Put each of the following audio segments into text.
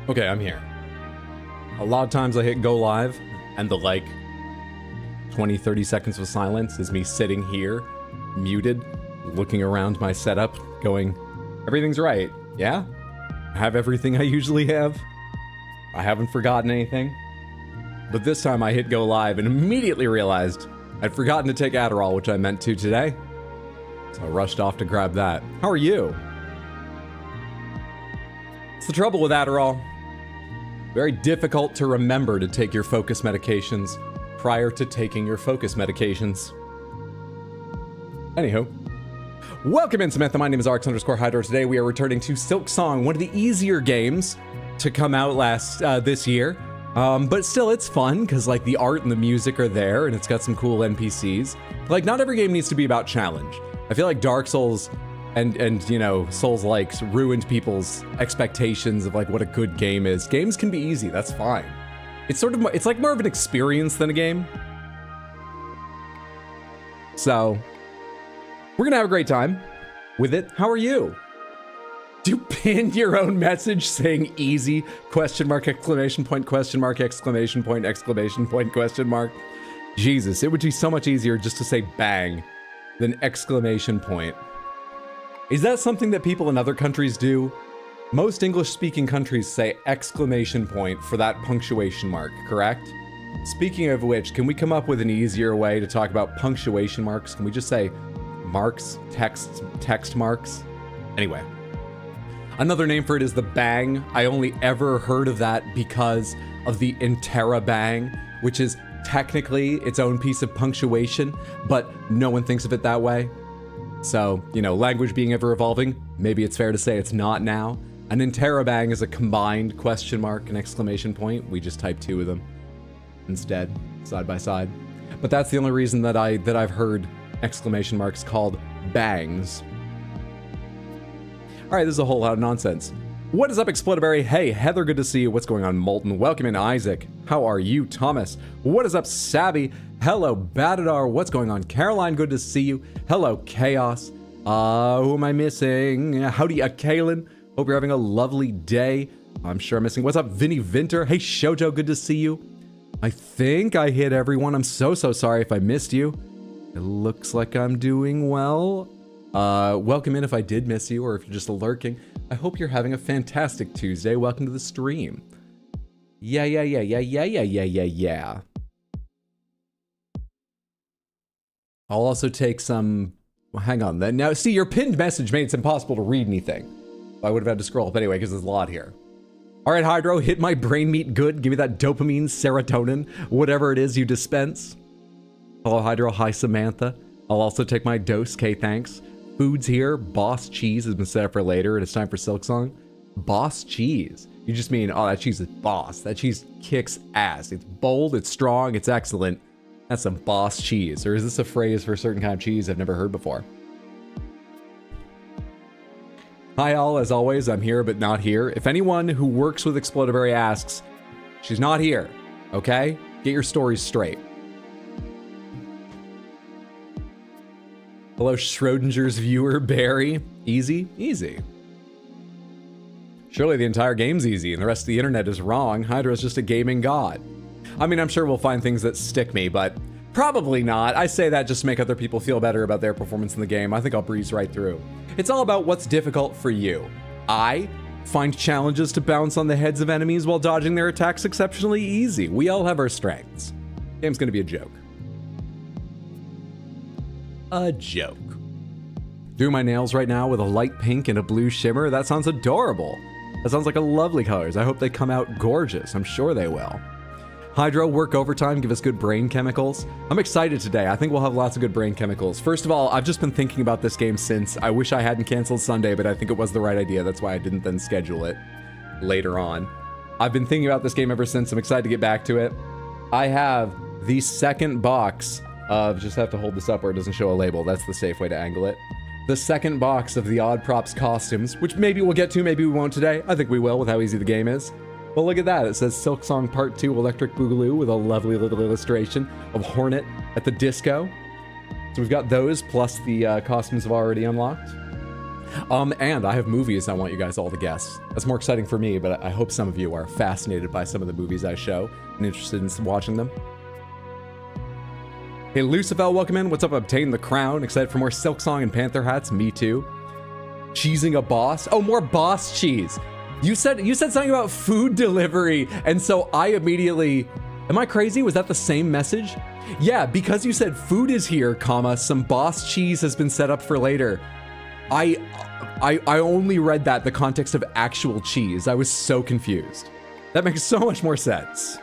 Okay, I'm here. A lot of times I hit go live and the 20-30 seconds of silence is me sitting here, muted, looking around my setup, going, everything's right, yeah? I have everything I usually have. I haven't forgotten anything. But this time I hit go live and immediately realized I'd forgotten to take Adderall, which I meant to today. So I rushed off to grab that. How are you? It's the trouble with Adderall. Very difficult to remember to take your focus medications prior to taking your focus medications. Anywho. Welcome in, Samantha. My name is Arx_Hydro. Today we are returning to Silksong, one of the easier games to come out this year. But still, it's fun, because the art and the music are there, and it's got some cool NPCs. Not every game needs to be about challenge. I feel like Dark Souls and Souls-likes ruined people's expectations of what a good game is. Games can be easy, that's fine. It's it's more of an experience than a game. So, we're gonna have a great time with it. How are you? Do you pin your own message saying easy, question mark, exclamation point, question mark, exclamation point, exclamation point, question mark? Jesus, it would be so much easier just to say bang than exclamation point. Is that something that people in other countries do? Most English-speaking countries say exclamation point for that punctuation mark, correct? Speaking of which, can we come up with an easier way to talk about punctuation marks? Can we just say marks, text marks? Anyway. Another name for it is the bang. I only ever heard of that because of the interrobang, which is technically its own piece of punctuation, but no one thinks of it that way. So, language being ever evolving, maybe it's fair to say it's not now. An interrobang is a combined question mark and exclamation point. We just type two of them instead, side by side. But that's the only reason that I've heard exclamation marks called bangs. All right, this is a whole lot of nonsense. What is up, Explodaberry? Hey, Heather, good to see you. What's going on, Molten? Welcome in, Isaac. How are you, Thomas? What is up, Savvy? Hello, Badadar. What's going on? Caroline, good to see you. Hello, Chaos. Who am I missing? Howdy, Kaylin. Hope you're having a lovely day. I'm sure I'm missing. What's up, Vinny Vinter? Hey, Shoujo, good to see you. I think I hit everyone. I'm so sorry if I missed you. It looks like I'm doing well. Welcome in if I did miss you, or if you're just lurking. I hope you're having a fantastic Tuesday. Welcome to the stream. Yeah. I'll also take some... Well, hang on then. Now, see, your pinned message made it impossible to read anything. I would have had to scroll. But anyway, because there's a lot here. All right, Hydro, hit my brain meat good. Give me that dopamine, serotonin, whatever it is you dispense. Hello, Hydro. Hi, Samantha. I'll also take my dose. Okay, thanks. Food's here. Boss cheese has been set up for later, and it's time for Silksong. Boss cheese. You just mean, oh, that cheese is boss. That cheese kicks ass. It's bold, it's strong, it's excellent. That's some boss cheese. Or is this a phrase for a certain kind of cheese I've never heard before? Hi all, as always, I'm here but not here. If anyone who works with Explodaberry asks, she's not here, okay? Get your stories straight. Hello, Schrodinger's viewer, Barry. Easy? Easy. Surely the entire game's easy and the rest of the internet is wrong. Hydra's just a gaming god. I mean, I'm sure we'll find things that stick me, but probably not. I say that just to make other people feel better about their performance in the game. I think I'll breeze right through. It's all about what's difficult for you. I find challenges to bounce on the heads of enemies while dodging their attacks exceptionally easy. We all have our strengths. Game's gonna be a joke. A joke. Doing my nails right now with a light pink and a blue shimmer. That sounds adorable. That sounds like a lovely colors. I hope they come out gorgeous. I'm sure they will. Hydro, work overtime, give us good brain chemicals. I'm excited today. I think we'll have lots of good brain chemicals. First of all, I've just been thinking about this game since. I wish I hadn't canceled Sunday, but I think it was the right idea. That's why I didn't then schedule it later on. I've been thinking about this game ever since. I'm excited to get back to it. I have the second box of, just have to hold this up where it doesn't show a label. That's the safe way to angle it. The second box of the Odd Props costumes, which maybe we'll get to, maybe we won't today. I think we will with how easy the game is. Well, look at that. It says Silksong Part 2 Electric Boogaloo with a lovely little illustration of Hornet at the disco. So we've got those, plus the costumes have already unlocked. And I have movies I want you guys all to guess. That's more exciting for me, but I hope some of you are fascinated by some of the movies I show and interested in watching them. Hey, Lucifer, welcome in. What's up, Obtain the Crown? Excited for more Silksong and Panther hats? Me too. Cheesing a boss? Oh, more boss cheese. You said something about food delivery, and so I immediately... Am I crazy? Was that the same message? Yeah, because you said food is here, comma, some boss cheese has been set up for later. I only read that the context of actual cheese. I was so confused. That makes so much more sense.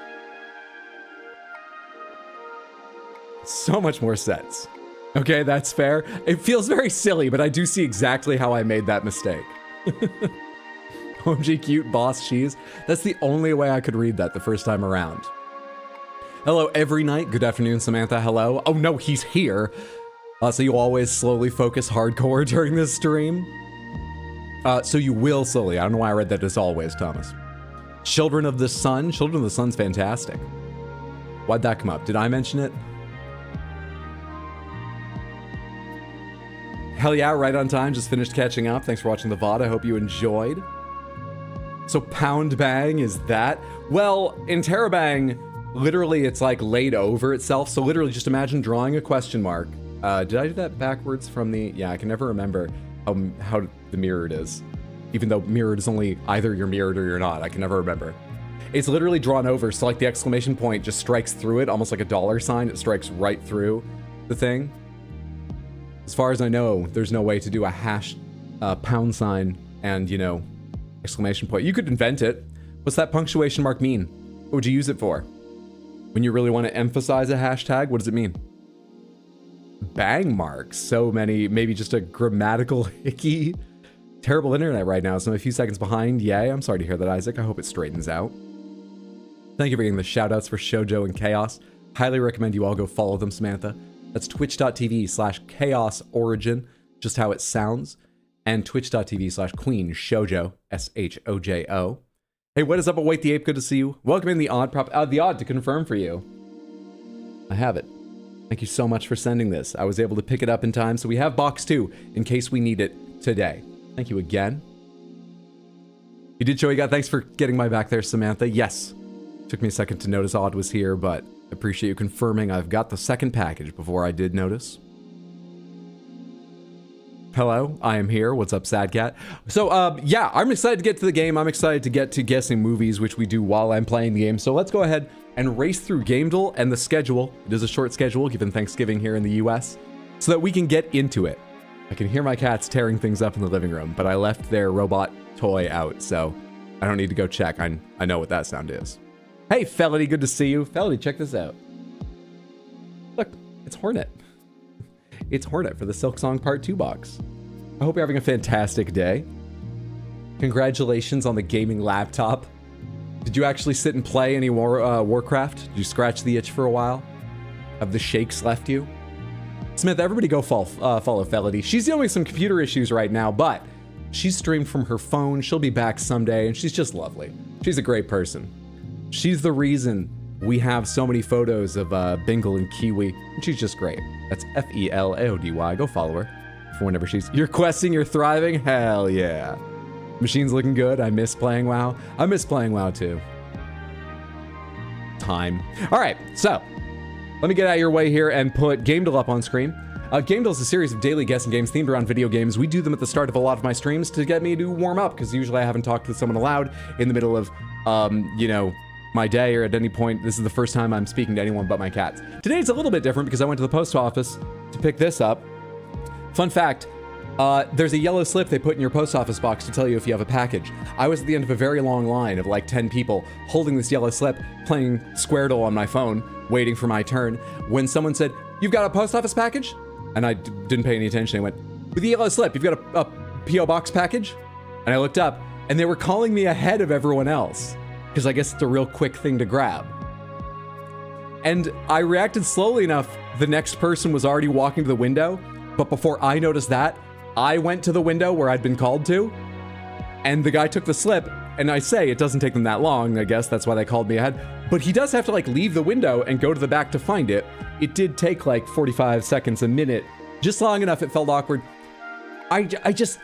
So much more sense. Okay, that's fair. It feels very silly, but I do see exactly how I made that mistake. OMG cute boss cheese. That's the only way I could read that the first time around. Hello, every night. Good afternoon, Samantha. Hello. Oh no, he's here. So you always slowly focus hardcore during this stream? So you will slowly. I don't know why I read that as always, Thomas. Children of the Sun. Children of the Sun's fantastic. Why'd that come up? Did I mention it? Hell yeah, right on time. Just finished catching up. Thanks for watching the VOD. I hope you enjoyed. So Pound Bang is that? Well, in Terabang, literally it's like laid over itself. So literally just imagine drawing a question mark. Did I do that backwards from the... Yeah, I can never remember how the mirrored is. Even though mirrored is only either you're mirrored or you're not. I can never remember. It's literally drawn over. So like the exclamation point just strikes through it, almost like a dollar sign. It strikes right through the thing. As far as I know, there's no way to do a hash pound sign and, you know, exclamation point. You could invent it. What's that punctuation mark mean? What would you use it for? When you really want to emphasize a hashtag, what does it mean? Bang marks. So many, maybe just a grammatical hickey. Terrible internet right now, so I'm a few seconds behind. Yay, I'm sorry to hear that, Isaac. I hope it straightens out. Thank you for getting the shoutouts for Shoujo and Chaos. Highly recommend you all go follow them, Samantha. That's twitch.tv/chaosorigin, just how it sounds, and twitch.tv/queen shoujo, SHOJO. Hey, what is up, Await the Ape? Good to see you. Welcome in the odd prop, the odd to confirm for you. I have it. Thank you so much for sending this. I was able to pick it up in time, so we have box 2 in case we need it today. Thank you again. You did show you got. Thanks for getting my back there, Samantha. Yes. Took me a second to notice Odd was here, but I appreciate you confirming I've got the second package before I did notice. Hello, I am here. What's up, Sad Cat? So, yeah, I'm excited to get to the game. I'm excited to get to guessing movies, which we do while I'm playing the game. So let's go ahead and race through gamedle and the schedule. It is a short schedule, given Thanksgiving here in the US, so that we can get into it. I can hear my cats tearing things up in the living room, but I left their robot toy out, so I don't need to go check. I know what that sound is. Hey, Felony, good to see you. Felony, check this out. Look, it's Hornet. It's Hornet for the Silksong Part 2 box. I hope you're having a fantastic day. Congratulations on the gaming laptop. Did you actually sit and play any Warcraft? Did you scratch the itch for a while? Have the shakes left you? Smith, everybody go follow Felony. She's dealing with some computer issues right now, but she's streamed from her phone. She'll be back someday, and she's just lovely. She's a great person. She's the reason we have so many photos of Bingle and Kiwi, and she's just great. That's F-E-L-A-O-D-Y. Go follow her for whenever you're questing, you're thriving. Hell yeah. Machine's looking good. I miss playing WoW. I miss playing WoW too. Time. All right, so let me get out of your way here and put Gamedle up on screen. Gamedle is a series of daily guessing games themed around video games. We do them at the start of a lot of my streams to get me to warm up, because usually I haven't talked with someone aloud in the middle of, you know, my day or at any point. This is the first time I'm speaking to anyone but my cats. Today it's a little bit different because I went to the post office to pick this up. Fun fact, there's a yellow slip they put in your post office box to tell you if you have a package. I was at the end of a very long line of like 10 people holding this yellow slip, playing Squirtle on my phone, waiting for my turn, when someone said, "You've got a post office package?" And I didn't pay any attention. I went, "With the yellow slip, you've got a P.O. box package?" And I looked up, and they were calling me ahead of everyone else, because I guess it's a real quick thing to grab. And I reacted slowly enough, the next person was already walking to the window, but before I noticed that, I went to the window where I'd been called to, and the guy took the slip, and I say it doesn't take them that long, I guess that's why they called me ahead, but he does have to like leave the window and go to the back to find it. It did take like 45 seconds, a minute, just long enough it felt awkward.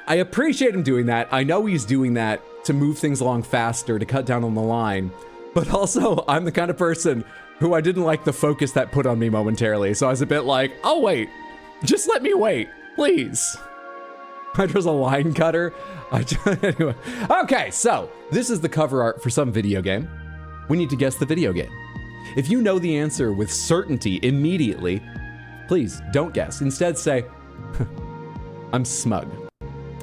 I appreciate him doing that. I know he's doing that to move things along faster, to cut down on the line. But also, I'm the kind of person who I didn't like the focus that put on me momentarily. So I was a bit like, I'll wait. Just let me wait, please. I was a line cutter. Anyway. Okay, so this is the cover art for some video game. We need to guess the video game. If you know the answer with certainty immediately, please don't guess. Instead say, I'm smug.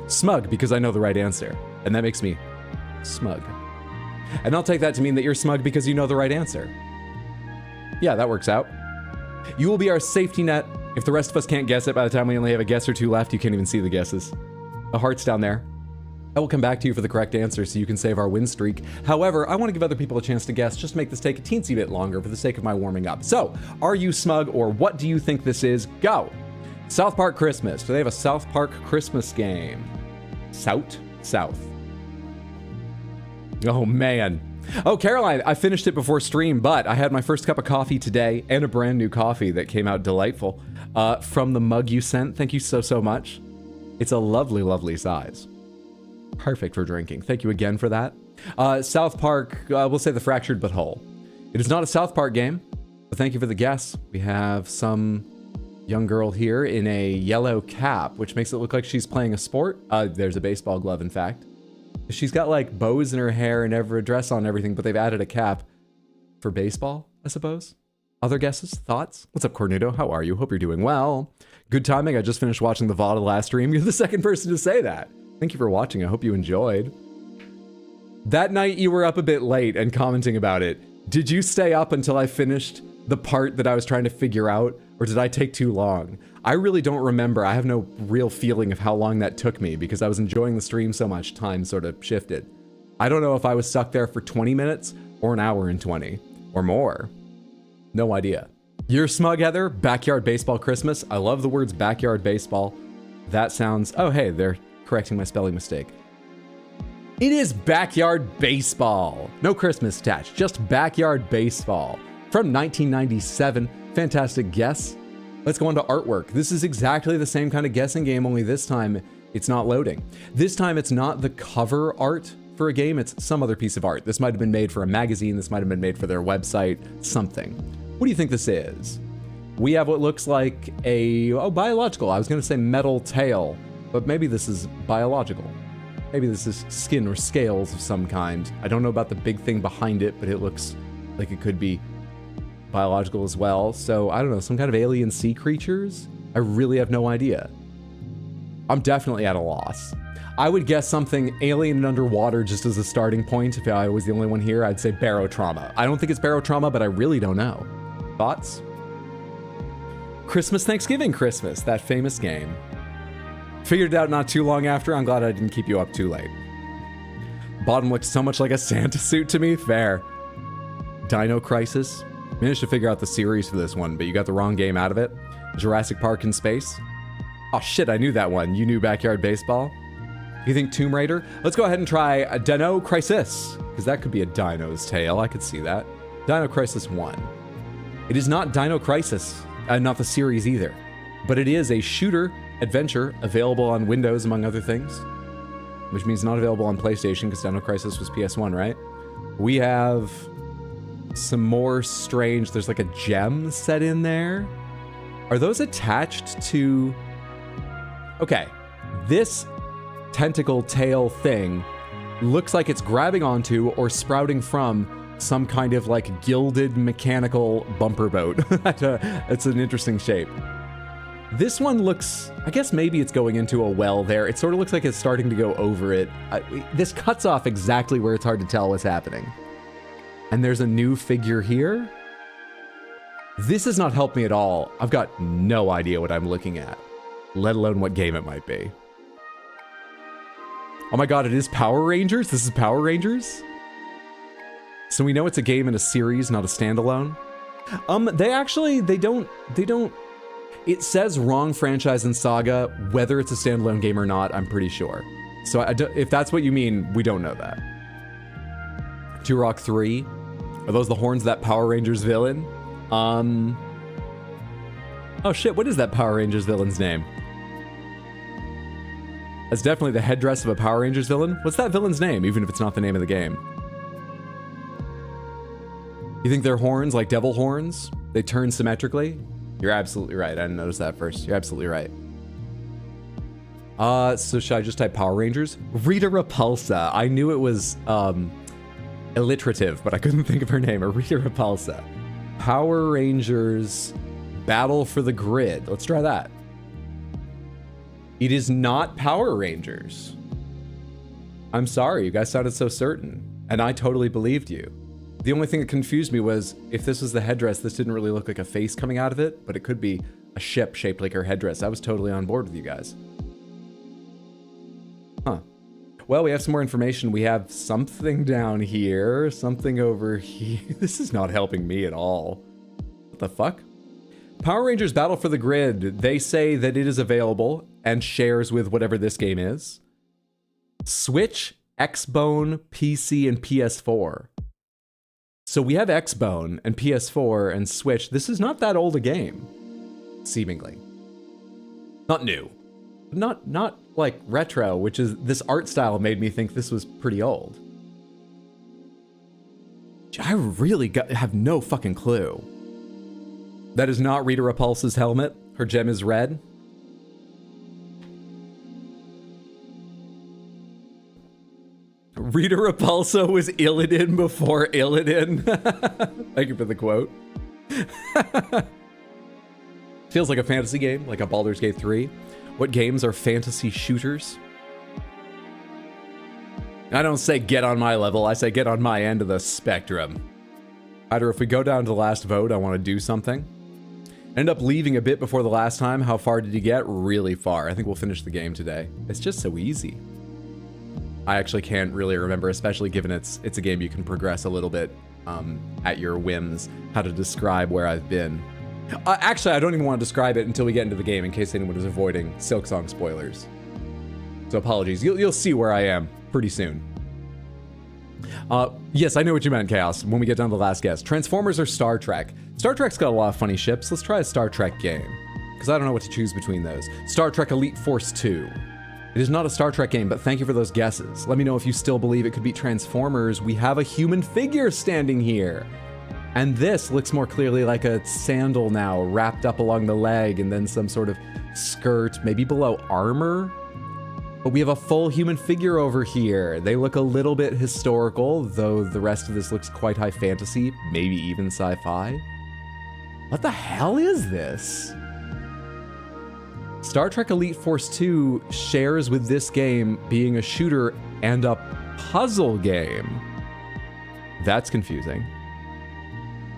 Smug because I know the right answer. And that makes me smug. And I'll take that to mean that you're smug because you know the right answer. Yeah, that works out. You will be our safety net. If the rest of us can't guess it by the time we only have a guess or two left, you can't even see the guesses. The heart's down there. I will come back to you for the correct answer so you can save our win streak. However, I want to give other people a chance to guess, just make this take a teensy bit longer for the sake of my warming up. So, are you smug or what do you think this is? Go! South Park Christmas. Do they have a South Park Christmas game? South? Oh man. Oh, Caroline, I finished it before stream, but I had my first cup of coffee today and a brand new coffee that came out delightful from the mug you sent. Thank you so much. It's a lovely, lovely size. Perfect for drinking. Thank you again for that. South Park, we'll say The Fractured But Whole. It is not a South Park game, but thank you for the guess. We have some young girl here in a yellow cap, which makes it look like she's playing a sport. There's a baseball glove, in fact. She's got like bows in her hair and a dress on and everything, but they've added a cap for baseball, I suppose. Other guesses? Thoughts? What's up, Cornudo? How are you? Hope you're doing well. Good timing. I just finished watching the VOD of the last stream. You're the second person to say that. Thank you for watching. I hope you enjoyed. That night you were up a bit late and commenting about it. Did you stay up until I finished the part that I was trying to figure out, or did I take too long? I really don't remember. I have no real feeling of how long that took me because I was enjoying the stream so much, time sort of shifted. I don't know if I was stuck there for 20 minutes or an hour and 20 or more. No idea. You're smug, Heather. Backyard baseball Christmas. I love the words backyard baseball. That sounds... Oh, hey, they're correcting my spelling mistake. It is backyard baseball. No Christmas attached, just backyard baseball. From 1997. Fantastic guess. Let's go on to artwork. This is exactly the same kind of guessing game, only this time it's not loading. This time it's not the cover art for a game, it's some other piece of art. This might have been made for a magazine, this might have been made for their website, something. What do you think this is? We have what looks like a, biological. I was gonna say metal tail, but maybe this is biological. Maybe this is skin or scales of some kind. I don't know about the big thing behind it, but it looks like it could be biological as well. So I don't know, some kind of alien sea creatures? I really have no idea. I'm definitely at a loss. I would guess something alien and underwater just as a starting point. If I was the only one here, I'd say barotrauma. I don't think it's barotrauma, but I really don't know. Thoughts? Christmas, Thanksgiving Christmas, that famous game. Figured it out not too long after. I'm glad I didn't keep you up too late. Bottom looks so much like a Santa suit to me. Fair. Dino Crisis. Managed to figure out the series for this one, but you got the wrong game out of it. Jurassic Park in space. Oh shit, I knew that one. You knew backyard baseball. You think Tomb Raider? Let's go ahead and try a Dino Crisis, because that could be a dino's tail. I could see that. Dino Crisis 1. It is not Dino Crisis, not the series either, but it is a shooter adventure available on Windows, among other things, which means not available on PlayStation because Dino Crisis was PS1, right? We have some more strange, there's like a gem set in there. Are those attached to... Okay, this tentacle tail thing looks like it's grabbing onto or sprouting from some kind of like gilded mechanical bumper boat. It's an interesting shape. This one looks, I guess maybe it's going into a well there. It sort of looks like it's starting to go over it. This cuts off exactly where it's hard to tell what's happening. And there's a new figure here. This has not helped me at all. I've got no idea what I'm looking at, let alone what game it might be. Oh my god, it is Power Rangers? This is Power Rangers? So we know it's a game in a series, not a standalone. They don't, it says wrong franchise and saga, whether it's a standalone game or not, I'm pretty sure. So if that's what you mean, we don't know that. Turok 3, are those the horns of that Power Rangers villain? Oh shit, what is that Power Rangers villain's name? That's definitely the headdress of a Power Rangers villain. What's that villain's name, even if it's not the name of the game? You think they're horns, like devil horns? They turn symmetrically? You're absolutely right. I didn't notice that first. You're absolutely right. So should I just type Power Rangers? Rita Repulsa. I knew it was alliterative, but I couldn't think of her name. Rita Repulsa. Power Rangers Battle for the Grid. Let's try that. It is not Power Rangers. I'm sorry, you guys sounded so certain, and I totally believed you. The only thing that confused me was if this was the headdress, this didn't really look like a face coming out of it, but it could be a ship shaped like her headdress. I was totally on board with you guys. Huh. Well, we have some more information. We have something down here, something over here. This is not helping me at all. What the fuck? Power Rangers Battle for the Grid. They say that it is available and shares with whatever this game is. Switch, Xbone, PC, and PS4. So we have Xbone and PS4 and Switch. This is not that old a game, seemingly. Not new. Not like retro, which is this art style made me think this was pretty old. I really have no fucking clue. That is not Rita Repulsa's helmet. Her gem is red. Rita Repulsa was Illidan before Illidan. Thank you for the quote. Feels like a fantasy game, like a Baldur's Gate 3. What games are fantasy shooters? I don't say get on my level, I say get on my end of the spectrum. Either if we go down to the last vote, I want to do something. End up leaving a bit before the last time. How far did you get? Really far. I think we'll finish the game today. It's just so easy. I actually can't really remember, especially given it's a game you can progress a little bit at your whims, how to describe where I've been. Actually, I don't even want to describe it until we get into the game in case anyone is avoiding Silksong spoilers. So apologies. You'll see where I am pretty soon. Yes, I know what you meant, Chaos, when we get down to the last guess. Transformers or Star Trek? Star Trek's got a lot of funny ships. Let's try a Star Trek game, because I don't know what to choose between those. Star Trek Elite Force 2. It is not a Star Trek game, but thank you for those guesses. Let me know if you still believe it could be Transformers. We have a human figure standing here. And this looks more clearly like a sandal now, wrapped up along the leg, and then some sort of skirt, maybe below armor. But we have a full human figure over here. They look a little bit historical, though the rest of this looks quite high fantasy, maybe even sci-fi. What the hell is this? Star Trek Elite Force 2 shares with this game being a shooter and a puzzle game. That's confusing.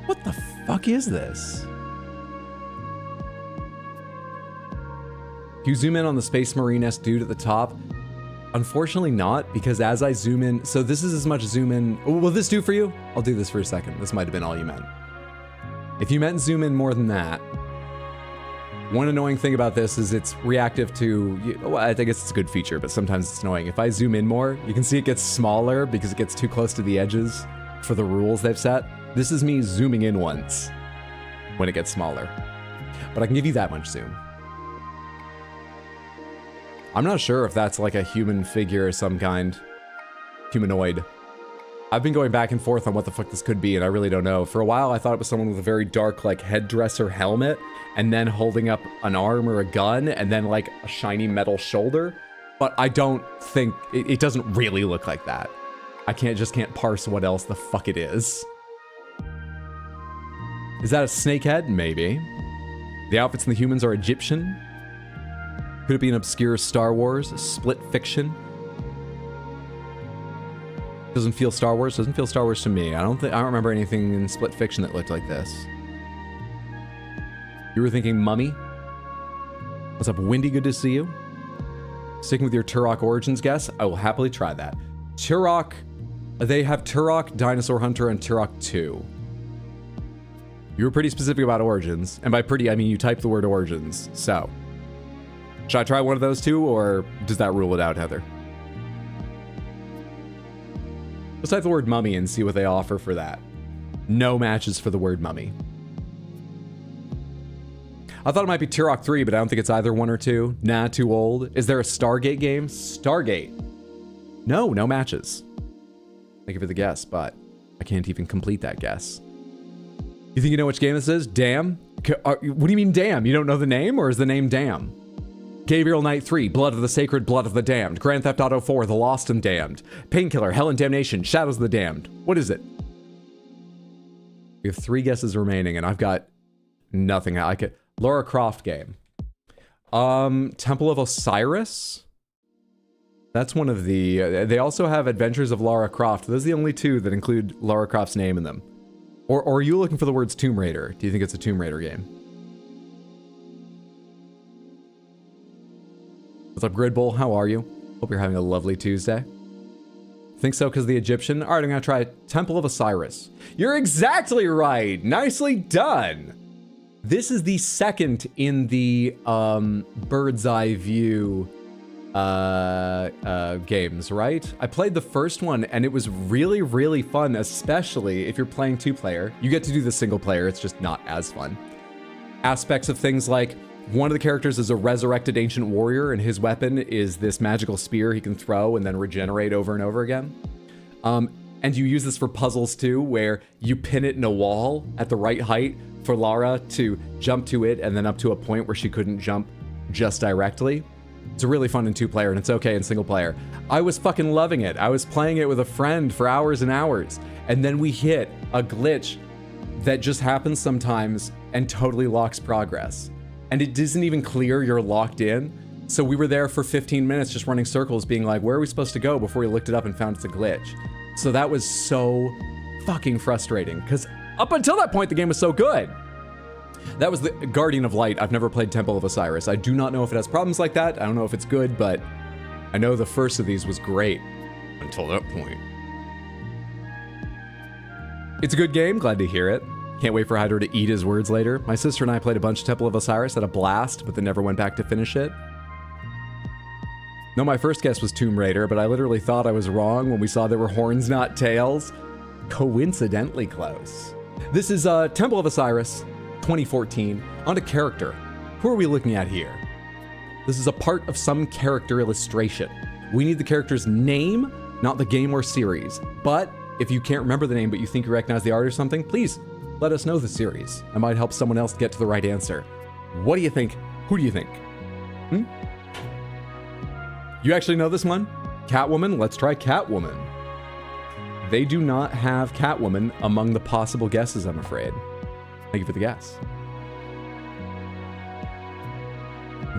What the fuck is this? Can you zoom in on the Space Marine-esque dude at the top? Unfortunately not, because as I zoom in, so this is as much zoom in. Will this do for you? I'll do this for a second. This might have been all you meant. If you meant zoom in more than that, one annoying thing about this is it's reactive to, well, I guess it's a good feature, but sometimes it's annoying. If I zoom in more, you can see it gets smaller because it gets too close to the edges for the rules they've set. This is me zooming in once when it gets smaller, but I can give you that much zoom. I'm not sure if that's like a human figure of some kind, humanoid. I've been going back and forth on what the fuck this could be, and I really don't know. For a while, I thought it was someone with a very dark, like, headdress or helmet, and then holding up an arm or a gun, and then, like, a shiny metal shoulder. But I don't think... It doesn't really look like that. I just can't parse what else the fuck it is. Is that a snake head? Maybe. The outfits and the humans are Egyptian. Could it be an obscure Star Wars, split fiction? Doesn't feel Star Wars. Doesn't feel Star Wars to me. I don't remember anything in split fiction that looked like this. You were thinking Mummy? What's up, Windy? Good to see you. Sticking with your Turok Origins guess, I will happily try that. Turok, they have Turok, Dinosaur Hunter, and Turok 2. You were pretty specific about Origins, and by pretty, I mean you typed the word Origins, so. Should I try one of those two, or does that rule it out, Heather? Let's type the word mummy and see what they offer for that. No matches for the word mummy. I thought it might be Turok 3, but I don't think it's either 1 or 2. Nah, too old. Is there a Stargate game? Stargate. No, no matches. Thank you for the guess, but I can't even complete that guess. You think you know which game this is? Damn? What do you mean damn? You don't know the name, or is the name Damn? Gabriel Knight 3, Blood of the Sacred, Blood of the Damned. Grand Theft Auto 4, The Lost and Damned. Painkiller, Hell and Damnation, Shadows of the Damned. What is it? We have 3 guesses remaining, and I've got nothing. I could... Lara Croft game. Temple of Osiris? That's one of the... they also have Adventures of Lara Croft. Those are the only 2 that include Lara Croft's name in them. Or are you looking for the words Tomb Raider? Do you think it's a Tomb Raider game? What's up, Gridbull? How are you? Hope you're having a lovely Tuesday. Think so because the Egyptian? All right, I'm going to try Temple of Osiris. You're exactly right. Nicely done. This is the second in the bird's eye view games, right? I played the first one and it was really, really fun, especially if you're playing 2-player. You get to do the single player, it's just not as fun. Aspects of things like one of the characters is a resurrected ancient warrior and his weapon is this magical spear he can throw and then regenerate over and over again. And you use this for puzzles too, where you pin it in a wall at the right height for Lara to jump to it and then up to a point where she couldn't jump just directly. It's really fun in 2-player and it's okay in single player. I was fucking loving it. I was playing it with a friend for hours and hours. And then we hit a glitch that just happens sometimes and totally locks progress. And it doesn't even clear you're locked in. So we were there for 15 minutes just running circles being like, where are we supposed to go before we looked it up and found it's a glitch. So that was so fucking frustrating because up until that point, the game was so good. That was the Guardian of Light. I've never played Temple of Osiris. I do not know if it has problems like that. I don't know if it's good, but I know the first of these was great until that point. It's a good game. Glad to hear it. Can't wait for Hydro to eat his words later. My sister and I played a bunch of Temple of Osiris, had a blast, but then never went back to finish it. No, my first guess was Tomb Raider, but I literally thought I was wrong when we saw there were horns, not tails. Coincidentally close. This is Temple of Osiris, 2014. On to character. Who are we looking at here? This is a part of some character illustration. We need the character's name, not the game or series. But if you can't remember the name, but you think you recognize the art or something, please let us know the series. I might help someone else get to the right answer. What do you think? Who do you think? You actually know this one? Catwoman? Let's try Catwoman. They do not have Catwoman among the possible guesses, I'm afraid. Thank you for the guess.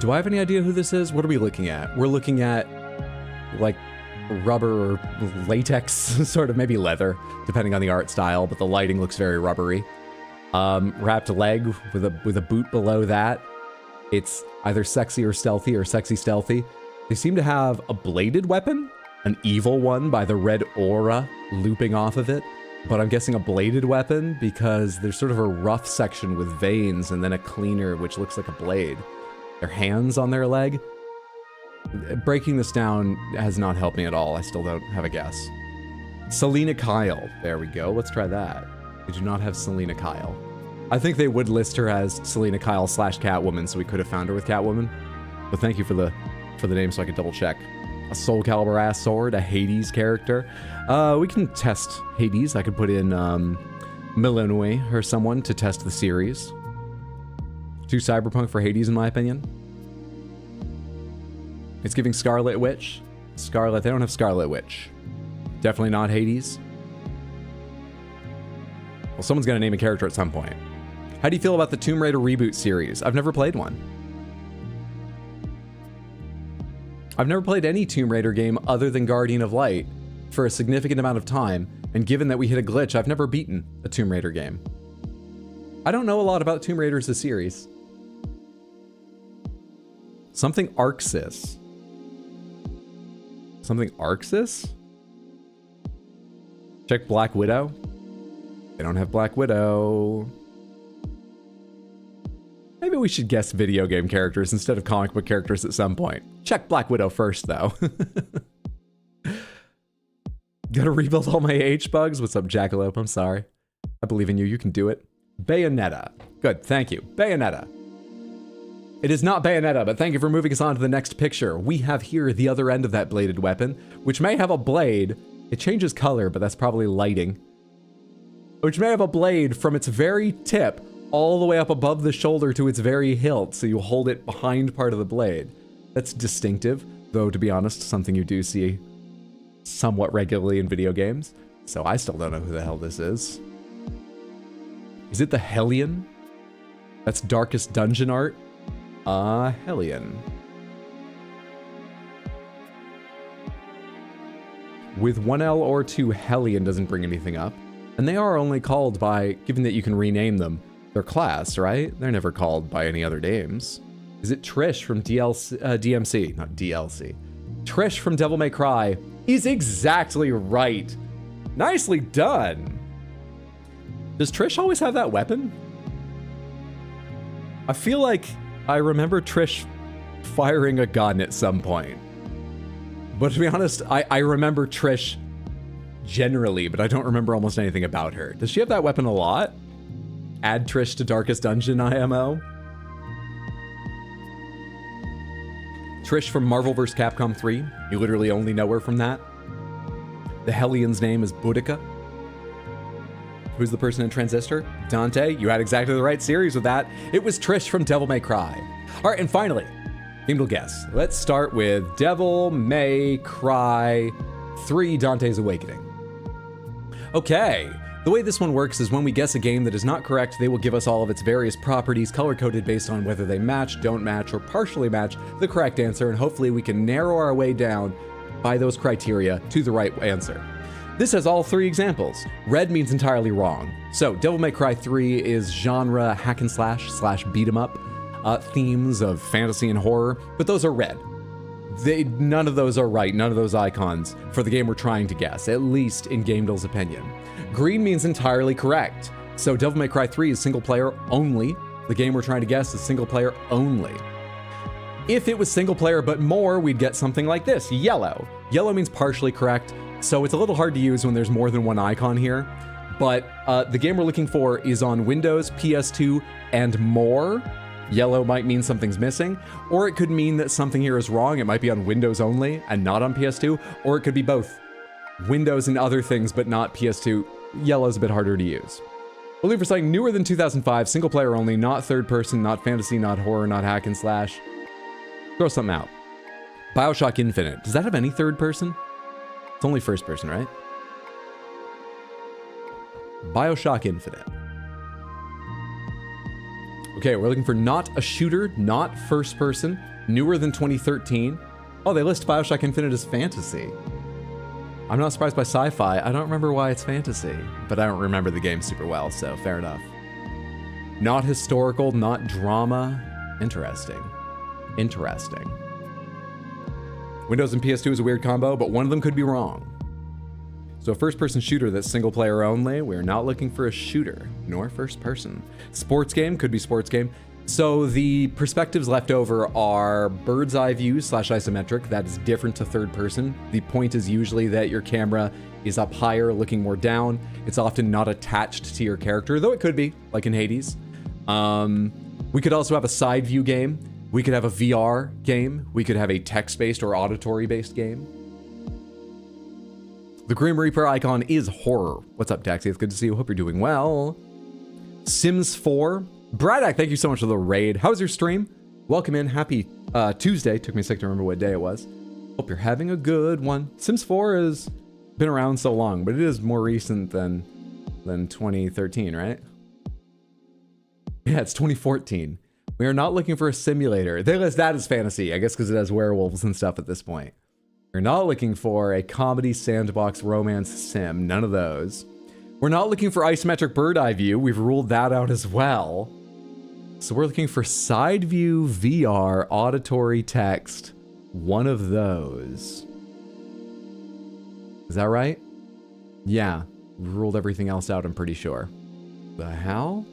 Do I have any idea who this is? What are we looking at? We're looking at, like, rubber or latex, sort of, maybe leather, depending on the art style, but the lighting looks very rubbery. Wrapped leg with a boot below that. It's either sexy or sexy stealthy. They seem to have a bladed weapon, an evil one by the red aura looping off of it, but I'm guessing a bladed weapon because there's sort of a rough section with veins and then a cleaner which looks like a blade. Their hands on their leg. Breaking this down has not helped me at all. I still don't have a guess. Selena Kyle. There we go. Let's try that. They do not have Selena Kyle. I think they would list her as Selena Kyle / Catwoman, so we could have found her with Catwoman. But thank you for the name so I could double check. A Soul Calibur ass sword, a Hades character. We can test Hades. I could put in Millenoi or someone to test the series. Too cyberpunk for Hades in my opinion. It's giving Scarlet Witch. Scarlet, they don't have Scarlet Witch. Definitely not Hades. Well, someone's gonna name a character at some point. How do you feel about the Tomb Raider reboot series? I've never played one. I've never played any Tomb Raider game other than Guardian of Light for a significant amount of time, and given that we hit a glitch, I've never beaten a Tomb Raider game. I don't know a lot about Tomb Raider as a series. Something Arxis. Something Arxis? Check Black Widow. They don't have Black Widow. Maybe we should guess video game characters instead of comic book characters at some point. Check Black Widow first, though. Gotta rebuild all my H-bugs? What's up, Jackalope? I'm sorry. I believe in you. You can do it. Bayonetta. Good, thank you. Bayonetta. It is not Bayonetta, but thank you for moving us on to the next picture. We have here the other end of that bladed weapon, which may have a blade. It changes color, but that's probably lighting. Which may have a blade from its very tip all the way up above the shoulder to its very hilt, so you hold it behind part of the blade. That's distinctive, though, to be honest, something you do see somewhat regularly in video games. So I still don't know who the hell this is. Is it the Hellion? That's Darkest Dungeon art? Hellion. With 1L or 2, Hellion doesn't bring anything up. And they are only called by, given that you can rename them, their class, right? They're never called by any other names. Is it Trish from DMC? Not DLC. Trish from Devil May Cry is exactly right. Nicely done. Does Trish always have that weapon? I feel like I remember Trish firing a gun at some point. But to be honest, I remember Trish generally, but I don't remember almost anything about her. Does she have that weapon a lot? Add Trish to Darkest Dungeon IMO. Trish from Marvel vs. Capcom 3. You literally only know her from that. The Hellion's name is Boudica. Who's the person in Transistor? Dante. You had exactly the right series with that. It was Trish from Devil May Cry. All right, and finally, gamedle guess. Let's start with Devil May Cry 3 Dante's Awakening. Okay, the way this one works is when we guess a game that is not correct, they will give us all of its various properties color-coded based on whether they match, don't match, or partially match the correct answer, and hopefully we can narrow our way down by those criteria to the right answer. This has all 3 examples. Red means entirely wrong. So Devil May Cry 3 is genre hack and slash beat 'em up, themes of fantasy and horror, but those are red. None of those are right, none of those icons for the game we're trying to guess, at least in gamedle's opinion. Green means entirely correct. So Devil May Cry 3 is single player only. The game we're trying to guess is single player only. If it was single player but more, we'd get something like this, yellow. Yellow means partially correct, so it's a little hard to use when there's more than one icon here. But the game we're looking for is on Windows, PS2, and more. Yellow might mean something's missing, or it could mean that something here is wrong. It might be on Windows only and not on PS2, or it could be both. Windows and other things, but not PS2. Yellow's a bit harder to use. We'll leave for something newer than 2005, single player only, not third person, not fantasy, not horror, not hack and slash. Throw something out. BioShock Infinite. Does that have any third person? It's only first person, right? BioShock Infinite. Okay, we're looking for not a shooter, not first person, newer than 2013. Oh, they list BioShock Infinite as fantasy. I'm not surprised by sci-fi. I don't remember why it's fantasy, but I don't remember the game super well, so fair enough. Not historical, not drama. Interesting. Interesting. Windows and PS2 is a weird combo, but one of them could be wrong. So a first-person shooter that's single-player only, we're not looking for a shooter, nor first-person. Sports game, could be sports game. So the perspectives left over are bird's eye view / isometric. That is different to third person. The point is usually that your camera is up higher, looking more down. It's often not attached to your character, though it could be, like in Hades. We could also have a side view game. We could have a VR game. We could have a text-based or auditory-based game. The Grim Reaper icon is horror. What's up, Daxie? It's good to see you. Hope you're doing well. Sims 4. Braddock, thank you so much for the raid. How was your stream? Welcome in. Happy Tuesday. Took me a sec to remember what day it was. Hope you're having a good one. Sims 4 has been around so long, but it is more recent than 2013, right? Yeah, it's 2014. We are not looking for a simulator. They list that as fantasy, I guess because it has werewolves and stuff at this point. We're not looking for a comedy sandbox romance sim. None of those. We're not looking for isometric bird eye view. We've ruled that out as well. So we're looking for side view, VR, auditory text. One of those. Is that right? Yeah. We've ruled everything else out, I'm pretty sure. The hell?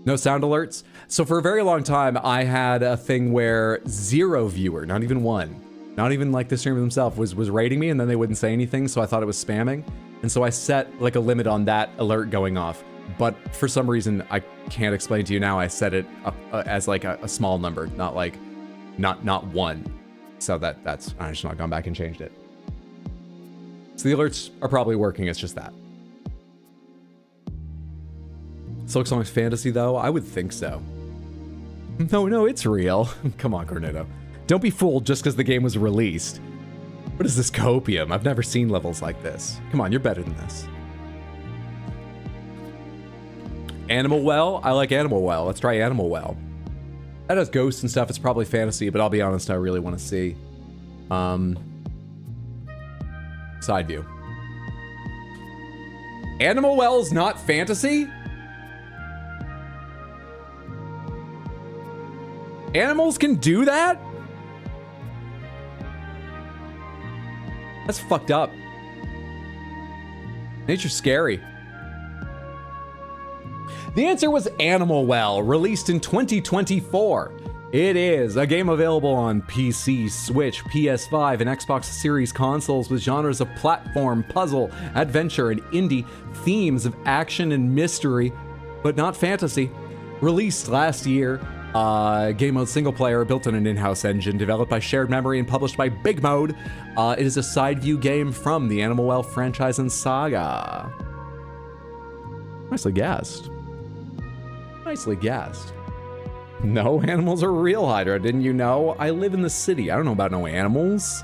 No sound alerts? So for a very long time, I had a thing where 0 viewer, not even 1, not even like the streamer themselves, was rating me, and then they wouldn't say anything, so I thought it was spamming. And so I set like a limit on that alert going off. but for some reason I can't explain to you now. I set it up as like a small number, not like not one. So that's I just not gone back and changed it. So the alerts are probably working. It's just that. Silksong's fantasy though? I would think so. No, it's real. Come on, Cornetto. Don't be fooled just because the game was released. What is this copium? I've never seen levels like this. Come on, you're better than this. Animal Well? I like Animal Well. Let's try Animal Well. That has ghosts and stuff. It's probably fantasy, but I'll be honest, I really want to see. Side view. Animal Well's not fantasy? Animals can do that? That's fucked up. Nature's scary. The answer was Animal Well, released in 2024. It is a game available on PC, Switch, PS5, and Xbox Series consoles with genres of platform, puzzle, adventure, and indie, themes of action and mystery, but not fantasy. Released last year, game mode single player, built on an in-house engine, developed by Shared Memory and published by Big Mode. It is a side view game from the Animal Well franchise and saga. Nicely guessed. Nicely guessed. No animals are real, Hydra. Didn't you know? I live in the city. I don't know about no animals.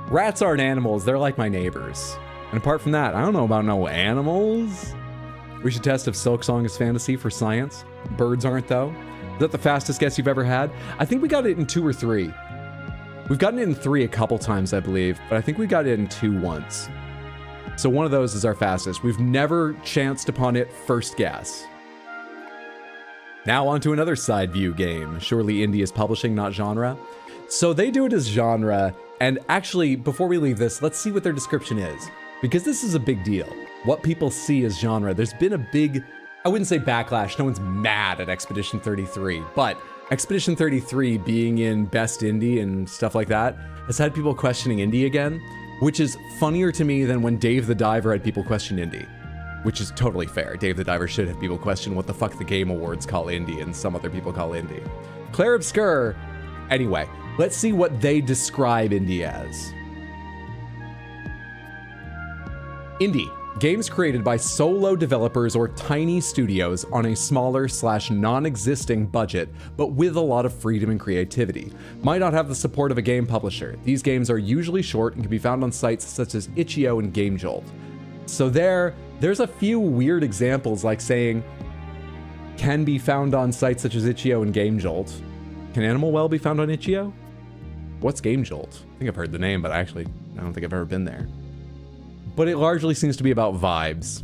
Rats aren't animals. They're like my neighbors. And apart from that, I don't know about no animals. We should test if Silksong is fantasy for science. Birds aren't, though. Is that the fastest guess you've ever had? I think we got it in 2 or 3. We've gotten it in 3 a couple times, I believe, but I think we got it in 2 once. So one of those is our fastest. We've never chanced upon it first guess. Now on to another side view game. Surely indie is publishing, not genre. So they do it as genre, and actually, before we leave this, let's see what their description is. Because this is a big deal. What people see as genre. There's been a big, I wouldn't say backlash, no one's mad at Expedition 33, but Expedition 33 being in Best Indie and stuff like that has had people questioning indie again, which is funnier to me than when Dave the Diver had people question indie. Which is totally fair. Dave the Diver should have people question what the fuck the Game Awards call indie and some other people call indie. Claire Obscure. Anyway, let's see what they describe indie as. Indie. Games created by solo developers or tiny studios on a smaller / non-existing budget, but with a lot of freedom and creativity. Might not have the support of a game publisher. These games are usually short and can be found on sites such as Itch.io and GameJolt. So there's a few weird examples, like saying can be found on sites such as Itch.io and GameJolt. Can Animal Well be found on Itch.io? What's GameJolt? I think I've heard the name, but I don't think I've ever been there. But it largely seems to be about vibes.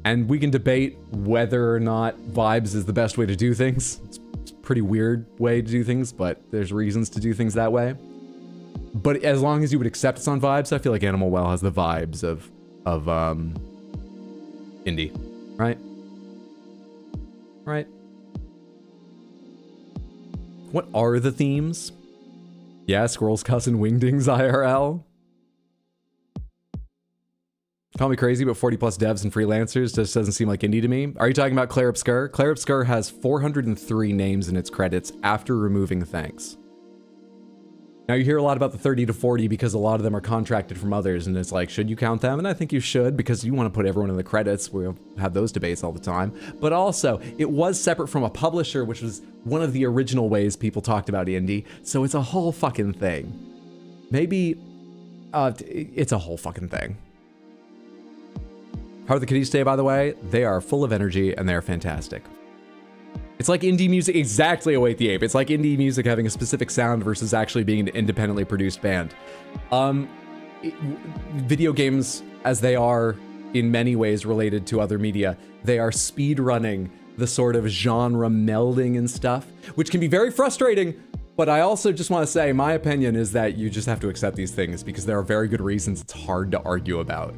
And we can debate whether or not vibes is the best way to do things. It's a pretty weird way to do things, but there's reasons to do things that way. But as long as you would accept it's on vibes, I feel like Animal Well has the vibes of indie, right? Right. What are the themes? Yeah, Squirrel's cousin Wingdings IRL. Call me crazy, but 40 plus devs and freelancers just doesn't seem like indie to me. Are you talking about Claire Obscure? Claire Obscure has 403 names in its credits after removing thanks. Now, you hear a lot about the 30 to 40 because a lot of them are contracted from others, and it's like, should you count them? And I think you should, because you want to put everyone in the credits. We'll have those debates all the time. But also, it was separate from a publisher, which was one of the original ways people talked about indie, so it's a whole fucking thing. Maybe, it's a whole fucking thing. How are the kitties today, by the way? They are full of energy, and they are fantastic. It's like indie music, exactly, Await the Ape. It's like indie music having a specific sound versus actually being an independently produced band. Video games, as they are in many ways related to other media, they are speed running the sort of genre melding and stuff, which can be very frustrating. But I also just want to say, my opinion is that you just have to accept these things because there are very good reasons it's hard to argue about.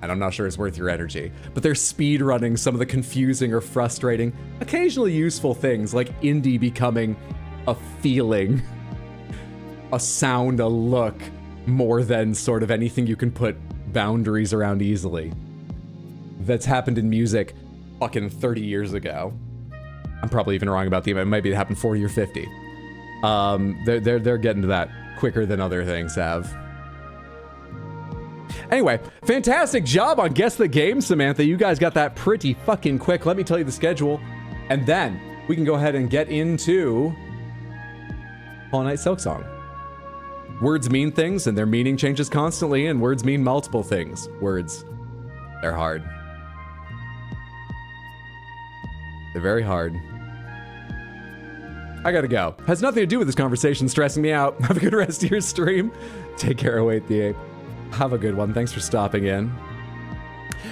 And I'm not sure it's worth your energy. But they're speed running some of the confusing or frustrating, occasionally useful things, like indie becoming a feeling, a sound, a look, more than sort of anything you can put boundaries around easily. That's happened in music fucking 30 years ago. I'm probably even wrong about the event. Maybe it happened 40 or 50. They're getting to that quicker than other things have. Anyway, fantastic job on Guess the Game, Samantha. You guys got that pretty fucking quick. Let me tell you the schedule, and then we can go ahead and get into All Night Silksong. Words mean things, and their meaning changes constantly, and words mean multiple things. Words, they're hard. They're very hard. I gotta go. Has nothing to do with this conversation stressing me out. Have a good rest of your stream. Take care, Await the Ape. Have a good one. Thanks for stopping in.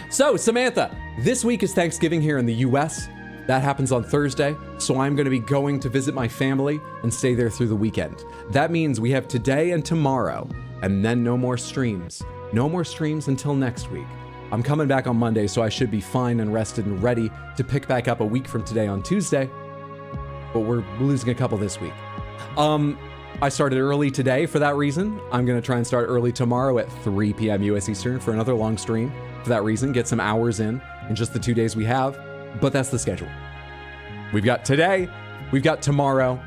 So, Samantha, this week is Thanksgiving here in the US. That happens on Thursday, so I'm gonna be going to visit my family and stay there through the weekend. That means we have today and tomorrow, and then no more streams. No more streams until next week. I'm coming back on Monday, so I should be fine and rested and ready to pick back up a week from today on Tuesday. But we're losing a couple this week. I started early today for that reason. I'm gonna try and start early tomorrow at 3 p.m. US Eastern for another long stream. For that reason, get some hours in just the 2 days we have, but that's the schedule. We've got today, we've got tomorrow.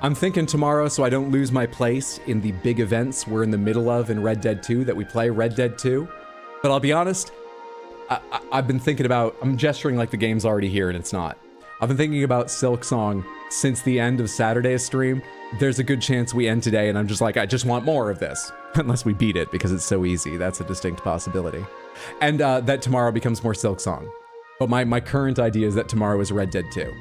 I'm thinking tomorrow so I don't lose my place in the big events we're in the middle of in Red Dead 2 that we play, Red Dead 2. But I'll be honest, I've been thinking about, I'm gesturing like the game's already here and it's not. I've been thinking about Silksong since the end of Saturday's stream. There's a good chance we end today and I'm just like, I just want more of this. Unless we beat it because it's so easy. That's a distinct possibility. And that tomorrow becomes more Silksong. But my current idea is that tomorrow is Red Dead 2.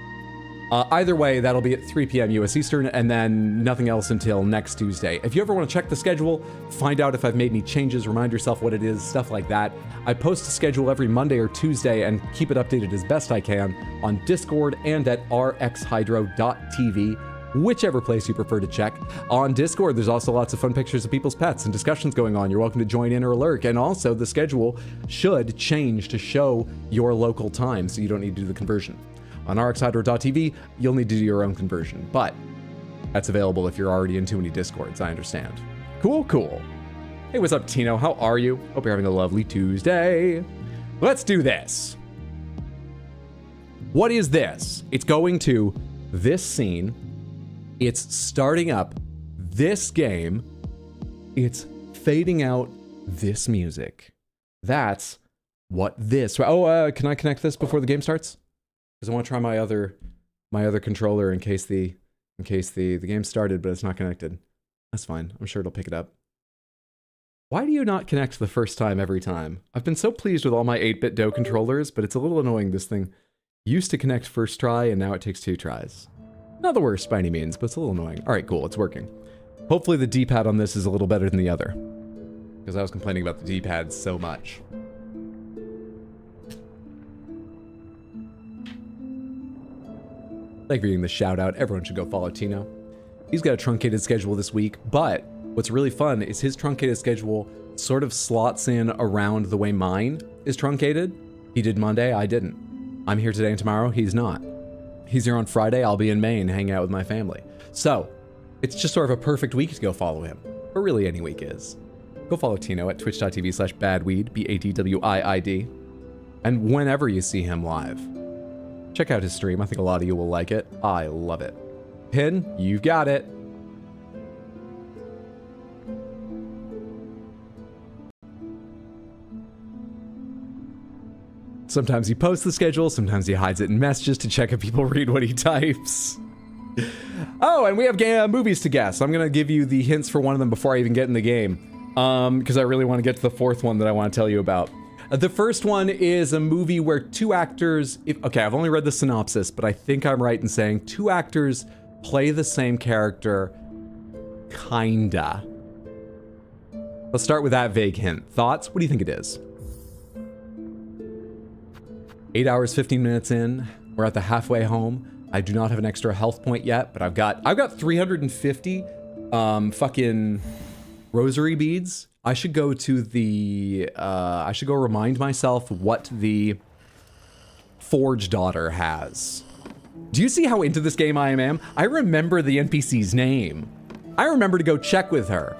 Either way, that'll be at 3 p.m. US Eastern, and then nothing else until next Tuesday. If you ever want to check the schedule, find out if I've made any changes, remind yourself what it is, stuff like that. I post a schedule every Monday or Tuesday and keep it updated as best I can on Discord and at rxhydro.tv, whichever place you prefer to check. On Discord, there's also lots of fun pictures of people's pets and discussions going on. You're welcome to join in or lurk. And also, the schedule should change to show your local time, so you don't need to do the conversion. On rxhydro.tv, you'll need to do your own conversion, but that's available if you're already in too many Discords, I understand. Cool, cool. Hey, what's up, Tino? How are you? Hope you're having a lovely Tuesday. Let's do this. What is this? It's going to this scene. It's starting up this game. It's fading out this music. That's what this... Oh, can I connect this before the game starts? Because I want to try my other controller in case the game started, but it's not connected. That's fine. I'm sure it'll pick it up. Why do you not connect the first time every time? I've been so pleased with all my 8-bit DOE controllers, but it's a little annoying. This thing used to connect first try, and now it takes 2 tries. Not the worst by any means, but it's a little annoying. All right, cool. It's working. Hopefully the D-pad on this is a little better than the other, because I was complaining about the D-pad so much. Thank you for getting the shout out. Everyone should go follow Tino. He's got a truncated schedule this week, but what's really fun is his truncated schedule sort of slots in around the way mine is truncated. He did Monday, I didn't. I'm here today and tomorrow, he's not. He's here on Friday, I'll be in Maine hanging out with my family. So, it's just sort of a perfect week to go follow him. But really any week is. Go follow Tino at twitch.tv/badweed, BADWIID. And whenever you see him live, check out his stream. I think a lot of you will like it. I love it. Pin, you've got it. Sometimes he posts the schedule, sometimes he hides it in messages to check if people read what he types. Oh, and we have movies to guess. I'm going to give you the hints for one of them before I even get in the game. Because I really want to get to the fourth one that I want to tell you about. The first one is a movie where 2 actors... Okay, I've only read the synopsis, but I think I'm right in saying 2 actors play the same character. Kinda. Let's start with that vague hint. Thoughts? What do you think it is? 8 hours, 15 minutes in. We're at the halfway home. I do not have an extra health point yet, but I've got 350 fucking rosary beads. I should go to the, I should go remind myself what the Forge daughter has. Do you see how into this game I am? I remember the NPC's name. I remember to go check with her.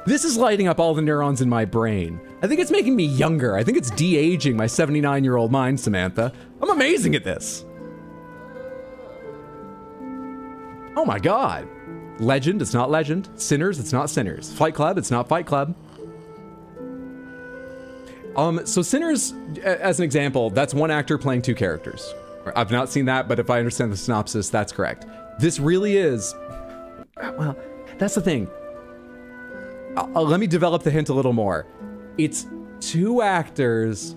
This is lighting up all the neurons in my brain. I think it's making me younger. I think it's de-aging my 79-year-old mind, Samantha. I'm amazing at this. Oh my God. Legend, it's not Legend. Sinners, it's not Sinners. Fight Club, it's not Fight Club. So Sinners, as an example, that's one actor playing two characters. I've not seen that, but if I understand the synopsis, that's correct. This really is, well, that's the thing. Let me develop the hint a little more. It's two actors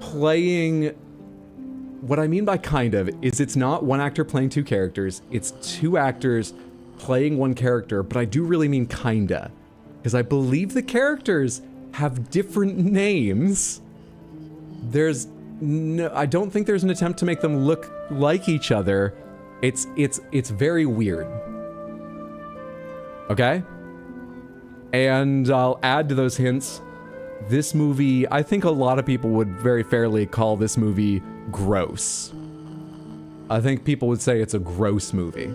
playing, what I mean by kind of, is it's not one actor playing two characters, it's two actors playing one character, but I do really mean kinda. Because I believe the characters have different names. There's no, I don't think there's an attempt to make them look like each other. It's very weird. Okay? And I'll add to those hints. This movie, I think a lot of people would very fairly call this movie gross. I think people would say it's a gross movie.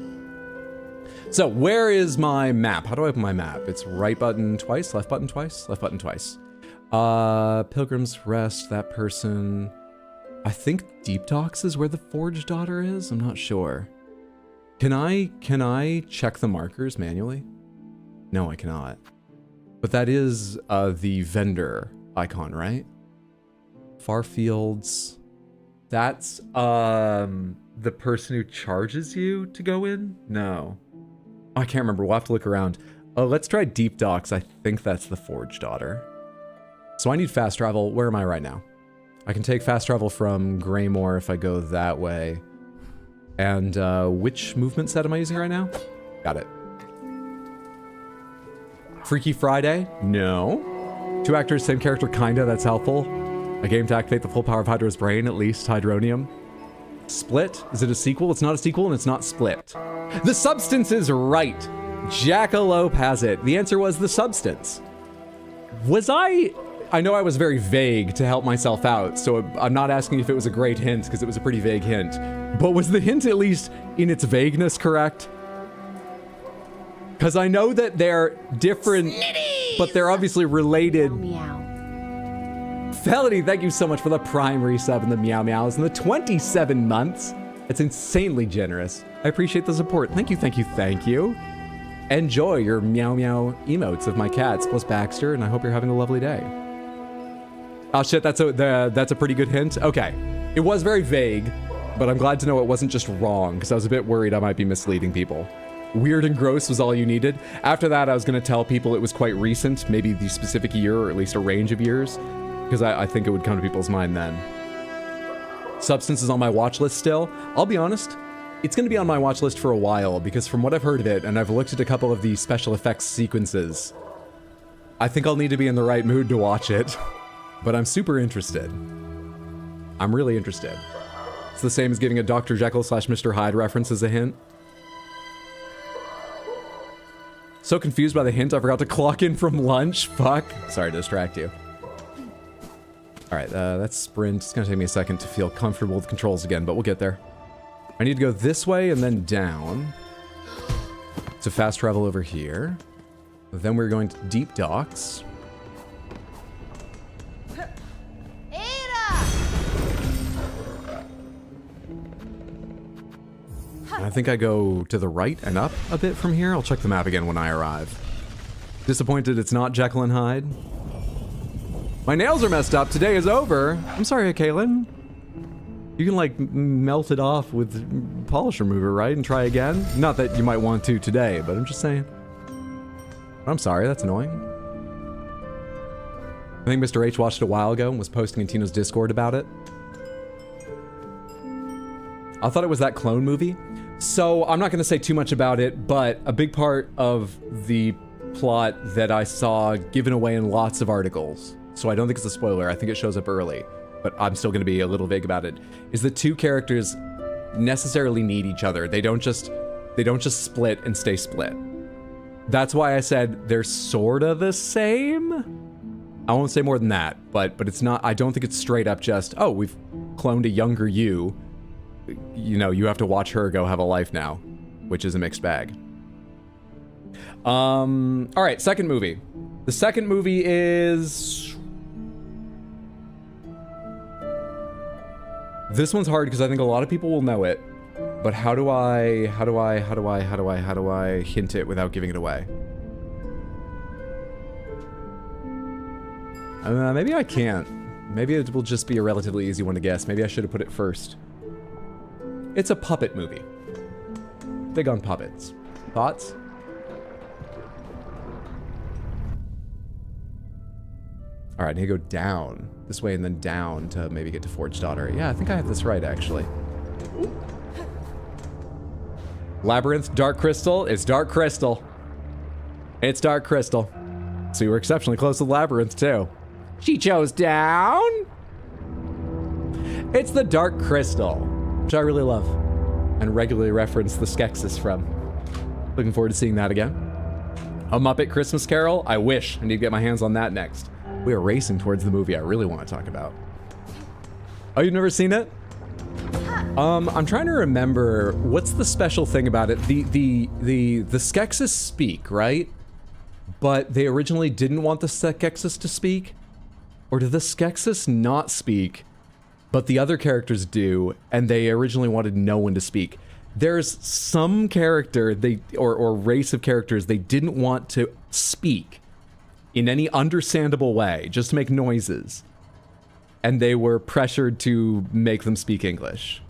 So where is my map? How do I open my map? It's right button twice, left button twice, left button twice. Pilgrim's Rest, that person. I think Deep Docks is where the Forged Daughter is. I'm not sure. Can I check the markers manually? No, I cannot. But that is the vendor icon, right? Farfields. That's the person who charges you to go in? No. I can't remember. We'll have to look around. Let's try Deep Docks. I think that's the Forged Daughter. So I need fast travel. Where am I right now? I can take fast travel from Greymore if I go that way. And which movement set am I using right now? Got it. Freaky Friday? No. Two actors, same character, kinda. That's helpful. A game to activate the full power of Hydra's brain, at least. Hydronium. Split? Is it a sequel? It's not a sequel and it's not Split. The Substance is right. Jackalope has it. The answer was The Substance. Was I know I was very vague to help myself out, so I'm not asking if it was a great hint, because it was a pretty vague hint. But was the hint, at least in its vagueness, correct? Because I know that they're different, but they're obviously related. Meow. Felony, thank you so much for the prime resub and the meow meows and the 27 months. It's insanely generous. I appreciate the support. Thank you, thank you, thank you. Enjoy your meow meow emotes of my cats plus Baxter, and I hope you're having a lovely day. Oh shit, that's a pretty good hint. Okay, it was very vague, but I'm glad to know it wasn't just wrong, because I was a bit worried I might be misleading people. Weird and gross was all you needed. After that, I was going to tell people it was quite recent, maybe the specific year or at least a range of years, because I think it would come to people's mind then. Substance is on my watch list still. I'll be honest, it's going to be on my watch list for a while, because from what I've heard of it, and I've looked at a couple of the special effects sequences, I think I'll need to be in the right mood to watch it. But I'm super interested. I'm really interested. It's the same as giving a Dr. Jekyll / Mr. Hyde reference as a hint. So confused by the hint, I forgot to clock in from lunch. Fuck. Sorry to distract you. All right, that's sprint. It's gonna take me a second to feel comfortable with controls again, but we'll get there. I need to go this way and then down to fast travel over here. Then we're going to Deep Docks. I think I go to the right and up a bit from here. I'll check the map again when I arrive. Disappointed it's not Jekyll and Hyde. My nails are messed up. Today is over. I'm sorry, Kaylin. You can, like, melt it off with polish remover, right? And try again? Not that you might want to today, but I'm just saying. I'm sorry, that's annoying. I think Mr. H watched it a while ago and was posting in Tino's Discord about it. I thought it was that clone movie. So I'm not going to say too much about it, but a big part of the plot that I saw given away in lots of articles, so I don't think it's a spoiler, I think it shows up early, but I'm still going to be a little vague about it, is the two characters necessarily need each other. They don't just split and stay split. That's why I said they're sort of the same. I won't say more than that, but it's not, I don't think it's straight up just, oh, we've cloned a younger you. You know, you have to watch her go have a life now, which is a mixed bag. All right, second movie. The second movie is... This one's hard because I think a lot of people will know it. But how do I hint it without giving it away? Maybe I can't. Maybe it will just be a relatively easy one to guess. Maybe I should have put it first. It's a puppet movie. Big on puppets. Thoughts? All right, I need to go down this way and then down to maybe get to Forge Daughter. Yeah, I think I have this right, actually. Labyrinth, Dark Crystal. It's Dark Crystal. It's Dark Crystal. So you were exceptionally close to Labyrinth, too. She chose down. It's the Dark Crystal, which I really love and regularly reference the Skeksis from. Looking forward to seeing that again. A Muppet Christmas Carol. I wish I need to get my hands on that next. We are racing towards the movie I really want to talk about. Oh, you've never seen it? I'm trying to remember what's the special thing about it. The Skeksis speak, right? But they originally didn't want the Skeksis to speak? Or did the Skeksis not speak, but the other characters do, and they originally wanted no one to speak? There's some character, or race of characters, they didn't want to speak in any understandable way, just to make noises. And they were pressured to make them speak English.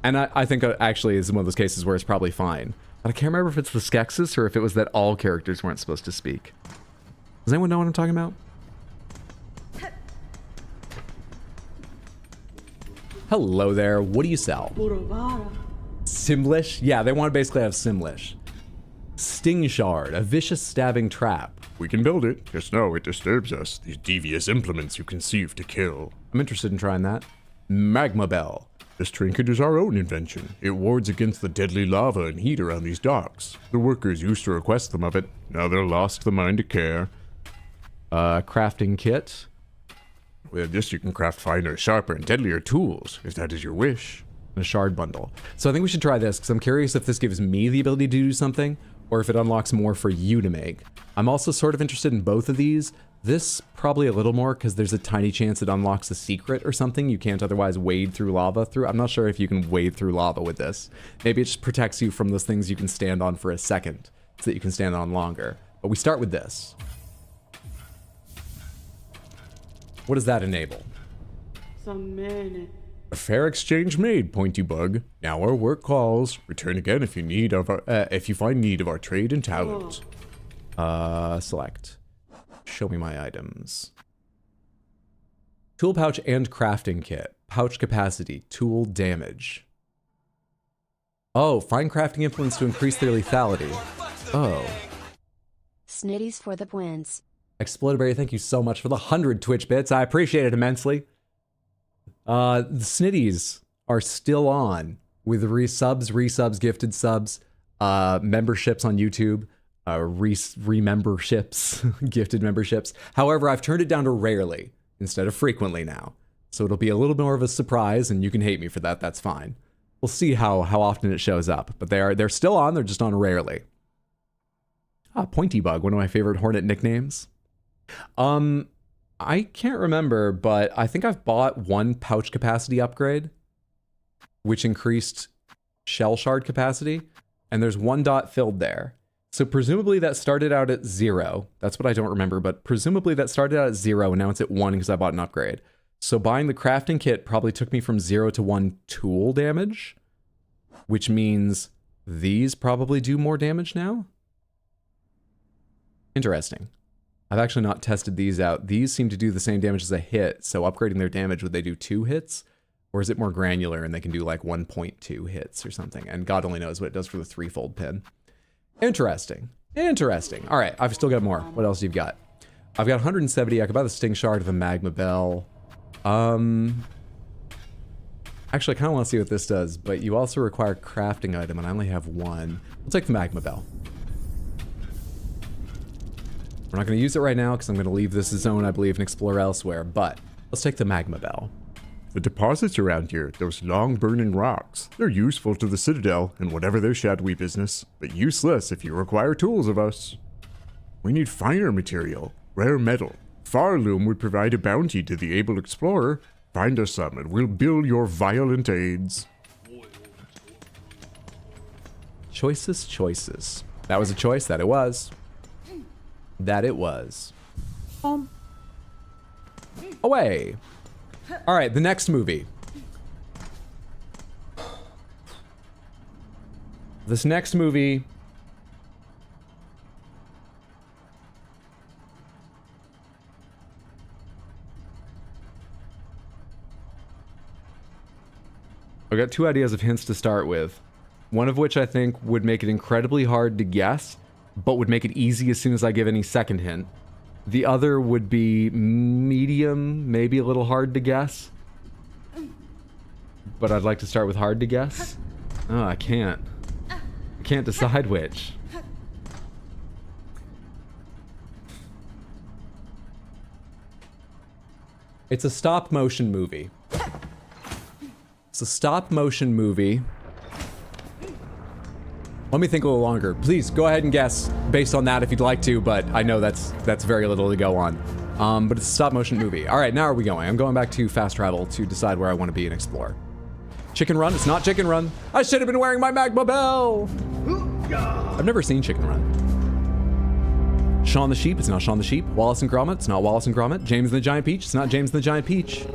And I think actually is one of those cases where it's probably fine. But I can't remember if it's the Skeksis or if it was that all characters weren't supposed to speak. Does anyone know what I'm talking about? Hello there, what do you sell? Simlish? Yeah, they want to basically have Simlish. Sting Shard, a vicious stabbing trap. We can build it. Just know it disturbs us. These devious implements you conceive to kill. I'm interested in trying that. Magma Bell. This trinket is our own invention. It wards against the deadly lava and heat around these docks. The workers used to request them of it. Now they're lost the mind to care. Crafting kit. With this you can craft finer, sharper, and deadlier tools, if that is your wish. A shard bundle. So I think we should try this, because I'm curious if this gives me the ability to do something, or if it unlocks more for you to make. I'm also sort of interested in both of these. This probably a little more, because there's a tiny chance it unlocks a secret or something you can't otherwise wade through lava through. I'm not sure if you can wade through lava with this. Maybe it just protects you from those things you can stand on for a second, so that you can stand on longer. But we start with this. What does that enable? A fair exchange made, Pointy Bug. Now our work calls. Return again if you find need of our trade and talent. Select. Show me my items. Tool pouch and crafting kit. Pouch capacity. Tool damage. Oh, find crafting implements to increase their lethality. Oh. Snitties for the wins. Explodaberry, thank you so much for the 100 Twitch bits. I appreciate it immensely. The Snitties are still on with resubs, gifted subs, memberships on YouTube, rememberships, gifted memberships. However, I've turned it down to rarely instead of frequently now. So it'll be a little more of a surprise, and you can hate me for that, that's fine. We'll see how often it shows up, but they're still on, they're just on rarely. Pointy Bug, one of my favorite Hornet nicknames. I can't remember, but I think I've bought one pouch capacity upgrade, which increased shell shard capacity, and there's one dot filled there. So presumably that started out at 0. That's what I don't remember, but presumably that started out at 0, and now it's at 1 because I bought an upgrade. So buying the crafting kit probably took me from 0 to 1 tool damage, which means these probably do more damage now? Interesting. I've actually not tested these out. These seem to do the same damage as a hit, so upgrading their damage, would they do 2 hits? Or is it more granular and they can do like 1.2 hits or something? And God only knows what it does for the 3-fold pin. Interesting. Interesting. All right, I've still got more. What else have you got? I've got 170. I could buy the Sting Shard of the Magma Bell. Actually, I kind of want to see what this does, but you also require crafting item, and I only have one. We'll take the Magma Bell. We're not going to use it right now because I'm going to leave this zone, I believe, and explore elsewhere, but let's take the Magma Bell. The deposits around here, those long burning rocks, they're useful to the Citadel and whatever their shadowy business, but useless if you require tools of us. We need finer material. Rare metal. Farloom would provide a bounty to the able explorer. Find us some and we'll bill your violent aids. Choices. That was a choice. That it was. That it was. Away. All right, the next movie. This next movie. I've got two ideas of hints to start with. One of which I think would make it incredibly hard to guess, but would make it easy as soon as I give any second hint. The other would be medium, maybe a little hard to guess. But I'd like to start with hard to guess. Oh, I can't. I can't decide which. It's a stop motion movie. It's a stop motion movie. Let me think a little longer. Please go ahead and guess based on that if you'd like to, but I know that's very little to go on. But it's a stop motion movie. All right, now are we going? I'm going back to fast travel to decide where I want to be and explore. Chicken Run? It's not Chicken Run. I should have been wearing my Magma Bell. I've never seen Chicken Run. Shaun the Sheep? It's not Shaun the Sheep. Wallace and Gromit? It's not Wallace and Gromit. James and the Giant Peach? It's not James and the Giant Peach.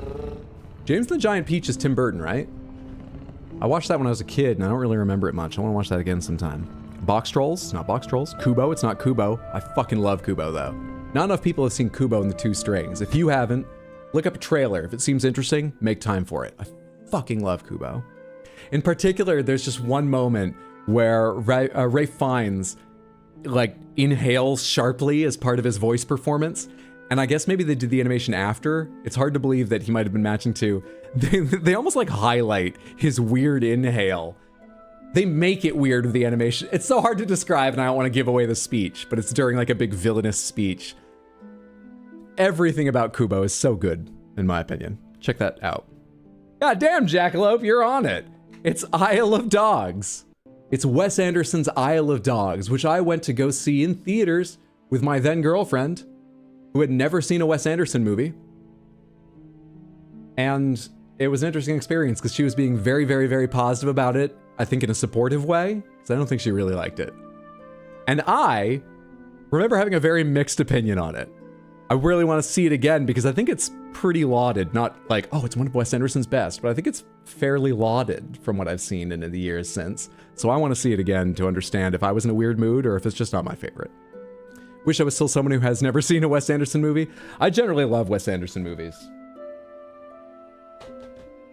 James and the Giant Peach is Tim Burton, right? I watched that when I was a kid, and I don't really remember it much. I want to watch that again sometime. Box Trolls? It's not Box Trolls. Kubo? It's not Kubo. I fucking love Kubo, though. Not enough people have seen Kubo and the Two Strings. If you haven't, look up a trailer. If it seems interesting, make time for it. I fucking love Kubo. In particular, there's just one moment where Ralph Fiennes, like, inhales sharply as part of his voice performance. And I guess maybe they did the animation after. It's hard to believe that he might have been matching to. They almost like highlight his weird inhale. They make it weird with the animation. It's so hard to describe, and I don't want to give away the speech, but it's during like a big villainous speech. Everything about Kubo is so good, in my opinion. Check that out. God damn, Jackalope, you're on it. It's Isle of Dogs. It's Wes Anderson's Isle of Dogs, which I went to go see in theaters with my then girlfriend, who had never seen a Wes Anderson movie. And it was an interesting experience because she was being very, very, very positive about it. I think in a supportive way, because I don't think she really liked it. And I remember having a very mixed opinion on it. I really want to see it again because I think it's pretty lauded. Not like, oh, it's one of Wes Anderson's best, but I think it's fairly lauded from what I've seen in the years since. So I want to see it again to understand if I was in a weird mood or if it's just not my favorite. Wish I was still someone who has never seen a Wes Anderson movie. I generally love Wes Anderson movies.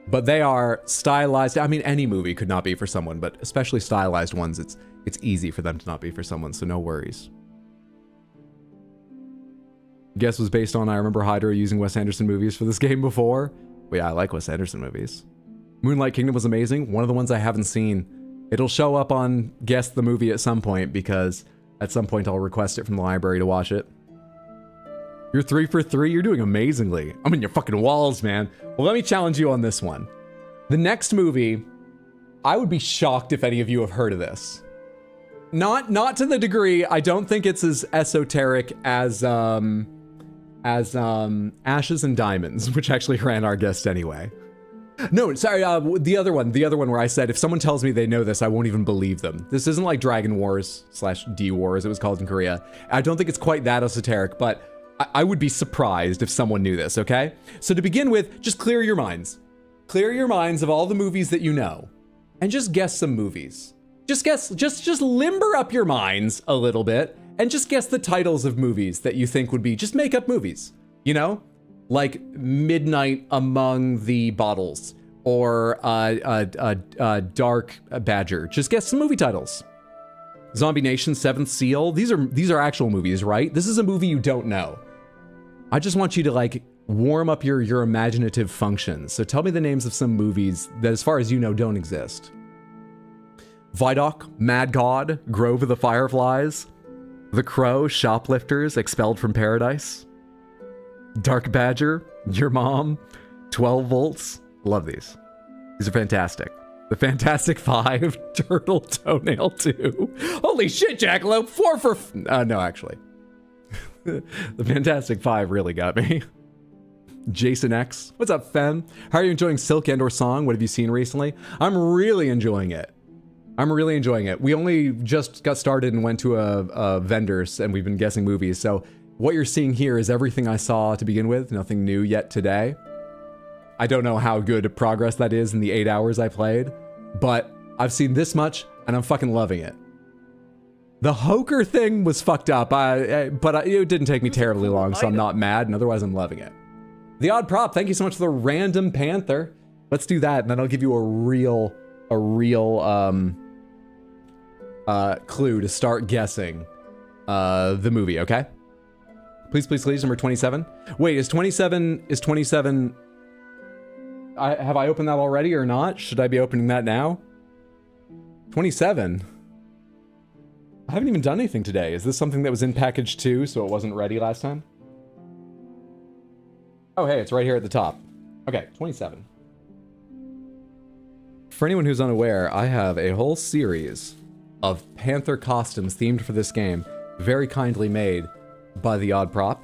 But they are stylized. I mean, any movie could not be for someone, but especially stylized ones, it's easy for them to not be for someone, so no worries. Guess was based on I remember Hydra using Wes Anderson movies for this game before. But yeah, I like Wes Anderson movies. Moonlight Kingdom was amazing. One of the ones I haven't seen. It'll show up on Guess the Movie at some point because at some point I'll request it from the library to watch it. You're 3 for 3. You're doing amazingly. I'm in your fucking walls, man. Well, let me challenge you on this one. The next movie, I would be shocked if any of you have heard of this. Not to the degree. I don't think it's as esoteric as Ashes and Diamonds, which actually ran our guest anyway. No, sorry, the other one where I said if someone tells me they know this, I won't even believe them. This isn't like Dragon Wars / D Wars, it was called in Korea. I don't think it's quite that esoteric, but I would be surprised if someone knew this, okay? So to begin with, just clear your minds. Clear your minds of all the movies that you know, and just guess some movies. Just guess, just limber up your minds a little bit, and just guess the titles of movies that you think would be, just make up movies, you know? Like Midnight Among the Bottles, or Dark Badger. Just guess some movie titles. Zombie Nation, Seventh Seal. These are actual movies, right? This is a movie you don't know. I just want you to like warm up your imaginative functions. So tell me the names of some movies that, as far as you know, don't exist. Vidoc, Mad God, Grove of the Fireflies, The Crow, Shoplifters, Expelled from Paradise, Dark Badger, Your Mom, 12 Volts. Love these. These are fantastic. The Fantastic Five, Turtle Toenail 2. Holy shit, Jackalope, 4 for... no, actually. The Fantastic Five really got me. Jason X. What's up, Fen? How are you enjoying Silk and or Song? What have you seen recently? I'm really enjoying it. I'm really enjoying it. We only just got started and went to a vendor's and we've been guessing movies. So what you're seeing here is everything I saw to begin with. Nothing new yet today. I don't know how good progress that is in the 8 hours I played, but I've seen this much and I'm fucking loving it. The Hoker thing was fucked up, but it didn't take me terribly long, so I'm not mad, and otherwise I'm loving it. The Odd Prop, thank you so much for the Random Panther. Let's do that, and then I'll give you a real clue to start guessing the movie, okay? Please, please, please, number 27. Wait, is 27... have I opened that already or not? Should I be opening that now? 27? I haven't even done anything today. Is this something that was in package 2, so it wasn't ready last time? Oh, hey, it's right here at the top. Okay, 27. For anyone who's unaware, I have a whole series of Panther costumes themed for this game, very kindly made by the Odd Prop,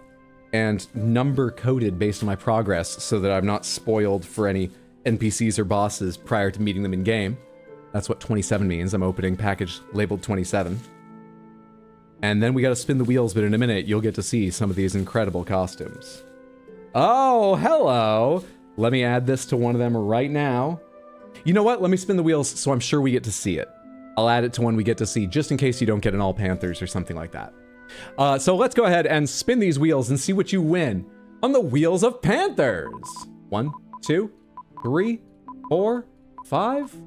and number-coded based on my progress so that I'm not spoiled for any NPCs or bosses prior to meeting them in-game. That's what 27 means. I'm opening package labeled 27. And then we gotta spin the wheels, but in a minute, you'll get to see some of these incredible costumes. Oh, hello! Let me add this to one of them right now. You know what? Let me spin the wheels so I'm sure we get to see it. I'll add it to one we get to see, just in case you don't get an All Panthers or something like that. So let's go ahead and spin these wheels and see what you win on the Wheels of Panthers. 1, 2, 3, 4, 5.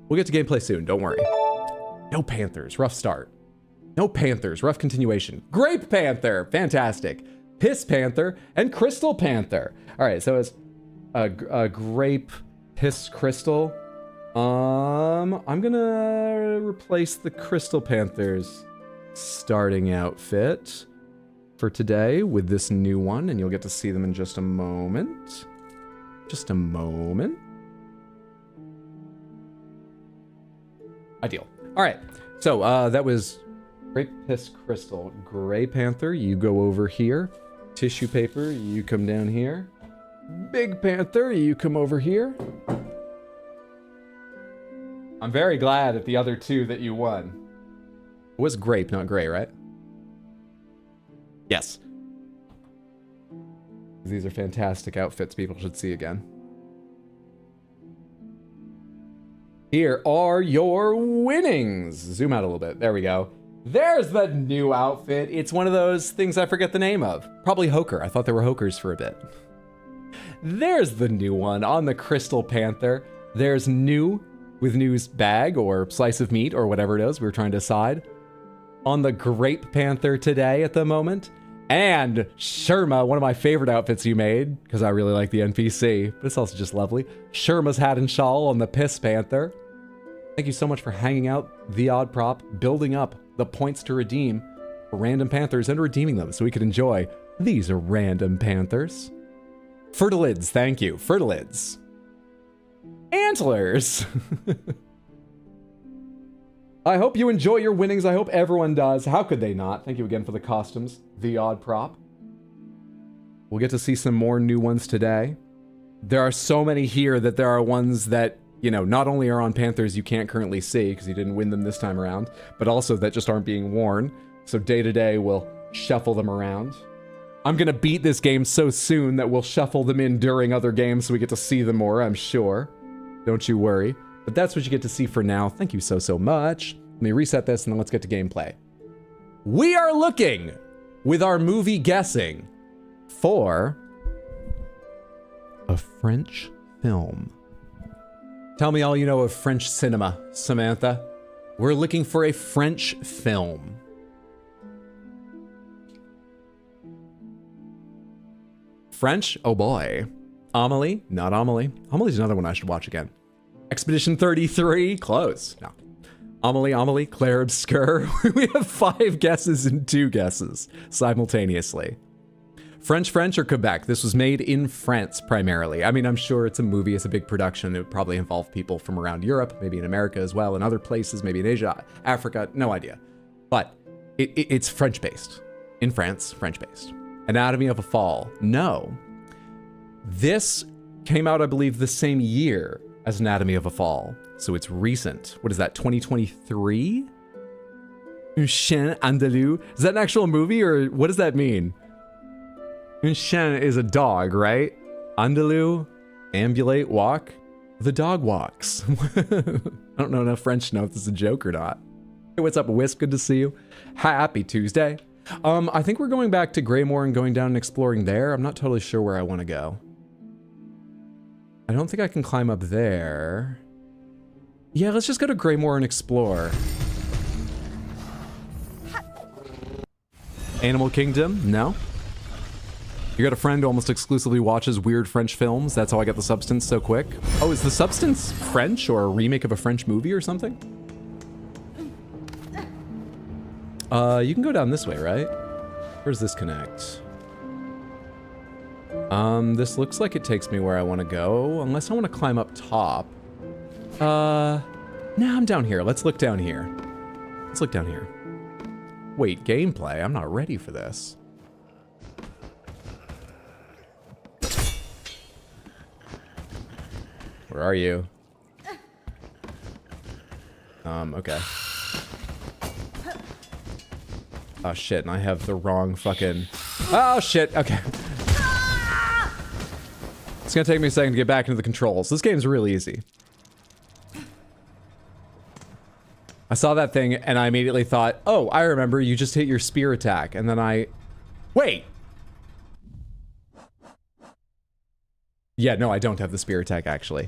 We'll get to gameplay soon, don't worry. No Panthers, rough start. No Panthers, rough continuation. Grape Panther, fantastic. Piss Panther and Crystal Panther. All right, so it's a Grape Piss Crystal. I'm gonna replace the Crystal Panther's starting outfit for today with this new one, and you'll get to see them in just a moment. Just a moment. Ideal. All right, so that was Grape Piss Crystal. Gray Panther, you go over here. Tissue paper, you come down here. Big Panther, you come over here. I'm very glad at the other two that you won. It was grape, not gray, right? Yes. These are fantastic outfits people should see again. Here are your winnings. Zoom out a little bit. There we go. There's the new outfit. It's one of those things I forget the name of. Probably Hoker. I thought they were Hokers for a bit. There's the new one on the Crystal Panther. There's new with news bag or slice of meat or whatever it is we were trying to decide. On the Grape Panther today at the moment. And Sherma, one of my favorite outfits you made, because I really like the NPC, but it's also just lovely. Sherma's hat and shawl on the Piss Panther. Thank you so much for hanging out, The Odd Prop, building up the points to redeem for Random Panthers and redeeming them so we could enjoy these Random Panthers. Fertilids, thank you. Fertilids. Antlers. I hope you enjoy your winnings. I hope everyone does. How could they not? Thank you again for the costumes, The Odd Prop. We'll get to see some more new ones today. There are so many here that there are ones that, you know, not only are on Panthers you can't currently see because you didn't win them this time around, but also that just aren't being worn. So day to day we'll shuffle them around. I'm gonna beat this game so soon that we'll shuffle them in during other games so we get to see them more, I'm sure. Don't you worry. But that's what you get to see for now. Thank you so much. Let me reset this and then let's get to gameplay. We are looking with our movie guessing for a French film. Tell me all you know of French cinema, Samantha. We're looking for a French film. French? Oh boy. Amelie? Not Amelie. Amelie's another one I should watch again. Expedition 33? Close. No. Amelie, Claire Obscure. We have 5 guesses and 2 guesses simultaneously. French or Quebec? This was made in France primarily. I mean, I'm sure it's a movie, it's a big production. It would probably involve people from around Europe, maybe in America as well, and other places, maybe in Asia, Africa, no idea. But it's French-based. in France, French-based. Anatomy of a Fall. No. This came out, I believe, the same year as Anatomy of a Fall. So it's recent. What is that, 2023? Un chien andalou. Is that an actual movie, or what does that mean? Un chien is a dog, right? Andalou, ambulate, walk. The dog walks. I don't know enough French to know if this is a joke or not. Hey, what's up, Wisp? Good to see you. Happy Tuesday. I think we're going back to Greymoor and going down and exploring there. I'm not totally sure where I want to go. I don't think I can climb up there. Yeah, let's just go to Greymoor and explore. Animal Kingdom? No. You got a friend who almost exclusively watches weird French films. That's how I got The Substance so quick. Oh, is The Substance French or a remake of a French movie or something? You can go down this way, right? Where's this connect? This looks like it takes me where I want to go, unless I want to climb up top. Nah, I'm down here. Let's look down here. Let's look down here. Wait, gameplay? I'm not ready for this. Where are you? Okay. Oh shit, and I have the wrong fucking... Oh shit, okay. It's gonna take me a second to get back into the controls. This game's really easy. I saw that thing and I immediately thought, oh, I remember, you just hit your spear attack. And then I... Wait! Yeah, no, I don't have the spear attack, actually.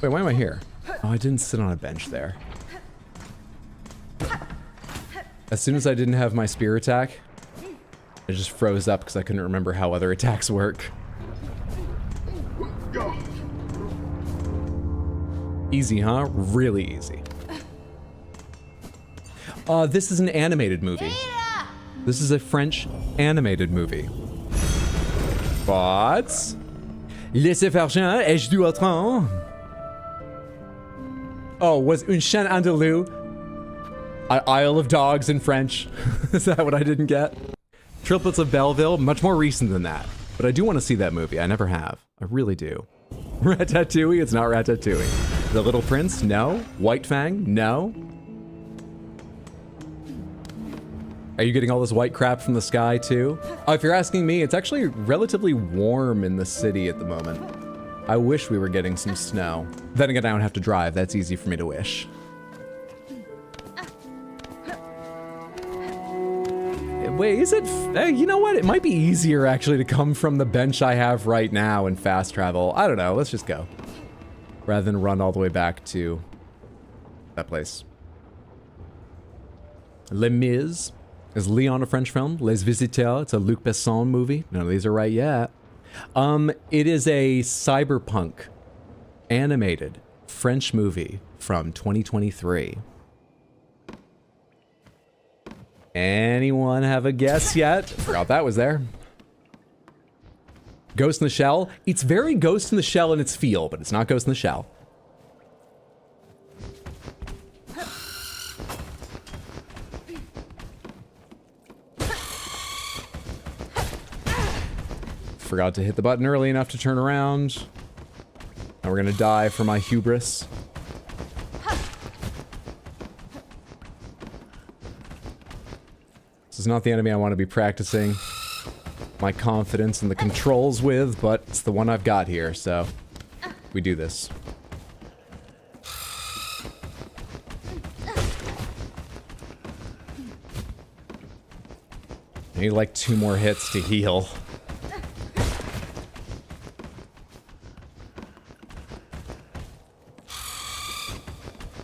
Wait, why am I here? Oh, I didn't sit on a bench there. As soon as I didn't have my spear attack, I just froze up because I couldn't remember how other attacks work. Easy, huh? Really easy. This is an animated movie. This is a French animated movie. But... Laissez faire chien, ai-je du autre? Oh, was un chien andalou? Isle of Dogs in French. Is that what I didn't get? Triplets of Belleville, much more recent than that. But I do want to see that movie. I never have. I really do. Ratatouille? It's not Ratatouille. The Little Prince? No. White Fang? No. Are you getting all this white crap from the sky too? If you're asking me, it's actually relatively warm in the city at the moment. I wish we were getting some snow. Then again, I don't have to drive. That's easy for me to wish. Wait, is it? You know what? It might be easier actually to come from the bench I have right now and fast travel. I don't know. Let's just go. Rather than run all the way back to that place. Les Mis. Is Leon a French film? Les Visiteurs. It's a Luc Besson movie. None of these are right yet. It is a cyberpunk animated French movie from 2023. Anyone have a guess yet? Forgot that was there. Ghost in the Shell? It's very Ghost in the Shell in its feel, but it's not Ghost in the Shell. Forgot to hit the button early enough to turn around. Now we're gonna die for my hubris. This is not the enemy I want to be practicing my confidence in the controls with, but it's the one I've got here, so we do this. I need like 2 more hits to heal.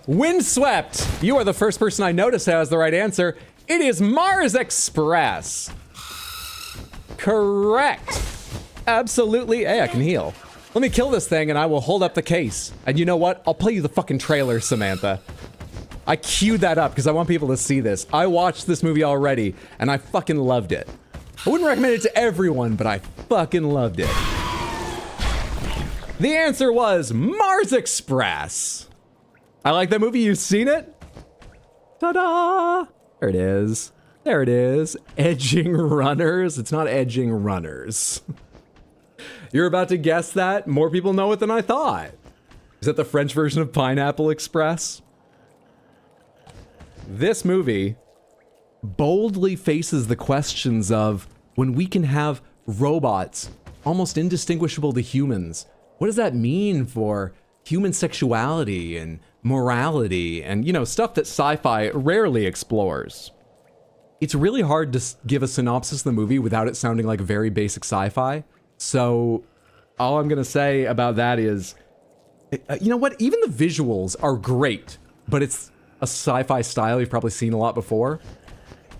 Windswept! You are the first person I noticed who has the right answer. It is Mars Express. Correct. Absolutely. Hey, I can heal. Let me kill this thing and I will hold up the case. And you know what? I'll play you the fucking trailer, Samantha. I queued that up because I want people to see this. I watched this movie already and I fucking loved it. I wouldn't recommend it to everyone, but I fucking loved it. The answer was Mars Express. I like that movie. You've seen it? Ta-da! There it is. There it is. Edging runners. It's not edging runners. You're about to guess that? More people know it than I thought. Is that the French version of Pineapple Express? This movie boldly faces the questions of when we can have robots almost indistinguishable to humans. What does that mean for human sexuality and morality and, you know, stuff that sci-fi rarely explores? It's really hard to give a synopsis of the movie without it sounding like very basic sci-fi. So all I'm going to say about that is, you know what? Even the visuals are great, but it's a sci-fi style you've probably seen a lot before.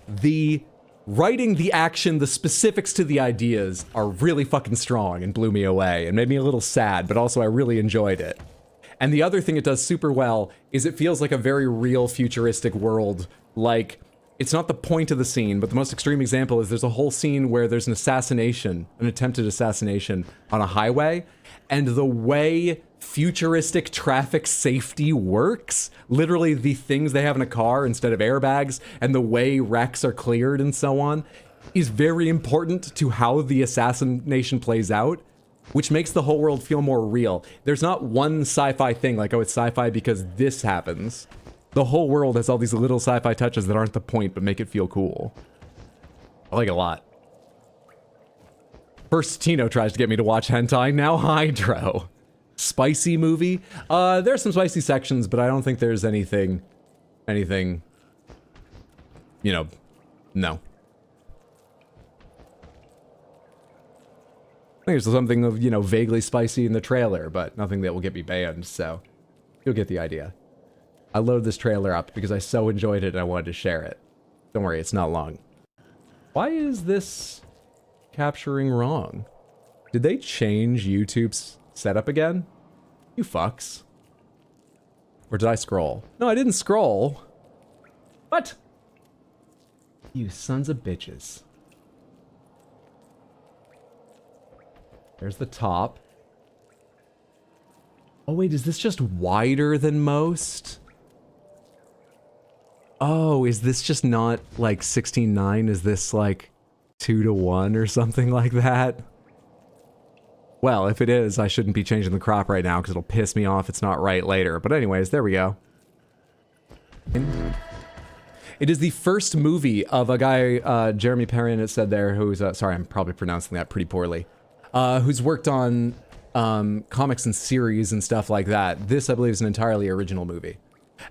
The writing, the action, the specifics to the ideas are really fucking strong and blew me away and made me a little sad, but also I really enjoyed it. And the other thing it does super well is it feels like a very real futuristic world. Like, it's not the point of the scene, but the most extreme example is there's a whole scene where there's an assassination, an attempted assassination on a highway, and the way futuristic traffic safety works, literally the things they have in a car instead of airbags, and the way wrecks are cleared and so on, is very important to how the assassination plays out, which makes the whole world feel more real. There's not one sci-fi thing like, oh, it's sci-fi because this happens. The whole world has all these little sci-fi touches that aren't the point, but make it feel cool. I like it a lot. First Tino tries to get me to watch hentai, now Hydro. Spicy movie? There's some spicy sections, but I don't think there's anything, you know, no. I think there's something of, you know, vaguely spicy in the trailer, but nothing that will get me banned, so you'll get the idea. I loaded this trailer up because I so enjoyed it and I wanted to share it. Don't worry, it's not long. Why is this capturing wrong? Did they change YouTube's setup again? You fucks. Or did I scroll? No, I didn't scroll. What? You sons of bitches. There's the top. Oh wait, is this just wider than most? Oh, is this just not like 16:9? Is this like 2:1 or something like that? Well, if it is, I shouldn't be changing the crop right now because it'll piss me off if it's not right later. But anyways, there we go. It is the first movie of a guy, Jeremy Perrin, it said there, who's, sorry, I'm probably pronouncing that pretty poorly, who's worked on comics and series and stuff like that. This, I believe, is an entirely original movie.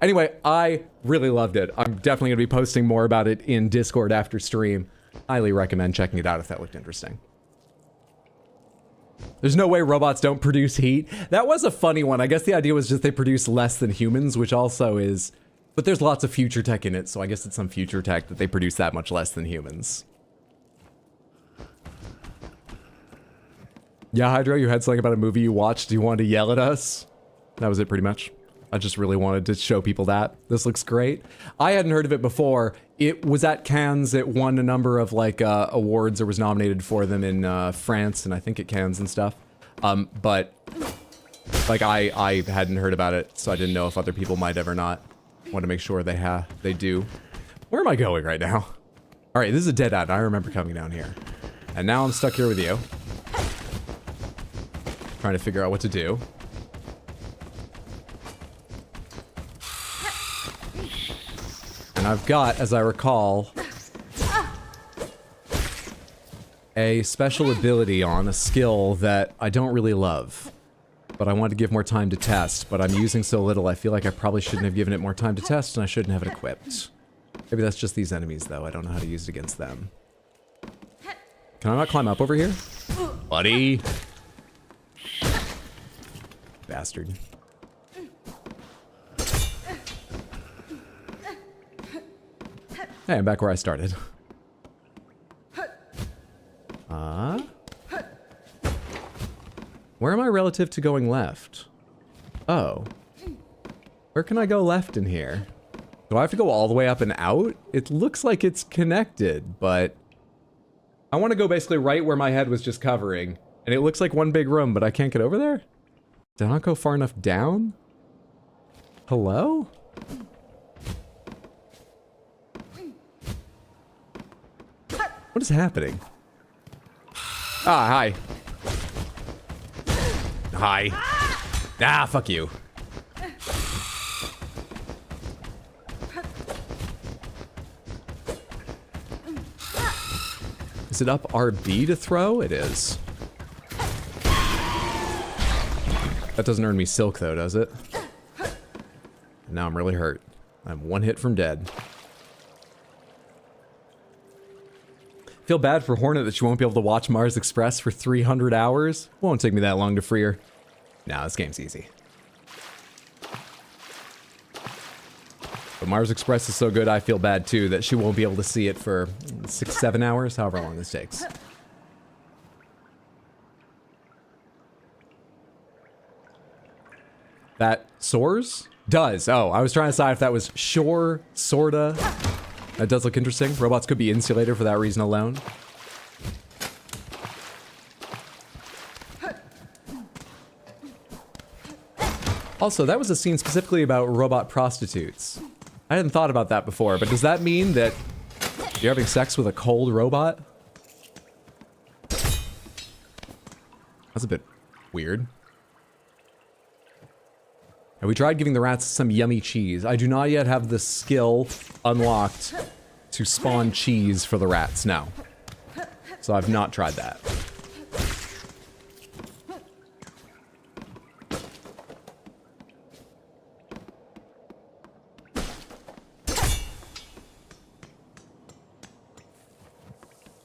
Anyway, I really loved it. I'm definitely going to be posting more about it in Discord after stream. Highly recommend checking it out if that looked interesting. There's no way robots don't produce heat. That was a funny one. I guess the idea was just they produce less than humans, which also is... But there's lots of future tech in it, so I guess it's some future tech that they produce that much less than humans. Yeah, Hydro, you had something about a movie you watched. You wanted to yell at us? That was it pretty much. I just really wanted to show people that. This looks great. I hadn't heard of it before. It was at Cannes. It won a number of like awards or was nominated for them in France and I think at Cannes and stuff. But like I hadn't heard about it, so I didn't know if other people might have or not. Want to make sure they do. Where am I going right now? All right, this is a dead end. I remember coming down here. And now I'm stuck here with you. Trying to figure out what to do. And I've got, as I recall, a special ability on a skill that I don't really love. But I want to give more time to test, but I'm using so little I feel like I probably shouldn't have given it more time to test and I shouldn't have it equipped. Maybe that's just these enemies though, I don't know how to use it against them. Can I not climb up over here? Buddy! Bastard. Hey, I'm back where I started. Where am I relative to going left? Oh. Where can I go left in here? Do I have to go all the way up and out? It looks like it's connected, but... I want to go basically right where my head was just covering. And it looks like one big room, but I can't get over there? Did I not go far enough down? Hello? What is happening? Ah, hi. Hi. Ah, fuck you. Is it up RB to throw? It is. That doesn't earn me silk though, does it? Now I'm really hurt. I'm one hit from dead. Feel bad for Hornet that she won't be able to watch Mars Express for 300 hours. Won't take me that long to free her. Nah, this game's easy. But Mars Express is so good, I feel bad too that she won't be able to see it for 6-7 hours, however long this takes. That soars? Does. Oh, I was trying to decide if that was shore, sorta. That does look interesting. Robots could be insulated for that reason alone. Also, that was a scene specifically about robot prostitutes. I hadn't thought about that before, but does that mean that you're having sex with a cold robot? That's a bit weird. And we tried giving the rats some yummy cheese. I do not yet have the skill unlocked to spawn cheese for the rats, no. So I've not tried that.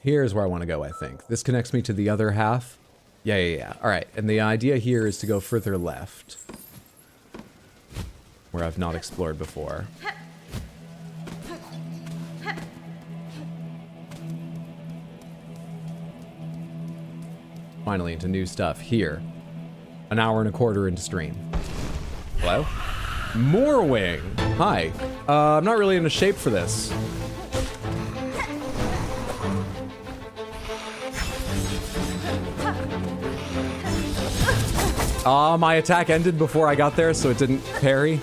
Here's where I want to go, I think. This connects me to the other half. Yeah. All right, and the idea here is to go further left. Where I've not explored before. Finally into new stuff here. An hour and a quarter into stream. Hello? Moorwing! Hi. I'm not really in a shape for this. My attack ended before I got there, so it didn't parry.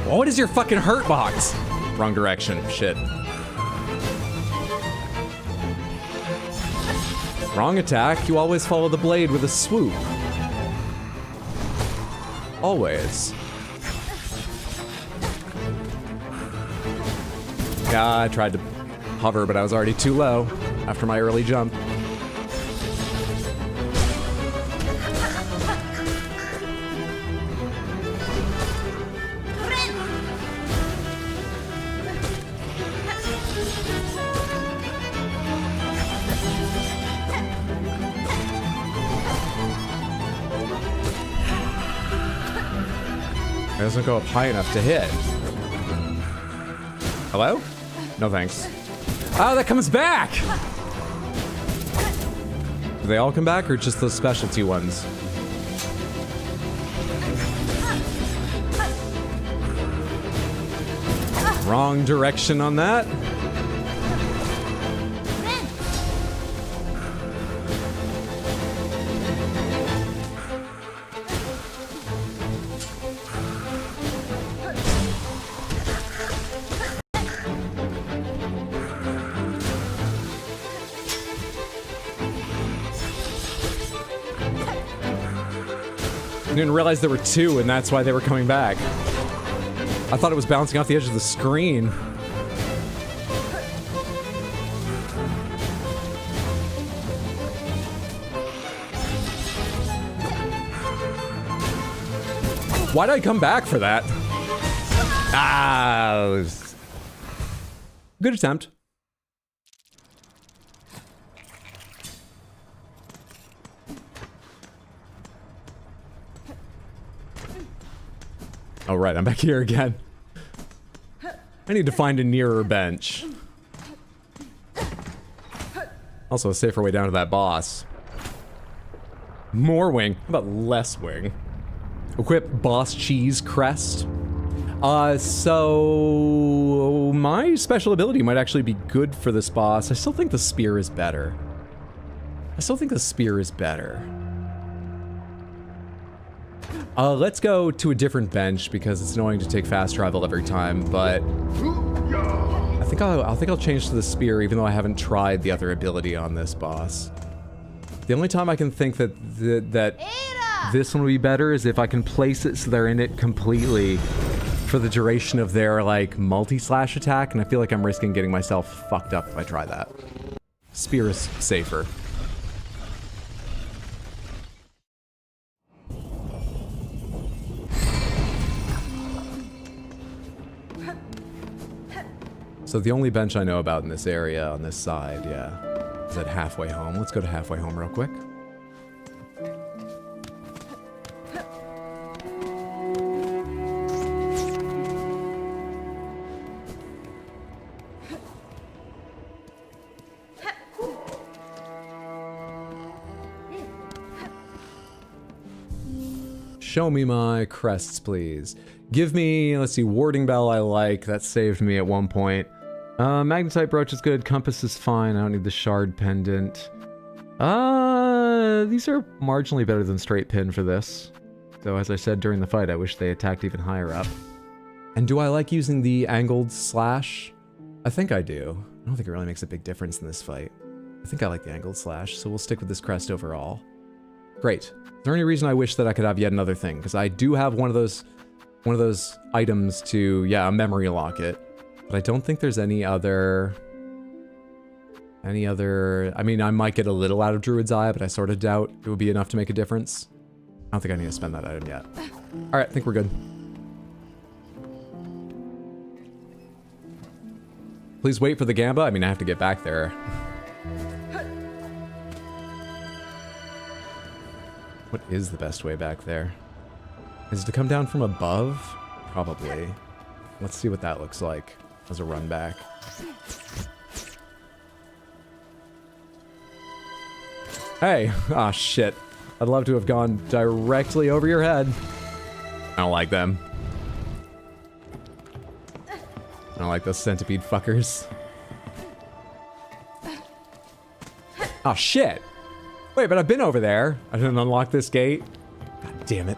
What is your fucking hurt box? Wrong direction. Shit. Wrong attack. You always follow the blade with a swoop. Always. Yeah, I tried to hover, but I was already too low after my early jump. It doesn't go up high enough to hit. Hello? No thanks. Oh, that comes back! Do they all come back or just the specialty ones? Wrong direction on that. I didn't realize there were two, and that's why they were coming back. I thought it was bouncing off the edge of the screen. Why did I come back for that? Ah, it was... Good attempt. Oh, right, I'm back here again. I need to find a nearer bench. Also, a safer way down to that boss. More wing. How about less wing? Equip boss cheese crest. So my special ability might actually be good for this boss. I still think the spear is better. Let's go to a different bench because it's annoying to take fast travel every time, but I think I'll change to the spear even though I haven't tried the other ability on this boss. The only time I can think that this one would be better is if I can place it so they're in it completely for the duration of their, like, multi-slash attack, and I feel like I'm risking getting myself fucked up if I try that. Spear is safer. So the only bench I know about in this area, on this side, yeah, is at halfway home. Let's go to halfway home real quick. Show me my crests, please. Give me, let's see, Warding Bell I like. That saved me at one point. Magnetite Brooch is good. Compass is fine. I don't need the Shard Pendant. These are marginally better than Straight Pin for this. Though, as I said during the fight, I wish they attacked even higher up. And do I like using the Angled Slash? I think I do. I don't think it really makes a big difference in this fight. I think I like the Angled Slash, so we'll stick with this crest overall. Great. Is there any reason I wish that I could have yet another thing? Because I do have one of those items to, yeah, a memory locket. But I don't think there's any other... I mean, I might get a little out of Druid's Eye, but I sort of doubt it would be enough to make a difference. I don't think I need to spend that item yet. Alright, I think we're good. Please wait for the Gamba. I mean, I have to get back there. What is the best way back there? Is it to come down from above? Probably. Let's see what that looks like as a run back. Hey! Ah, shit. I'd love to have gone directly over your head. I don't like them. I don't like those centipede fuckers. Oh, shit! Wait, but I've been over there. I didn't unlock this gate. God damn it.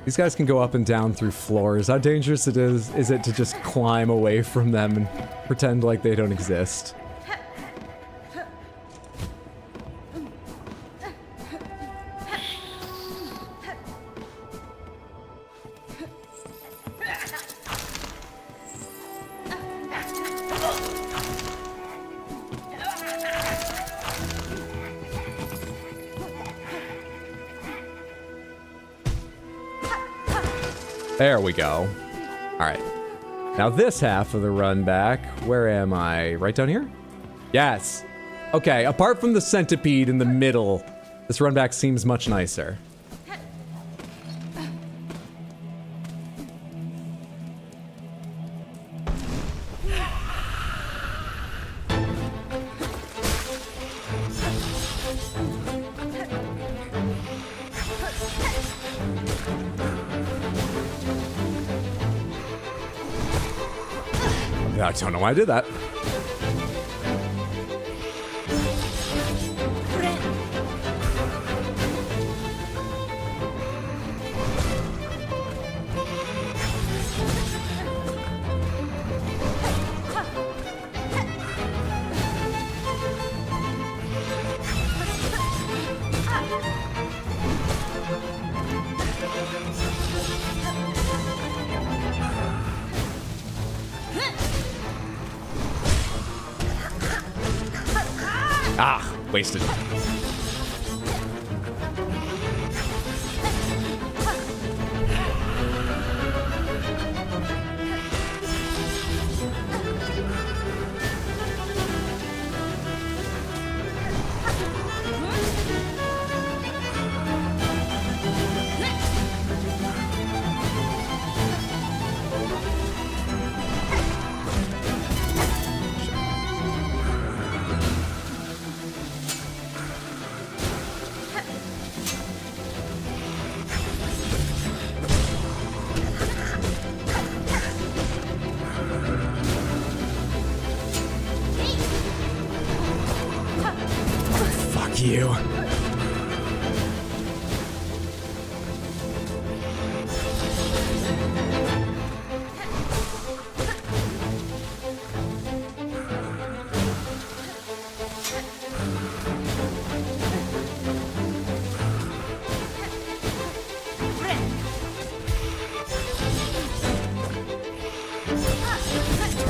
These guys can go up and down through floors. How dangerous is it to just climb away from them and pretend like they don't exist? There we go. Alright. Now this half of the run back, where am I? Right down here? Yes. Okay, apart from the centipede in the middle, this run back seems much nicer. I don't know why I did that. Ah, wasted. you.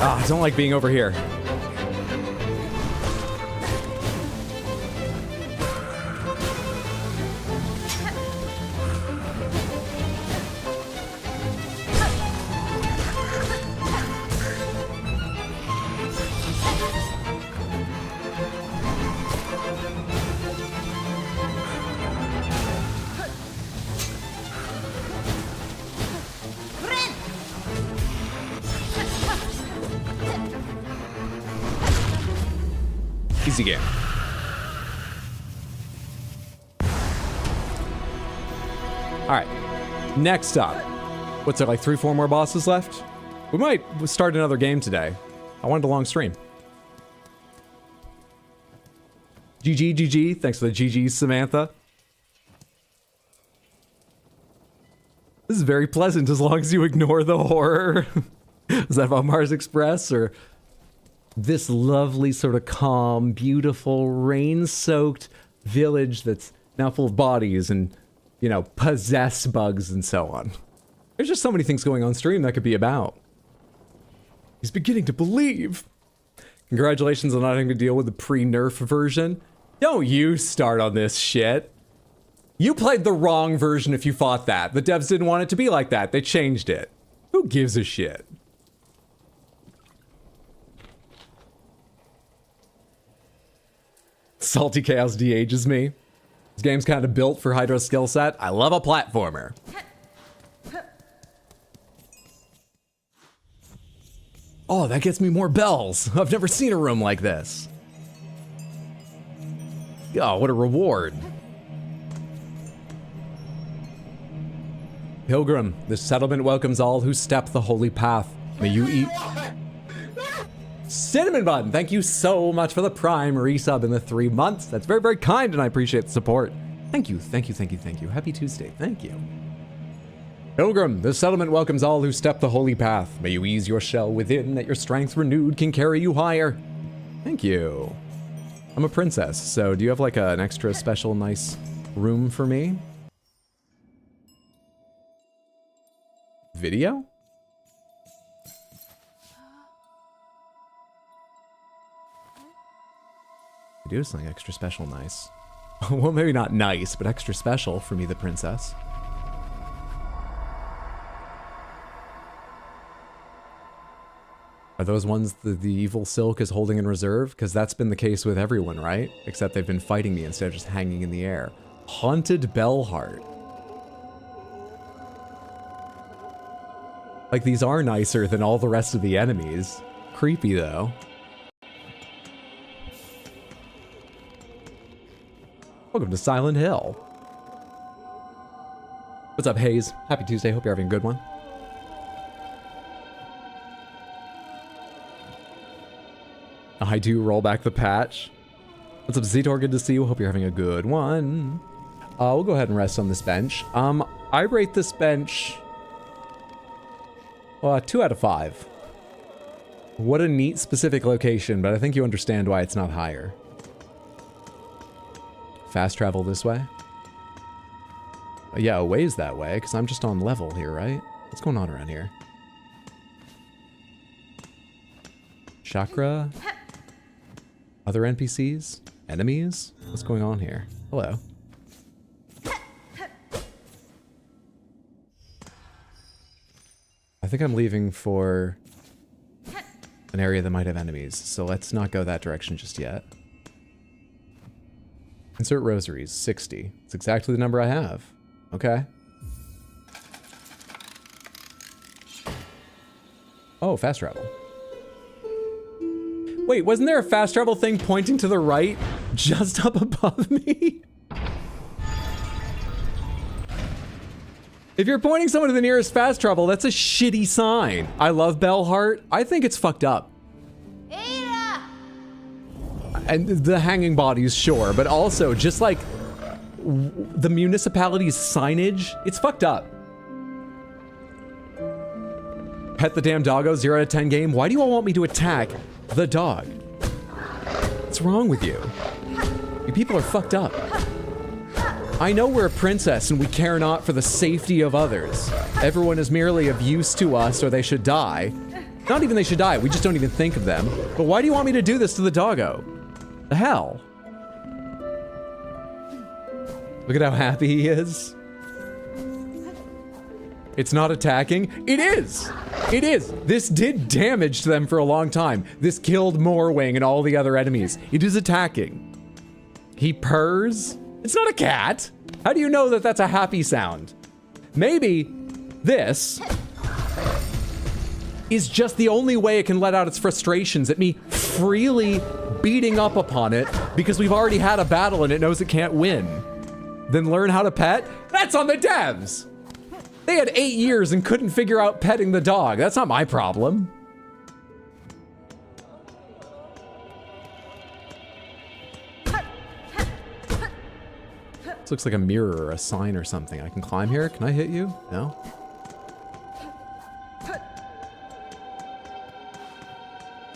I don't like being over here. Easy game. All right. Next up. What's there, like 3-4 more bosses left? We might start another game today. I wanted a long stream. GG. Thanks for the GG, Samantha. This is very pleasant as long as you ignore the horror. Is that about Mars Express or... this lovely sort of calm, beautiful, rain-soaked village that's now full of bodies and, you know, possessed bugs and so on. There's just so many things going on stream that could be about. He's beginning to believe. Congratulations on not having to deal with the pre-nerf version. Don't you start on this shit. You played the wrong version if you thought that. The devs didn't want it to be like that. They changed it. Who gives a shit? Salty Chaos de-ages me. This game's kind of built for Hydra's skill set. I love a platformer. Oh, that gets me more bells. I've never seen a room like this. Oh, what a reward. Pilgrim, this settlement welcomes all who step the holy path. May you eat... Cinnamon Bun, thank you so much for the Prime resub in the 3 months. That's very, very kind, and I appreciate the support. Thank you. Happy Tuesday. Thank you. Pilgrim, this settlement welcomes all who step the holy path. May you ease your shell within, that your strength renewed can carry you higher. Thank you. I'm a princess, so do you have like an extra special nice room for me? Video? Do something extra special nice. Well, maybe not nice, but extra special for me, the princess. Are those ones the evil Silk is holding in reserve? Because that's been the case with everyone, right? Except they've been fighting me instead of just hanging in the air. Haunted Bellheart. Like, these are nicer than all the rest of the enemies. Creepy, though. Welcome to Silent Hill. What's up, Hayes? Happy Tuesday. Hope you're having a good one. I do roll back the patch. What's up, Zetor? Good to see you. Hope you're having a good one. We'll go ahead and rest on this bench. I rate this bench 2 out of 5. What a neat specific location, but I think you understand why it's not higher. Fast travel this way? Yeah, a ways that way, because I'm just on level here, right? What's going on around here? Chakra? Other NPCs? Enemies? What's going on here? Hello. I think I'm leaving for an area that might have enemies, so let's not go that direction just yet. Insert rosaries, 60. It's exactly the number I have. Okay. Oh, fast travel. Wait, wasn't there a fast travel thing pointing to the right just up above me? If you're pointing someone to the nearest fast travel, that's a shitty sign. I love Bellheart. I think it's fucked up. and the hanging bodies, sure, but also just like the municipality's signage, it's fucked up. Pet the damn doggo, 0 out of 10 game. Why do you all want me to attack the dog? What's wrong with you? You people are fucked up. I know we're a princess and we care not for the safety of others. Everyone is merely of use to us or they should die. Not even they should die, we just don't even think of them. But why do you want me to do this to the doggo? The hell? Look at how happy he is. It's not attacking. It is! It is! This did damage to them for a long time. This killed Morwing and all the other enemies. It is attacking. He purrs. It's not a cat. How do you know that that's a happy sound? Maybe this is just the only way it can let out its frustrations at me freely beating up upon it because we've already had a battle and it knows it can't win. Then learn how to pet? That's on the devs! They had 8 years and couldn't figure out petting the dog. That's not my problem. This looks like a mirror or a sign or something. I can climb here? Can I hit you? No?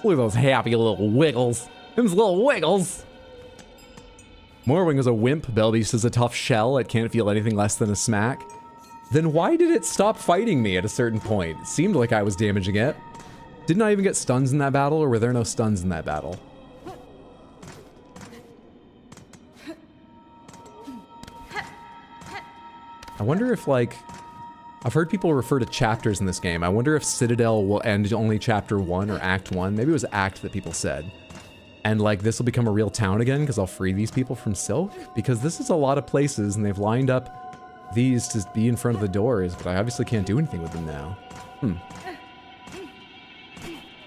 Look at those happy little wiggles. Them's little wiggles. Morwing is a wimp. Belbeast is a tough shell. It can't feel anything less than a smack. Then why did it stop fighting me at a certain point? It seemed like I was damaging it. Didn't I even get stuns in that battle, or were there no stuns in that battle? I wonder if, like... I've heard people refer to chapters in this game. I wonder if Citadel will end only chapter 1 or act 1. Maybe it was act that people said. And, like, this will become a real town again because I'll free these people from Silk? Because this is a lot of places, and they've lined up these to be in front of the doors, but I obviously can't do anything with them now.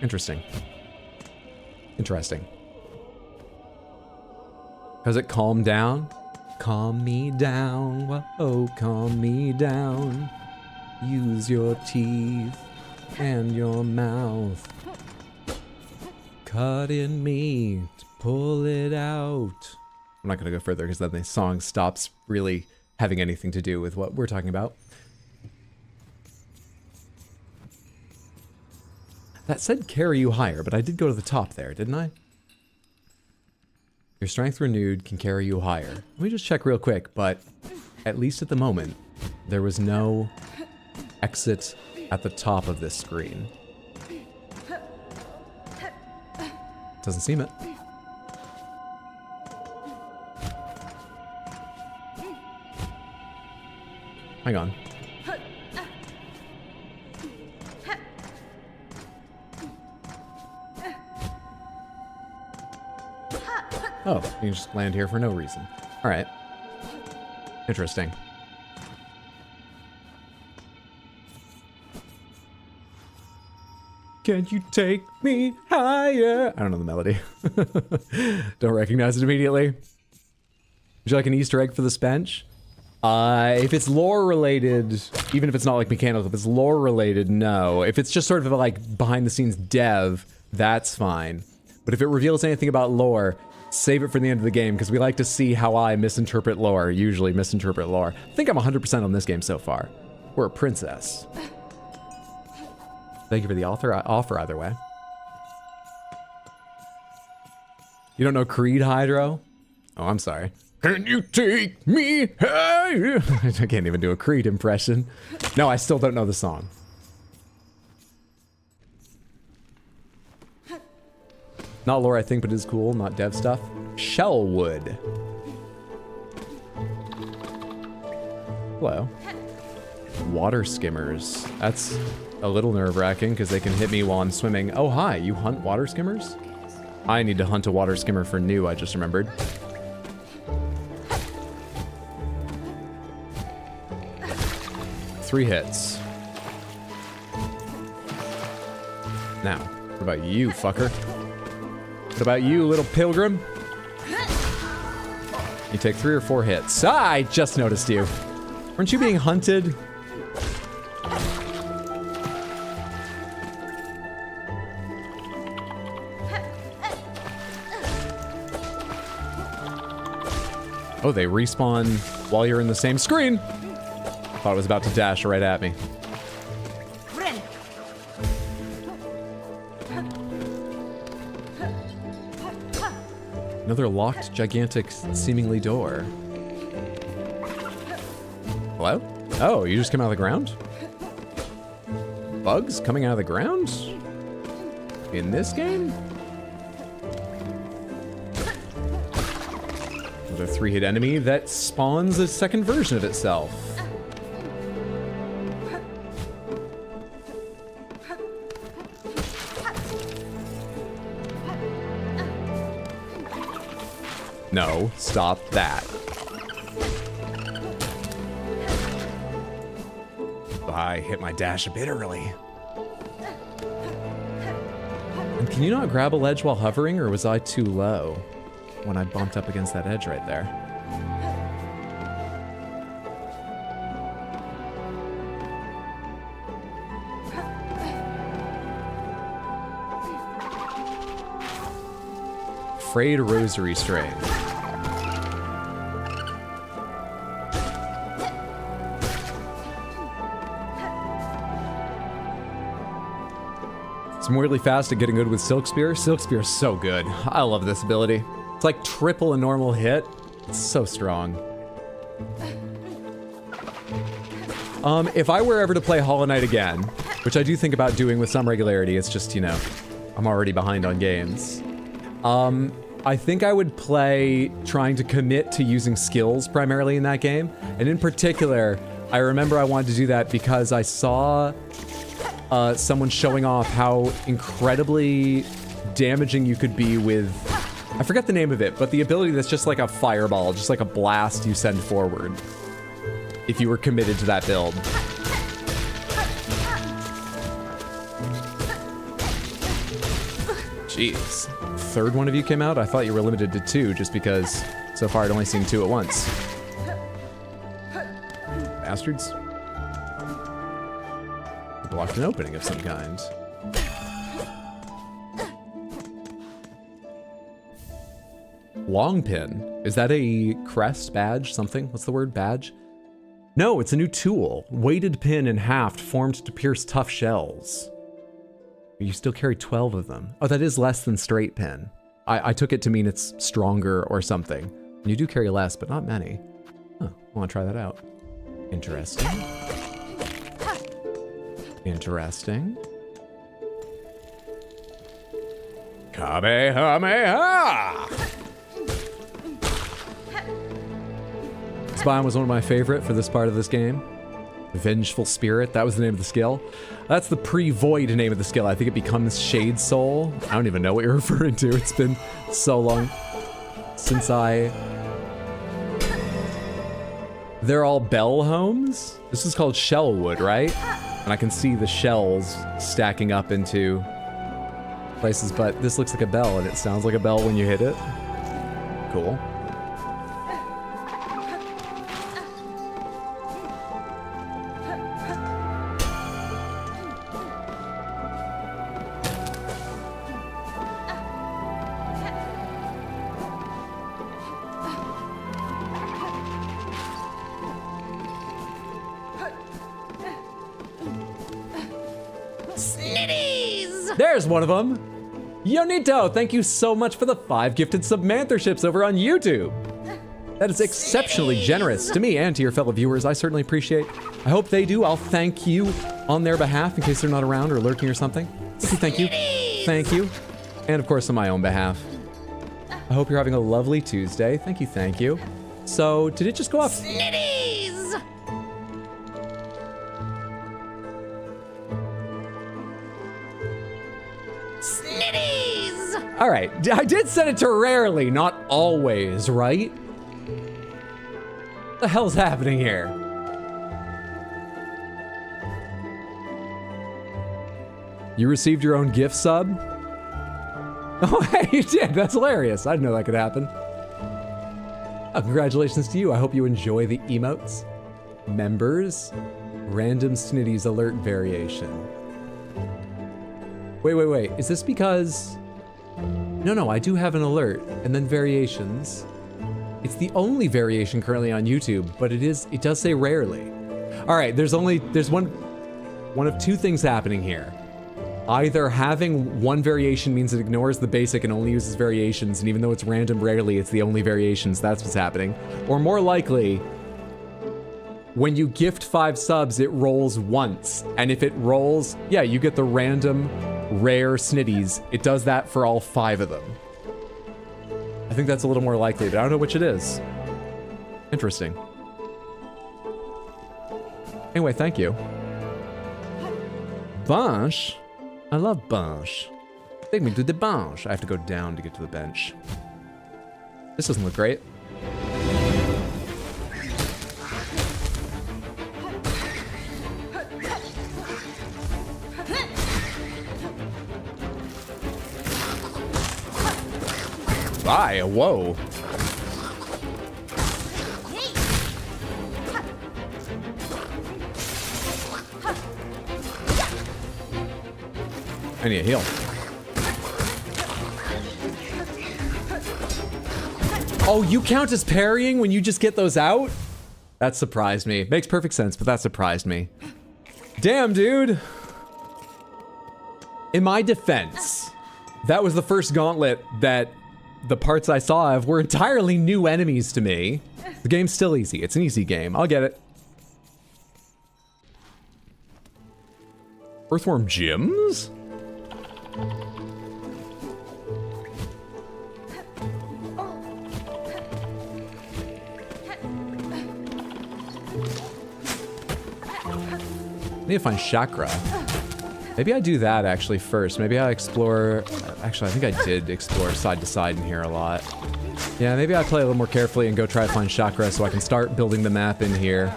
Interesting. Interesting. Has it calmed down? Calm me down, whoa, calm me down. Use your teeth and your mouth. Cut in me to pull it out. I'm not gonna go further because then the song stops really having anything to do with what we're talking about. That said carry you higher, but I did go to the top there, didn't I? Your strength renewed can carry you higher. Let me just check real quick, but at least at the moment, there was no exit at the top of this screen. Doesn't seem it. Hang on. Oh, you can just land here for no reason. All right. Interesting. Can you take me higher? I don't know the melody. Don't recognize it immediately. Would you like an Easter egg for this bench? If it's lore related, even if it's not like mechanical, if it's lore related, no. If it's just sort of like behind the scenes dev, that's fine. But if it reveals anything about lore, save it for the end of the game, because we like to see how I misinterpret lore, usually misinterpret lore. I think I'm 100% on this game so far. We're a princess. Thank you for the offer either way. You don't know Creed, Hydro? Oh, I'm sorry. Can you take me higher? I can't even do a Creed impression. No, I still don't know the song. Not lore, I think, but it is cool. Not dev stuff. Shellwood. Hello. Water skimmers. That's a little nerve-wracking because they can hit me while I'm swimming. Oh, hi. You hunt water skimmers? I need to hunt a water skimmer for new, I just remembered. Three hits. Now, what about you, fucker? What about you, little pilgrim? You take 3 or 4 hits. Ah, I just noticed you. Weren't you being hunted? Oh, they respawn while you're in the same screen. Thought it was about to dash right at me. Another locked, gigantic, seemingly door. Hello? Oh, you just came out of the ground? Bugs coming out of the ground? In this game? Another 3-hit enemy that spawns a second version of itself. No, stop that. I hit my dash a bit early. And can you not grab a ledge while hovering, or was I too low when I bumped up against that edge right there? Frayed rosary string. I'm really fast at getting good with Silk Spear. Silk Spear is so good. I love this ability. It's like triple a normal hit. It's so strong. If I were ever to play Hollow Knight again, which I do think about doing with some regularity, it's just, you know, I'm already behind on games. I think I would play trying to commit to using skills primarily in that game. And in particular, I remember I wanted to do that because I saw someone showing off how incredibly damaging you could be with, I forget the name of it, but the ability that's just like a fireball, just like a blast you send forward if you were committed to that build. Jeez. Third one of you came out? I thought you were limited to 2 just because so far I'd only seen 2 at once. Bastards. Blocked an opening of some kind. Long pin. Is that a crest, badge, something? What's the word, badge? No, it's a new tool. Weighted pin and haft formed to pierce tough shells. You still carry 12 of them. Oh, that is less than straight pin. I took it to mean it's stronger or something. You do carry less, but not many. Huh, I want to try that out. Interesting. Interesting. Kamehameha! This biome was one of my favorite for this part of this game. Vengeful Spirit, that was the name of the skill. That's the pre-void name of the skill. I think it becomes Shade Soul. I don't even know what you're referring to. It's been so long since They're all bell homes? This is called Shellwood, right? And I can see the shells stacking up into places, but this looks like a bell and it sounds like a bell when you hit it. Cool. There's one of them. Yonito, thank you so much for the 5 gifted submantherships over on YouTube. That is exceptionally generous to me and to your fellow viewers. I certainly appreciate. I hope they do. I'll thank you on their behalf in case they're not around or lurking or something. Thank you. Thank you. And of course on my own behalf. I hope you're having a lovely Tuesday. Thank you, thank you. So, did it just go off? All right, I did set it to rarely, not always, right? What the hell's happening here? You received your own gift sub? Oh, hey, you did. That's hilarious. I didn't know that could happen. Oh, congratulations to you. I hope you enjoy the emotes. Members, random Snitty's alert variation. Wait. Is this because... No, I do have an alert, and then variations. It's the only variation currently on YouTube, but it does say rarely. All right, there's one of two things happening here. Either having one variation means it ignores the basic and only uses variations, and even though it's random rarely, it's the only variations, that's what's happening. Or more likely, when you gift 5 subs, it rolls once. And if it rolls, yeah, you get the random rare snitties. It does that for all 5 of them. I think that's a little more likely, but I don't know which it is. Interesting. Anyway, thank you. Bench? I love bench. Take me to the bench. I have to go down to get to the bench. This doesn't look great. Bye, whoa. I need a heal. Oh, you count as parrying when you just get those out? That surprised me. Makes perfect sense, but that surprised me. Damn, dude. In my defense, that was the first gauntlet that the parts I saw of were entirely new enemies to me. The game's still easy. It's an easy game. I'll get it. Earthworm gyms? I need to find chakra. Maybe I do that actually first. Maybe I explore... Actually, I think I did explore side to side in here a lot. Yeah, maybe I play a little more carefully and go try to find chakra so I can start building the map in here.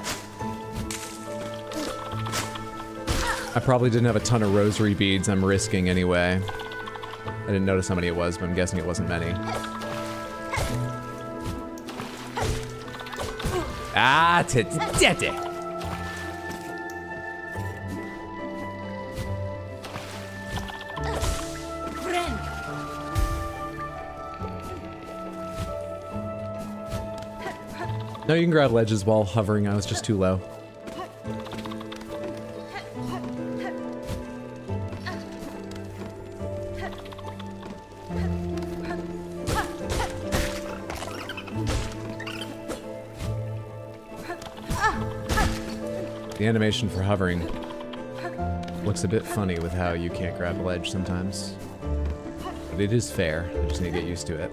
I probably didn't have a ton of rosary beads I'm risking anyway. I didn't notice how many it was, but I'm guessing it wasn't many. Ah, tete. No, you can grab ledges while hovering. I was just too low. The animation for hovering looks a bit funny with how you can't grab a ledge sometimes. But it is fair. I just need to get used to it.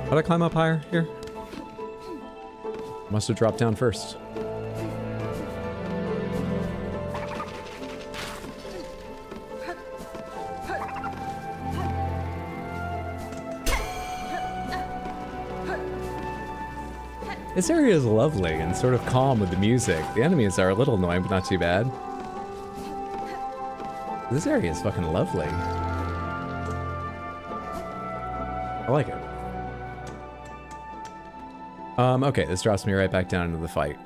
How'd I climb up higher here? Must have dropped down first. This area is lovely and sort of calm with the music. The enemies are a little annoying, but not too bad. This area is fucking lovely. I like it. Okay, this drops me right back down into the fight.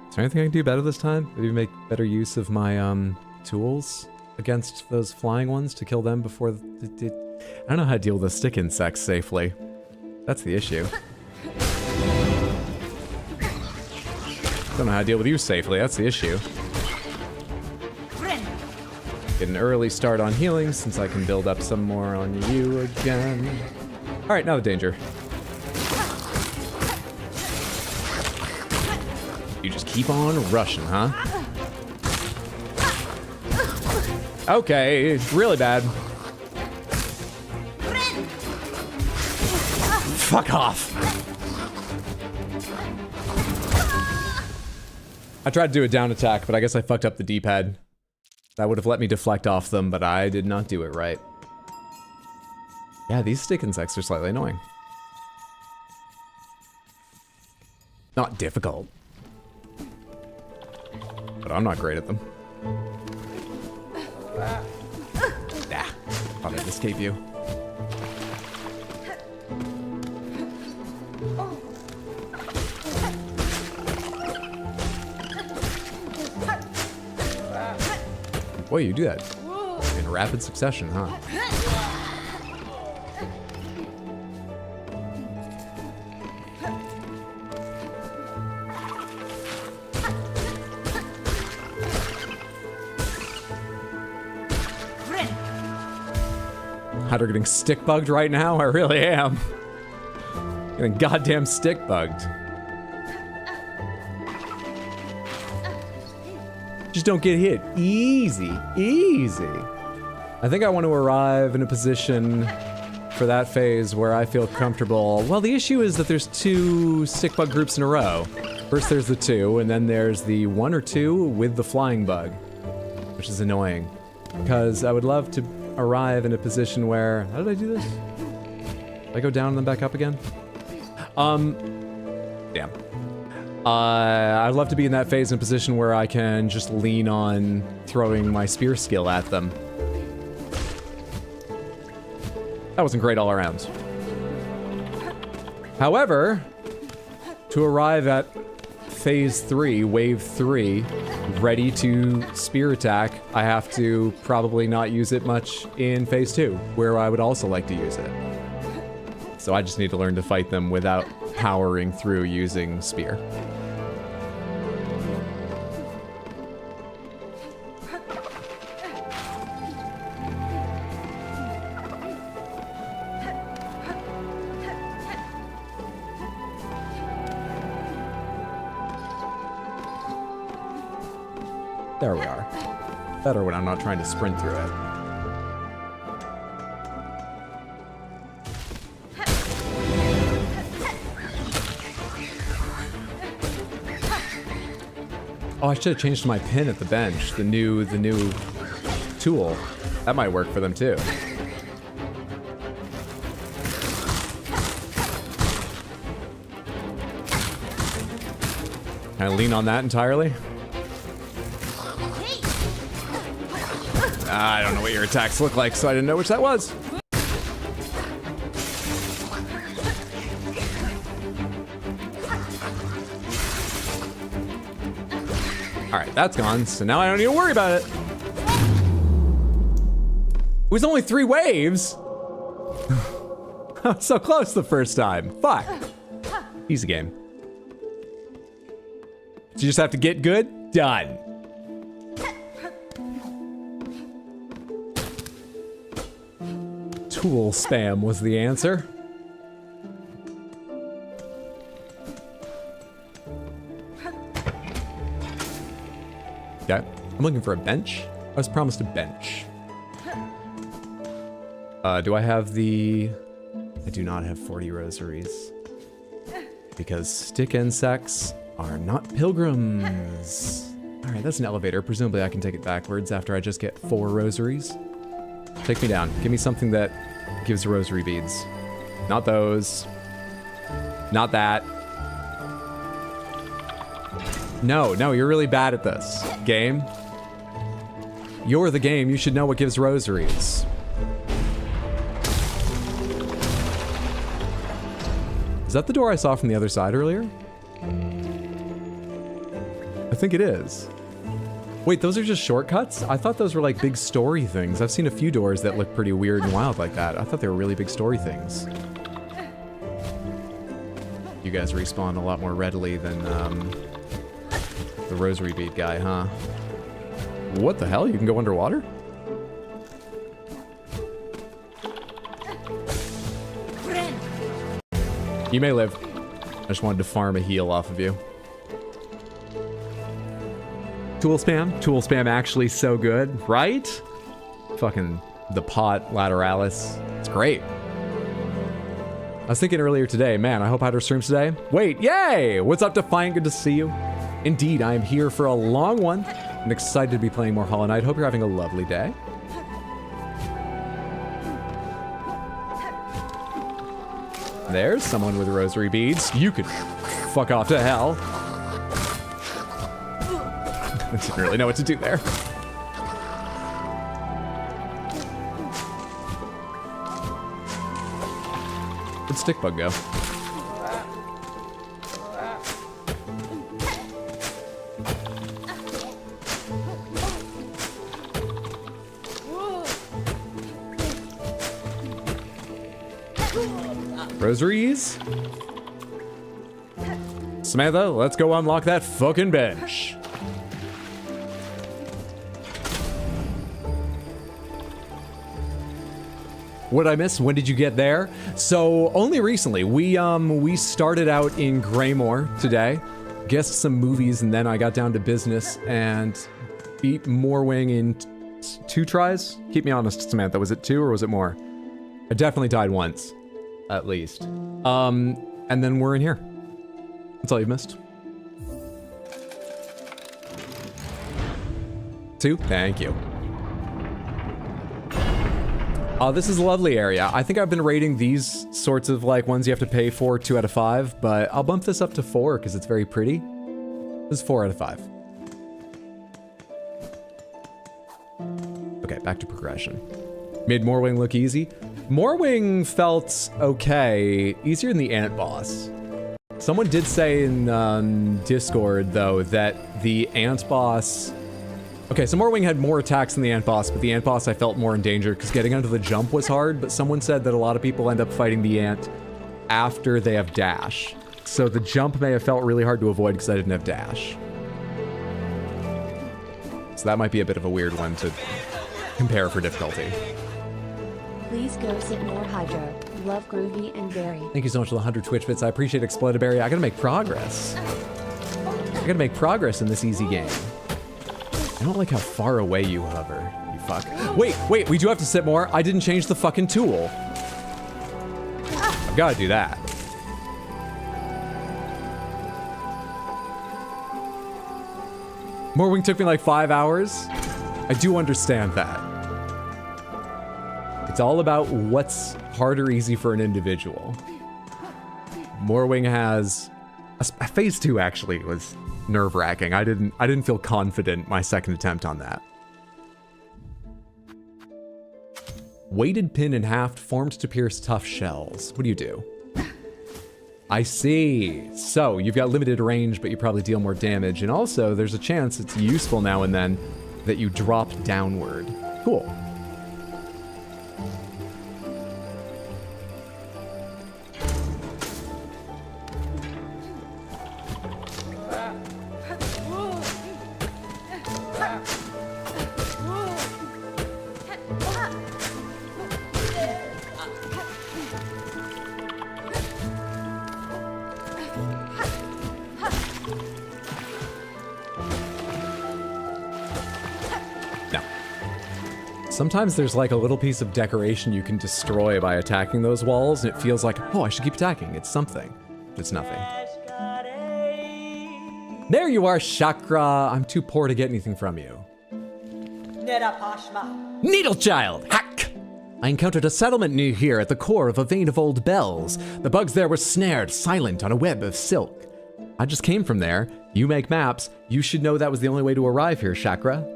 Is there anything I can do better this time? Maybe make better use of my, tools against those flying ones to kill them before I don't know how to deal with the stick insects safely. That's the issue. Don't know how to deal with you safely, that's the issue. Get an early start on healing since I can build up some more on you again. Alright, now the danger. You just keep on rushing, huh? Okay, really bad. Fuck off. I tried to do a down attack, but I guess I fucked up the D-pad. That would have let me deflect off them, but I did not do it right. Yeah, these stick insects are slightly annoying. Not difficult. But I'm not great at them. Nah, thought I'd escape you. Boy, you do that in rapid succession, huh? How they're getting stick bugged right now? I really am. Getting goddamn stick bugged. Just don't get hit. Easy, easy. I think I want to arrive in a position for that phase where I feel comfortable. Well, the issue is that there's 2 stick bug groups in a row. First there's the 2, and then there's the 1 or 2 with the flying bug, which is annoying. Because I would love to arrive in a position where... How did I do this? Did I go down and then back up again? Damn. I'd love to be in that phase in a position where I can just lean on throwing my spear skill at them. That wasn't great all around. However, to arrive at phase 3, wave 3, ready to spear attack, I have to probably not use it much in phase 2, where I would also like to use it. So I just need to learn to fight them without powering through using spear. There we are. Better when I'm not trying to sprint through it. Oh, I should have changed my pin at the bench. The new tool. That might work for them too. Can I lean on that entirely? I don't know what your attacks look like, so I didn't know which that was. Alright, that's gone, so now I don't need to worry about it. It was only 3 waves! I was so close the first time. Fuck. Easy game. So you just have to get good? Done. Tool spam was the answer. Okay, I'm looking for a bench. I was promised a bench. Do I have the... I do not have 40 rosaries. Because stick insects are not pilgrims. Alright, that's an elevator. Presumably I can take it backwards after I just get 4 rosaries. Take me down. Give me something that gives rosary beads. Not those. Not that. No, you're really bad at this. Game. You're the game. You should know what gives rosaries. Is that the door I saw from the other side earlier? I think it is. Wait, those are just shortcuts? I thought those were like big story things. I've seen a few doors that look pretty weird and wild like that. I thought they were really big story things. You guys respawn a lot more readily than the rosary bead guy, huh? What the hell? You can go underwater? You may live. I just wanted to farm a heal off of you. Tool spam? Tool spam actually so good, right? Fucking the pot lateralis. It's great. I was thinking earlier today, man, I hope I had our streams today. Wait, yay! What's up, Defiant? Good to see you. Indeed, I am here for a long one. I'm excited to be playing more Hollow Knight. Hope you're having a lovely day. There's someone with rosary beads. You could fuck off to hell. I didn't really know what to do there. Where'd Stickbug go? Rosaries. Samantha, let's go unlock that fucking bench. What did I miss? When did you get there? So only recently. We started out in Greymore today, guessed some movies, and then I got down to business and beat Morwing in 2 tries. Keep me honest, Samantha. Was it 2 or was it more? I definitely died once, at least. And then we're in here. That's all you've missed. 2. Thank you. This is a lovely area. I think I've been rating these sorts of like ones you have to pay for 2 out of 5, but I'll bump this up to 4 because it's very pretty. This is 4 out of 5. Okay, back to progression. Made Morwing look easy. Morwing felt okay, easier than the ant boss. Someone did say in Discord though that the ant boss. Okay, so Morwing had more attacks than the ant boss, but the ant boss I felt more in danger because getting onto the jump was hard, but someone said that a lot of people end up fighting the ant after they have dash. So the jump may have felt really hard to avoid because I didn't have dash. So that might be a bit of a weird one to compare for difficulty. Please go sit more Hydro. Love Groovy and Berry. Thank you so much for the 100 Twitch bits. I appreciate Explodaberry. I gotta make progress. I gotta make progress in this easy game. I don't like how far away you hover, you fuck. Wait, we do have to sit more. I didn't change the fucking tool. I've gotta do that. Morwing took me like 5 hours. I do understand that. It's all about what's hard or easy for an individual. Morwing has... Phase 2 actually was nerve-wracking. I didn't feel confident my second attempt on that. Weighted pin and haft formed to pierce tough shells. What do you do? I see. So you've got limited range, but you probably deal more damage. And also there's a chance it's useful now and then that you drop downward. Cool. Sometimes there's like a little piece of decoration you can destroy by attacking those walls, and it feels like, oh, I should keep attacking. It's something. It's nothing. There you are, Chakra. I'm too poor to get anything from you. Needle Child! Hack! I encountered a settlement near here at the core of a vein of old bells. The bugs there were snared, silent on a web of silk. I just came from there. You make maps. You should know that was the only way to arrive here, Chakra.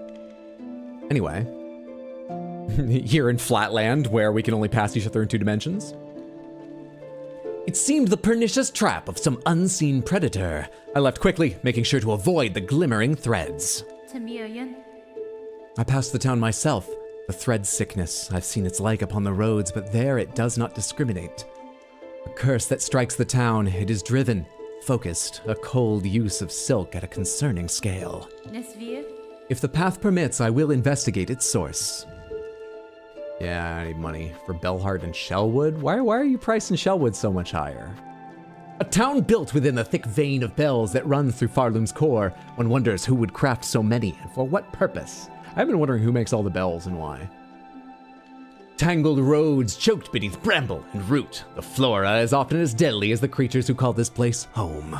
Anyway. Here in Flatland, where we can only pass each other in 2 dimensions. It seemed the pernicious trap of some unseen predator. I left quickly, making sure to avoid the glimmering threads. I passed the town myself. The thread sickness, I've seen its like upon the roads, but there it does not discriminate. A curse that strikes the town, it is driven, focused, a cold use of silk at a concerning scale. If the path permits, I will investigate its source. Yeah, I need money for Bellheart and Shellwood. Why are you pricing Shellwood so much higher? A town built within the thick vein of bells that runs through Farloom's core. One wonders who would craft so many and for what purpose. I've been wondering who makes all the bells and why. Tangled roads choked beneath bramble and root. The flora is often as deadly as the creatures who call this place home.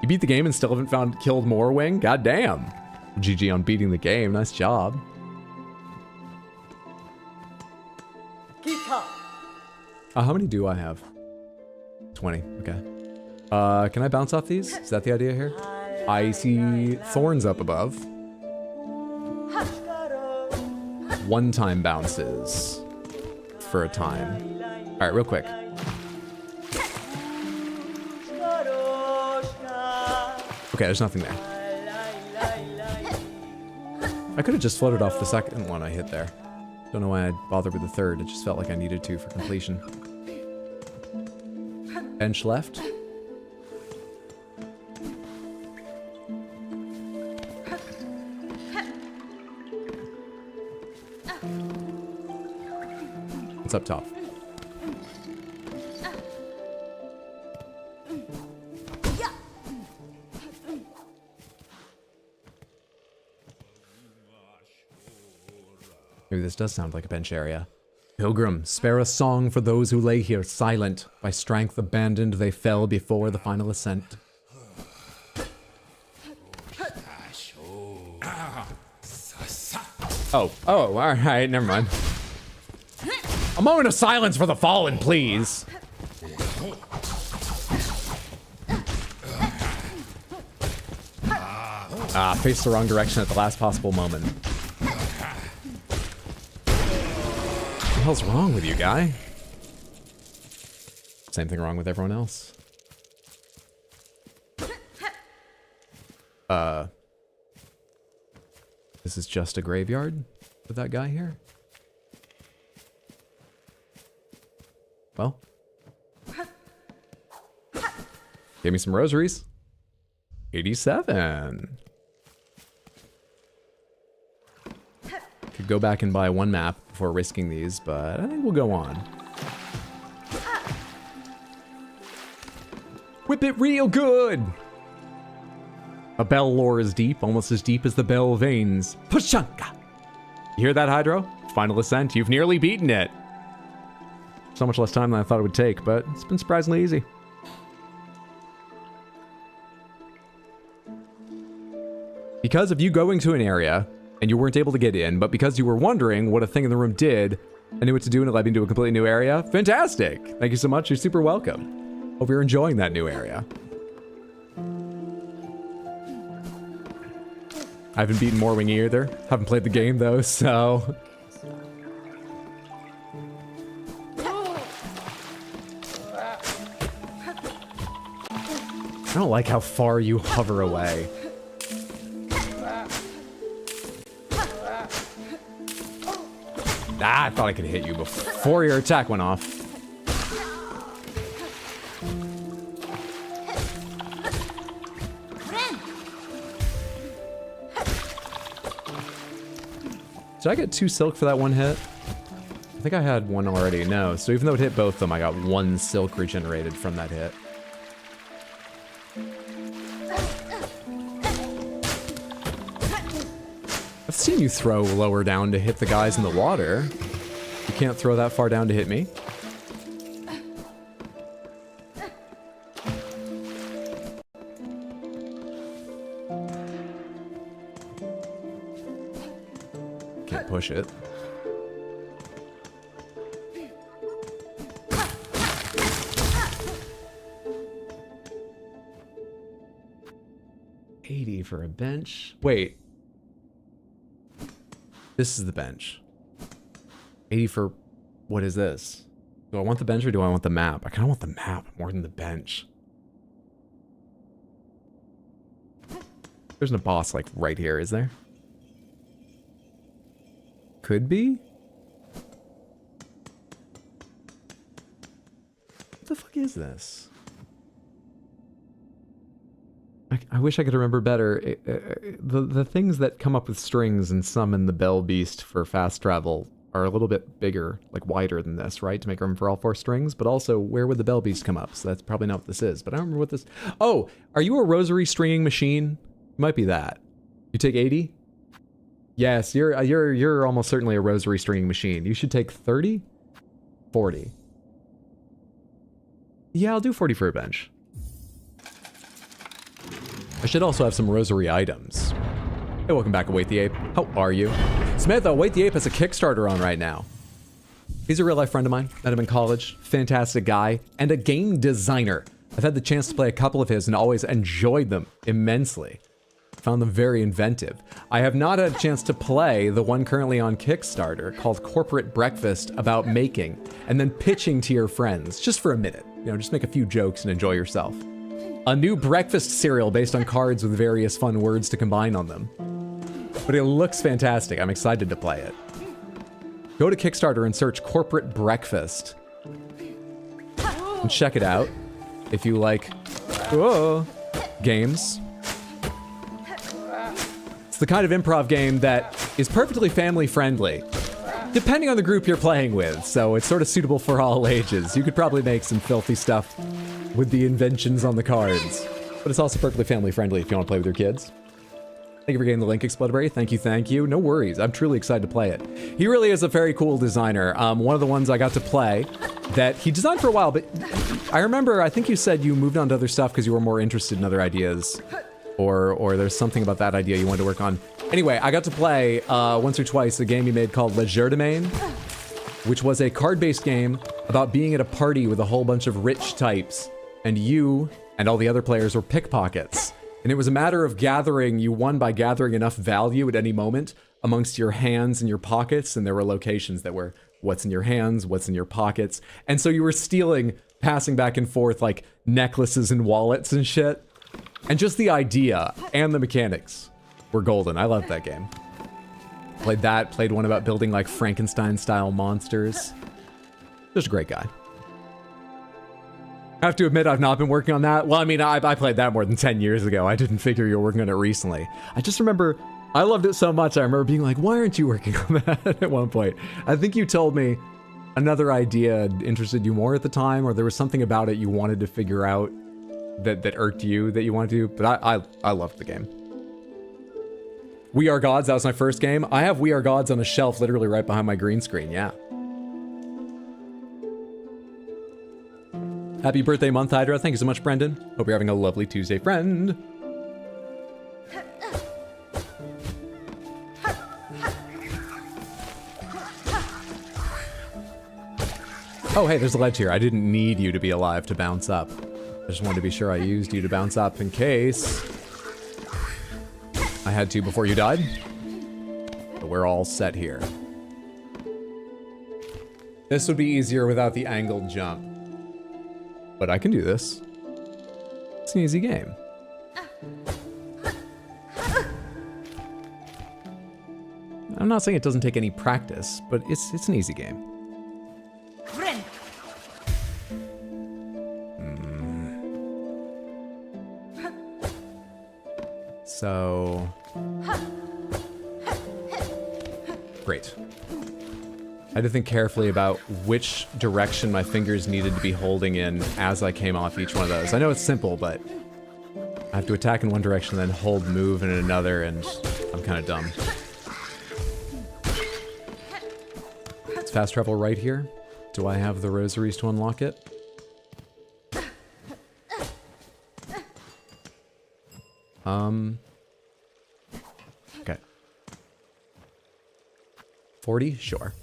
You beat the game and still haven't killed Morwing? God damn. GG on beating the game. Nice job. How many do I have? 20, okay. Can I bounce off these? Is that the idea here? I see thorns up above. One-time bounces for a time. All right, real quick. Okay, there's nothing there. I could have just floated off the second one I hit there. Don't know why I bothered with the third. It just felt like I needed to for completion. bench left. What's up top? Maybe this does sound like a bench area. Pilgrim, spare a song for those who lay here silent. By strength abandoned, they fell before the final ascent. Oh, all right, never mind. A moment of silence for the fallen, please. Ah, faced the wrong direction at the last possible moment. What the hell's wrong with you, guy? Same thing wrong with everyone else. This is just a graveyard with that guy here? Well. Give me some rosaries. 87. Could go back and buy one map before risking these, but I think we'll go on. Whip it real good! A bell lore is deep, almost as deep as the bell veins. Pushanka! You hear that, Hydro? Final ascent, you've nearly beaten it. So much less time than I thought it would take, but it's been surprisingly easy. Because of you going to an area, and you weren't able to get in, but because you were wondering what a thing in the room did, I knew what to do and it led me to a completely new area. Fantastic! Thank you so much, you're super welcome. Hope you're enjoying that new area. I haven't beaten Morwing either. Haven't played the game though, so... I don't like how far you hover away. Ah, I thought I could hit you before your attack went off. Did I get 2 silk for that one hit? I think I had one already. No, so even though it hit both of them, I got 1 silk regenerated from that hit. I've seen you throw lower down to hit the guys in the water. You can't throw that far down to hit me. Can't push it. $80 for a bench. Wait. This is the bench. 80 for... What is this? Do I want the bench or do I want the map? I kind of want the map more than the bench. There's no boss, like, right here, is there? Could be? What the fuck is this? I wish I could remember better. The things that come up with strings and summon the Bell Beast for fast travel are a little bit bigger, like wider than this, right? To make room for all 4 strings, but also where would the Bell Beast come up? So that's probably not what this is, but I don't remember what this... Oh, are you a rosary stringing machine? Might be that. You take 80? Yes, you're almost certainly a rosary stringing machine. You should take 30? 40. Yeah, I'll do 40 for a bench. I should also have some rosary items. Hey, welcome back, Await the Ape. How are you? Samantha, Await the Ape has a Kickstarter on right now. He's a real-life friend of mine. Met him in college. Fantastic guy. And a game designer. I've had the chance to play a couple of his and always enjoyed them immensely. Found them very inventive. I have not had a chance to play the one currently on Kickstarter called Corporate Breakfast, about making and then pitching to your friends just for a minute. You know, just make a few jokes and enjoy yourself. A new breakfast cereal based on cards with various fun words to combine on them. But it looks fantastic. I'm excited to play it. Go to Kickstarter and search Corporate Breakfast. And check it out. if you like whoa, games. It's the kind of improv game that is perfectly family friendly, depending on the group you're playing with, so it's sort of suitable for all ages. You could probably make some filthy stuff with the inventions on the cards, but it's also perfectly family friendly if you want to play with your kids. Thank you for getting the link, Explodberry. Thank you. No worries. I'm truly excited to play it. He really is a very cool designer. One of the ones I got to play that he designed for a while, but I remember, I think you said you moved on to other stuff because you were more interested in other ideas, or there's something about that idea you wanted to work on. Anyway, I got to play once or twice a game he made called Legerdemain, which was a card-based game about being at a party with a whole bunch of rich types, and you and all the other players were pickpockets. And it was a matter of gathering, you won by gathering enough value at any moment amongst your hands and your pockets, and there were locations that were what's in your hands, what's in your pockets. And so you were stealing, passing back and forth like necklaces and wallets and shit. And just the idea and the mechanics were golden. I loved that game. Played that, played one about building like Frankenstein-style monsters. Just a great guy. I have to admit, I've not been working on that. Well, I mean, I played that more than 10 years ago. I didn't figure you were working on it recently. I just remember, I loved it so much, I remember being like, why aren't you working on that at one point? I think you told me another idea interested you more at the time, or there was something about it you wanted to figure out that irked you that you wanted to, but I loved the game. We Are Gods, that was my first game. I have We Are Gods on a shelf literally right behind my green screen, yeah. Happy birthday month, Hydra. Thank you so much, Brendan. Hope you're having a lovely Tuesday, friend. Oh, hey, there's a ledge here. I didn't need you to be alive to bounce up. I just wanted to be sure I used you to bounce up in case I had to before you died. But we're all set here. This would be easier without the angled jump. But I can do this. It's an easy game. I'm not saying it doesn't take any practice, but it's an easy game. So... Great. I had to think carefully about which direction my fingers needed to be holding in as I came off each one of those. I know it's simple, but I have to attack in one direction, then hold move in another, and I'm kind of dumb. It's fast travel right here. Do I have the rosaries to unlock it? Okay. 40? Sure.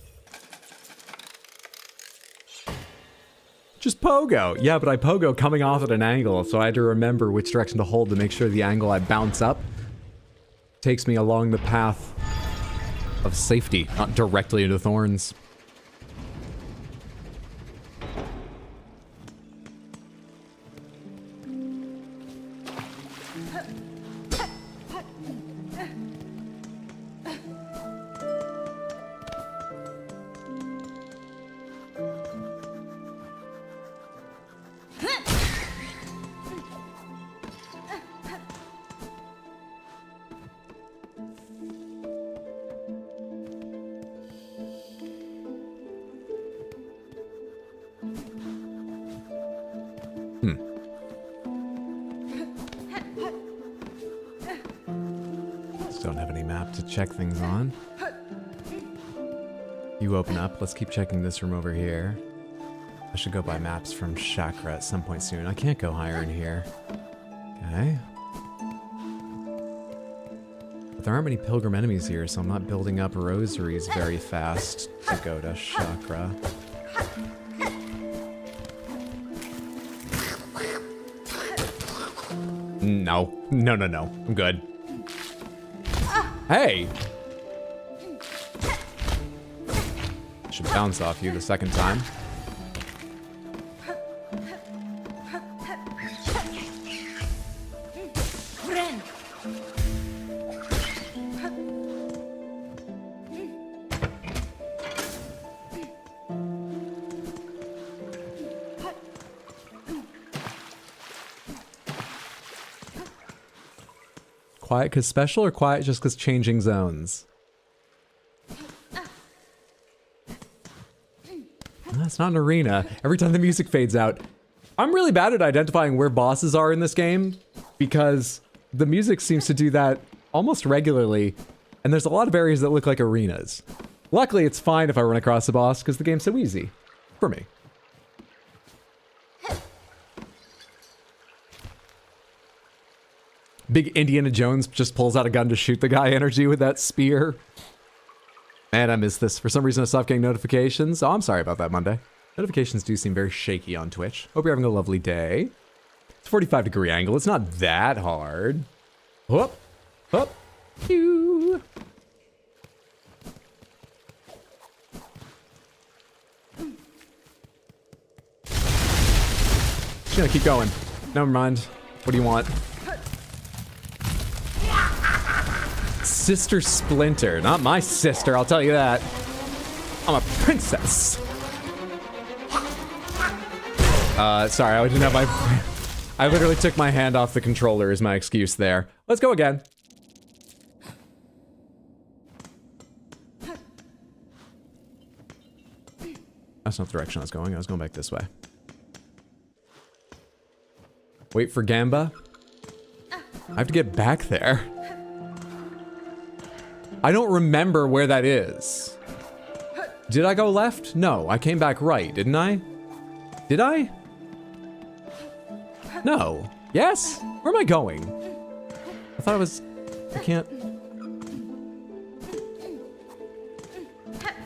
Just pogo. Yeah, but I pogo coming off at an angle, so I had to remember which direction to hold to make sure the angle I bounce up takes me along the path of safety, not directly into thorns. Check things on. You open up. Let's keep checking this room over here. I should go buy maps from Chakra at some point soon. I can't go higher in here. Okay. But there aren't many pilgrim enemies here, so I'm not building up rosaries very fast to go to Chakra. No. No. I'm good. Hey! Should bounce off you the second time. Quiet because special or quiet just because changing zones? That's not an arena. Every time the music fades out. I'm really bad at identifying where bosses are in this game because the music seems to do that almost regularly, and there's a lot of areas that look like arenas. Luckily, it's fine if I run across a boss because the game's so easy. For me. Big Indiana Jones just pulls out a gun to shoot the guy energy with that spear. Man, I missed this. For some reason I stopped getting notifications. Oh, I'm sorry about that, Monday. Notifications do seem very shaky on Twitch. Hope you're having a lovely day. It's a 45-degree angle. It's not that hard. Whoop. Whoop. Pew. Just gonna keep going. Never mind. What do you want? Sister Splinter. Not my sister, I'll tell you that. I'm a princess. Sorry, I didn't have my... I literally took my hand off the controller as my excuse there. Let's go again. That's not the direction I was going. I was going back this way. Wait for Gamba. I have to get back there. I don't remember where that is. Did I go left? No, I came back right, didn't I? Did I? No. Yes? Where am I going? I thought I was... I can't...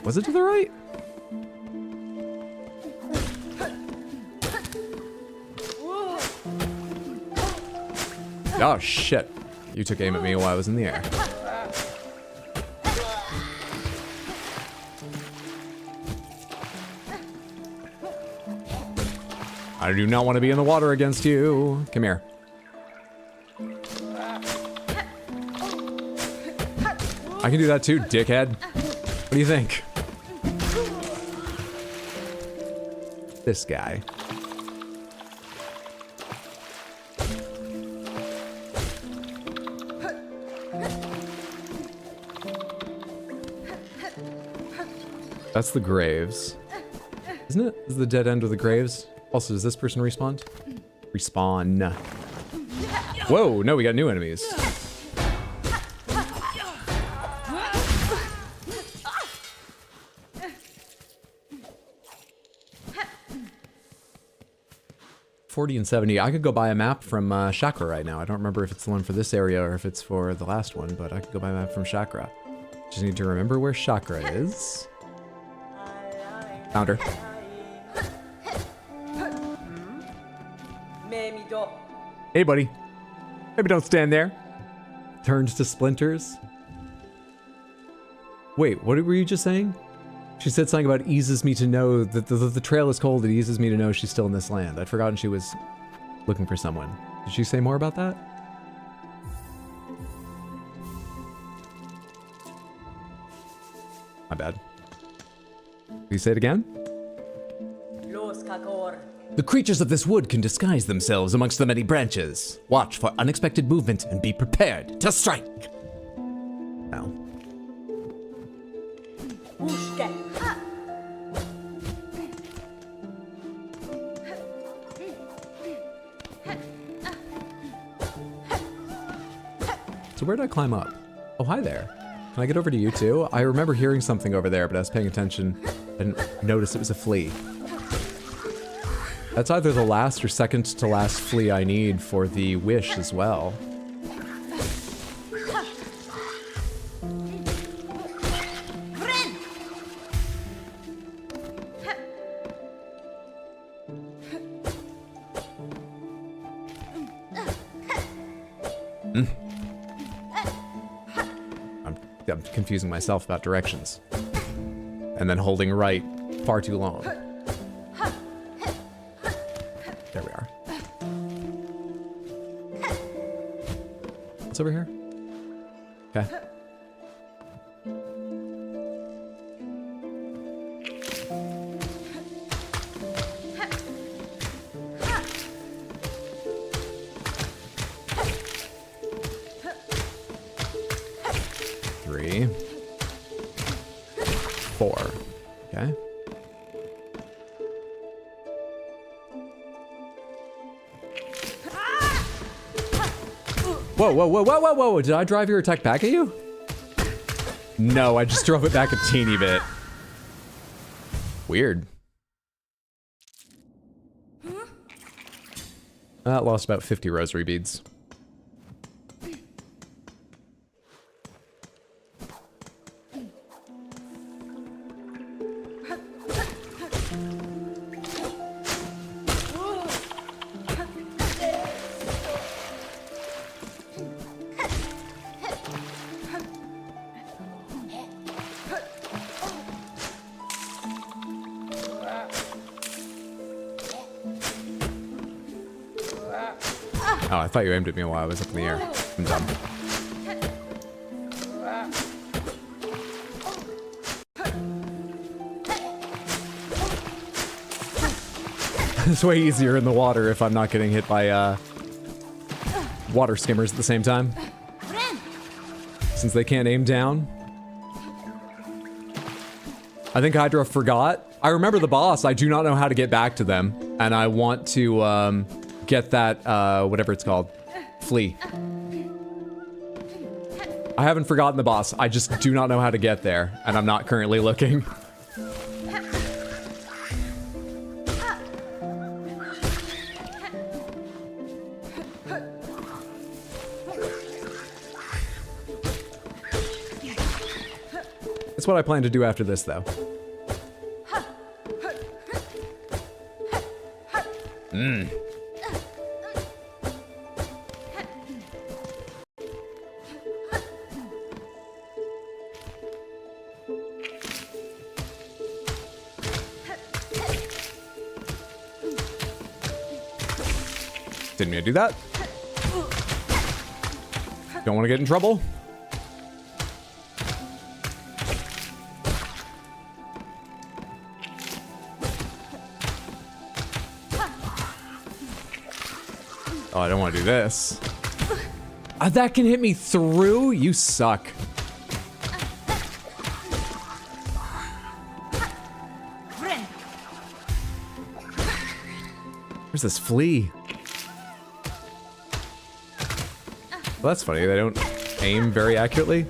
Was it to the right? Oh, shit. You took aim at me while I was in the air. I do not want to be in the water against you. Come here. I can do that too, dickhead. What do you think? This guy. That's the graves. Isn't it? Is the dead end with the graves? Also, does this person respawn? Respawn. Whoa, no, we got new enemies. $40 and $70. I could go buy a map from Chakra right now. I don't remember if it's the one for this area or if it's for the last one, but I could go buy a map from Chakra. Just need to remember where Chakra is. Found her. Hey, buddy. Maybe don't stand there. Turned to splinters. Wait, what were you just saying? She said something about eases me to know that the trail is cold. It eases me to know she's still in this land. I'd forgotten she was looking for someone. Did she say more about that? My bad. Will you say it again? The creatures of this wood can disguise themselves amongst the many branches. Watch for unexpected movement and be prepared to strike. Now. So where did I climb up? Oh, hi there. Can I get over to you too? I remember hearing something over there, but I was paying attention. I didn't notice it was a flea. That's either the last or second to last flea I need for the wish as well. I'm confusing myself about directions. And then holding right far too long. There we are. What's over here? Okay. 3, 4. Okay. Whoa, whoa, whoa, whoa, whoa, whoa. Did I drive your attack back at you? No, I just drove it back a teeny bit. Weird. That lost about 50 rosary beads. Oh, I thought you aimed at me while I was up in the air. I'm dumb. It's way easier in the water if I'm not getting hit by water skimmers at the same time. Since they can't aim down. I think Hydra forgot. I remember the boss. I do not know how to get back to them. And I want to get that, whatever it's called, flea. I haven't forgotten the boss. I just do not know how to get there. And I'm not currently looking. That's what I plan to do after this, though. Didn't mean to do that. Don't want to get in trouble. Oh, I don't want to do this. That can hit me through? You suck. Where's this flea? Well, that's funny. They don't aim very accurately.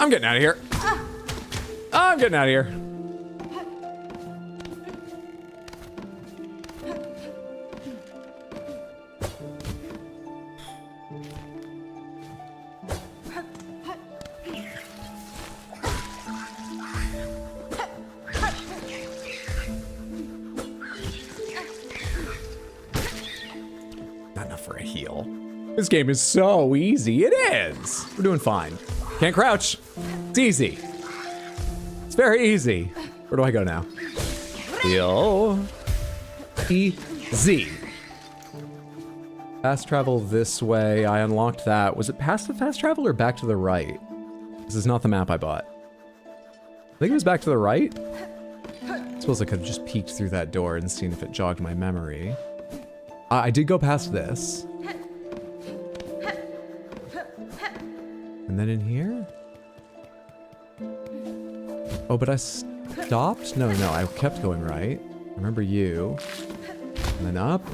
I'm getting out of here. I'm getting out of here. Not enough for a heal. This game is so easy. It is. We're doing fine. Can't crouch. It's easy. It's very easy. Where do I go now? Heal. E-Z. Fast travel this way. I unlocked that. Was it past the fast travel or back to the right? This is not the map I bought. I think it was back to the right. I suppose I could have just peeked through that door and seen if it jogged my memory. I did go past this. And then in here? Oh, but I stopped? No, I kept going right. I remember you. And then up.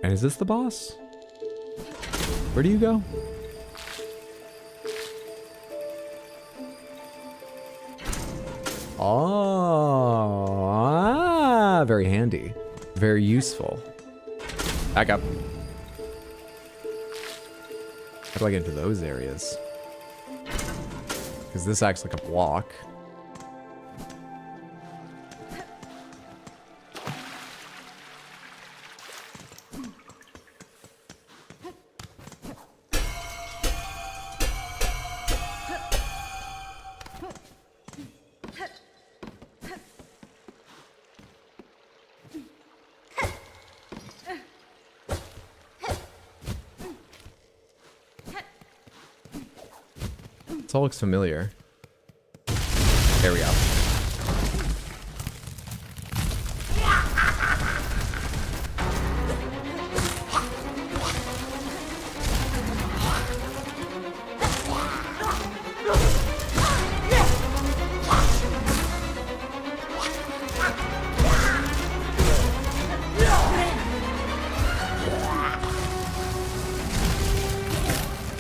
And is this the boss? Where do you go? Oh, very handy. Very useful. Back up. How do I get into those areas? Because this acts like a block. It all looks familiar. There we go.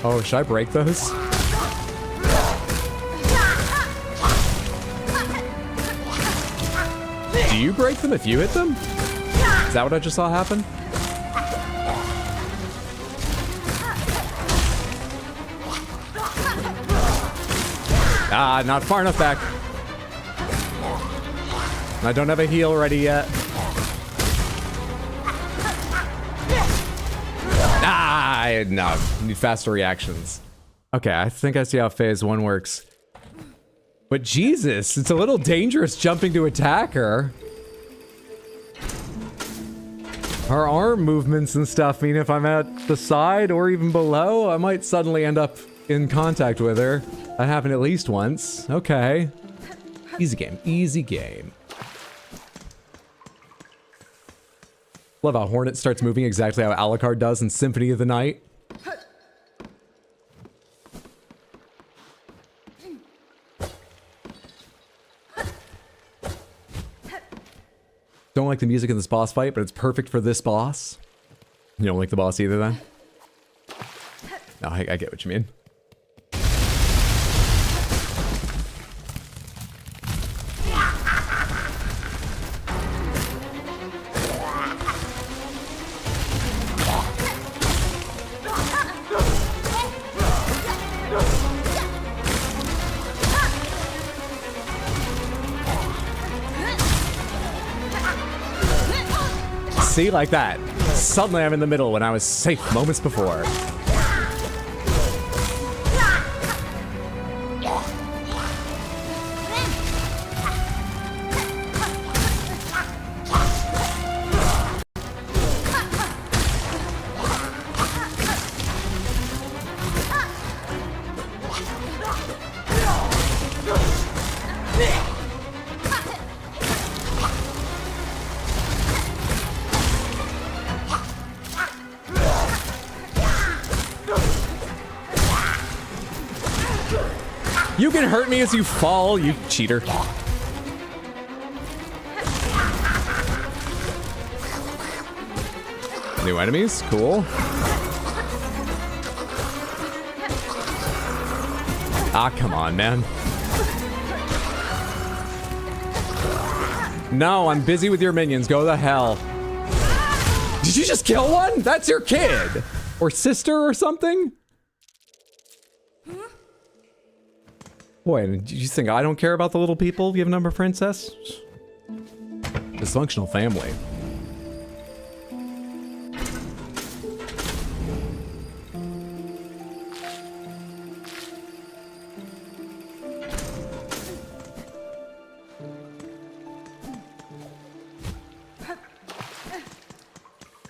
Oh, should I break those? Do you break them if you hit them? Is that what I just saw happen? Ah, not far enough back. I don't have a heal ready yet. Ah, no. Need faster reactions. Okay, I think I see how phase 1 works. But Jesus, it's a little dangerous jumping to attack her. Her arm movements and stuff mean if I'm at the side or even below, I might suddenly end up in contact with her. That happened at least once. Okay. Easy game. Easy game. Love how Hornet starts moving exactly how Alucard does in Symphony of the Night. Don't like the music in this boss fight, but it's perfect for this boss. You don't like the boss either, then? No, I get what you mean. See, like that. Suddenly I'm in the middle when I was safe moments before. You can hurt me as you fall, you cheater. New enemies, cool. Ah, come on, man. No, I'm busy with your minions. Go the hell. Did you just kill one? That's your kid. Or sister or something? Boy, did you think I don't care about the little people? You have a number, princess? Dysfunctional family.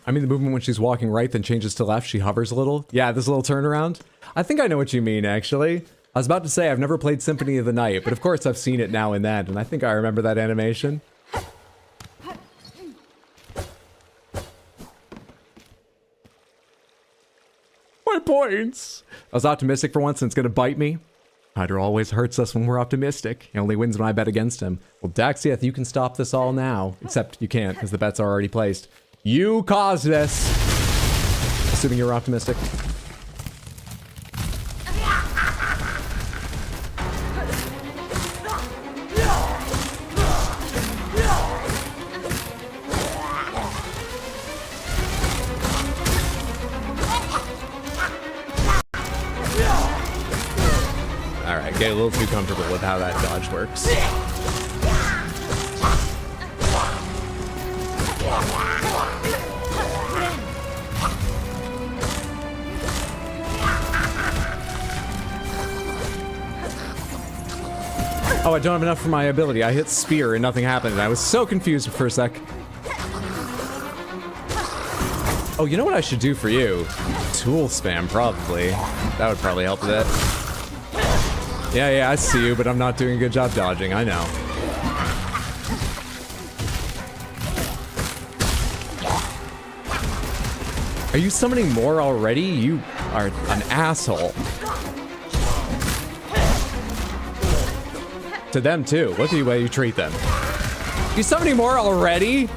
I mean, the movement when she's walking right, then changes to left, she hovers a little. Yeah, this little turnaround. I think I know what you mean, actually. I was about to say I've never played Symphony of the Night, but of course I've seen it now and then, and I think I remember that animation. My points! I was optimistic for once and it's gonna bite me. Hydra always hurts us when we're optimistic. He only wins when I bet against him. Well, Daxieth, you can stop this all now. Except you can't, because the bets are already placed. You caused this! Assuming you're optimistic. Alright, get a little too comfortable with how that dodge works. Oh, I don't have enough for my ability. I hit spear and nothing happened, and I was so confused for a sec. Oh, you know what I should do for you? Tool spam, probably. That would probably help with it. Yeah, I see you, but I'm not doing a good job dodging. I know. Are you summoning more already? You are an asshole. To them, too. Look at the way you treat them. You summoning more already?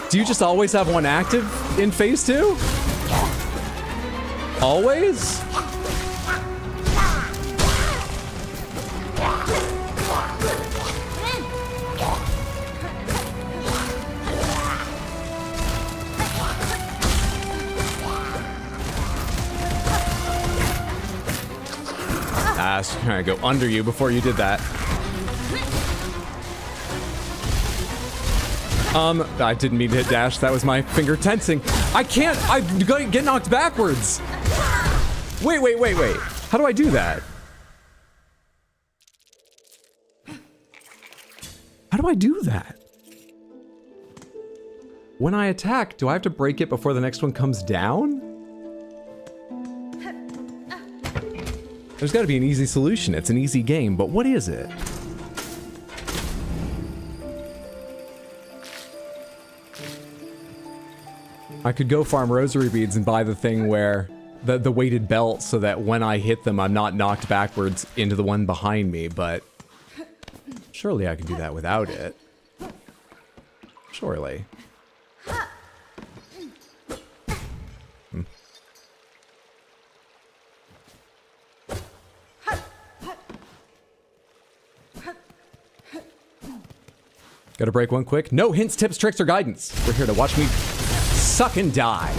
Do you just always have one active in phase 2? Always? I was trying to go under you before you did that. I didn't mean to hit dash. That was my finger tensing. I can't. I'm gonna get knocked backwards. Wait. How do I do that? How do I do that? When I attack, do I have to break it before the next one comes down? There's got to be an easy solution. It's an easy game, but what is it? I could go farm rosary beads and buy the thing where the weighted belt so that when I hit them, I'm not knocked backwards into the one behind me, but surely I can do that without it. Surely. Gotta break one quick. No hints, tips, tricks, or guidance. We're here to watch me suck and die.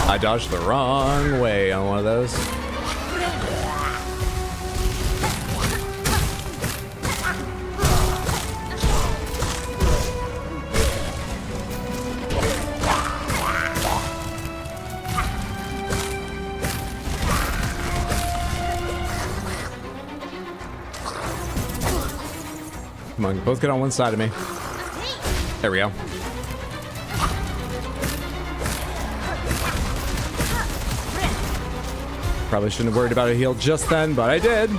I dodged the wrong way on one of those. Come on, both get on one side of me. There we go. Probably shouldn't have worried about a heal just then, but I did.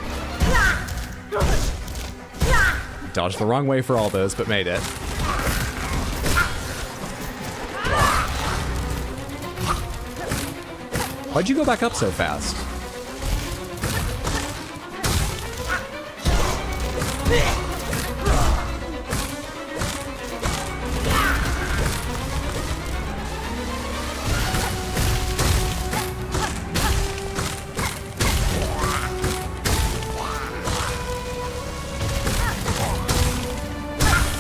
Dodged the wrong way for all those, but made it. Why'd you go back up so fast?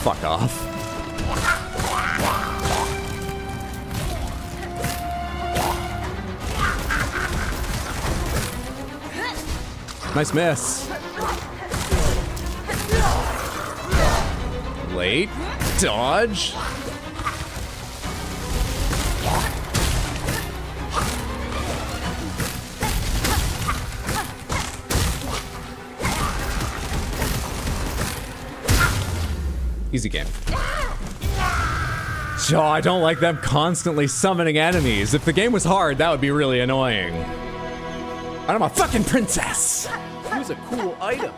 Fuck off. Nice miss. Late. Dodge. Easy game. So I don't like them constantly summoning enemies. If the game was hard, that would be really annoying. I'm a fucking princess. Use a cool item.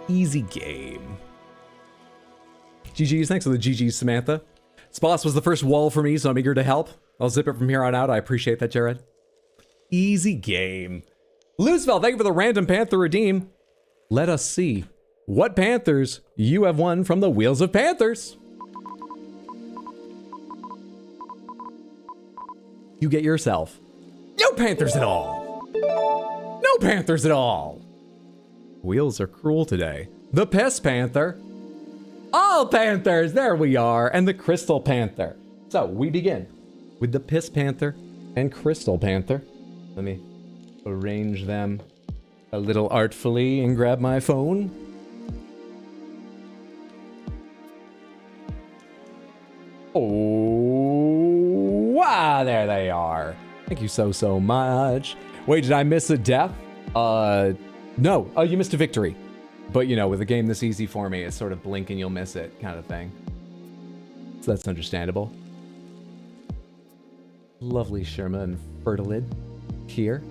Easy game. GG's, thanks for the GG's, Samantha. Sposs was the first wall for me, so I'm eager to help. I'll zip it from here on out. I appreciate that, Jared. Easy game. Looseville, thank you for the random Panther redeem. Let us see what Panthers you have won from the Wheels of Panthers. You get yourself no Panthers at all. No Panthers at all. Wheels are cruel today. The Piss Panther. All Panthers, there we are. And the Crystal Panther. So we begin with the Piss Panther and Crystal Panther. Let me arrange them a little artfully and grab my phone. Oh, wow, there they are. Thank you so much. Wait, did I miss a death? No. Oh, you missed a victory. But, you know, with a game this easy for me, it's sort of blink and you'll miss it kind of thing. So that's understandable. Lovely Sherma and Fertilid here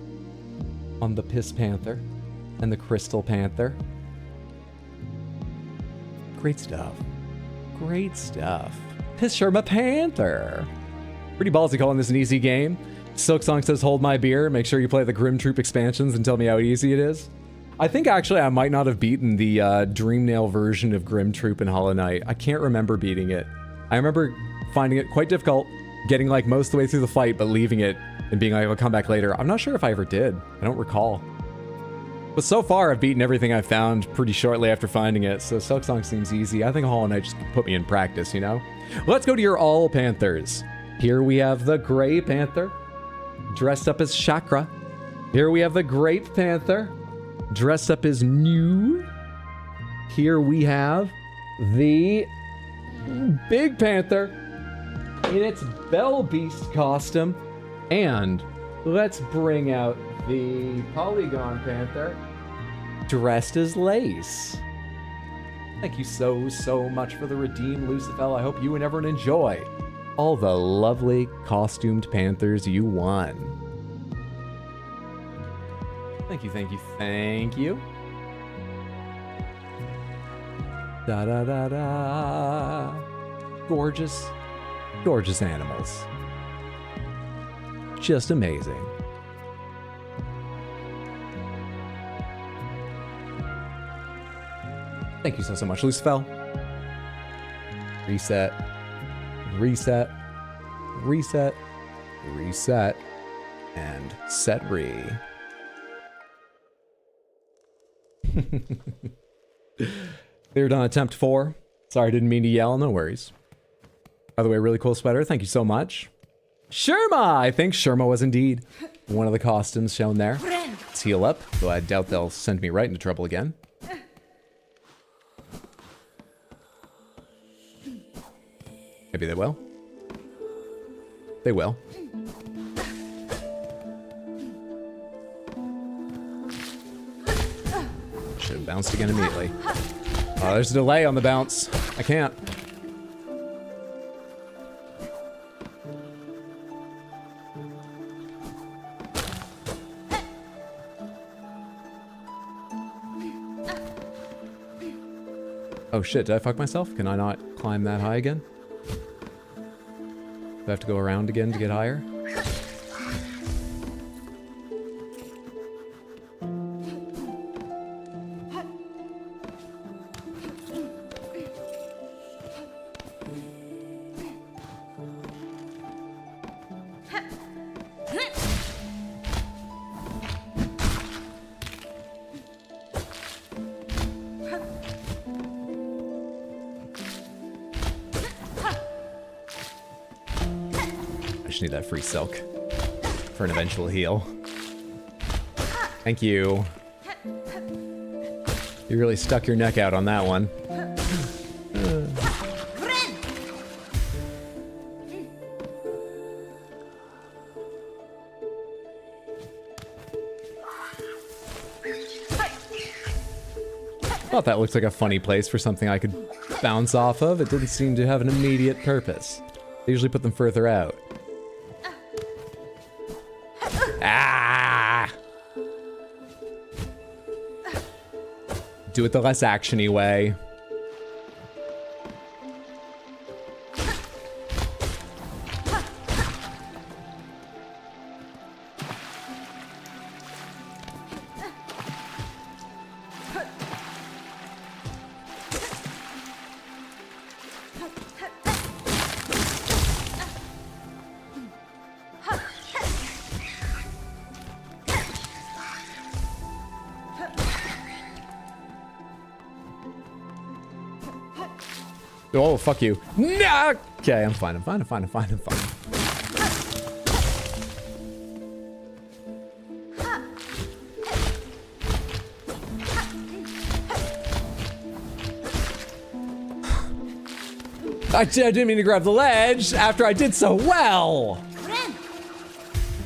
on the Piss Panther and the Crystal Panther. Great stuff. Great stuff. Piss Sherma Panther. Pretty ballsy calling this an easy game. Silksong says, hold my beer. Make sure you play the Grim Troop expansions and tell me how easy it is. I think actually I might not have beaten the Dreamnail version of Grim Troop in Hollow Knight. I can't remember beating it. I remember finding it quite difficult, getting like most of the way through the fight, but leaving it and being like, I'll come back later. I'm not sure if I ever did. I don't recall. But so far, I've beaten everything I found pretty shortly after finding it, so Silksong seems easy. I think Hollow Knight just put me in practice, you know? Let's go to your all Panthers. Here we have the Gray Panther, dressed up as Chakra. Here we have the Grape Panther, dressed up as New. Here we have the Big Panther in its Bell Beast costume. And let's bring out the Polygon Panther, dressed as Lace. Thank you so much for the redeem, Lucifel. I hope you and everyone enjoy all the lovely costumed Panthers you won. Thank you. Da da da da. Gorgeous animals. Just amazing. Thank you so much, Lucifel. Reset, and set re. Cleared on attempt 4. Sorry, didn't mean to yell, no worries. By the way, really cool sweater, thank you so much. Sherma! I think Sherma was indeed one of the costumes shown there. Let's heal up, though I doubt they'll send me right into trouble again. Maybe they will. They will. Should have bounced again immediately. Oh, there's a delay on the bounce. I can't. Oh shit, did I fuck myself? Can I not climb that high again? Do I have to go around again to get higher? Need that free silk for an eventual heal. Thank you. You really stuck your neck out on that one. Thought that looked like a funny place for something I could bounce off of. It didn't seem to have an immediate purpose. They usually put them further out. Ah! Do it the less actiony way. Oh, fuck you. No! Okay, I'm fine. I didn't mean to grab the ledge after I did so well.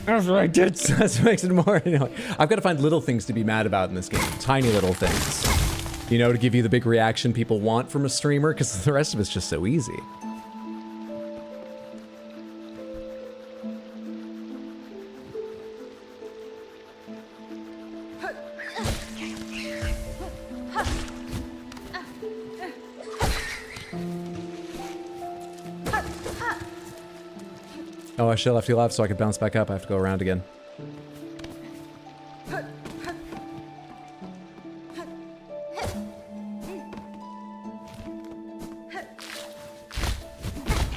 That's what I did. That's what makes it more annoying. I've got to find little things to be mad about in this game. Tiny little things. You know, to give you the big reaction people want from a streamer, because the rest of it's just so easy. Oh, I should have left you left so I could bounce back up. I have to go around again.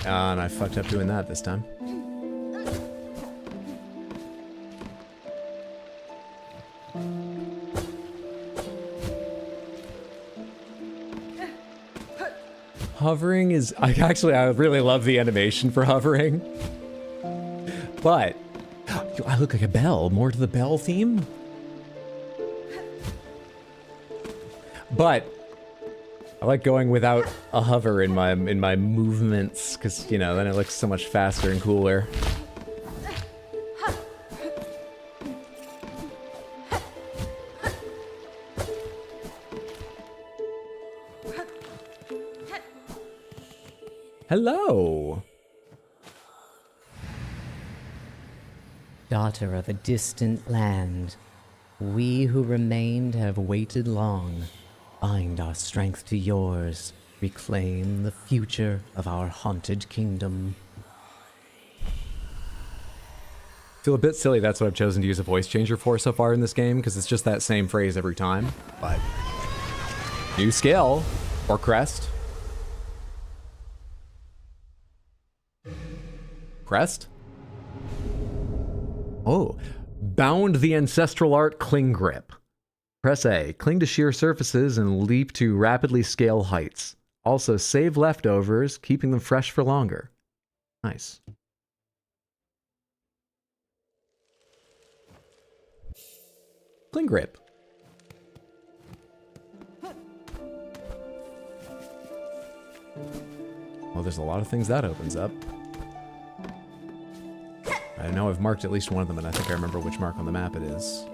And I fucked up doing that this time. Hovering is... I really love the animation for hovering. But... I look like a bell. More to the bell theme? But... I like going without a hover in my movements, because, you know, then it looks so much faster and cooler. Hello! Daughter of a distant land, we who remained have waited long. Bind our strength to yours, reclaim the future of our haunted kingdom. Feel a bit silly that's what I've chosen to use a voice changer for so far in this game, because it's just that same phrase every time. But new skill, or crest. Crest? Oh, bound the ancestral art cling grip. Press A, cling to sheer surfaces and leap to rapidly scale heights. Also save leftovers, keeping them fresh for longer. Nice. Cling grip. Well, there's a lot of things that opens up. I know I've marked at least one of them, and I think I remember which mark on the map it is.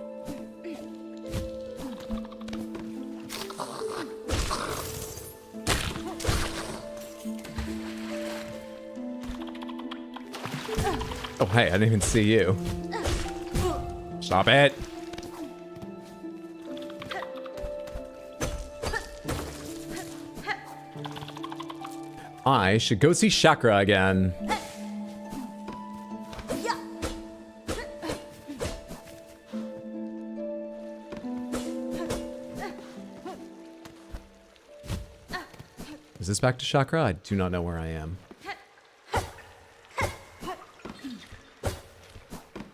Oh, hey, I didn't even see you. Stop it! I should go see Chakra again. Is this back to Chakra? I do not know where I am.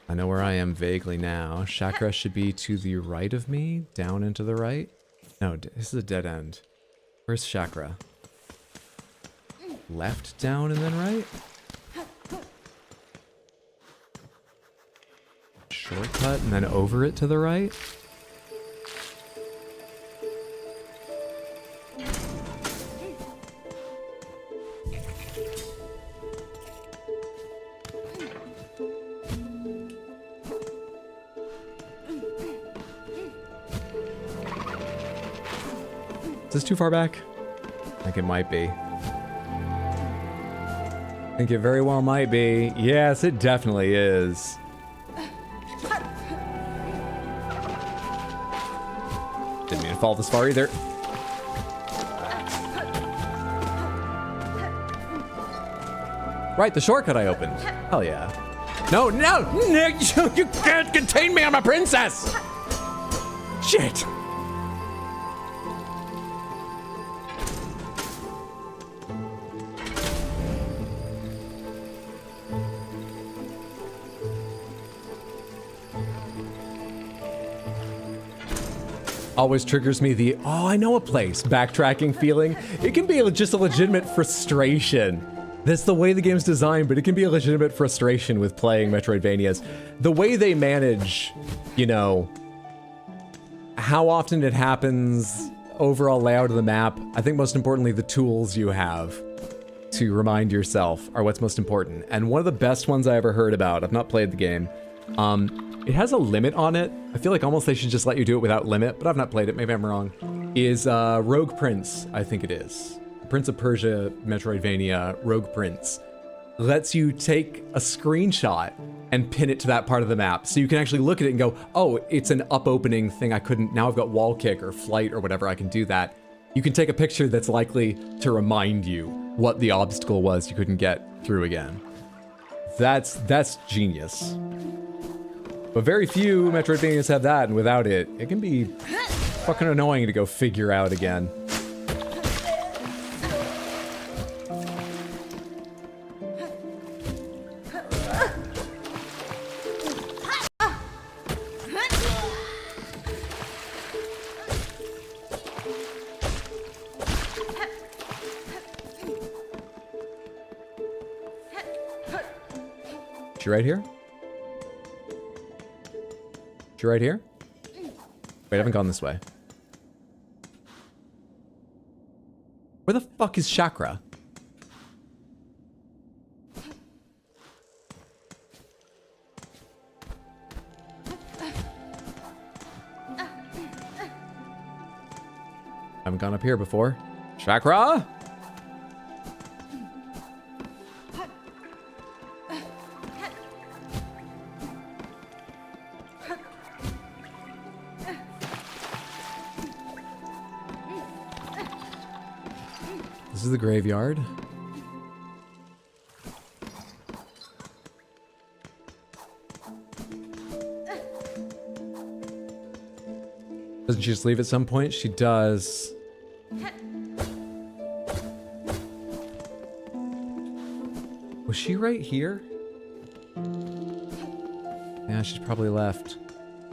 I know where I am vaguely now. Chakra should be to the right of me, down and to the right. No, this is a dead end. Where's Chakra? Left, down, and then right? Shortcut and then over it to the right? Is this too far back? I think it might be. I think it very well might be. Yes, it definitely is. Didn't mean to fall this far either. Right, the shortcut I opened. Hell yeah. No, no! You can't contain me, I'm a princess! Shit! Always triggers me the, oh, I know a place, backtracking feeling. It can be just a legitimate frustration. That's the way the game's designed, but it can be a legitimate frustration with playing Metroidvanias. The way they manage, you know, how often it happens, overall layout of the map, I think most importantly, the tools you have to remind yourself are what's most important. And one of the best ones I ever heard about, I've not played the game, It has a limit on it. I feel like almost they should just let you do it without limit, but I've not played it. Maybe I'm wrong. Is Rogue Prince, I think it is. Prince of Persia, Metroidvania, Rogue Prince. Lets you take a screenshot and pin it to that part of the map. So you can actually look at it and go, oh, it's an up opening thing. I couldn't, now I've got wall kick or flight or whatever, I can do that. You can take a picture that's likely to remind you what the obstacle was you couldn't get through again. That's genius. But very few Metroidvanias have that, and without it, it can be fucking annoying to go figure out again. She right here? She right here? Wait, I haven't gone this way. Where the fuck is Chakra? Haven't gone up here before. Chakra? This is the graveyard. Doesn't she just leave at some point? She does. Was she right here? Yeah, she's probably left.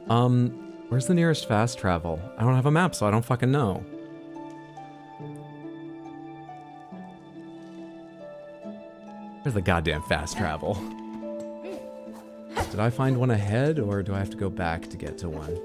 Where's the nearest fast travel? I don't have a map, so I don't fucking know. Where's the goddamn fast travel? Did I find one ahead, or do I have to go back to get to one?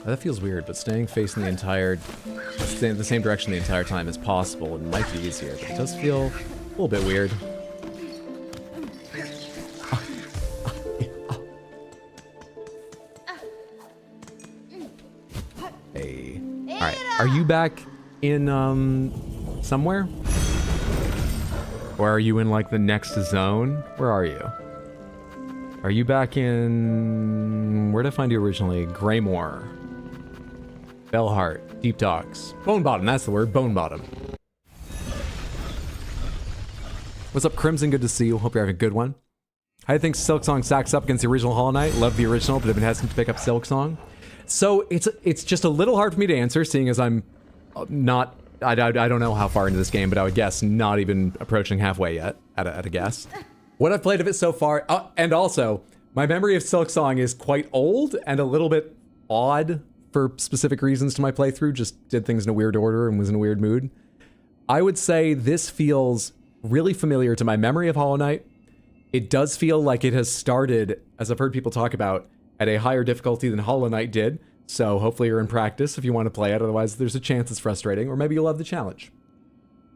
That feels weird, but staying facing the same direction the entire time is possible and might be easier, but it does feel a little bit weird. Hey. Alright, are you back in, somewhere? Or are you in, like, the next zone? Where are you? Are you back in... Where did I find you originally? Greymore. Bellheart. Deep Docks. Bone Bottom, that's the word. Bone Bottom. What's up, Crimson? Good to see you. Hope you're having a good one. I think Silksong stacks up against the original Hollow Knight. Love the original, but have been hesitant to pick up Silksong. So it's just a little hard for me to answer, seeing as I'm not... I don't know how far into this game, but I would guess not even approaching halfway yet, at a guess. What I've played of it so far, and also, my memory of Silksong is quite old and a little bit odd for specific reasons to my playthrough, just did things in a weird order and was in a weird mood. I would say this feels really familiar to my memory of Hollow Knight. It does feel like it has started, as I've heard people talk about, at a higher difficulty than Hollow Knight did, so hopefully you're in practice if you want to play it, otherwise there's a chance it's frustrating, or maybe you'll love the challenge.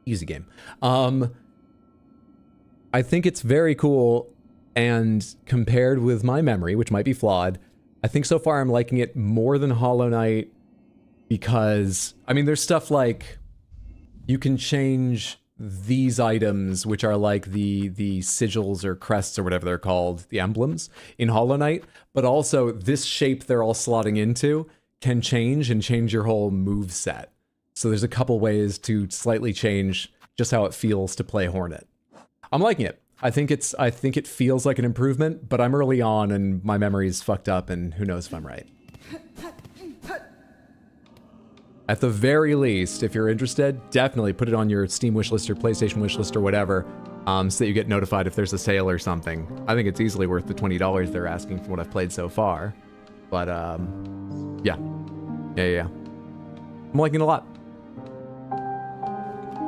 Easy game. I think it's very cool, and compared with my memory, which might be flawed, I think so far I'm liking it more than Hollow Knight because, I mean, there's stuff like you can change these items, which are like the sigils or crests or whatever they're called, the emblems in Hollow Knight, but also this shape they're all slotting into can change and change your whole move set. So there's a couple ways to slightly change just how it feels to play Hornet. I'm liking it. I think it feels like an improvement, but I'm early on and my memory is fucked up and who knows if I'm right. At the very least, if you're interested, definitely put it on your Steam wishlist or PlayStation wishlist or whatever, so that you get notified if there's a sale or something. I think it's easily worth the $20 they're asking for what I've played so far. But, yeah. Yeah. I'm liking it a lot.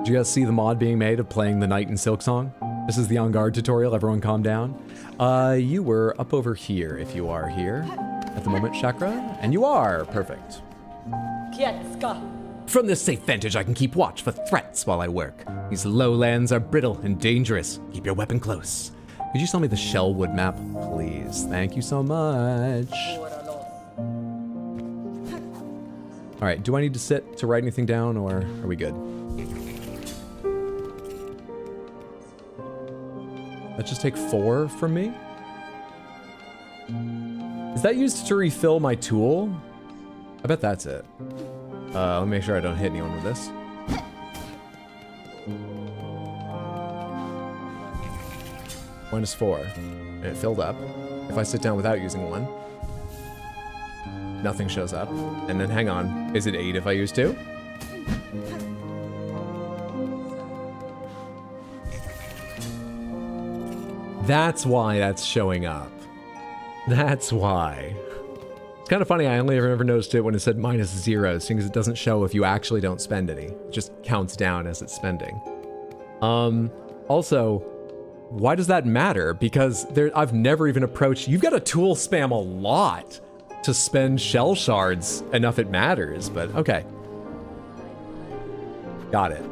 Did you guys see the mod being made of playing the knight in Silksong? This is the On Guard tutorial, everyone calm down. You were up over here, if you are here at the moment, Chakra, and you are, perfect. From this safe vantage, I can keep watch for threats while I work. These lowlands are brittle and dangerous. Keep your weapon close. Could you sell me the Shellwood map, please? Thank you so much. All right, do I need to sit to write anything down, or are we good? That just take 4 from me? Is that used to refill my tool? I bet that's it. Let me make sure I don't hit anyone with this. -4. And it filled up. If I sit down without using one, nothing shows up. And then hang on, is it 8 if I use 2? That's why that's showing up. That's why. It's kind of funny, I only ever noticed it when it said -0, seeing as it doesn't show if you actually don't spend any. It just counts down as it's spending. Also, why does that matter? Because I've never even approached... You've got to tool spam a lot to spend shell shards enough it matters, but okay. Got it.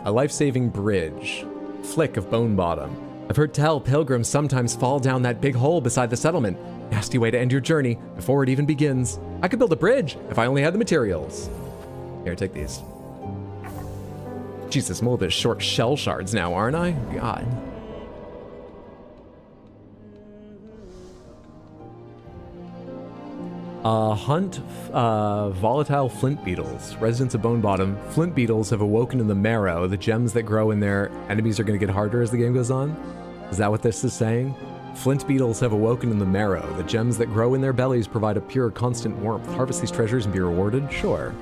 A life-saving bridge. Flick of bone bottom. I've heard tell pilgrims sometimes fall down that big hole beside the settlement. Nasty way to end your journey before it even begins. I could build a bridge if I only had the materials. Here, take these. Jesus, I'm a little bit short shell shards now, aren't I? God. Hunt volatile flint beetles. Residents of Bone Bottom. Flint beetles have awoken in the marrow. The gems that grow in their enemies are going to get harder as the game goes on. Is that what this is saying? Flint beetles have awoken in the marrow. The gems that grow in their bellies provide a pure, constant warmth. Harvest these treasures and be rewarded? Sure.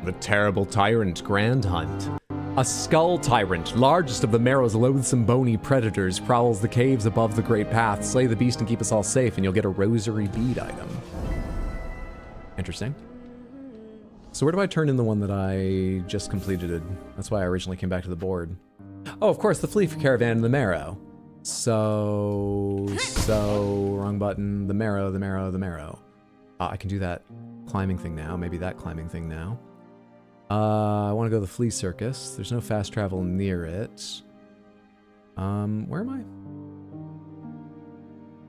The Terrible Tyrant Grand Hunt. A skull tyrant, largest of the Marrow's loathsome bony predators, prowls the caves above the Great Path. Slay the beast and keep us all safe, and you'll get a rosary bead item. Interesting. So where do I turn in the one that I just completed? That's why I originally came back to the board. Oh, of course, the Flea Caravan in the Marrow. So, wrong button, the Marrow. I can do that climbing thing now, maybe that climbing thing now. I want to go to the Flea Circus. There's no fast travel near it. Where am I?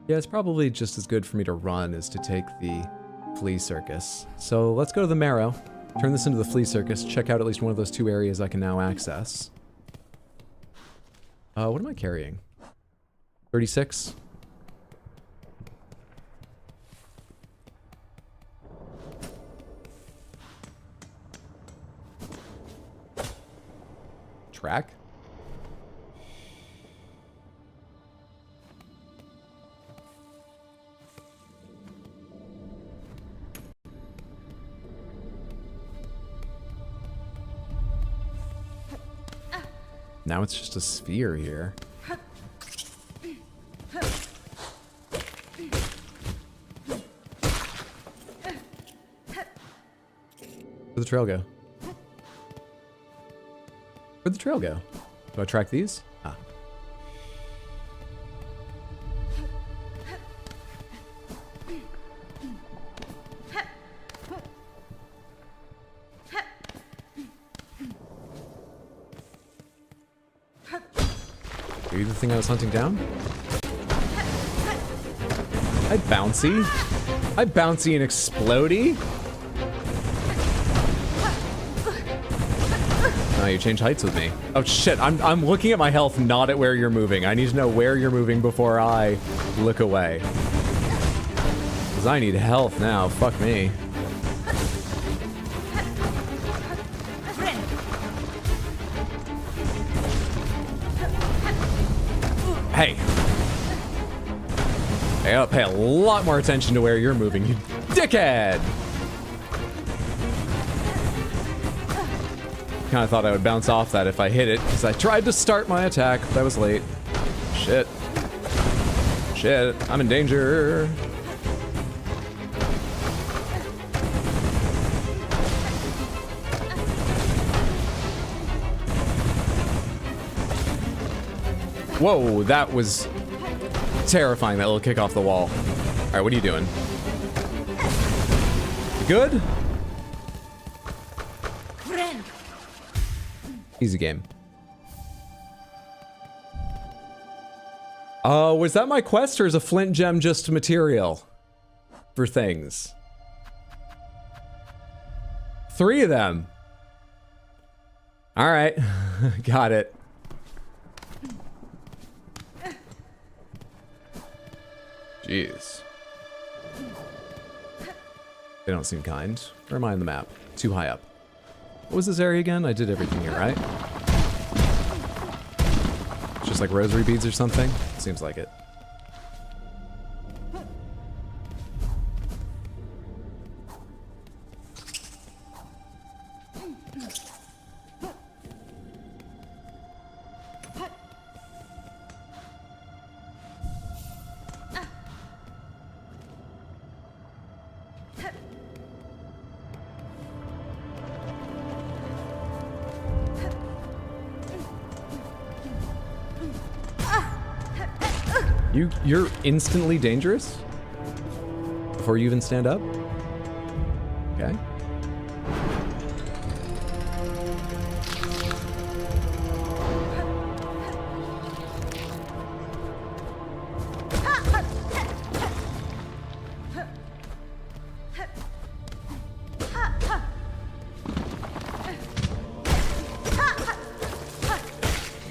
Yeah, it's probably just as good for me to run as to take the Flea Circus. So let's go to the Marrow, turn this into the Flea Circus, check out at least one of those 2 areas I can now access. What am I carrying? 36? Track? Now it's just a sphere here. Where'd the trail go? Where'd the trail go? Do I track these? Ah. Are you the thing I was hunting down? Hi, Bouncy. Hi, Bouncy and Explodey. Oh, you change heights with me. Oh shit, I'm looking at my health, not at where you're moving. I need to know where you're moving before I look away. Because I need health now, fuck me. Hey. Hey, I'll pay a lot more attention to where you're moving, you dickhead! Kinda thought I would bounce off that if I hit it, because I tried to start my attack, but I was late. Shit. Shit, I'm in danger. Whoa, that was terrifying, that little kick off the wall. All right, what are you doing? You good? Easy game. Was that my quest, or is a flint gem just material for things? 3 of them. All right, got it. Jeez. They don't seem kind. Where am I on the map? Too high up. What was this area again? I did everything here, right? It's just like rosary beads or something? Seems like it. You're instantly dangerous? Before you even stand up? Okay.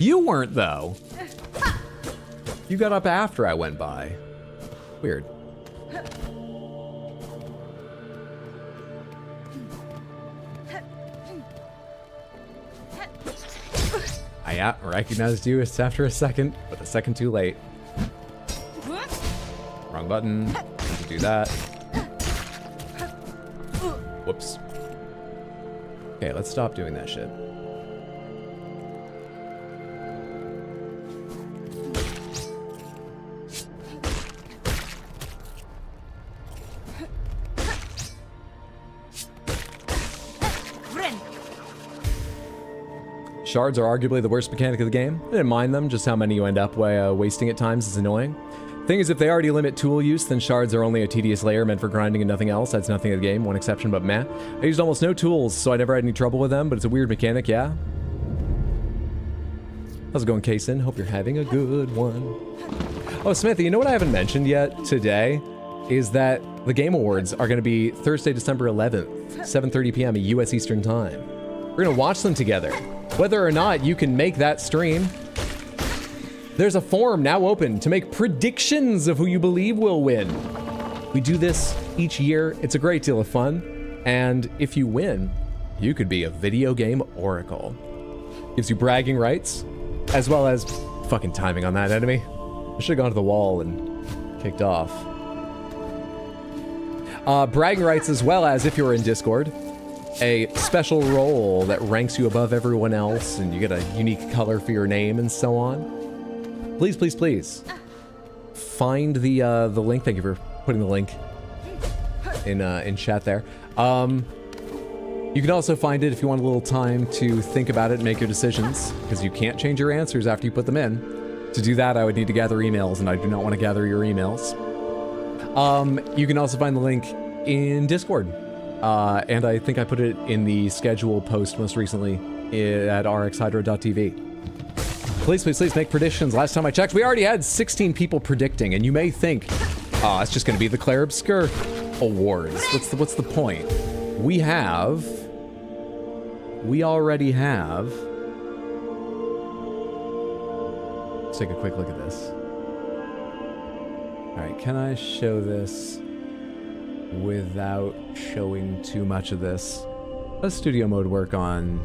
You weren't, though. You got up after I went by. Weird. I recognized you after a second, but a second too late. Wrong button. Need to do that. Whoops. Okay, let's stop doing that shit. Shards are arguably the worst mechanic of the game. I didn't mind them, just how many you end up wasting at times is annoying. Thing is, if they already limit tool use, then shards are only a tedious layer meant for grinding and nothing else. That's nothing of the game, one exception, but meh. I used almost no tools, so I never had any trouble with them, but it's a weird mechanic, yeah? How's it going, Kaysen? Hope you're having a good one. Oh, Samantha, you know what I haven't mentioned yet today? Is that the Game Awards are going to be Thursday, December 11th, 7:30 p.m. US Eastern Time. We're going to watch them together. Whether or not you can make that stream, there's a forum now open to make predictions of who you believe will win. We do this each year. It's a great deal of fun. And if you win, you could be a video game oracle. Gives you bragging rights, as well as fucking timing on that enemy. I should have gone to the wall and kicked off. Bragging rights, as well as, if you're in Discord, a special role that ranks you above everyone else, and you get a unique color for your name and so on. Please, please, please find the link. Thank you for putting the link in chat there. You can also find it if you want a little time to think about it and make your decisions, because you can't change your answers after you put them in. To do that, I would need to gather emails, and I do not want to gather your emails. You can also find the link in Discord. And I think I put it in the schedule post most recently at rxhydro.tv. Please, please, please make predictions. Last time I checked, we already had 16 people predicting, and you may think, oh, it's just going to be the Claire Obscure Awards. What's the point? We already have... Let's take a quick look at this. All right, can I show this without showing too much of this? Does studio mode work on...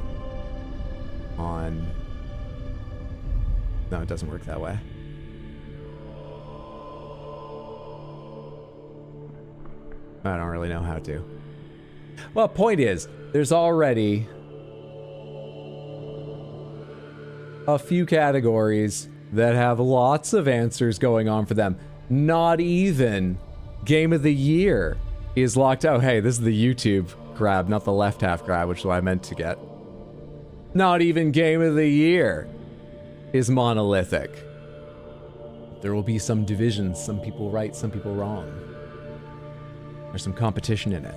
No, it doesn't work that way. I don't really know how to. Well, point is, there's already a few categories that have lots of answers going on for them. Not even Game of the Year is locked out. Hey, this is the YouTube grab, not the left half grab, which is what I meant to get. Not even Game of the Year is monolithic. There will be some divisions, some people right, some people wrong. There's some competition in it.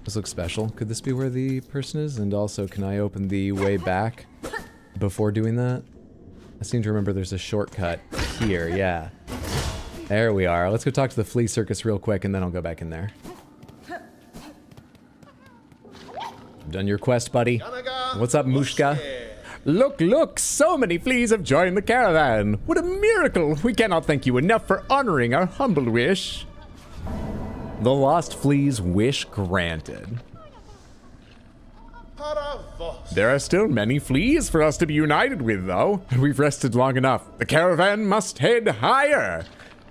This looks special. Could this be where the person is? And also, can I open the way back before doing that? I seem to remember there's a shortcut here, yeah. There we are. Let's go talk to the flea circus real quick and then I'll go back in there. Done your quest, buddy. What's up, Mushka? Look, look! So many fleas have joined the caravan! What a miracle! We cannot thank you enough for honoring our humble wish. The Lost Flea's wish granted. There are still many fleas for us to be united with, though. We've rested long enough. The caravan must head higher.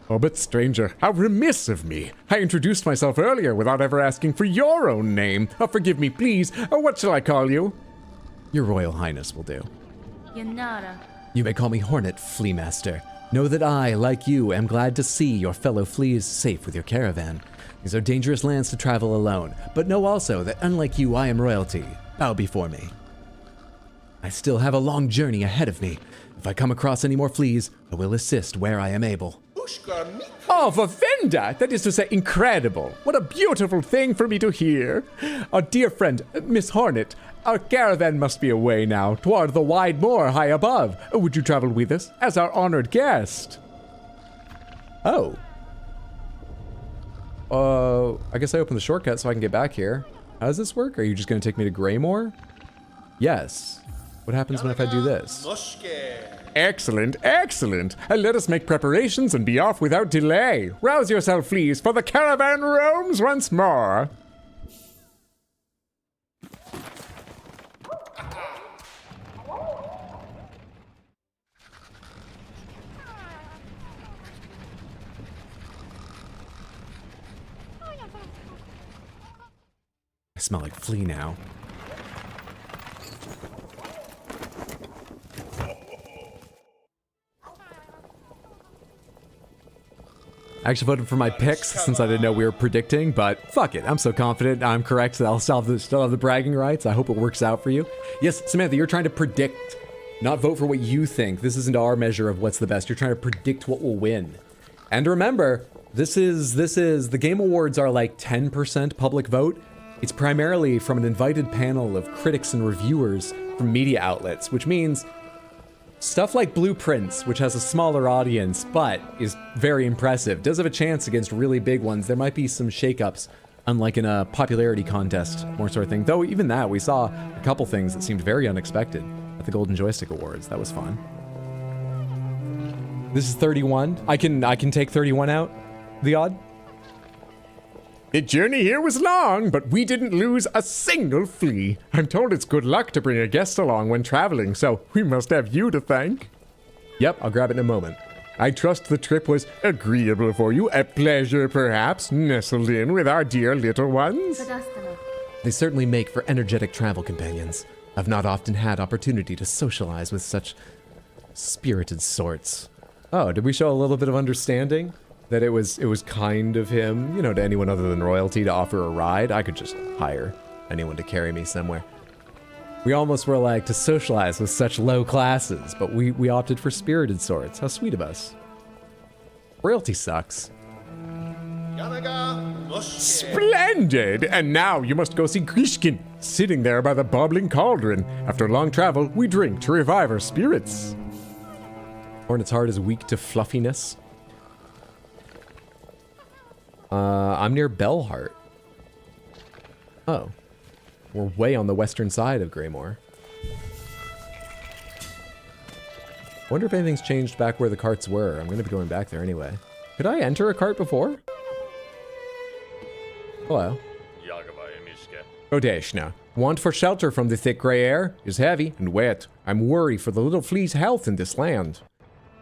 Oh, but stranger, how remiss of me. I introduced myself earlier without ever asking for your own name. Oh, forgive me, please. Oh, what shall I call you? Your Royal Highness will do. Yanara. You may call me Hornet, Flea Master. Know that I, like you, am glad to see your fellow fleas safe with your caravan. These are dangerous lands to travel alone, but know also that unlike you, I am royalty. Bow before me. I still have a long journey ahead of me. If I come across any more fleas, I will assist where I am able. Oh, Vavenda! That is to say, incredible. What a beautiful thing for me to hear. Our dear friend, Miss Hornet, our caravan must be away now, toward the wide moor high above. Would you travel with us as our honored guest? Oh. I guess I opened the shortcut so I can get back here. How does this work? Are you just going to take me to Greymore? Yes. What happens if I do this? Excellent, excellent. Let us make preparations and be off without delay. Rouse yourself, fleas, for the caravan roams once more. I smell like flea now. I actually voted for my picks since I didn't know we were predicting, but fuck it. I'm so confident I'm correct that I'll still have the bragging rights. I hope it works out for you. Yes, Samantha, you're trying to predict, not vote for what you think. This isn't our measure of what's the best. You're trying to predict what will win. And remember, this is the Game Awards are like 10% public vote. It's primarily from an invited panel of critics and reviewers from media outlets, which means stuff like Blueprints, which has a smaller audience but is very impressive, does have a chance against really big ones. There might be some shakeups, unlike in a popularity contest, more sort of thing. Though even that, we saw a couple things that seemed very unexpected at the Golden Joystick Awards. That was fun. This is 31. I can take 31 out, the odd. The journey here was long, but we didn't lose a single flea. I'm told it's good luck to bring a guest along when traveling, so we must have you to thank. Yep, I'll grab it in a moment. I trust the trip was agreeable for you, a pleasure perhaps, nestled in with our dear little ones. They certainly make for energetic travel companions. I've not often had opportunity to socialize with such spirited sorts. Oh, did we show a little bit of understanding? That it was kind of him, you know, to anyone other than royalty to offer a ride. I could just hire anyone to carry me somewhere. We almost were like to socialize with such low classes, but we opted for spirited sorts. How sweet of us. Royalty sucks. Yanaga Splendid! And now you must go see Grishkin, sitting there by the bubbling cauldron. After long travel, we drink to revive our spirits. Hornet's heart is weak to fluffiness. I'm near Bellheart. Oh. We're way on the western side of Greymoor. Wonder if anything's changed back where the carts were. I'm going to be going back there anyway. Could I enter a cart before? Hello. Odeshna. Want for shelter from the thick gray air is heavy and wet. I'm worried for the little flea's health in this land.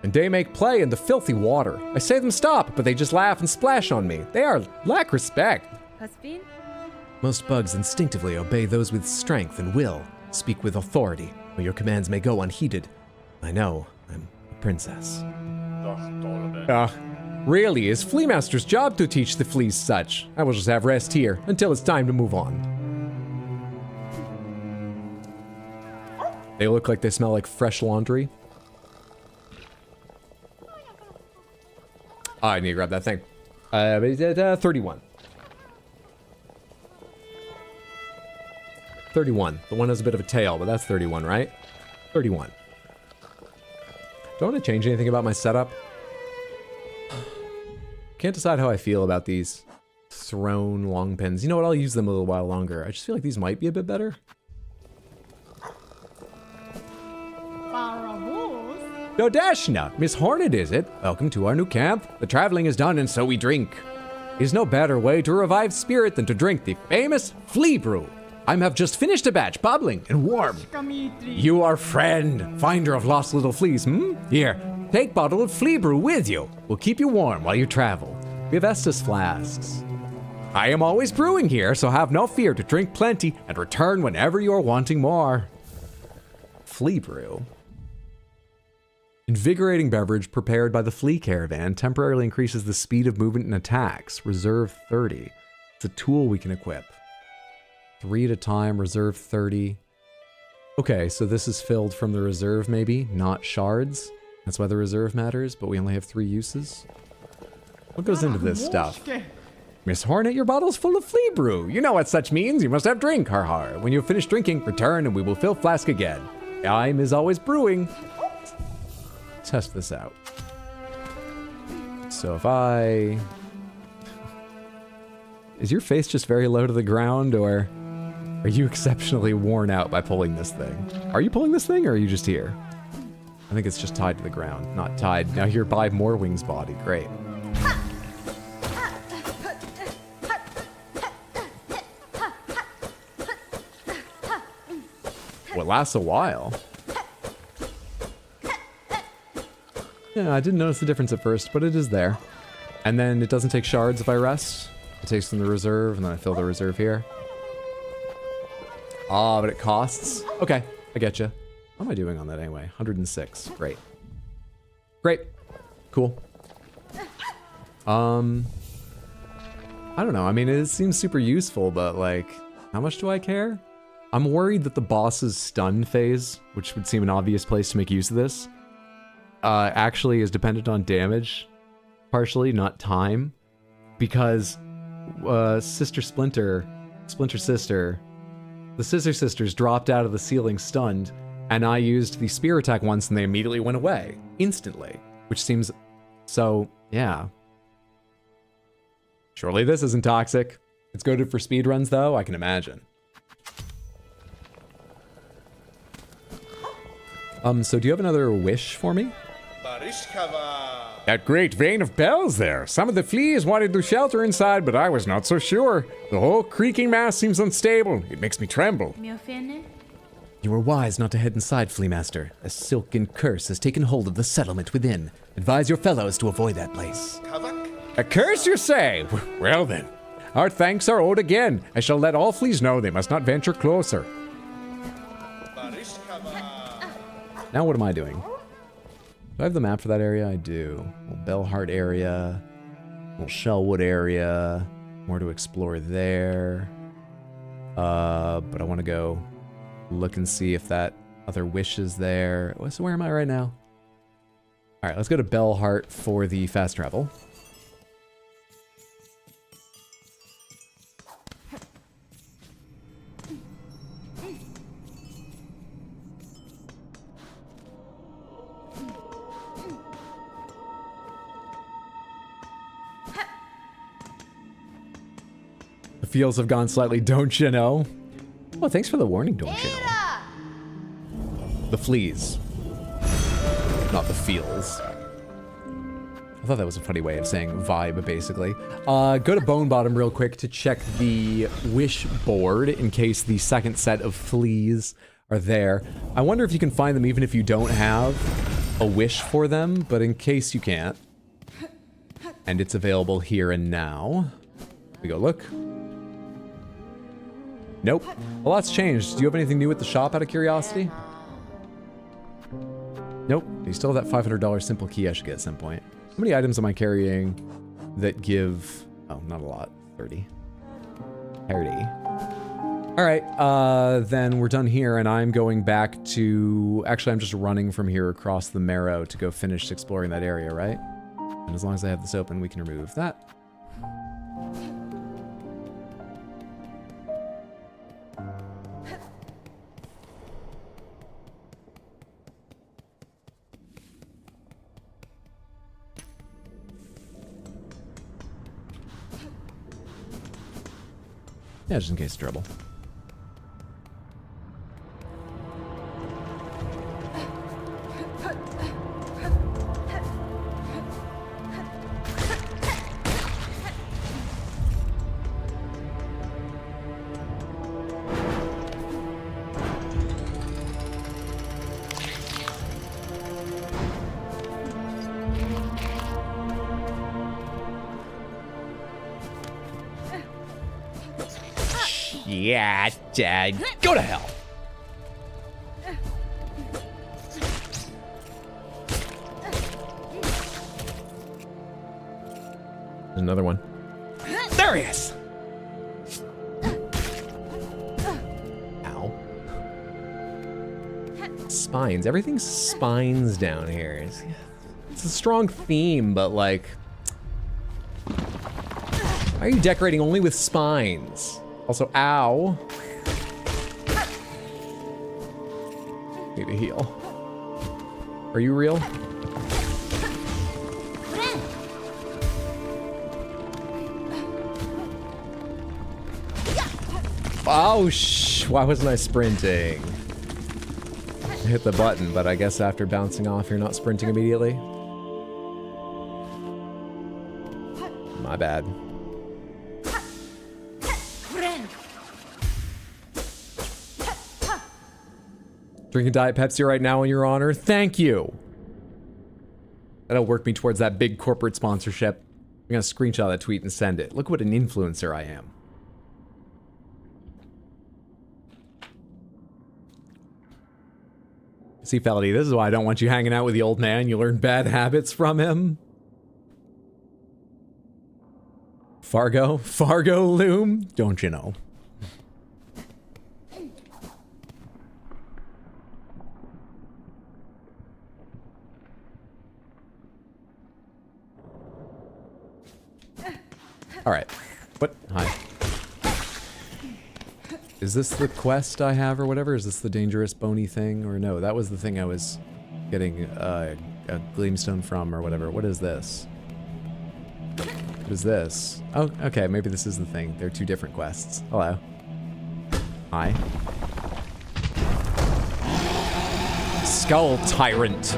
And they make play in the filthy water. I say them stop, but they just laugh and splash on me. They are lack respect. Most bugs instinctively obey those with strength and will. Speak with authority, or your commands may go unheeded. I know, I'm a princess. Really, it's Flea Master's job to teach the fleas such. I will just have rest here until it's time to move on. They look like they smell like fresh laundry. Oh, I need to grab that thing. 31. 31. The one has a bit of a tail, but that's 31, right? 31. Do I want to change anything about my setup? Can't decide how I feel about these thrown long pins. You know what? I'll use them a little while longer. I just feel like these might be a bit better. Dodashna, Miss Hornet, is it? Welcome to our new camp. The traveling is done and so we drink. Is no better way to revive spirit than to drink the famous flea brew. I have just finished a batch, bubbling and warm. You are friend, finder of lost little fleas, Here, take bottle of flea brew with you. We'll keep you warm while you travel. We have Estus flasks. I am always brewing here, so have no fear to drink plenty and return whenever you are wanting more. Flea brew. Invigorating beverage prepared by the flea caravan temporarily increases the speed of movement and attacks. Reserve 30. It's a tool we can equip. 3 at a time, reserve 30. Okay, so this is filled from the reserve maybe, not shards. That's why the reserve matters, but we only have 3 uses. What goes into this stuff? Miss Hornet, your bottle's full of flea brew. You know what such means. You must have drink, har har. When you have finished drinking, return and we will fill flask again. I'm is always brewing. Test this out. So if I... Is your face just very low to the ground, or are you exceptionally worn out by pulling this thing? Are you pulling this thing, or are you just here? I think it's just tied to the ground, not tied. Now you're by Morwing's body. Great. Well, it lasts a while. Yeah, I didn't notice the difference at first, but it is there. And then it doesn't take shards if I rest. It takes from the reserve, and then I fill the reserve here. Ah, but it costs. Okay, I get you. How am I doing on that anyway? 106. Great. Great. Cool. I don't know. I mean, it seems super useful, but like, how much do I care? I'm worried that the boss's stun phase, which would seem an obvious place to make use of this, actually is dependent on damage, partially, not time, because Sister Splinter, the Scissor Sisters dropped out of the ceiling stunned, and I used the spear attack once and they immediately went away, instantly, which seems so, yeah. Surely this isn't toxic. It's good for speedruns though, I can imagine. So do you have another wish for me? That great vein of bells there. Some of the fleas wanted to shelter inside, but I was not so sure. The whole creaking mass seems unstable. It makes me tremble. You were wise not to head inside, Flea Master. A silken curse has taken hold of the settlement within. Advise your fellows to avoid that place. A curse, you say? Well then, our thanks are owed again. I shall let all fleas know they must not venture closer. Now what am I doing? Do I have the map for that area? I do. Bellheart area. Little Shellwood area. More to explore there. But I want to go look and see if that other wish is there. So where am I right now? Alright, let's go to Bellheart for the fast travel. feels have gone slightly, don't you know? Oh, thanks for the warning, don't you know? The fleas. Not the feels. I thought that was a funny way of saying vibe, basically. Go to Bone Bottom real quick to check the wish board in case the second set of fleas are there. I wonder if you can find them even if you don't have a wish for them, but in case you can't. And it's available here and now. We go look. Nope. A lot's changed. Do you have anything new at the shop out of curiosity? Nope. You still have that $500 simple key I should get at some point. How many items am I carrying that give... Oh, not a lot. 30. 30. Alright, then we're done here, and I'm going back to... Actually, I'm just running from here across the Marrow to go finish exploring that area, right? And as long as I have this open, we can remove that. Yeah, just in case of trouble. Yeah, Dad, go to hell. There's another one. There he is. Ow. Spines. Everything's spines down here. It's a strong theme, but like... Why are you decorating only with spines? Also, ow. Need to heal. Are you real? Oh, why wasn't I sprinting? I hit the button, but I guess after bouncing off, you're not sprinting immediately. My bad. Drinking Diet Pepsi right now in your honor. Thank you. That'll work me towards that big corporate sponsorship. I'm gonna screenshot that tweet and send it. Look what an influencer I am. See, Feldy, this is why I don't want you hanging out with the old man. You learn bad habits from him. Fargo loom, don't you know? All right. What? Hi. Is this the quest I have or whatever? Is this the dangerous bony thing? Or no, that was the thing I was getting a gleamstone from or whatever. What is this? What is this? Oh, okay. Maybe this is the thing. They're two different quests. Hello. Hi. Skull Tyrant.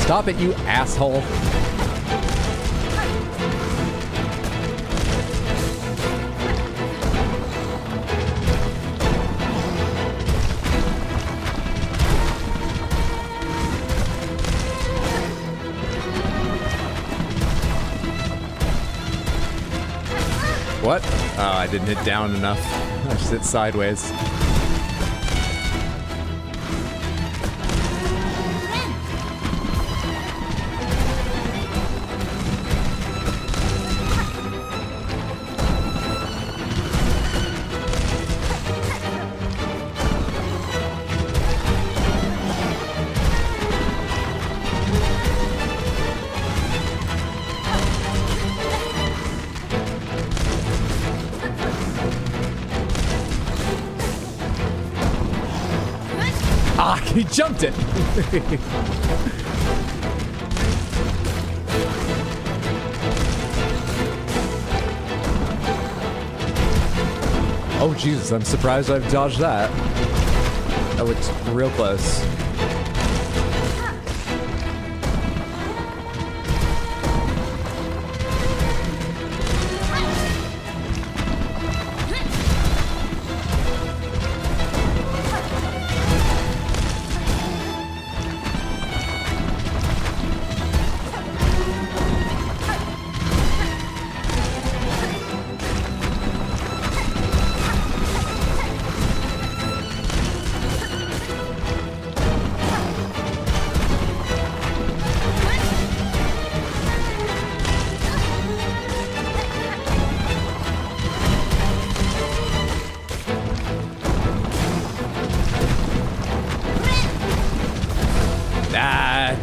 Stop it, you asshole. What? Oh, I didn't hit down enough. I just hit sideways. He jumped it. Oh, Jesus, I'm surprised I've dodged that. That looked real close.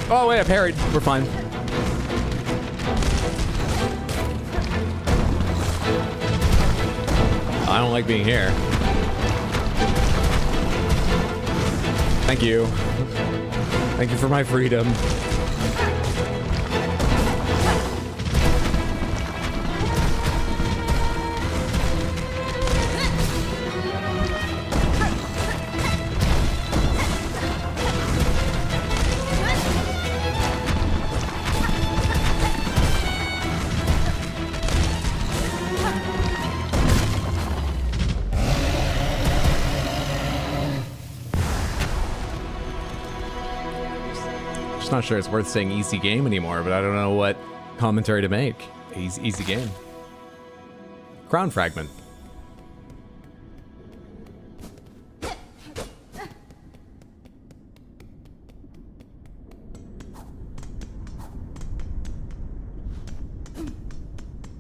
Oh, wait, I parried. We're fine. I don't like being here. Thank you. Thank you for my freedom. Just not sure it's worth saying easy game anymore, but I don't know what commentary to make. Easy game. Crown fragment.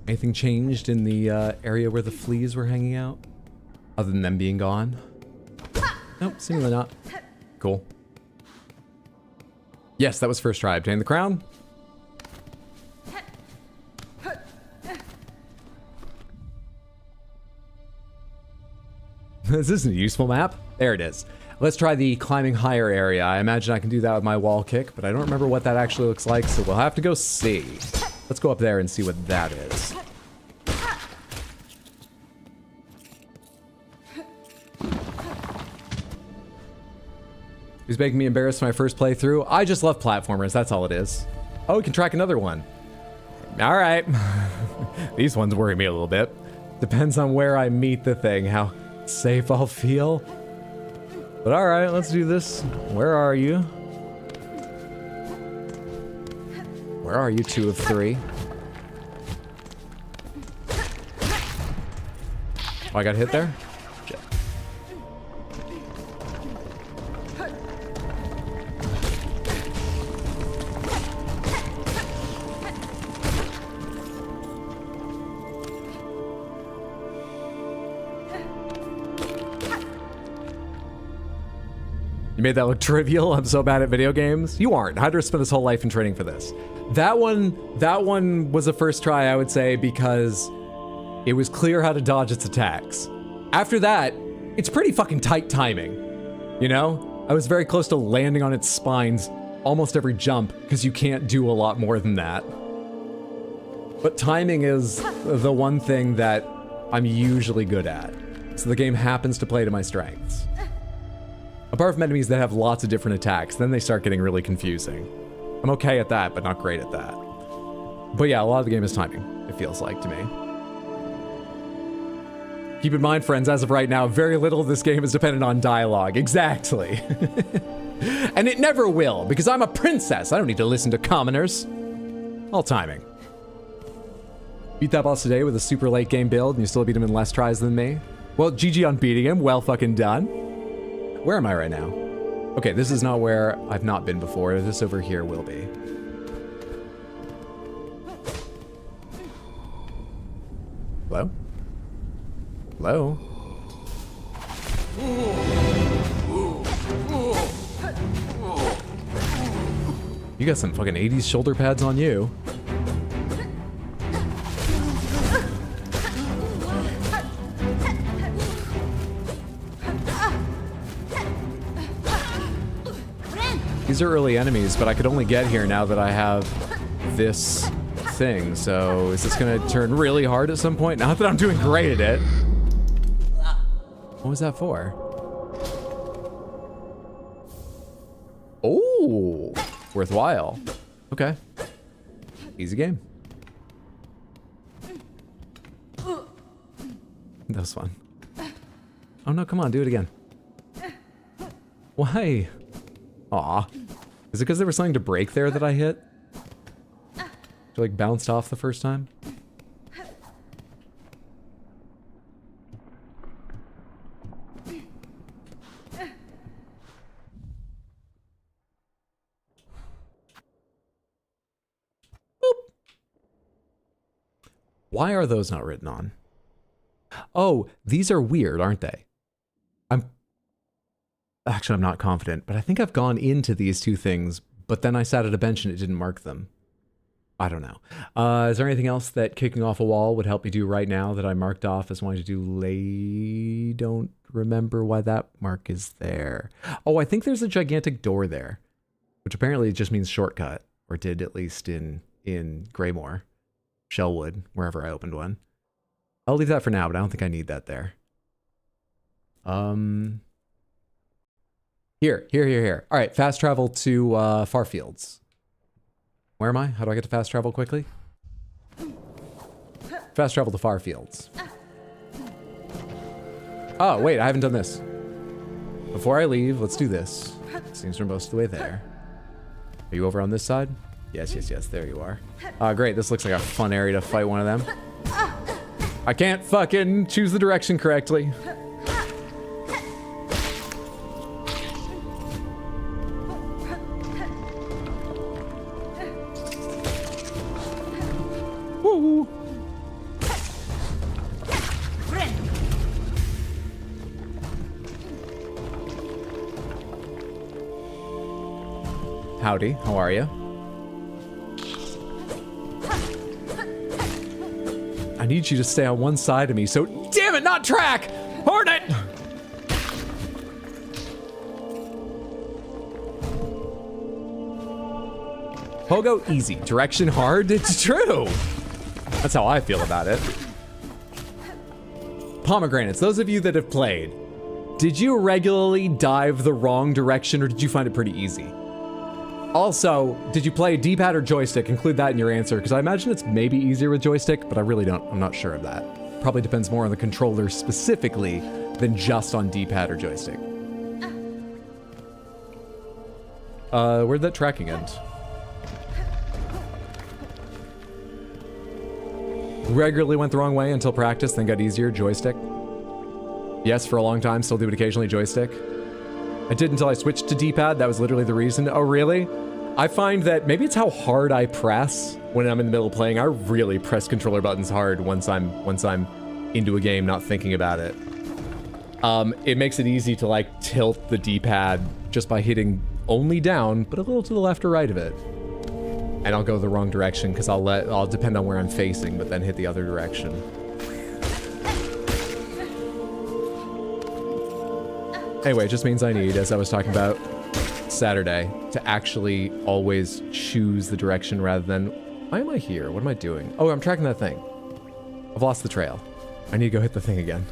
Anything changed in the area where the fleas were hanging out? Other than them being gone? Nope, seemingly not. Cool. Yes, that was first try. Obtain the crown. This isn't a useful map. There it is. Let's try the climbing higher area. I imagine I can do that with my wall kick, but I don't remember what that actually looks like, so we'll have to go see. Let's go up there and see what that is. Who's making me embarrassed my first playthrough? I just love platformers, that's all it is. Oh, we can track another one. All right. These ones worry me a little bit. Depends on where I meet the thing, how safe I'll feel. But all right, let's do this. Where are you? Where are you, 2 of 3? Oh, I got hit there? Shit. You made that look trivial? I'm so bad at video games. You aren't. Hydra spent his whole life in training for this. That one was a first try, I would say, because it was clear how to dodge its attacks. After that, it's pretty fucking tight timing. You know? I was very close to landing on its spines almost every jump, because you can't do a lot more than that. But timing is the one thing that I'm usually good at. So the game happens to play to my strengths. Apart from enemies that have lots of different attacks, then they start getting really confusing. I'm okay at that, but not great at that. But yeah, a lot of the game is timing, it feels like to me. Keep in mind, friends, as of right now, very little of this game is dependent on dialogue. Exactly. And it never will, because I'm a princess. I don't need to listen to commoners. All timing. Beat that boss today with a super late game build, and you still beat him in less tries than me? Well, GG on beating him. Well fucking done. Where am I right now? Okay, this is not where I've not been before. This over here will be. Hello? Hello? You got some fucking 80s shoulder pads on you. these are early enemies, but I could only get here now that I have this thing. So is this gonna turn really hard at some point? Not that I'm doing great at it. What was that for? Oh, worthwhile. Okay. Easy game. That was fun. Oh no, come on, do it again. Why? Aw. Is it because there was something to break there that I hit? It like bounced off the first time? Why are those not written on? Oh, these are weird, aren't they? Actually, I'm not confident, but I think I've gone into these two things, but then I sat at a bench and it didn't mark them. I don't know. Is there anything else that kicking off a wall would help me do right now that I marked off as wanting to do Don't remember why that mark is there. Oh, I think there's a gigantic door there, which apparently just means shortcut, or did at least in Greymore. Shellwood, wherever I opened one. I'll leave that for now, but I don't think I need that there. Here. All right, fast travel to Farfields. Where am I? How do I get to fast travel quickly? Fast travel to Farfields. Oh, wait, I haven't done this. Before I leave, let's do this. Seems we're most of the way there. Are you over on this side? Yes, there you are. Great, this looks like a fun area to fight one of them. I can't fucking choose the direction correctly. Woo! Howdy, how are you? I need you to stay on one side of me, so damn it, not track! Hornet! Pogo, easy. Direction hard? It's true! That's how I feel about it. Pomegranates, those of you that have played, did you regularly dive the wrong direction or did you find it pretty easy? Also, did you play D-pad or joystick? Include that in your answer, because I imagine it's maybe easier with joystick, but I'm not sure of that. Probably depends more on the controller specifically than just on D-pad or joystick. Where'd that tracking end? Regularly went the wrong way until practice, then got easier, joystick. Yes, for a long time, still do it occasionally, joystick. I did until I switched to D-pad, that was literally the reason. Oh, really? I find that maybe it's how hard I press when I'm in the middle of playing. I really press controller buttons hard once I'm into a game, not thinking about it. It makes it easy to like tilt the D-pad just by hitting only down, but a little to the left or right of it. And I'll go the wrong direction because I'll depend on where I'm facing, but then hit the other direction. Anyway, it just means I need, as I was talking about Saturday, to actually always choose the direction rather than, why am I here? What am I doing? Oh, I'm tracking that thing. I've lost the trail. I need to go hit the thing again.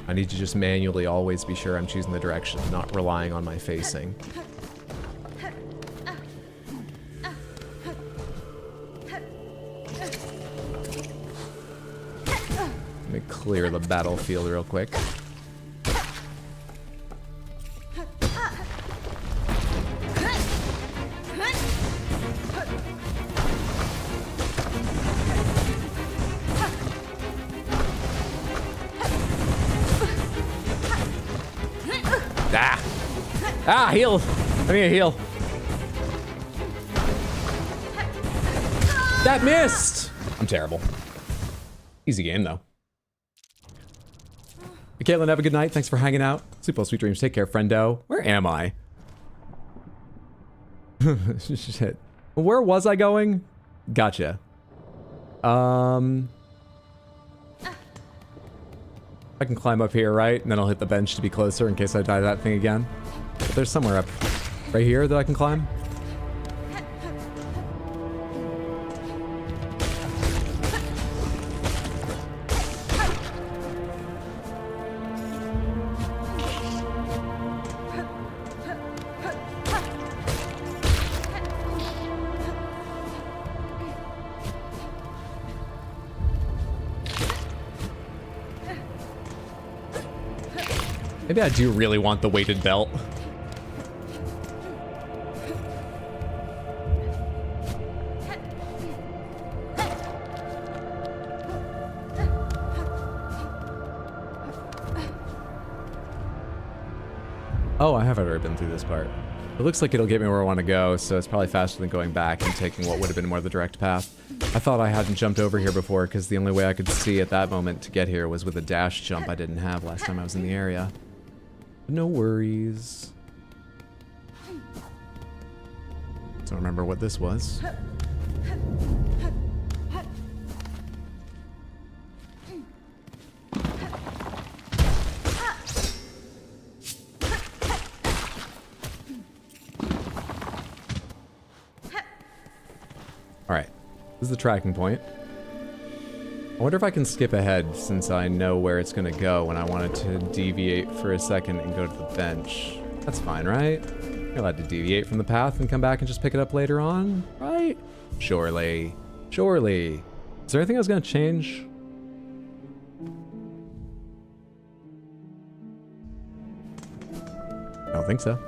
I need to just manually always be sure I'm choosing the direction, not relying on my facing. Let me clear the battlefield real quick. Ah, heal! I need a heal. That missed! I'm terrible. Easy game, though. Caitlin, have a good night. Thanks for hanging out. Sleep well, sweet dreams. Take care, friendo. Where am I? Shit. Where was I going? Gotcha. I can climb up here, right? And then I'll hit the bench to be closer in case I die to that thing again. But there's somewhere up right here that I can climb. Maybe I do really want the weighted belt. Oh, I have already been through this part. It looks like it'll get me where I want to go, so it's probably faster than going back and taking what would have been more the direct path. I thought I hadn't jumped over here before because the only way I could see at that moment to get here was with a dash jump I didn't have last time I was in the area. No worries. Don't remember what this was. Alright, this is the tracking point. I wonder if I can skip ahead since I know where it's gonna go when I wanted to deviate for a second and go to the bench. That's fine, right? You're allowed to deviate from the path and come back and just pick it up later on, right? Surely. Surely. Is there anything I was gonna change? I don't think so.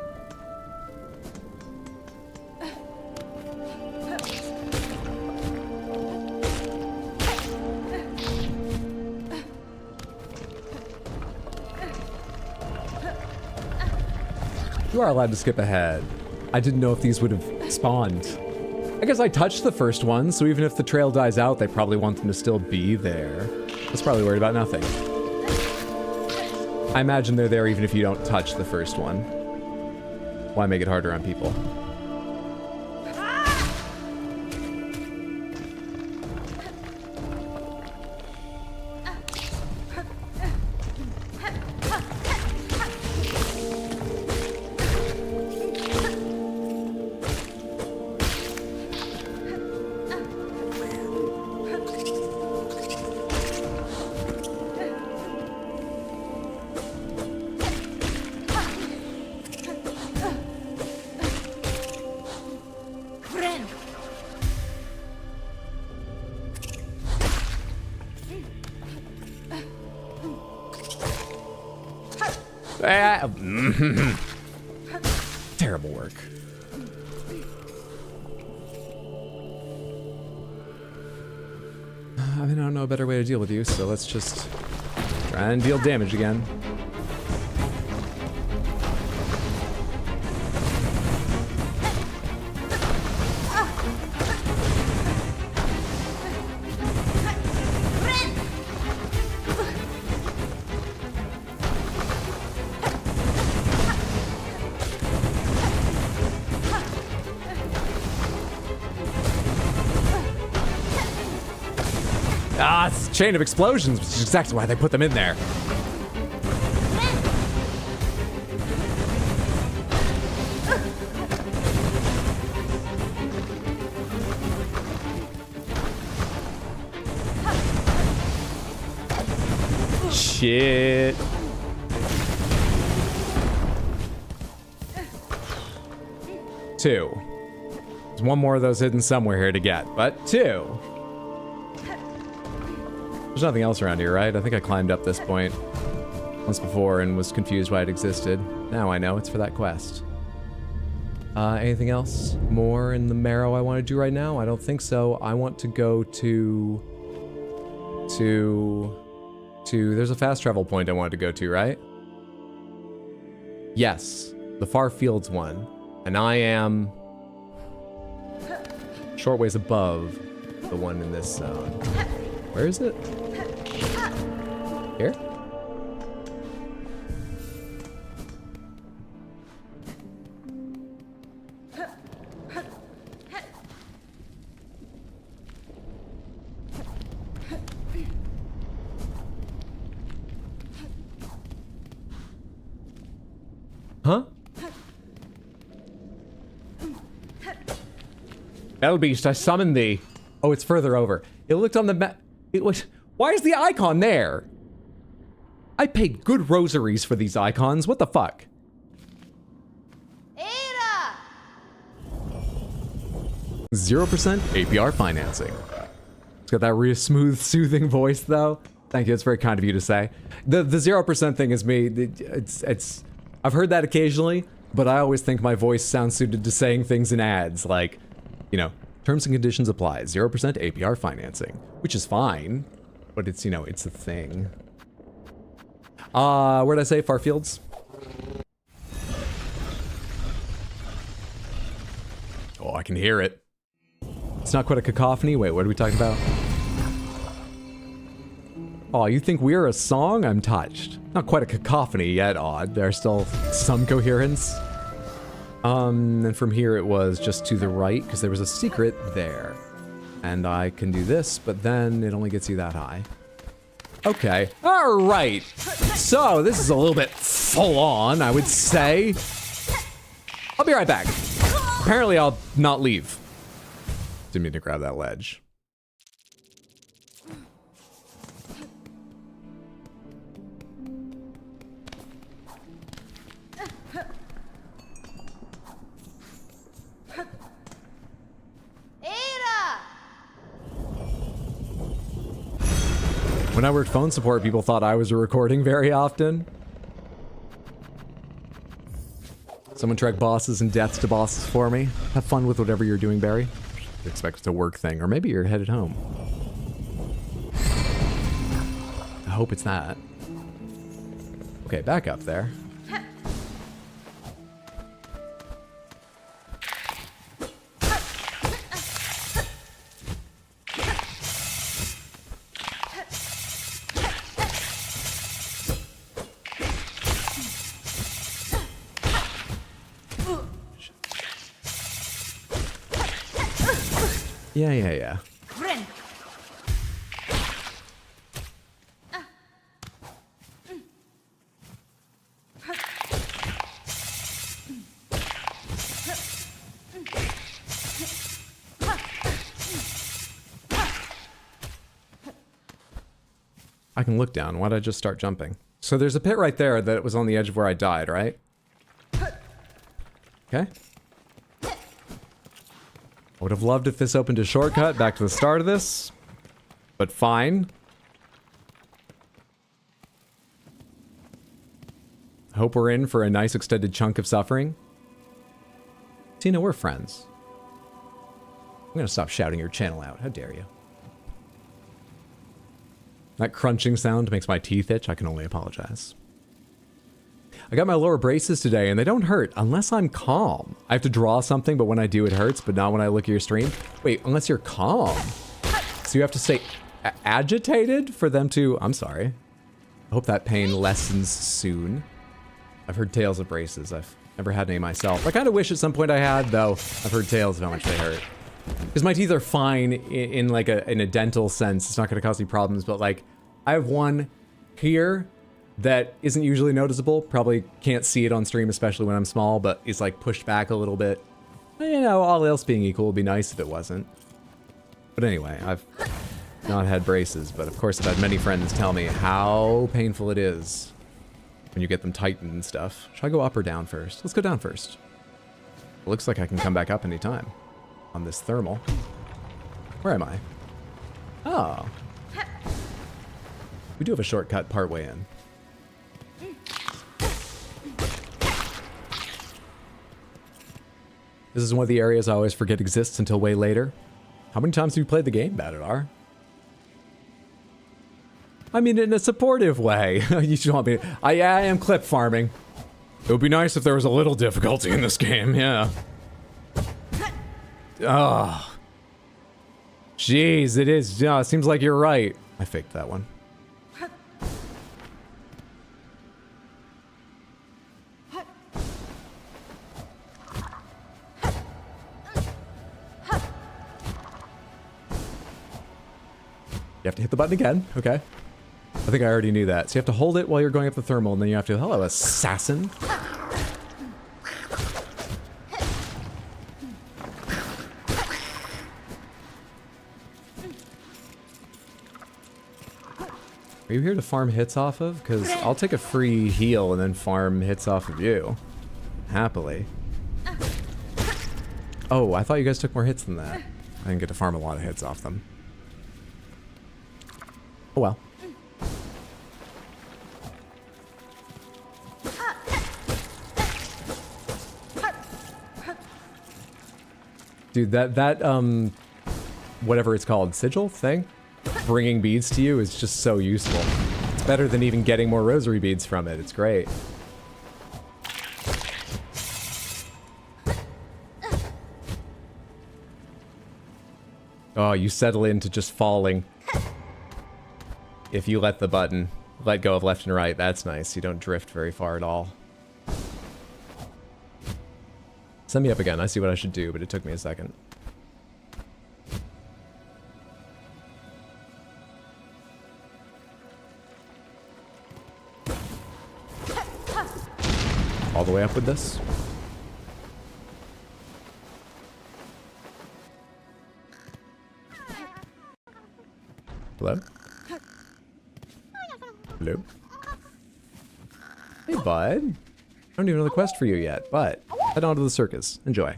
You are allowed to skip ahead. I didn't know if these would have spawned. I guess I touched the first one, so even if the trail dies out, they probably want them to still be there. That's probably worried about nothing. I imagine they're there even if you don't touch the first one. Why make it harder on people? Terrible work. I mean, I don't know a better way to deal with you, so let's just try and deal damage again. Ah, it's a chain of explosions, which is exactly why they put them in there. Shit. Two. There's one more of those hidden somewhere here to get, but two. There's nothing else around here, right? I think I climbed up this point once before and was confused why it existed. Now I know it's for that quest. Anything else more in the marrow I want to do right now? I don't think so. I want to go to... There's a fast travel point I wanted to go to, right? Yes, the Far Fields one. And I am short ways above the one in this zone. Where is it? Here? Hell beast, I summon thee. Oh, it's further over. It looked on the map. It was. Why is the icon there? I paid good rosaries for these icons. What the fuck? Ada! 0% APR financing. It's got that real smooth, soothing voice, though. Thank you. It's very kind of you to say. The 0% thing is me. It's. I've heard that occasionally, but I always think my voice sounds suited to saying things in ads, like, you know, terms and conditions apply. 0% APR financing, which is fine, but it's, you know, it's a thing. Where'd I say? Farfields? Oh, I can hear it. It's not quite a cacophony. Wait, what are we talking about? Oh, you think we're a song? I'm touched. Not quite a cacophony yet, odd. There's still some coherence. And from here it was just to the right, because there was a secret there. And I can do this, but then it only gets you that high. Okay, all right. So this is a little bit full on, I would say. I'll be right back. Apparently I'll not leave. Didn't mean to grab that ledge. When I worked phone support, people thought I was recording very often. Someone track bosses and deaths to bosses for me. Have fun with whatever you're doing, Barry. Expect it's a work thing, or maybe you're headed home. I hope it's that. Okay, back up there. Yeah. I can look down. Why'd I just start jumping? So there's a pit right there that was on the edge of where I died, right? Okay. I would have loved if this opened a shortcut back to the start of this, but fine. I hope we're in for a nice extended chunk of suffering. Tina, we're friends. I'm gonna stop shouting your channel out. How dare you? That crunching sound makes my teeth itch. I can only apologize. I got my lower braces today, and they don't hurt unless I'm calm. I have to draw something, but when I do, it hurts, but not when I look at your stream. Wait, unless you're calm. So you have to stay agitated for them to... I'm sorry. I hope that pain lessens soon. I've heard tales of braces. I've never had any myself. I kind of wish at some point I had, though. I've heard tales of how much they hurt. Because my teeth are fine in like in a dental sense. It's not going to cause any problems, but like, I have one here that isn't usually noticeable. Probably can't see it on stream, especially when I'm small, but it's like pushed back a little bit. You know, all else being equal, would be nice if it wasn't. But anyway, I've not had braces, but of course I've had many friends tell me how painful it is when you get them tightened and stuff. Should I go up or down first? Let's go down first. It looks like I can come back up anytime on this thermal. Where am I? Oh. We do have a shortcut partway in. This is one of the areas I always forget exists until way later. How many times have you played the game, Badadar? I mean, in a supportive way. You should want me to... I am clip farming. It would be nice if there was a little difficulty in this game, yeah. Oh. Jeez, it is. Yeah, it seems like you're right. I faked that one. You have to hit the button again. Okay. I think I already knew that. So you have to hold it while you're going up the thermal, and then you have to... Hello, assassin. Are you here to farm hits off of? Because I'll take a free heal and then farm hits off of you. Happily. Oh, I thought you guys took more hits than that. I didn't get to farm a lot of hits off them. Oh well. Dude, that whatever it's called, sigil thing, bringing beads to you is just so useful. It's better than even getting more rosary beads from it. It's great. Oh, you settle into just falling. If you let the button let go of left and right, that's nice. You don't drift very far at all. Send me up again. I see what I should do, but it took me a second. All the way up with this. Hello? Hello? Hey, bud. I don't even know the quest for you yet, but head on to the circus. Enjoy.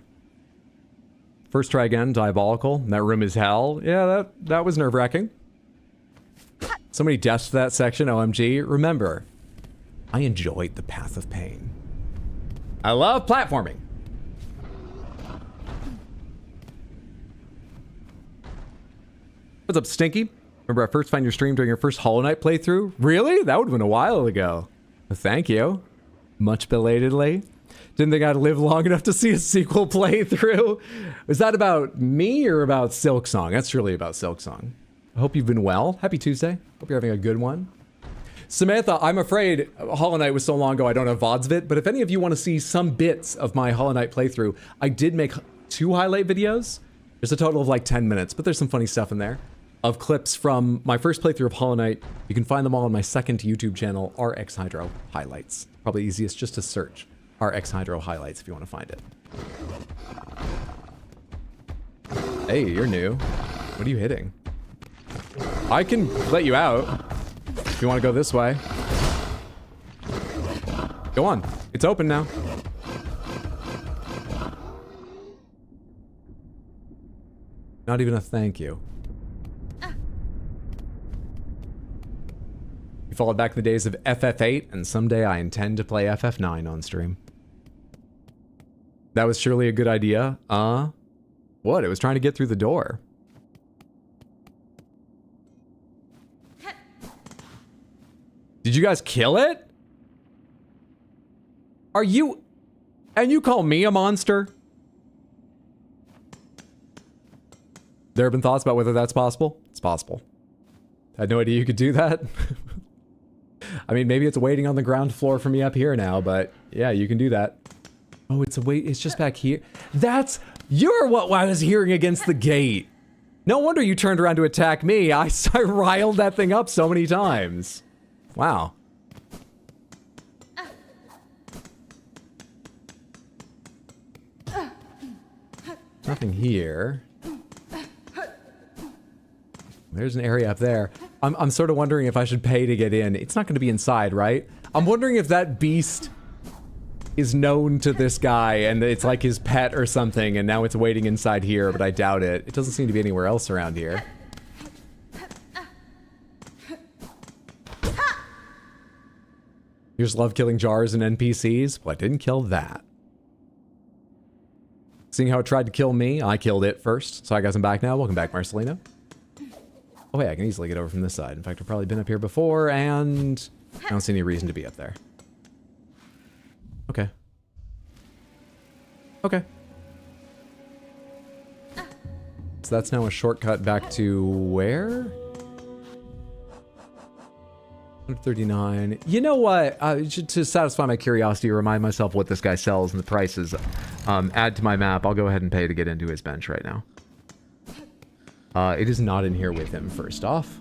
First try again, diabolical. That room is hell. Yeah, that was nerve-wracking. So many deaths to that section, OMG. Remember, I enjoyed the path of pain. I love platforming. What's up, Stinky? Remember I first found your stream during your first Hollow Knight playthrough? Really? That would have been a while ago. Well, thank you. Much belatedly. Didn't think I'd live long enough to see a sequel playthrough. Was that about me or about Silksong? That's really about Silksong. I hope you've been well. Happy Tuesday. Hope you're having a good one. Samantha, I'm afraid Hollow Knight was so long ago I don't have VODs of it, but if any of you want to see some bits of my Hollow Knight playthrough, I did make 2 highlight videos. There's a total of like 10 minutes, but there's some funny stuff in there of clips from my first playthrough of Hollow Knight. You can find them all on my second YouTube channel, RX Hydro Highlights. Probably easiest just to search RX Hydro Highlights if you want to find it. Hey, you're new. What are you hitting? I can let you out if you want to go this way. Go on. It's open now. Not even a thank you. You followed back in the days of FF8, and someday I intend to play FF9 on stream. That was surely a good idea. What? It was trying to get through the door. Did you guys kill it? Are you... And you call me a monster? There have been thoughts about whether that's possible? It's possible. I had no idea you could do that. I mean, maybe it's waiting on the ground floor for me up here now, but yeah, you can do that. Oh, it's just back here. You're what I was hearing against the gate. No wonder you turned around to attack me. I riled that thing up so many times. Wow. Nothing here. There's an area up there. I'm sort of wondering if I should pay to get in. It's not going to be inside, right? I'm wondering if that beast is known to this guy and it's like his pet or something, and now it's waiting inside here, but I doubt it. It doesn't seem to be anywhere else around here. You just love killing jars and NPCs? Well, I didn't kill that. Seeing how it tried to kill me, I killed it first. So I guess I'm back now. Welcome back, Marcelino. Oh, wait, I can easily get over from this side. In fact, I've probably been up here before, and I don't see any reason to be up there. Okay. Okay. So that's now a shortcut back to where? 139. You know what? To satisfy my curiosity, remind myself what this guy sells and the prices, add to my map. I'll go ahead and pay to get into his bench right now. It is not in here with him, first off.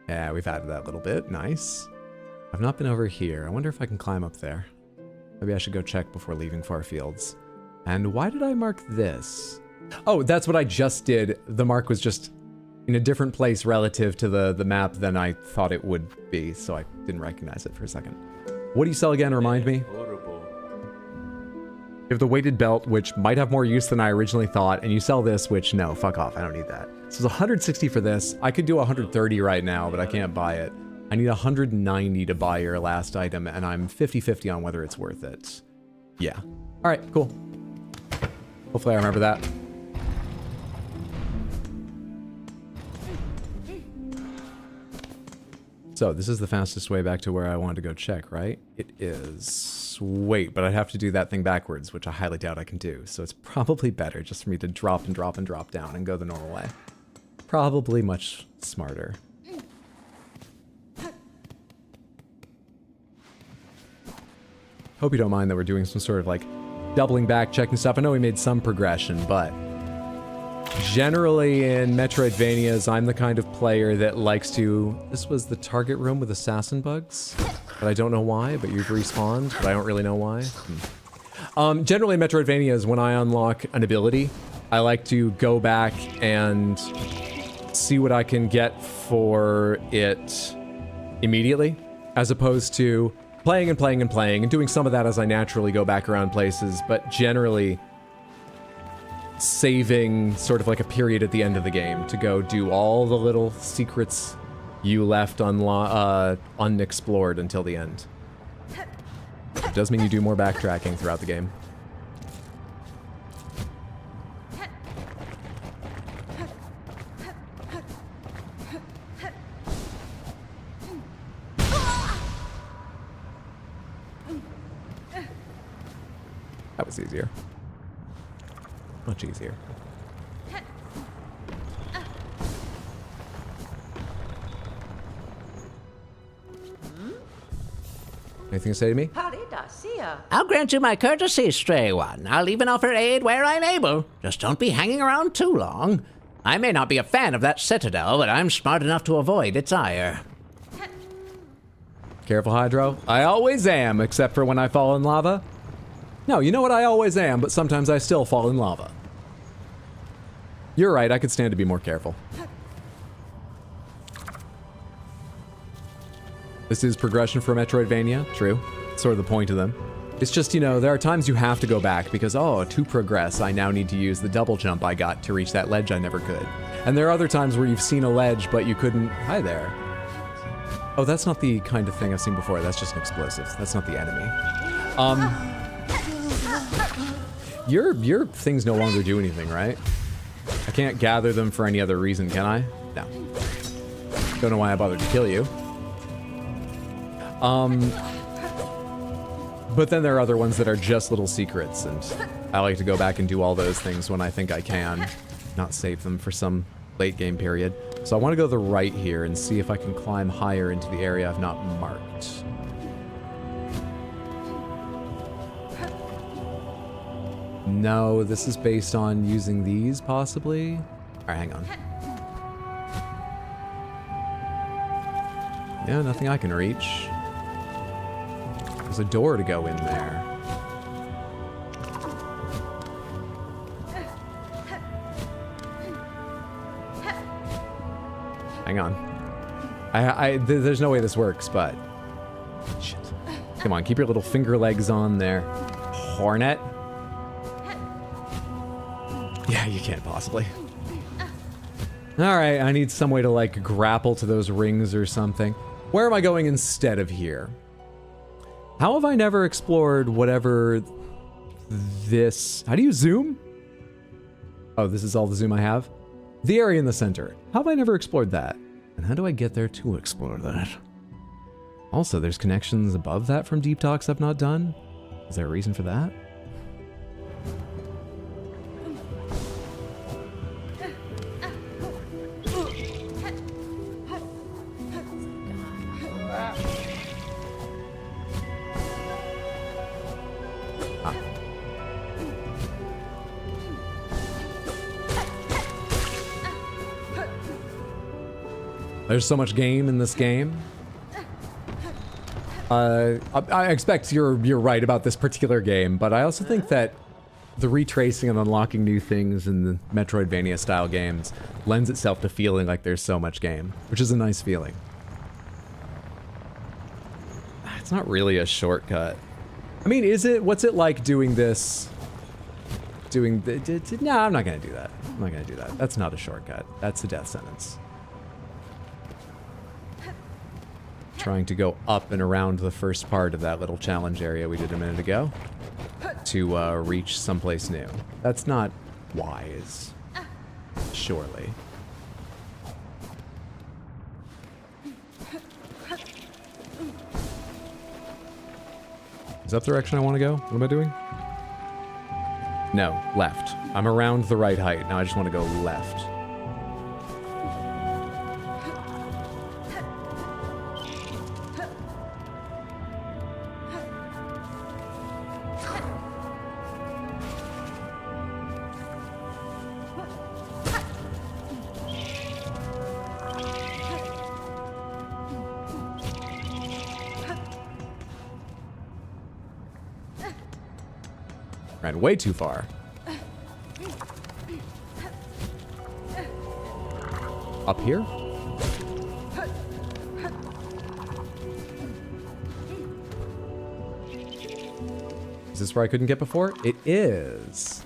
Yeah, we've added that a little bit. Nice. I've not been over here. I wonder if I can climb up there. Maybe I should go check before leaving Far Fields. And why did I mark this? Oh, that's what I just did. The mark was just in a different place relative to the map than I thought it would be, so I didn't recognize it for a second. What do you sell again? Remind me. You have the weighted belt, which might have more use than I originally thought, and you sell this, which, no, fuck off, I don't need that. So it's 160 for this. I could do 130 right now, but I can't buy it. I need 190 to buy your last item, and I'm 50-50 on whether it's worth it. Yeah. All right, cool. Hopefully I remember that. So this is the fastest way back to where I wanted to go check, right? It is. Wait, but I'd have to do that thing backwards, which I highly doubt I can do. So it's probably better just for me to drop and drop and drop down and go the normal way. Probably much smarter. Hope you don't mind that we're doing some sort of like doubling back, checking stuff. I know we made some progression, but generally in Metroidvanias, I'm the kind of player that likes to... This was the target room with assassin bugs, but I don't know why, but you've respawned, but I don't really know why. Generally in Metroidvanias, when I unlock an ability, I like to go back and see what I can get for it immediately, as opposed to playing and playing and playing, and doing some of that as I naturally go back around places, but generally saving sort of like a period at the end of the game to go do all the little secrets you left unexplored until the end. It does mean you do more backtracking throughout the game. That was easier. Much easier. Anything to say to me? I'll grant you my courtesy, stray one. I'll even offer aid where I'm able. Just don't be hanging around too long. I may not be a fan of that citadel, but I'm smart enough to avoid its ire. Careful, Hydro. I always am, except for when I fall in lava. No, you know what? I always am, but sometimes I still fall in lava. You're right, I could stand to be more careful. This is progression for Metroidvania, true. Sort of the point of them. It's just, you know, there are times you have to go back because, oh, to progress, I now need to use the double jump I got to reach that ledge I never could. And there are other times where you've seen a ledge, but you couldn't... Hi there. Oh, that's not the kind of thing I've seen before. That's just an explosive. That's not the enemy. Your things no longer do anything, right? I can't gather them for any other reason, can I? No. Don't know why I bothered to kill you. But then there are other ones that are just little secrets, and I like to go back and do all those things when I think I can, not save them for some late game period. So I want to go to the right here and see if I can climb higher into the area I've not marked. No, this is based on using these, possibly? Alright, hang on. Yeah, nothing I can reach. There's a door to go in there. Hang on. There's no way this works, but... Shit. Come on, keep your little finger legs on there. Hornet? Yeah, you can't possibly. Alright, I need some way to, like, grapple to those rings or something. Where am I going instead of here? How have I never explored whatever this... How do you zoom? Oh, this is all the zoom I have? The area in the center. How have I never explored that? And how do I get there to explore that? Also, there's connections above that from Deep Talks I've not done. Is there a reason for that? There's so much game in this game. I expect you're right about this particular game, but I also think that the retracing and unlocking new things in the Metroidvania style games lends itself to feeling like there's so much game, which is a nice feeling. It's not really a shortcut. I mean, is it? What's it like doing this? No, I'm not gonna do that. I'm not gonna do that. That's not a shortcut. That's a death sentence. Trying to go up and around the first part of that little challenge area we did a minute ago to reach someplace new. That's not wise, surely. Is that the direction I want to go? What am I doing? No, left. I'm around the right height. Now I just want to go left. Ran way too far. Up here? Is this where I couldn't get before? It is.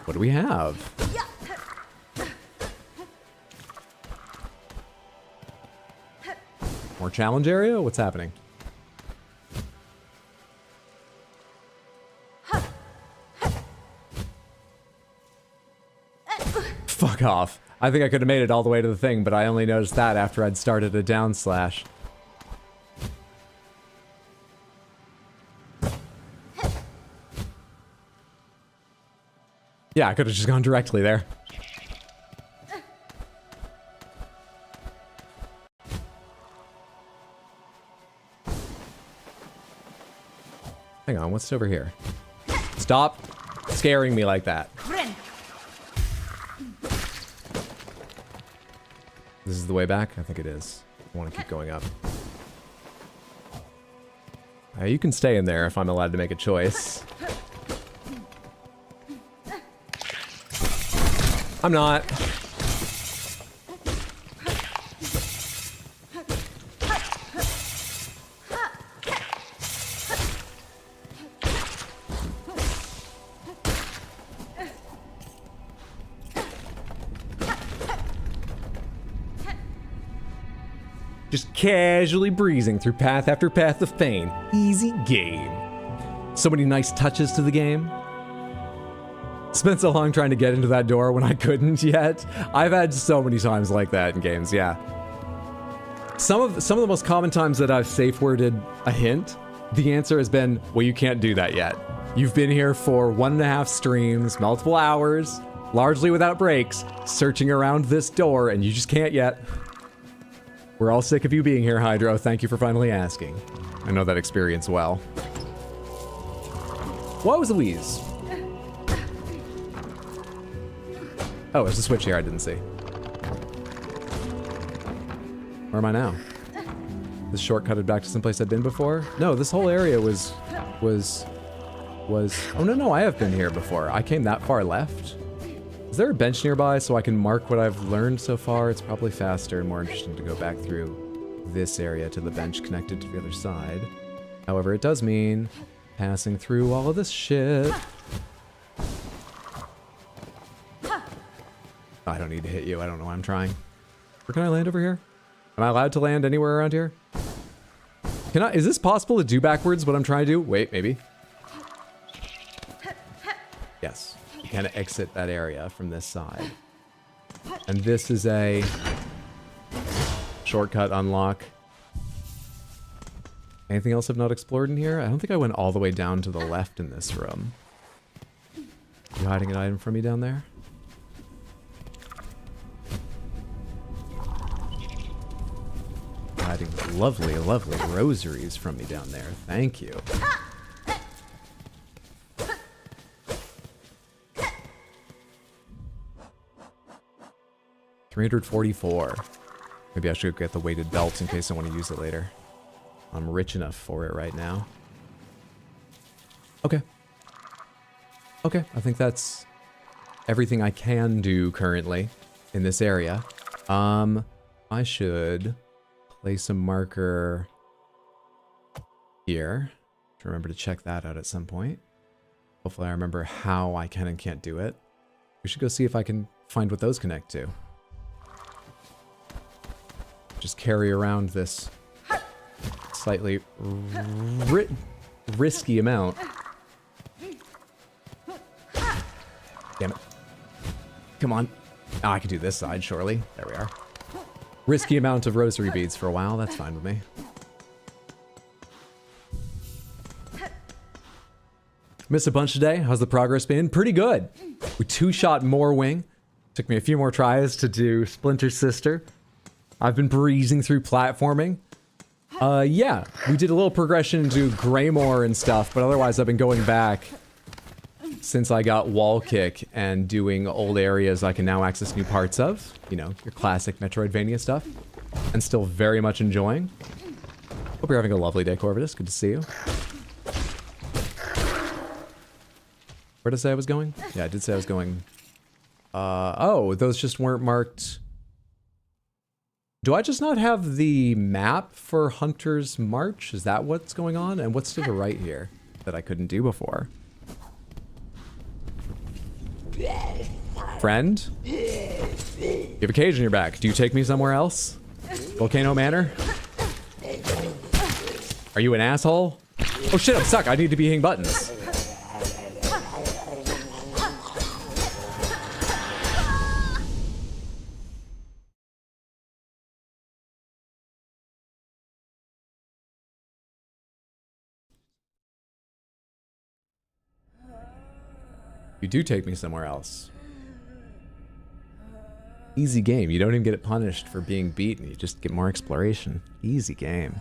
What do we have? More challenge area? What's happening? Fuck off. I think I could have made it all the way to the thing, but I only noticed that after I'd started a down slash. Yeah, I could have just gone directly there. Hang on, what's over here? Stop scaring me like that. This is the way back? I think it is. I want to keep going up. You can stay in there if I'm allowed to make a choice. I'm not. Just casually breezing through path after path of pain. Easy game. So many nice touches to the game. Spent so long trying to get into that door when I couldn't yet. I've had so many times like that in games, yeah. Some of the most common times that I've safe worded a hint, the answer has been, well, you can't do that yet. You've been here for 1.5 streams, multiple hours, largely without breaks, searching around this door, and you just can't yet. We're all sick of you being here, Hydro. Thank you for finally asking. I know that experience well. What was Louise? Oh, there's a switch here I didn't see. Where am I now? This shortcutted back to someplace I've been before? No, this whole area was... Oh, no, I have been here before. I came that far left. Is there a bench nearby so I can mark what I've learned so far? It's probably faster and more interesting to go back through this area to the bench connected to the other side. However, it does mean passing through all of this shit. I don't need to hit you. I don't know why I'm trying. Where can I land over here? Am I allowed to land anywhere around here? Can I? Is this possible to do backwards what I'm trying to do? Wait, maybe. Yes. You kind of exit that area from this side. And this is a shortcut unlock. Anything else I've not explored in here? I don't think I went all the way down to the left in this room. You hiding an item from me down there? Hiding lovely, lovely rosaries from me down there. Thank you. $344. Maybe I should get the weighted belt in case I want to use it later. I'm rich enough for it right now. Okay. Okay, I think that's everything I can do currently in this area. I should place a marker here. Remember to check that out at some point. Hopefully I remember how I can and can't do it. We should go see if I can find what those connect to. Just carry around this slightly risky amount. Damn it. Come on. Oh, I can do this side, surely. There we are. Risky amount of rosary beads for a while. That's fine with me. Missed a bunch today. How's the progress been? Pretty good. We two-shot more wing. Took me a few more tries to do Splinter Sister. I've been breezing through platforming. Yeah, we did a little progression into Greymore and stuff, but otherwise I've been going back since I got Wall Kick and doing old areas I can now access new parts of. You know, your classic Metroidvania stuff. And still very much enjoying. Hope you're having a lovely day, Corvidus. Good to see you. Where did I say I was going? Yeah, I did say I was going. Oh, those just weren't marked. Do I just not have the map for Hunter's March? Is that what's going on? And what's to the right here that I couldn't do before? Friend? You have a cage on your back. Do you take me somewhere else? Volcano Manor? Are you an asshole? Oh shit, I'm stuck. I need to be hitting buttons. You do take me somewhere else. Easy game. You don't even get punished for being beaten. You just get more exploration. Easy game.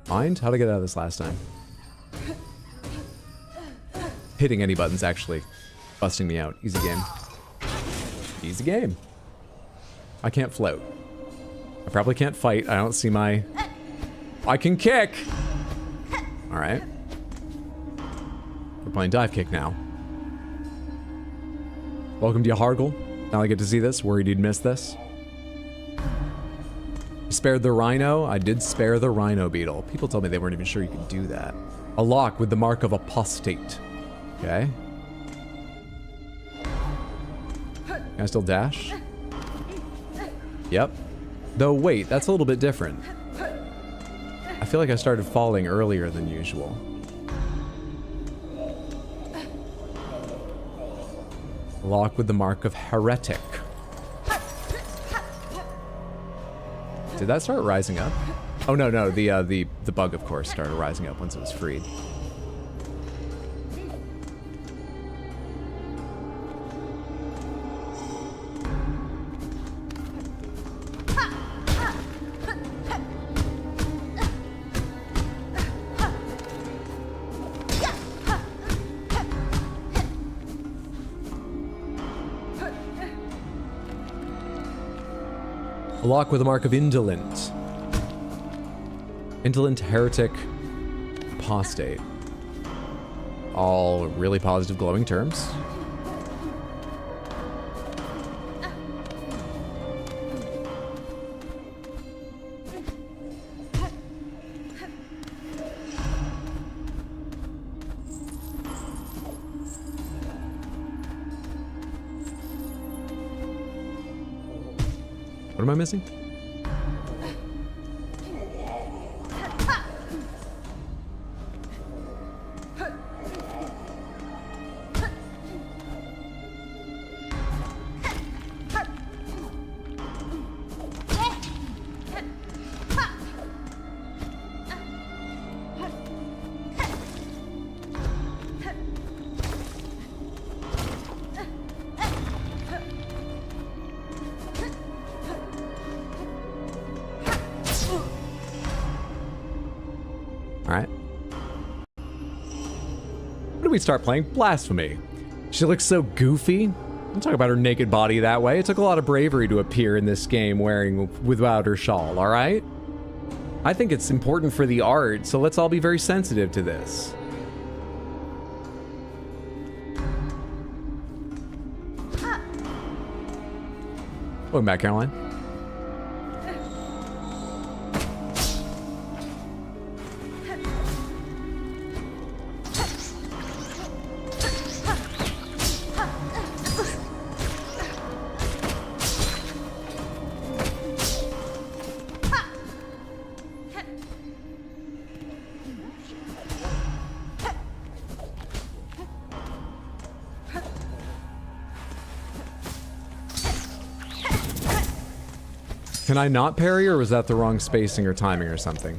Mind? How'd I get out of this last time? Hitting any button's actually busting me out. Easy game. Easy game. I can't float. I probably can't fight. I don't see my... I can kick! Alright. We're playing dive kick now. Welcome to Yahargle. Now I get to see this. Worried you'd miss this. Spared the rhino. I did spare the rhino beetle. People told me they weren't even sure you could do that. A lock with the mark of apostate. Okay. Can I still dash? Yep. Though wait, that's a little bit different. I feel like I started falling earlier than usual. Lock with the mark of heretic. Did that start rising up? Oh no, no, the bug of course started rising up once it was freed. A lock with a mark of indolent. Indolent, heretic, apostate. All really positive glowing terms. What am I missing? We start playing Blasphemy. She looks so goofy. Don't talk about her naked body that way. It took a lot of bravery to appear in this game without her shawl, all right? I think it's important for the art, so let's all be very sensitive to this. Welcome back, Caroline. Can I not parry, or was that the wrong spacing or timing or something?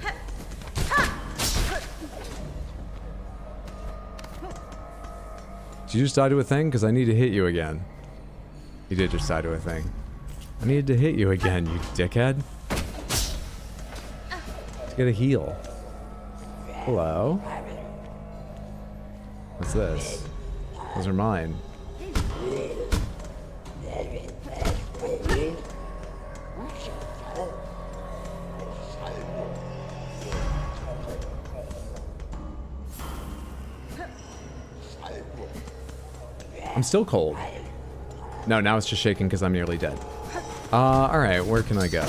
Did you just die to a thing? Because I need to hit you again. You did just die to a thing. I needed to hit you again, you dickhead. Let's get a heal. Hello? What's this? Those are mine. I'm still cold. No, now it's just shaking because I'm nearly dead. Alright, where can I go?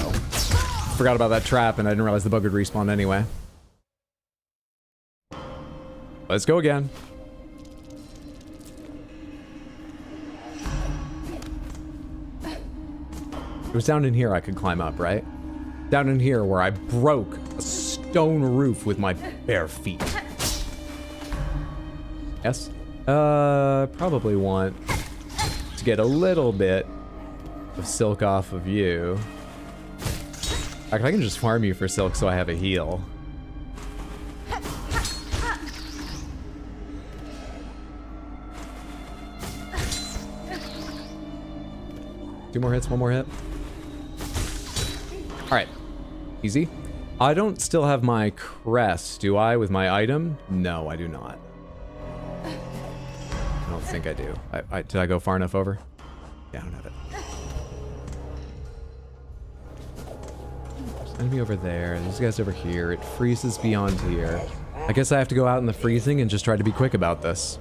Forgot about that trap and I didn't realize the bug would respawn anyway. Let's go again. It was down in here I could climb up, right? Down in here where I broke a stone roof with my bare feet. Yes? Probably want to get a little bit of silk off of you. I can just farm you for silk so I have a heal. 2 more hits, 1 more hit. Alright. Easy. I don't still have my crest, do I, with my item? No, I do not. I don't think I do. Did I go far enough over? Yeah, I don't have it. There's enemy over there. These guys over here. It freezes beyond here. I guess I have to go out in the freezing and just try to be quick about this.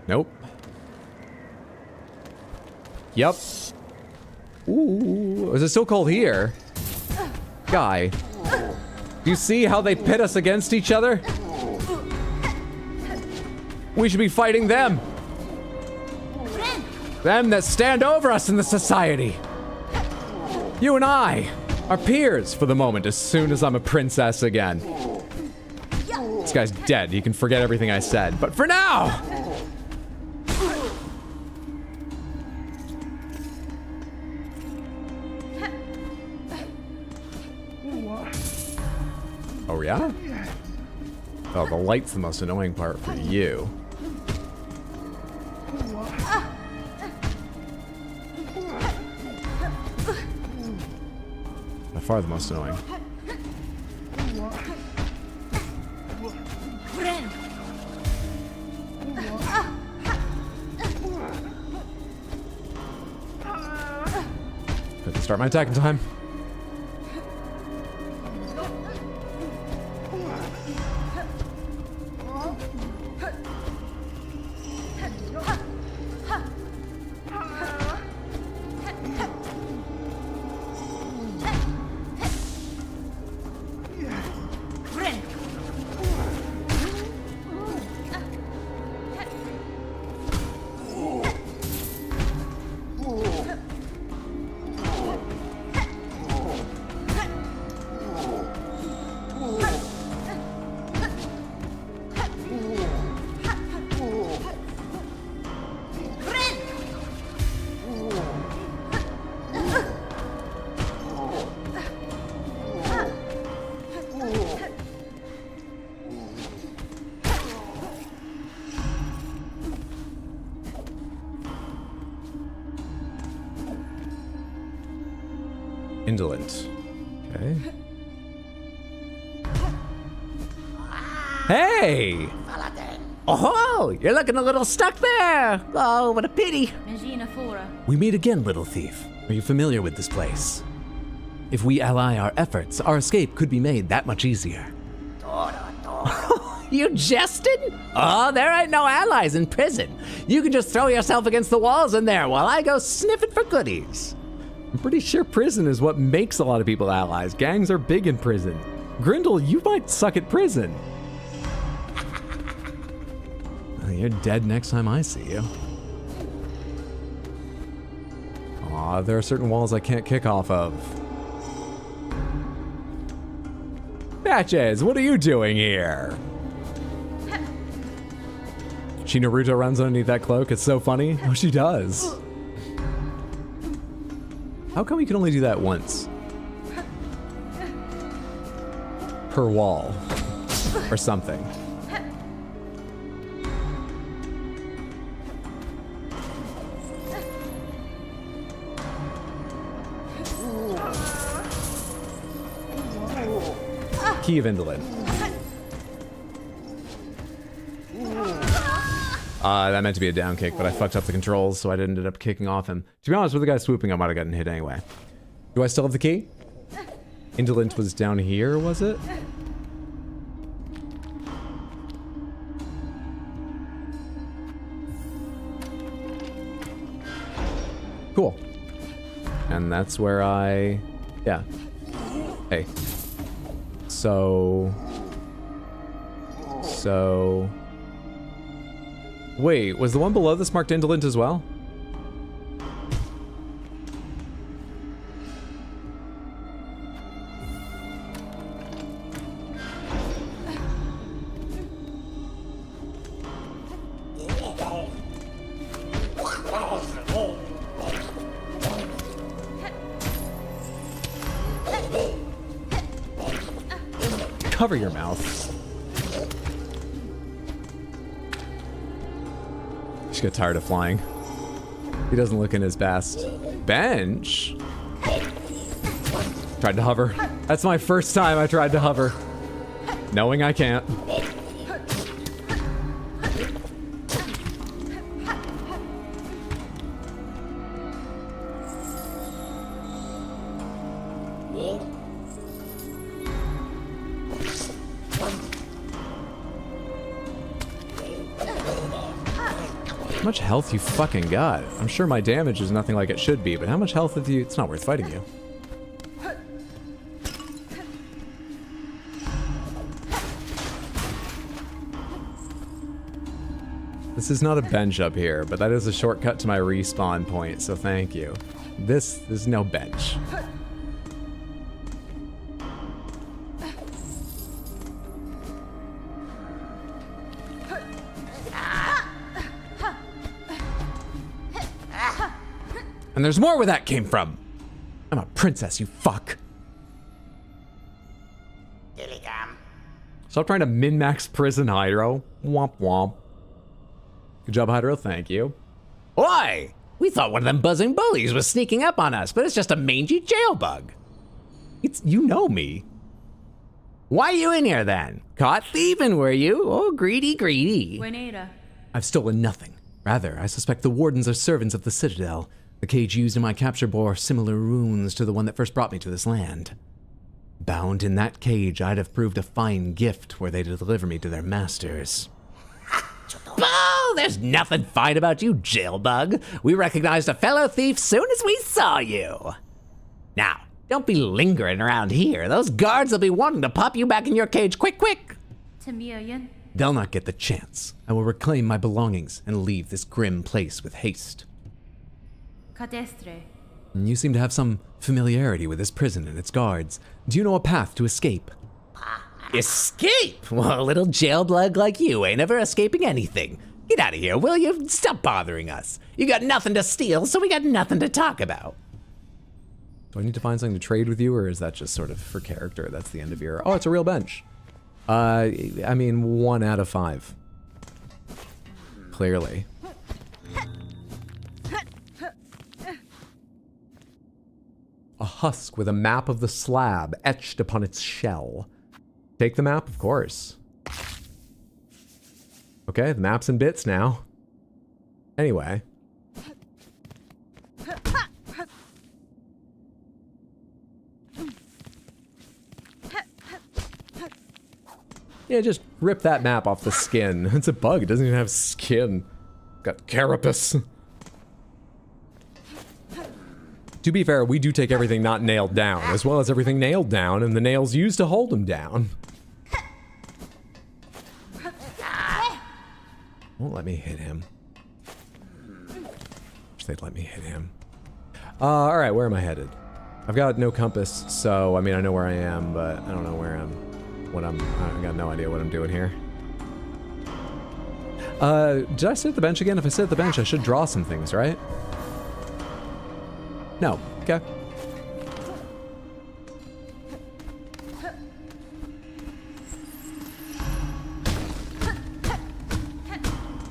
Nope. Yep. Ooh, is it still cold here? Guy. Do you see how they pit us against each other? We should be fighting them. Them that stand over us in the society. You and I are peers for the moment as soon as I'm a princess again. This guy's dead. He can forget everything I said. But for now! Oh, yeah? Oh, the light's the most annoying part for you. By far the most annoying. Have to start my attack in time. Indolent. Okay. Hey! Oh, you're looking a little stuck there. Oh, what a pity. Imagina fora. We meet again, little thief. Are you familiar with this place? If we ally our efforts, our escape could be made that much easier. You jested? Oh, there ain't no allies in prison. You can just throw yourself against the walls in there while I go sniffing for goodies. I'm pretty sure prison is what makes a lot of people allies. Gangs are big in prison. Grindle, you might suck at prison. Well, you're dead next time I see you. Aw, there are certain walls I can't kick off of. Batches, what are you doing here? She Naruto runs underneath that cloak. It's so funny. Oh, she does. How come you can only do that once? Per wall. Or something. Key of Indolent. That meant to be a down kick, but I fucked up the controls, so I ended up kicking off him. To be honest, with the guy swooping, I might have gotten hit anyway. Do I still have the key? Indolent was down here, was it? Cool. And that's where I... yeah. Hey. So... Wait, was the one below this marked indolent as well? Cover your mouth. Just got tired of flying. He doesn't look in his best. Bench? Tried to hover. That's my first time I tried to hover. Knowing I can't. How much health you fucking got? I'm sure my damage is nothing like it should be, but how much health have you? It's not worth fighting you. This is not a bench up here, but that is a shortcut to my respawn point, so thank you. This is no bench. And there's more where that came from. I'm a princess, you fuck. Stop trying to min-max prison, Hydro. Womp womp. Good job, Hydro, thank you. Why? We thought one of them buzzing bullies was sneaking up on us, but it's just a mangy jail bug. You know me. Why you in here then? Caught thieving, were you? Oh, greedy, greedy. Buenera. I've stolen nothing. Rather, I suspect the wardens are servants of the Citadel. The cage used in my capture bore similar runes to the one that first brought me to this land. Bound in that cage, I'd have proved a fine gift were they to deliver me to their masters. Oh, there's nothing fine about you, jailbug. We recognized a fellow thief soon as we saw you. Now, don't be lingering around here. Those guards will be wanting to pop you back in your cage quick, quick. Tamiyan. They'll not get the chance. I will reclaim my belongings and leave this grim place with haste. Cadestre. You seem to have some familiarity with this prison and its guards. Do you know a path to escape? Escape? Well, a little jailbug like you ain't ever escaping anything. Get out of here, will you? Stop bothering us. You got nothing to steal, so we got nothing to talk about. Do I need to find something to trade with you, or is that just sort of for character? That's the end of your... Oh, it's a real bench. I mean, 1 out of 5. Clearly. A husk with a map of the slab etched upon its shell. Take the map, of course. Okay, the map's in bits now. Anyway. Yeah, just rip that map off the skin. It's a bug, it doesn't even have skin. Got carapace. To be fair, we do take everything not nailed down, as well as everything nailed down, and the nails used to hold them down. Won't let me hit him. Wish they'd let me hit him. Alright, where am I headed? I've got no compass, so, I mean, I know where I am, but I don't know where I got no idea what I'm doing here. Did I sit at the bench again? If I sit at the bench, I should draw some things, right? No. Okay.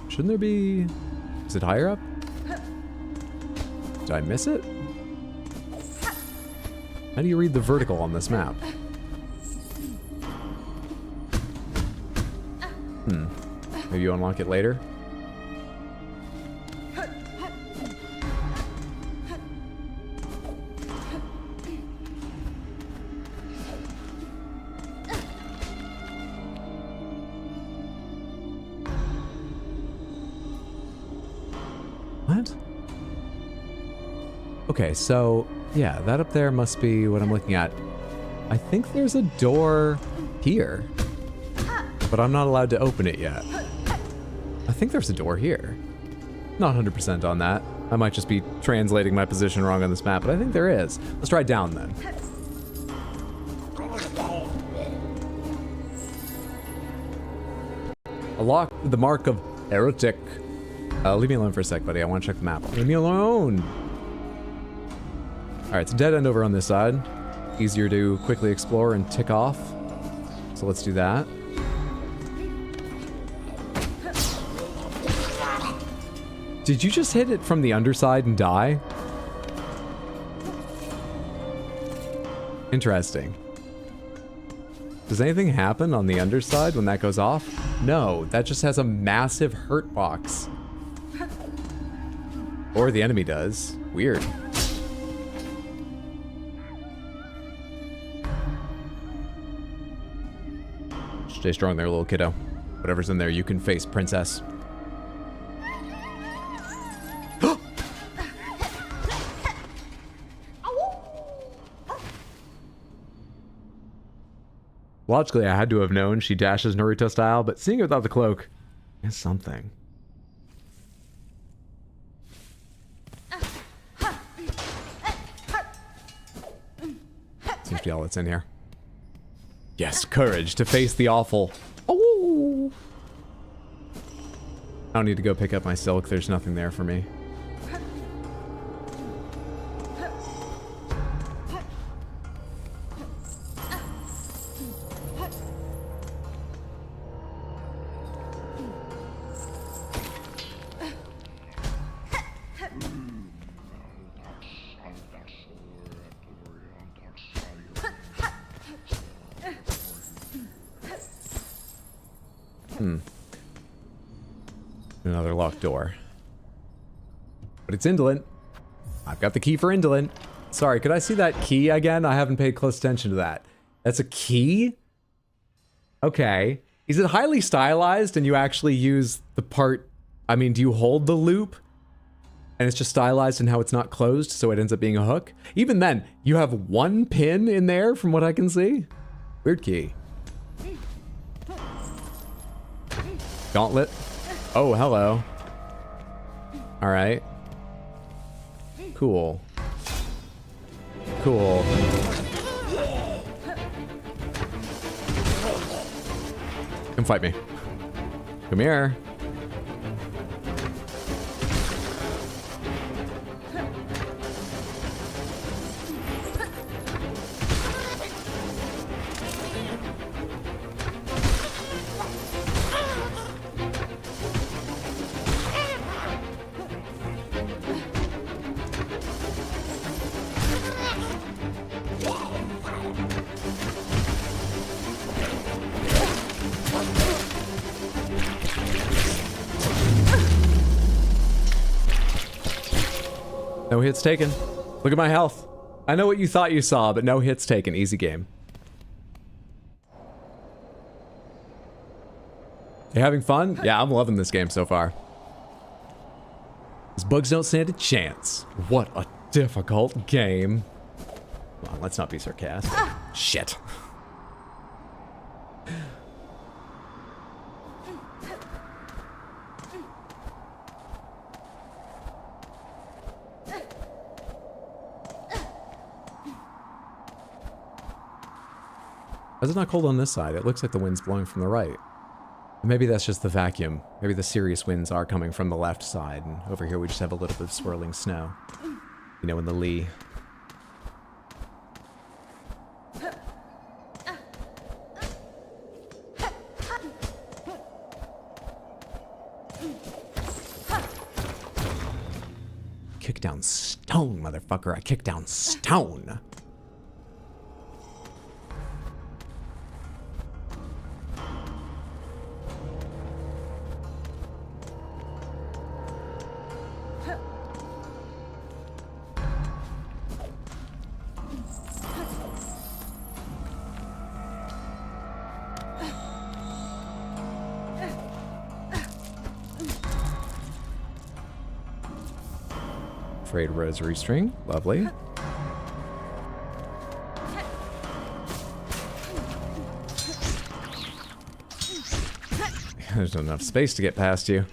Shouldn't there be... Is it higher up? Did I miss it? How do you read the vertical on this map? Maybe you unlock it later? What? Okay, so, yeah, that up there must be what I'm looking at. I think there's a door here, but I'm not allowed to open it yet. I think there's a door here. Not 100% on that. I might just be translating my position wrong on this map, but I think there is. Let's try down then. A lock with the mark of heretic. Leave me alone for a sec, buddy. I want to check the map. Leave me alone. All right, it's a dead end over on this side. Easier to quickly explore and tick off. So let's do that. Did you just hit it from the underside and die? Interesting. Does anything happen on the underside when that goes off? No, that just has a massive hurt box. Or the enemy does. Weird. Stay strong there, little kiddo. Whatever's in there, you can face, princess. Logically, I had to have known she dashes Naruto style, but seeing it without the cloak is something. Seems to be all that's in here. Yes, courage to face the awful. Oh! I don't need to go pick up my silk. There's nothing there for me. Another locked door. But it's indolent. I've got the key for indolent. Sorry, could I see that key again? I haven't paid close attention to that. That's a key? Okay. Is it highly stylized and you actually use the part... I mean, do you hold the loop? And it's just stylized in how it's not closed, so it ends up being a hook? Even then, you have one pin in there from what I can see? Weird key. Gauntlet. Oh, hello. Alright. Cool. Cool. Come fight me. Come here. No hits taken. Look at my health. I know what you thought you saw, but no hits taken. Easy game. You having fun? Yeah, I'm loving this game so far. These bugs don't stand a chance. What a difficult game. Come on, let's not be sarcastic. Shit. Why is it not cold on this side? It looks like the wind's blowing from the right. Maybe that's just the vacuum. Maybe the serious winds are coming from the left side, and over here we just have a little bit of swirling snow. You know, in the lee. Kick down stone, motherfucker. I kick down stone. Frayed rosary string. Lovely. There's not enough space to get past you.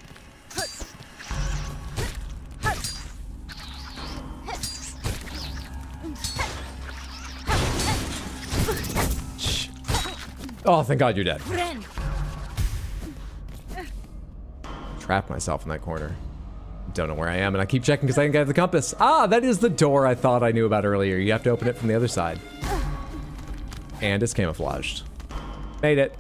Shh. Oh, thank God you're dead. Trapped myself in that corner. Don't know where I am, and I keep checking because I didn't get the compass. Ah, that is the door I thought I knew about earlier. You have to open it from the other side. And it's camouflaged. Made it.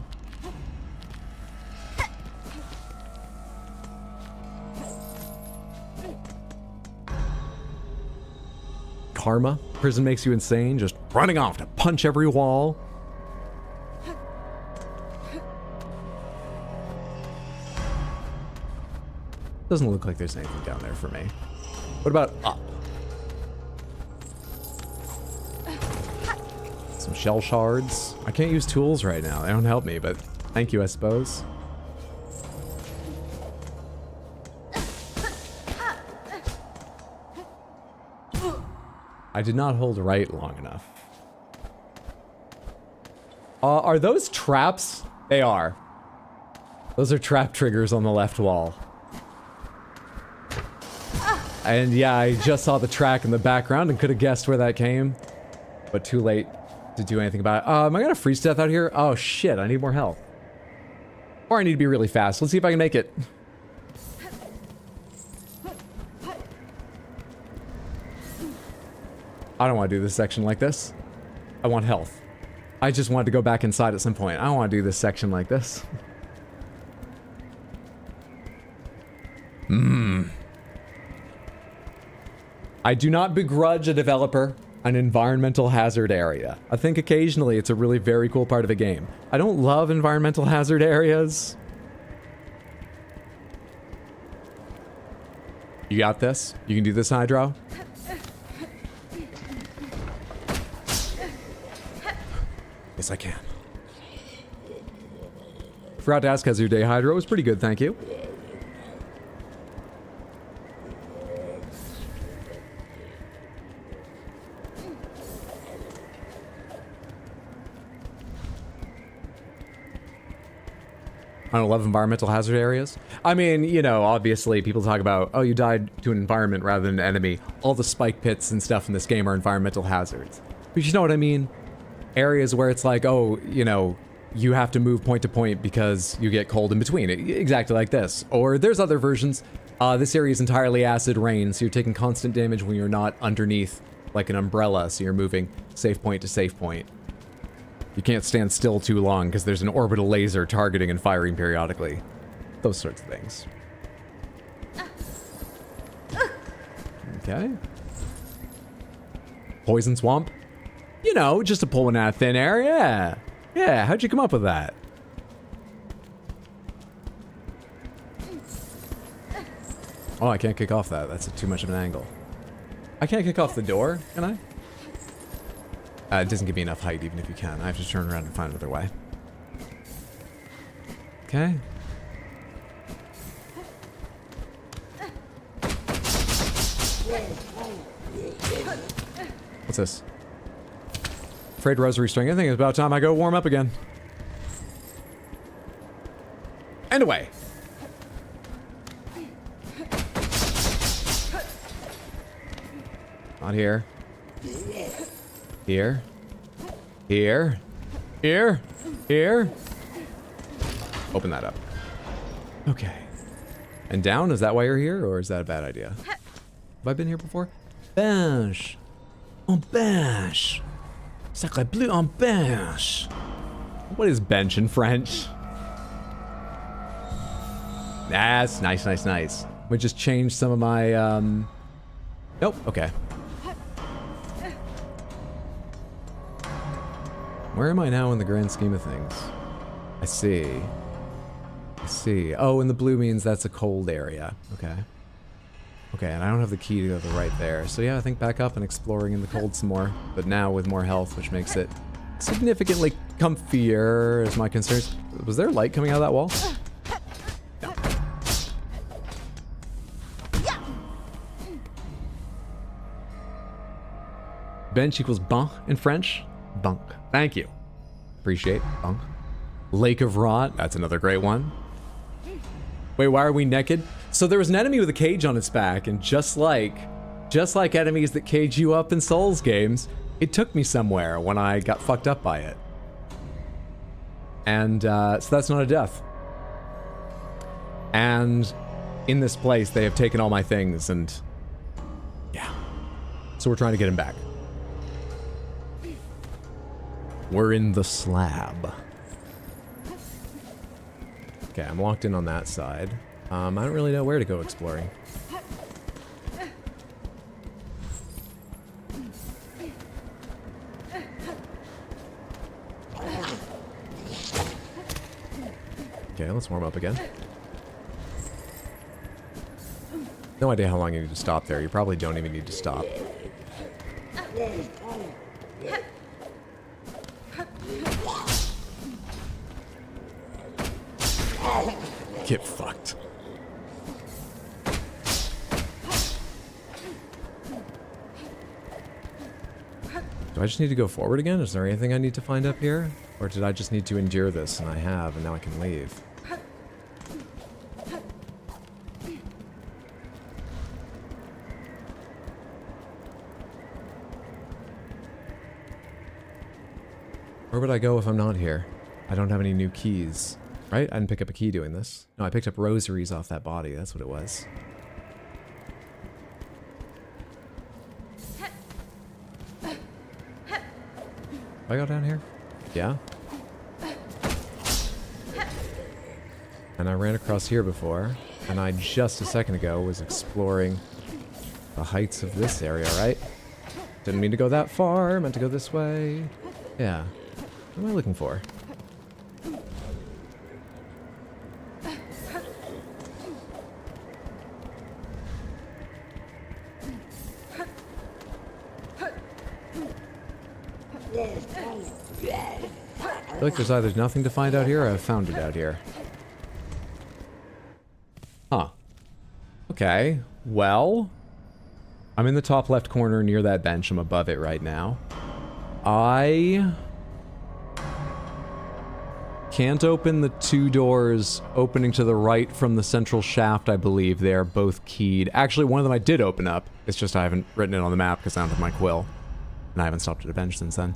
Karma. Prison makes you insane, just running off to punch every wall. Doesn't look like there's anything down there for me. What about up? Some shell shards. I can't use tools right now. They don't help me, but thank you, I suppose. I did not hold right long enough. Are those traps? They are. Those are trap triggers on the left wall. And yeah, I just saw the track in the background and could have guessed where that came. But too late to do anything about it. Am I gonna freeze to death out here? Oh shit, I need more health. Or I need to be really fast. Let's see if I can make it. I don't want to do this section like this. I want health. I just wanted to go back inside at some point. I don't want to do this section like this. I do not begrudge a developer an environmental hazard area. I think occasionally it's a really very cool part of a game. I don't love environmental hazard areas. You got this? You can do this, Hydro? Yes, I can. Forgot to ask how's your day, Hydro. It was pretty good, thank you. I don't love environmental hazard areas. I mean, you know, obviously people talk about, oh, you died to an environment rather than an enemy. All the spike pits and stuff in this game are environmental hazards. But you know what I mean? Areas where it's like, oh, you know, you have to move point to point because you get cold in between. Exactly like this. Or there's other versions. This area is entirely acid rain, so you're taking constant damage when you're not underneath like an umbrella, so you're moving safe point to safe point. You can't stand still too long because there's an orbital laser targeting and firing periodically. Those sorts of things. Okay. Poison swamp? You know, just to pull one out of thin air, yeah. Yeah, how'd you come up with that? Oh, I can't kick off that. That's too much of an angle. I can't kick off the door, can I? It doesn't give me enough height, even if you can. I have to turn around and find another way. Okay. What's this? Frayed rosary string. I think it's about time I go warm up again. And away. Not here. Here. Here. Here. Here. Open that up. Okay. And down? Is that why you're here? Or is that a bad idea? Have I been here before? Bench. En bench. Sacre bleu en bench. What is bench in French? That's nice, nice, nice. We just changed some of my, Nope, okay. Where am I now in the grand scheme of things? I see. I see. Oh, and the blue means that's a cold area. Okay. Okay, and I don't have the key to go to the right there. So yeah, I think back up and exploring in the cold some more. But now with more health, which makes it significantly comfier, is my concerns. Was there light coming out of that wall? No. Bench equals bon in French. Bunk. Thank you. Appreciate. Bunk. Lake of Rot. That's another great one. Wait, why are we naked? So there was an enemy with a cage on its back, and just like enemies that cage you up in Souls games, it took me somewhere when I got fucked up by it. And so that's not a death. And in this place, they have taken all my things, and yeah. So we're trying to get him back. We're in the slab. Okay, I'm locked in on that side. I don't really know where to go exploring. Okay, let's warm up again. No idea how long you need to stop there. You probably don't even need to stop. Get fucked. Do I just need to go forward again? Is there anything I need to find up here? Or did I just need to endure this, and I have, and now I can leave? Where would I go if I'm not here? I don't have any new keys. Right? I didn't pick up a key doing this. No, I picked up rosaries off that body. That's what it was. I go down here? Yeah? And I ran across here before, and I just a second ago was exploring the heights of this area, right? Didn't mean to go that far, meant to go this way. Yeah. What am I looking for? I feel like there's either nothing to find out here or I've found it out here. Huh. Okay. Well, I'm in the top left corner near that bench. I'm above it right now. I can't open the two doors opening to the right from the central shaft, I believe. They're both keyed. Actually, one of them I did open up. It's just I haven't written it on the map because I don't have my quill. And I haven't stopped at a bench since then.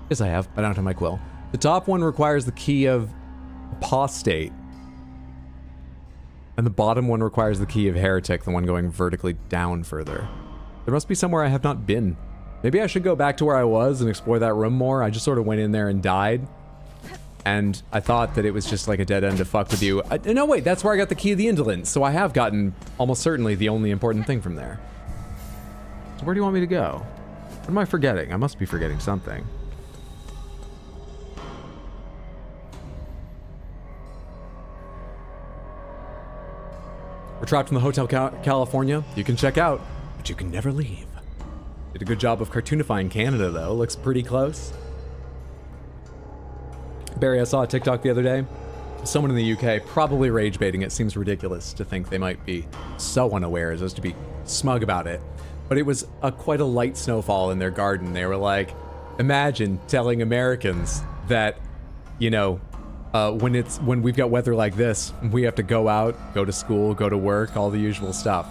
Yes, I have, but I don't have my quill. The top one requires the key of apostate. And the bottom one requires the key of heretic, the one going vertically down further. There must be somewhere I have not been. Maybe I should go back to where I was and explore that room more. I just sort of went in there and died. And I thought that it was just like a dead end to fuck with you. No, wait, that's where I got the key of the indolence. So I have gotten almost certainly the only important thing from there. So where do you want me to go? What am I forgetting? I must be forgetting something. We're trapped in the Hotel California. You can check out, but you can never leave. Did a good job of cartoonifying Canada, though. Looks pretty close. Barry, I saw a TikTok the other day. Someone in the UK probably rage baiting. It seems ridiculous to think they might be so unaware as to be smug about it. But it was quite a light snowfall in their garden. They were like, imagine telling Americans that, you know, when we've got weather like this, we have to go out, go to school, go to work, all the usual stuff.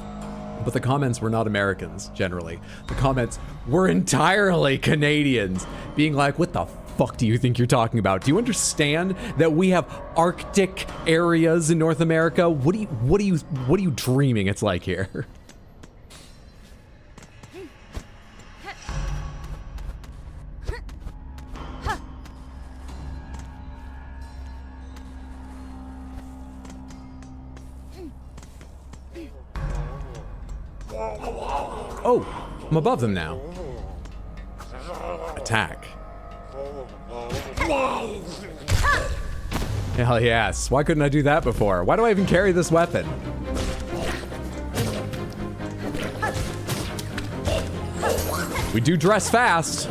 But the comments were not Americans, generally. The comments were entirely Canadians, being like, what the fuck do you think you're talking about? Do you understand that we have Arctic areas in North America? What are you dreaming it's like here? Oh, I'm above them now. Attack. Hell yes. Why couldn't I do that before? Why do I even carry this weapon? We do dress fast.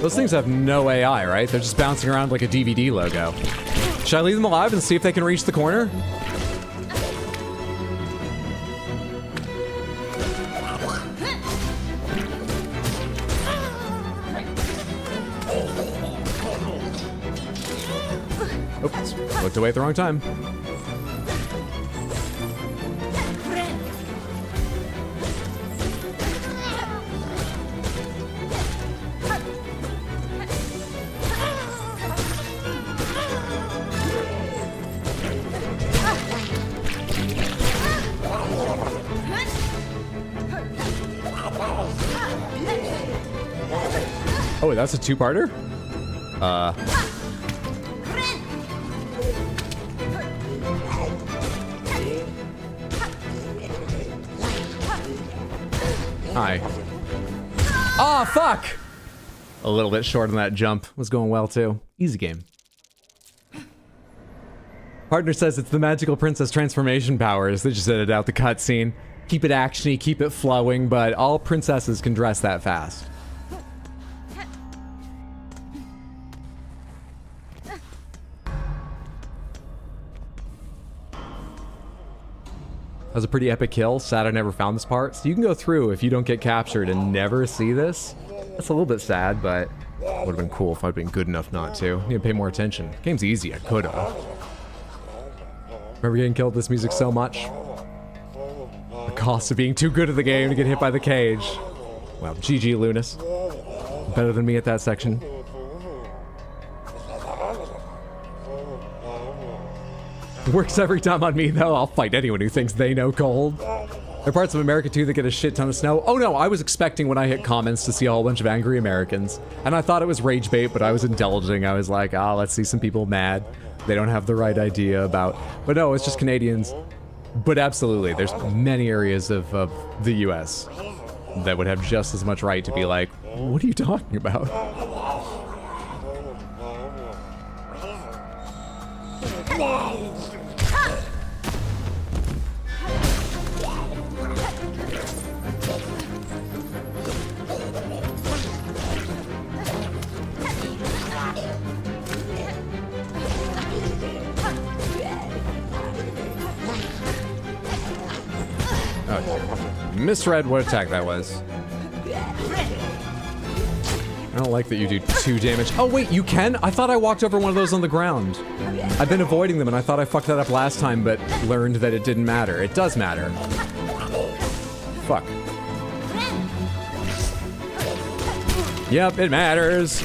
Those things have no AI, right? They're just bouncing around like a DVD logo. Should I leave them alive and see if they can reach the corner? Oops, looked away at the wrong time. Oh, wait, that's a two-parter? Hi. Oh, fuck! A little bit short on that jump. Was going well, too. Easy game. Partner says it's the magical princess transformation powers. They just edited out the cutscene. Keep it actiony, keep it flowing, but all princesses can dress that fast. That was a pretty epic kill. Sad I never found this part. So you can go through if you don't get captured and never see this. That's a little bit sad, but would have been cool if I'd been good enough not to. Need to pay more attention. Game's easy. I could have. Remember getting killed with this music so much? The cost of being too good at the game to get hit by the cage. Well, GG, Lunas. Better than me at that section. It works every time on me, though. I'll fight anyone who thinks they know cold. There are parts of America, too, that get a shit ton of snow. Oh, no, I was expecting when I hit comments to see a whole bunch of angry Americans. And I thought it was rage bait, but I was indulging. I was like, let's see some people mad. They don't have the right idea about... But no, it's just Canadians. But absolutely, there's many areas of the U.S. that would have just as much right to be like, what are you talking about? Misread what attack that was. I don't like that you do 2 damage. Oh wait, you can? I thought I walked over one of those on the ground. I've been avoiding them and I thought I fucked that up last time, but learned that it didn't matter. It does matter. Fuck. Yep, it matters.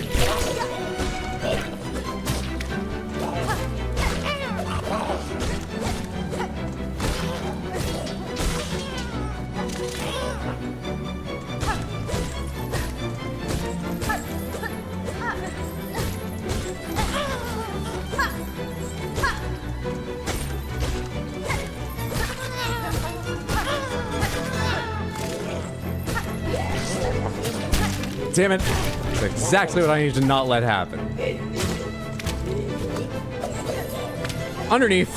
damn it. That's exactly what I need to not let happen. Underneath.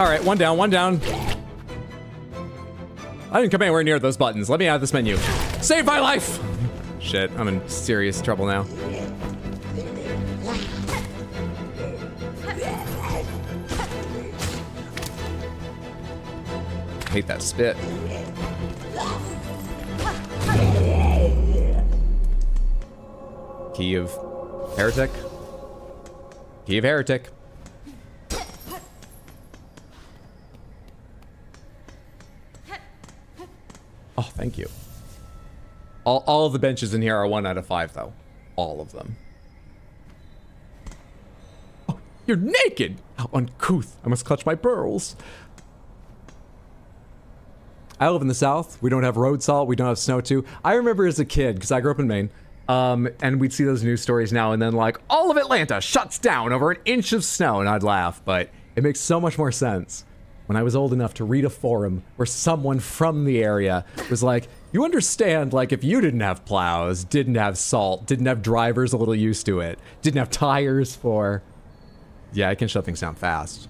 All right, one down, one down. I didn't come anywhere near those buttons. Let me out of this menu. Save my life! Shit, I'm in serious trouble now. I hate that spit. Key of Heretic. Key of Heretic. Oh, thank you. All of the benches in here are 1 out of 5, though. All of them. Oh, you're naked! How uncouth. I must clutch my pearls. I live in the South. We don't have road salt. We don't have snow, too. I remember as a kid, because I grew up in Maine, and we'd see those news stories now and then, like, all of Atlanta shuts down over an inch of snow, and I'd laugh, but it makes so much more sense when I was old enough to read a forum where someone from the area was like, you understand, like, if you didn't have plows, didn't have salt, didn't have drivers a little used to it, didn't have tires for... Yeah, I can shut things down fast.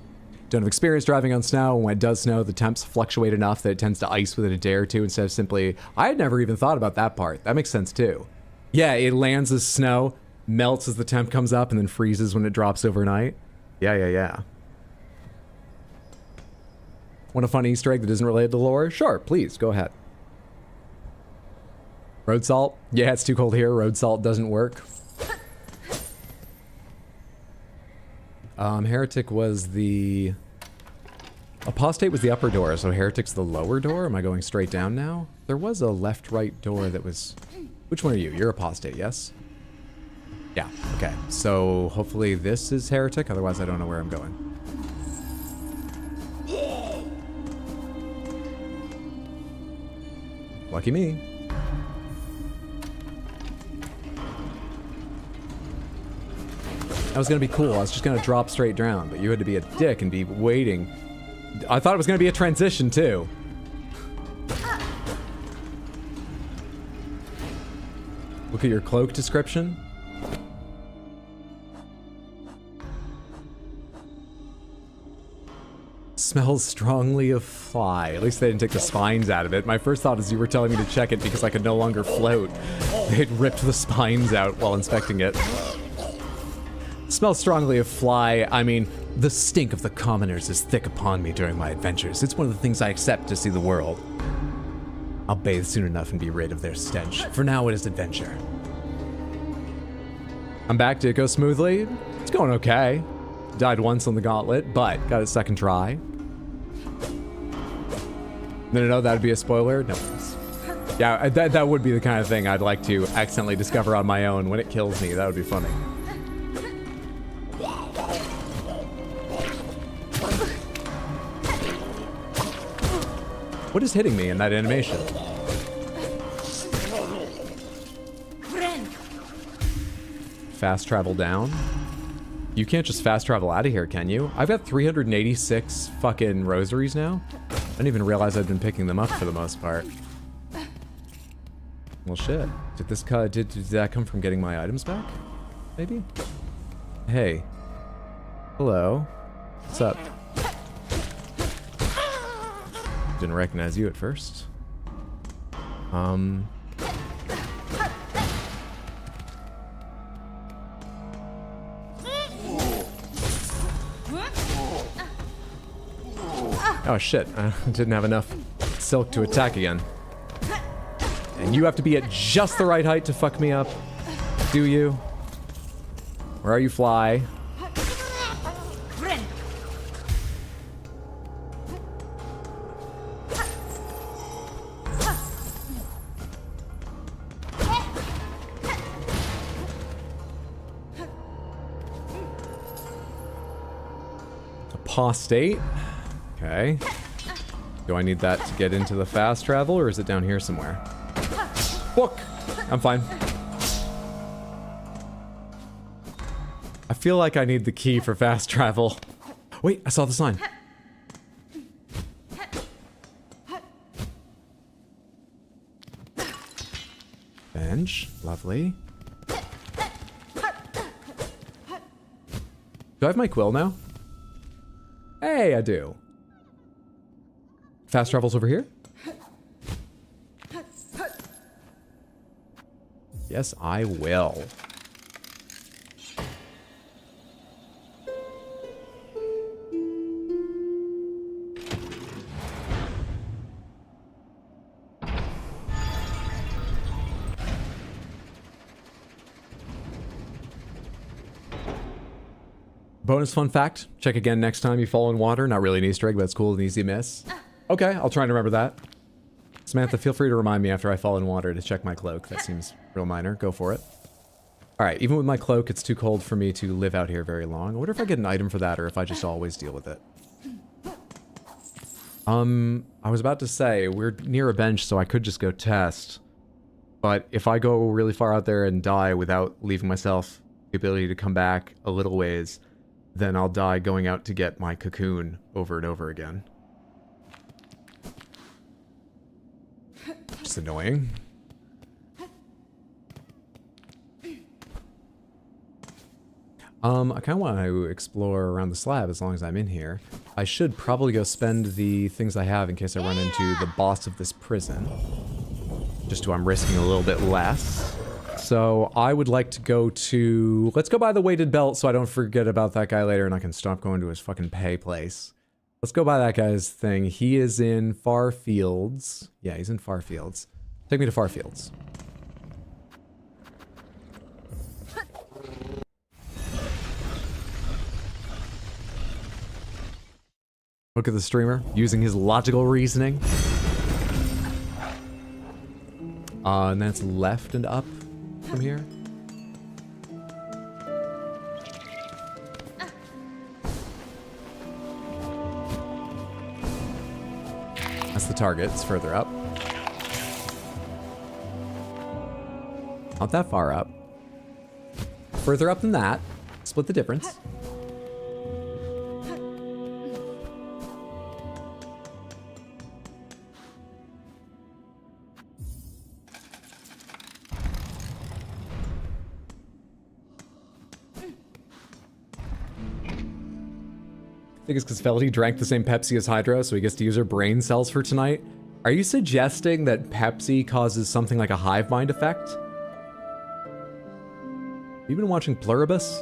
Don't have experience driving on snow. When it does snow, the temps fluctuate enough that it tends to ice within a day or two instead of simply... I had never even thought about that part. That makes sense, too. Yeah, it lands as snow, melts as the temp comes up, and then freezes when it drops overnight. Yeah. Want a fun Easter egg that isn't related to lore? Sure, please, go ahead. Road salt? Yeah, it's too cold here. Road salt doesn't work. Heretic was the... Apostate was the upper door, so Heretic's the lower door? Am I going straight down now? There was a left-right door that was... Which one are you? You're Apostate, yes? Yeah, okay. So hopefully this is Heretic, otherwise I don't know where I'm going. Lucky me. That was gonna be cool. I was just gonna drop straight down, but you had to be a dick and be waiting. I thought it was gonna be a transition too. Look at your cloak description. Smells strongly of fly. At least they didn't take the spines out of it. My first thought is you were telling me to check it because I could no longer float. They'd ripped the spines out while inspecting it. Smells strongly of fly. I mean, the stink of the commoners is thick upon me during my adventures. It's one of the things I accept to see the world. I'll bathe soon enough and be rid of their stench. For now, it is adventure. I'm back. Did it go smoothly? It's going okay. Died once on the gauntlet, but got a second try. No, that would be a spoiler? No. Yeah, that would be the kind of thing I'd like to accidentally discover on my own when it kills me. That would be funny. What is hitting me in that animation? Fast travel down? You can't just fast travel out of here, can you? I've got 386 fucking rosaries now. I didn't even realize I'd been picking them up for the most part. Well, shit. Did that come from getting my items back? Maybe? Hey. Hello. What's up? Didn't recognize you at first. Oh shit, I didn't have enough silk to attack again. And you have to be at just the right height to fuck me up. Do you? Where are you, fly? Apostate. Okay. Do I need that to get into the fast travel, or is it down here somewhere? Book! I'm fine. I feel like I need the key for fast travel. Wait, I saw the sign. bench. Lovely. Do I have my quill now? Hey, I do. Fast travels over here? Yes, I will. Bonus fun fact, check again next time you fall in water. Not really an Easter egg, but it's cool, an easy miss. Okay, I'll try and remember that. Samantha, feel free to remind me after I fall in water to check my cloak. That seems real minor. Go for it. Alright, even with my cloak, it's too cold for me to live out here very long. I wonder if I get an item for that or if I just always deal with it. I was about to say, we're near a bench, so I could just go test. But if I go really far out there and die without leaving myself the ability to come back a little ways, then I'll die going out to get my cocoon over and over again. Just annoying. I kind of want to explore around the slab as long as I'm in here. I should probably go spend the things I have in case I run into the boss of this prison. Just so I'm risking a little bit less. So I would like to go to... Let's go by the weighted belt so I don't forget about that guy later and I can stop going to his fucking pay place. Let's go by that guy's thing. He is in Far Fields. Yeah, he's in Far Fields. Take me to Far Fields. Look at the streamer using his logical reasoning. And then it's left and up from here. That's the target. It's further up. Not that far up. Further up than that. Split the difference. I think it's because Felty drank the same Pepsi as Hydro, so he gets to use her brain cells for tonight. Are you suggesting that Pepsi causes something like a hive mind effect? Have you been watching Pluribus?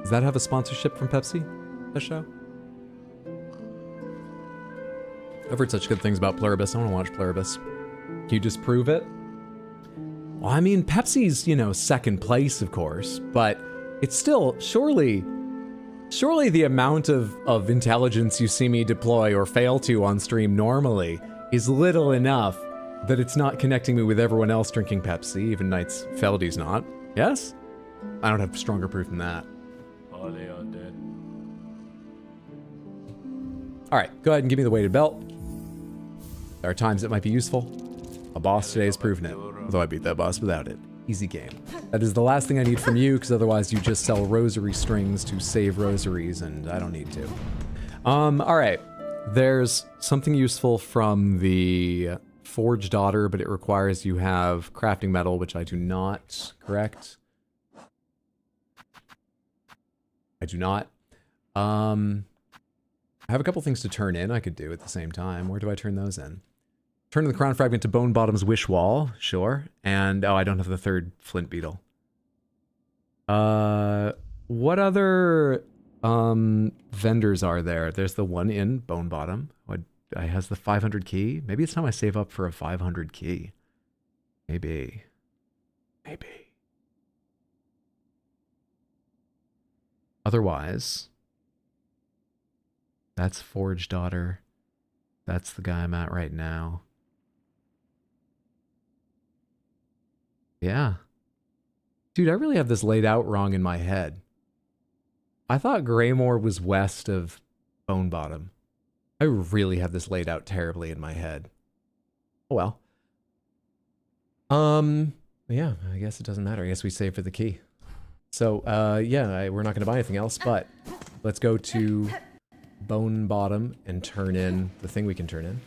Does that have a sponsorship from Pepsi, that show? I've heard such good things about Pluribus. I want to watch Pluribus. Can you disprove it? Well, I mean, Pepsi's, you know, second place, of course, but it's still, surely the amount of intelligence you see me deploy or fail to on stream normally is little enough that it's not connecting me with everyone else drinking Pepsi, even nights Feldy's not. Yes? I don't have stronger proof than that. Oh, they are dead. Alright, go ahead and give me the weighted belt. There are times it might be useful. A boss today has proven it, although I beat that boss without it. Easy game. That is the last thing I need from you, because otherwise you just sell rosary strings to save rosaries, and I don't need to. Alright. There's something useful from the Forge Daughter, but it requires you have crafting metal, which I do not, correct? I do not. I have a couple things to turn in I could do at the same time. Where do I turn those in? Turn the crown fragment to Bone Bottom's Wish Wall, sure. And, oh, I don't have the third flint beetle. What other, vendors are there? There's the one in Bone Bottom. What, has the 500 key? Maybe it's time I save up for a 500 key. Maybe. Otherwise, that's Forge Daughter. That's the guy I'm at right now. Yeah. Dude, I really have this laid out wrong in my head. I thought Greymore was west of Bone Bottom. I really have this laid out terribly in my head. Oh well. Yeah, I guess it doesn't matter. I guess we save for the key. So, yeah, we're not going to buy anything else, but let's go to Bone Bottom and turn in the thing we can turn in.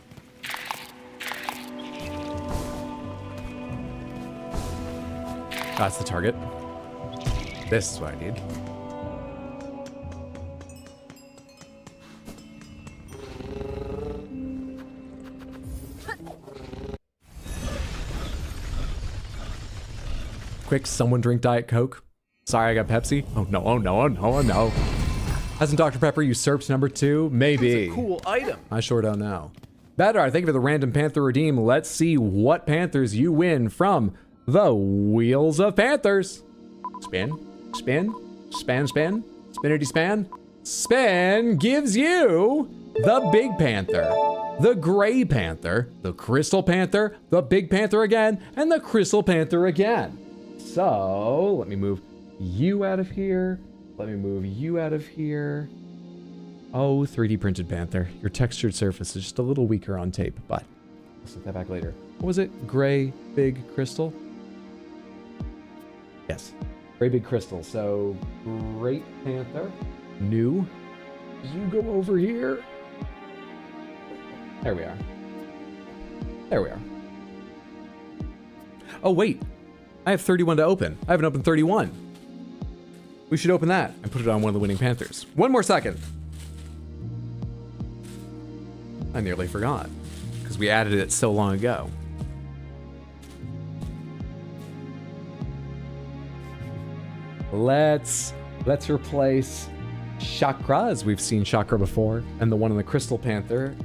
That's the target. This is what I need. Quick, someone drink Diet Coke. Sorry, I got Pepsi. Oh no, oh no, oh no, oh no. Hasn't Dr. Pepper usurped number 2? Maybe. Cool item. I sure don't know. Badar, thank you for the random Panther redeem. Let's see what Panthers you win from the Wheels of Panthers. Spin, spin, span, spin, spinity span. Spin gives you the Big Panther, the Gray Panther, the Crystal Panther, the Big Panther again, and the Crystal Panther again. So, let me move you out of here. Let me move you out of here. Oh, 3D printed Panther. Your textured surface is just a little weaker on tape, but I'll set that back later. What was it? Gray, Big, Crystal? Yes. Gray, Big, Crystal. So, Great Panther. New. You go over here. There we are. There we are. Oh, wait. I have 31 to open. I haven't opened 31. We should open that and put it on one of the winning Panthers. One more second. I nearly forgot because we added it so long ago. Let's replace Chakra, as we've seen Chakra before, and the one on the Crystal Panther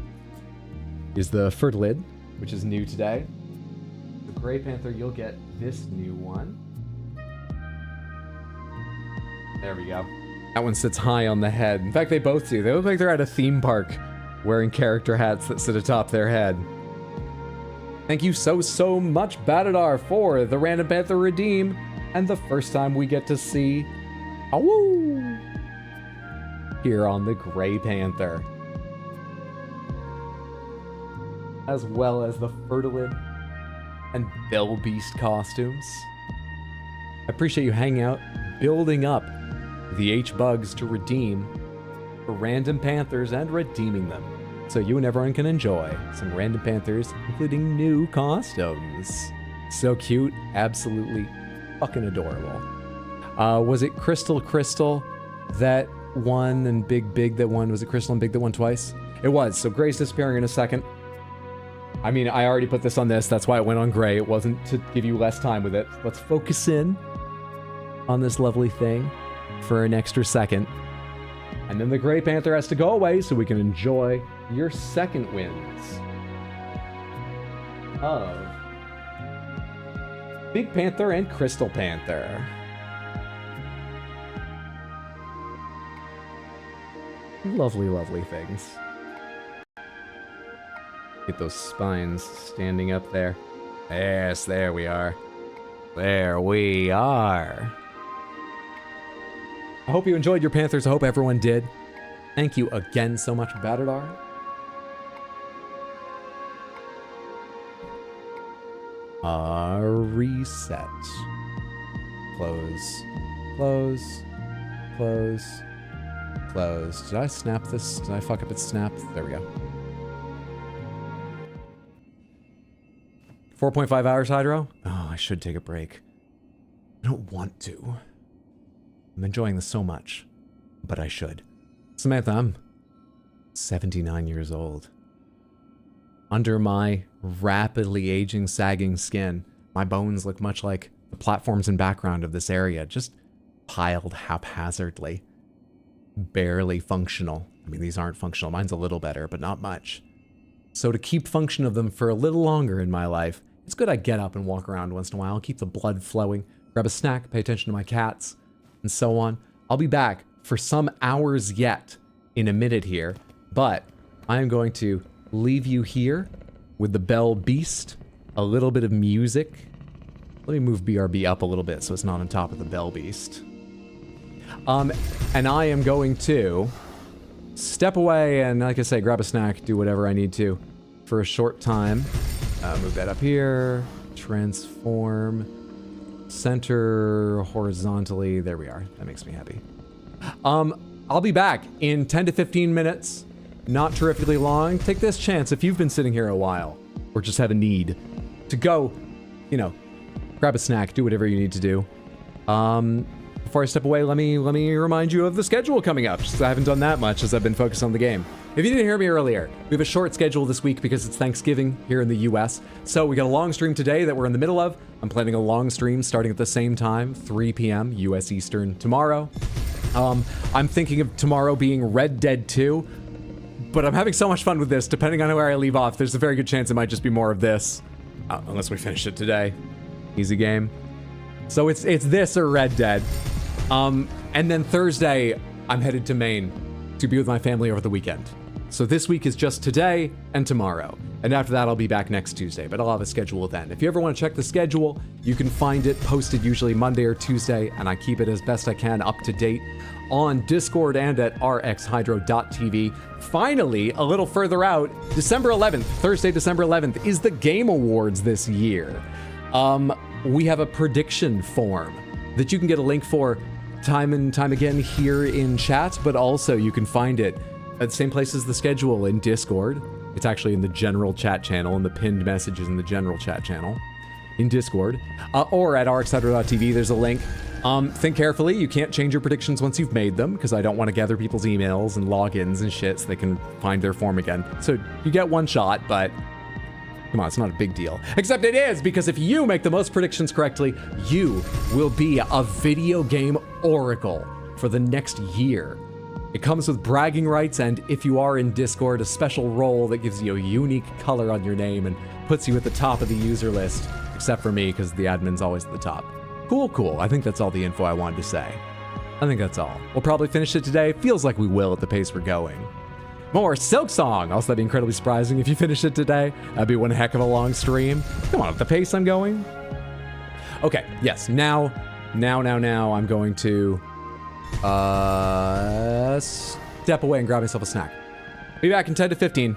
is the Fertilid, which is new today. The Gray Panther, you'll get this new one. There we go. That one sits high on the head. In fact, they both do. They look like they're at a theme park wearing character hats that sit atop their head. Thank you so much, Batadar, for the Random Panther Redeem, and the first time we get to see Awoo here on the Gray Panther. As well as the Fertilid and Bell Beast costumes. I appreciate you hanging out, building up the H-Bugs to redeem for Random Panthers and redeeming them, so you and everyone can enjoy some Random Panthers, including new costumes. So cute, absolutely fucking adorable. Was it Crystal that won and Big that won? Was it Crystal and Big that won twice? It was. So Gray's disappearing in a second. I mean, I already put this on this. That's why it went on Gray. It wasn't to give you less time with it. Let's focus in on this lovely thing for an extra second. And then the Gray Panther has to go away so we can enjoy your second wins of Big Panther and Crystal Panther. Lovely, lovely things. Get those spines standing up there. Yes, there we are. There we are. I hope you enjoyed your Panthers. I hope everyone did. Thank you again so much, Batadar. Reset. Close. Close. Close. Close. Did I snap this? Did I fuck up its snap? There we go. 4.5 hours, Hydro? Oh, I should take a break. I don't want to. I'm enjoying this so much, but I should. Samantha, I'm 79 years old. Under my rapidly aging, sagging skin, my bones look much like the platforms and background of this area, just piled haphazardly. Barely functional. I mean, these aren't functional. Mine's a little better, but not much. So to keep function of them for a little longer in my life, it's good I get up and walk around once in a while, keep the blood flowing, grab a snack, pay attention to my cats, and so on. I'll be back for some hours yet in a minute here, but I am going to leave you here with the Bell Beast, a little bit of music. Let me move BRB up a little bit so it's not on top of the Bell Beast. And I am going to step away and, like I say, grab a snack, do whatever I need to for a short time. Move that up here, transform, center horizontally. There we are. That makes me happy. I'll be back in 10 to 15 minutes. Not terrifically long. Take this chance if you've been sitting here a while or just have a need to go, you know, grab a snack, do whatever you need to do. Before I step away, let me remind you of the schedule coming up, since I haven't done that much as I've been focused on the game. If you didn't hear me earlier, we have a short schedule this week because it's Thanksgiving here in the US. So we got a long stream today that we're in the middle of. I'm planning a long stream starting at the same time, 3 p.m. US Eastern tomorrow. I'm thinking of tomorrow being Red Dead 2, but I'm having so much fun with this. Depending on where I leave off, there's a very good chance it might just be more of this, unless we finish it today. Easy game. So it's this or Red Dead. And then Thursday, I'm headed to Maine to be with my family over the weekend. So this week is just today and tomorrow. And after that, I'll be back next Tuesday, but I'll have a schedule then. If you ever want to check the schedule, you can find it posted usually Monday or Tuesday, and I keep it as best I can up to date on Discord and at rxhydro.tv. Finally, a little further out, December 11th, Thursday, December 11th, is the Game Awards this year. We have a prediction form that you can get a link for time and time again here in chat, but also you can find it at the same place as the schedule in Discord. It's actually in the general chat channel, and the pinned messages in the general chat channel in Discord, or at rxhydro.tv. There's a link. Think carefully. You can't change your predictions once you've made them, because I don't want to gather people's emails and logins and shit so they can find their form again. So you get one shot, but come on, it's not a big deal. Except it is, because if you make the most predictions correctly, you will be a video game oracle for the next year. It comes with bragging rights, and if you are in Discord, a special role that gives you a unique color on your name and puts you at the top of the user list, except for me, because the admin's always at the top. Cool. I think that's all the info I wanted to say. I think that's all. We'll probably finish it today. Feels like we will at the pace we're going. More Silksong. Also, that'd be incredibly surprising if you finish it today. That'd be one heck of a long stream. Come on, at the pace I'm going. Okay, yes. Now, I'm going to step away and grab myself a snack. Be back in 10 to 15.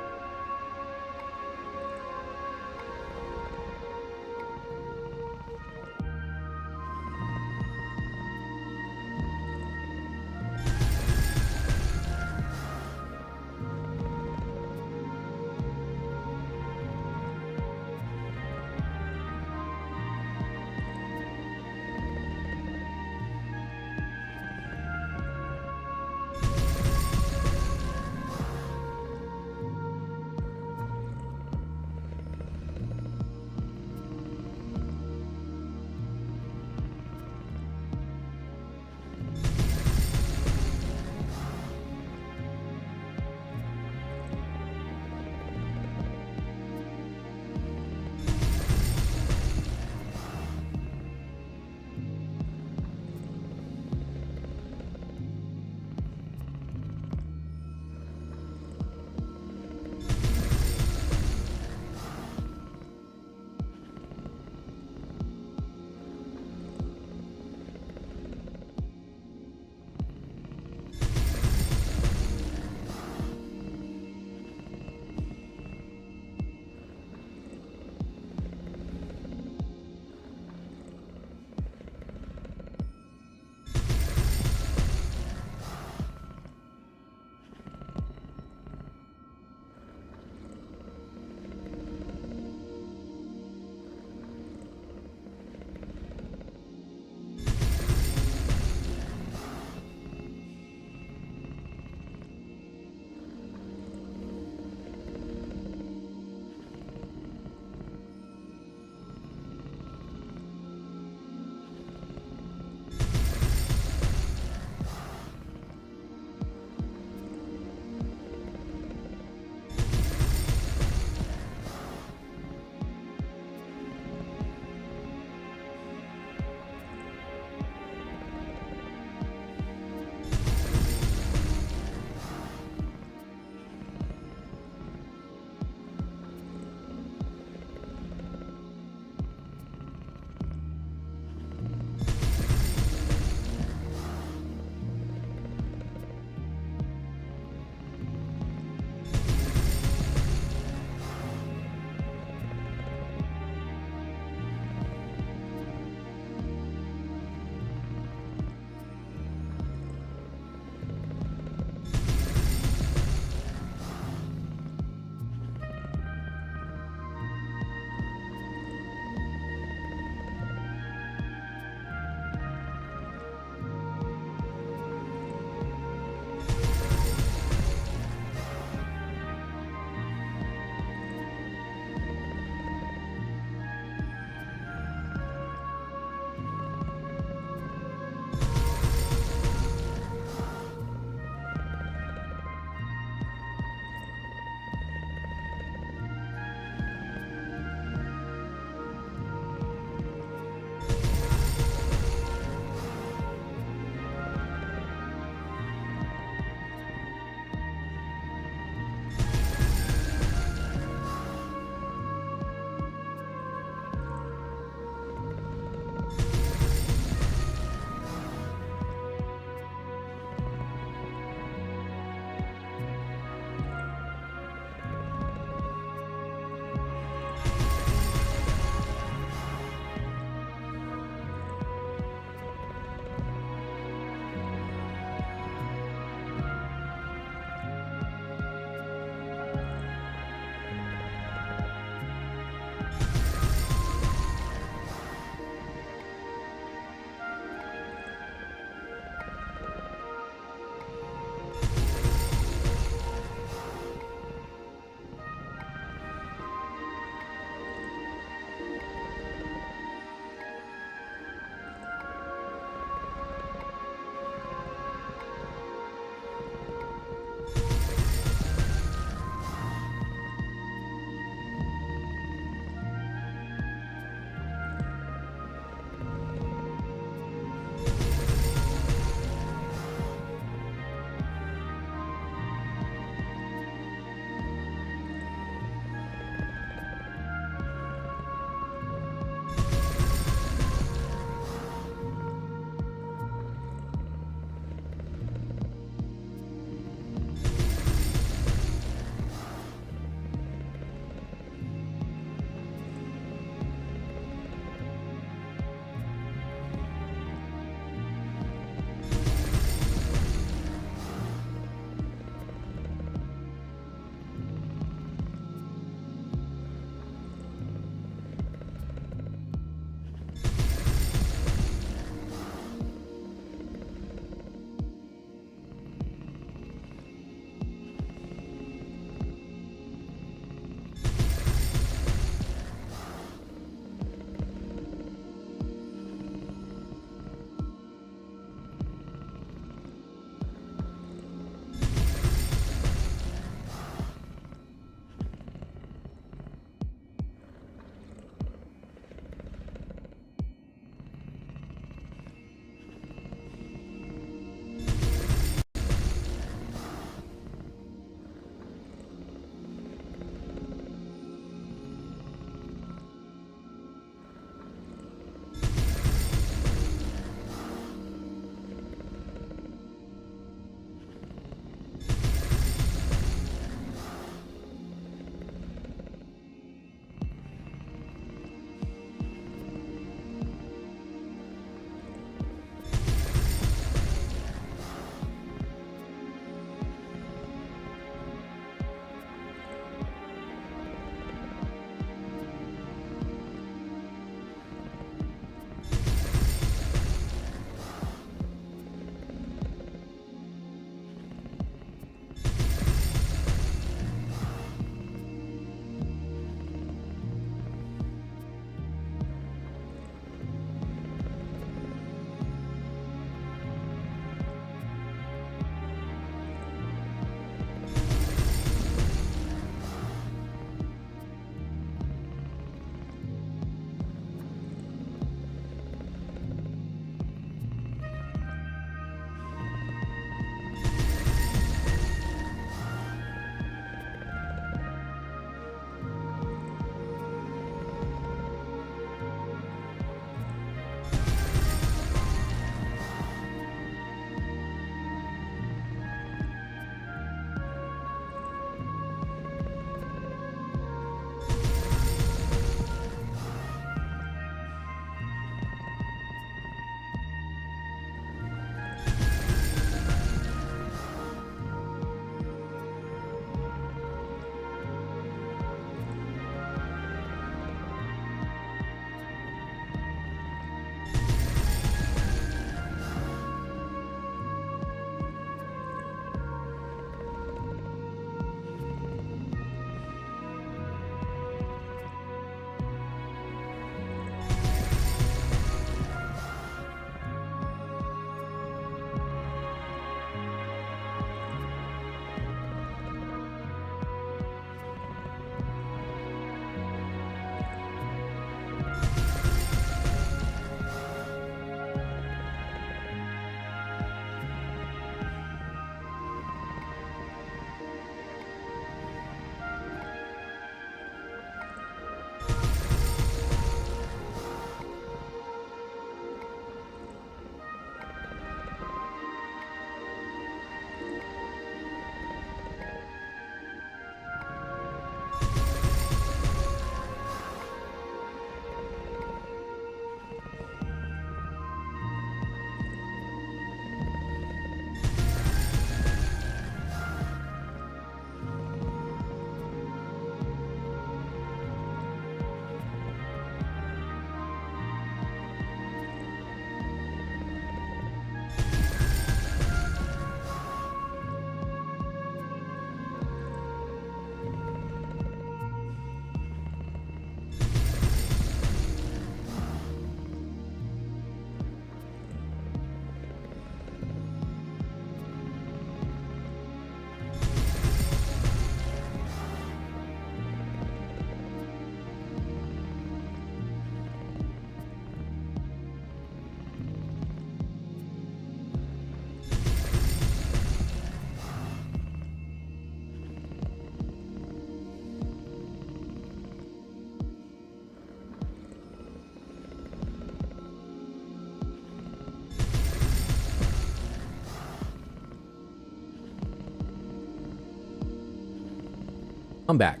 I'm back.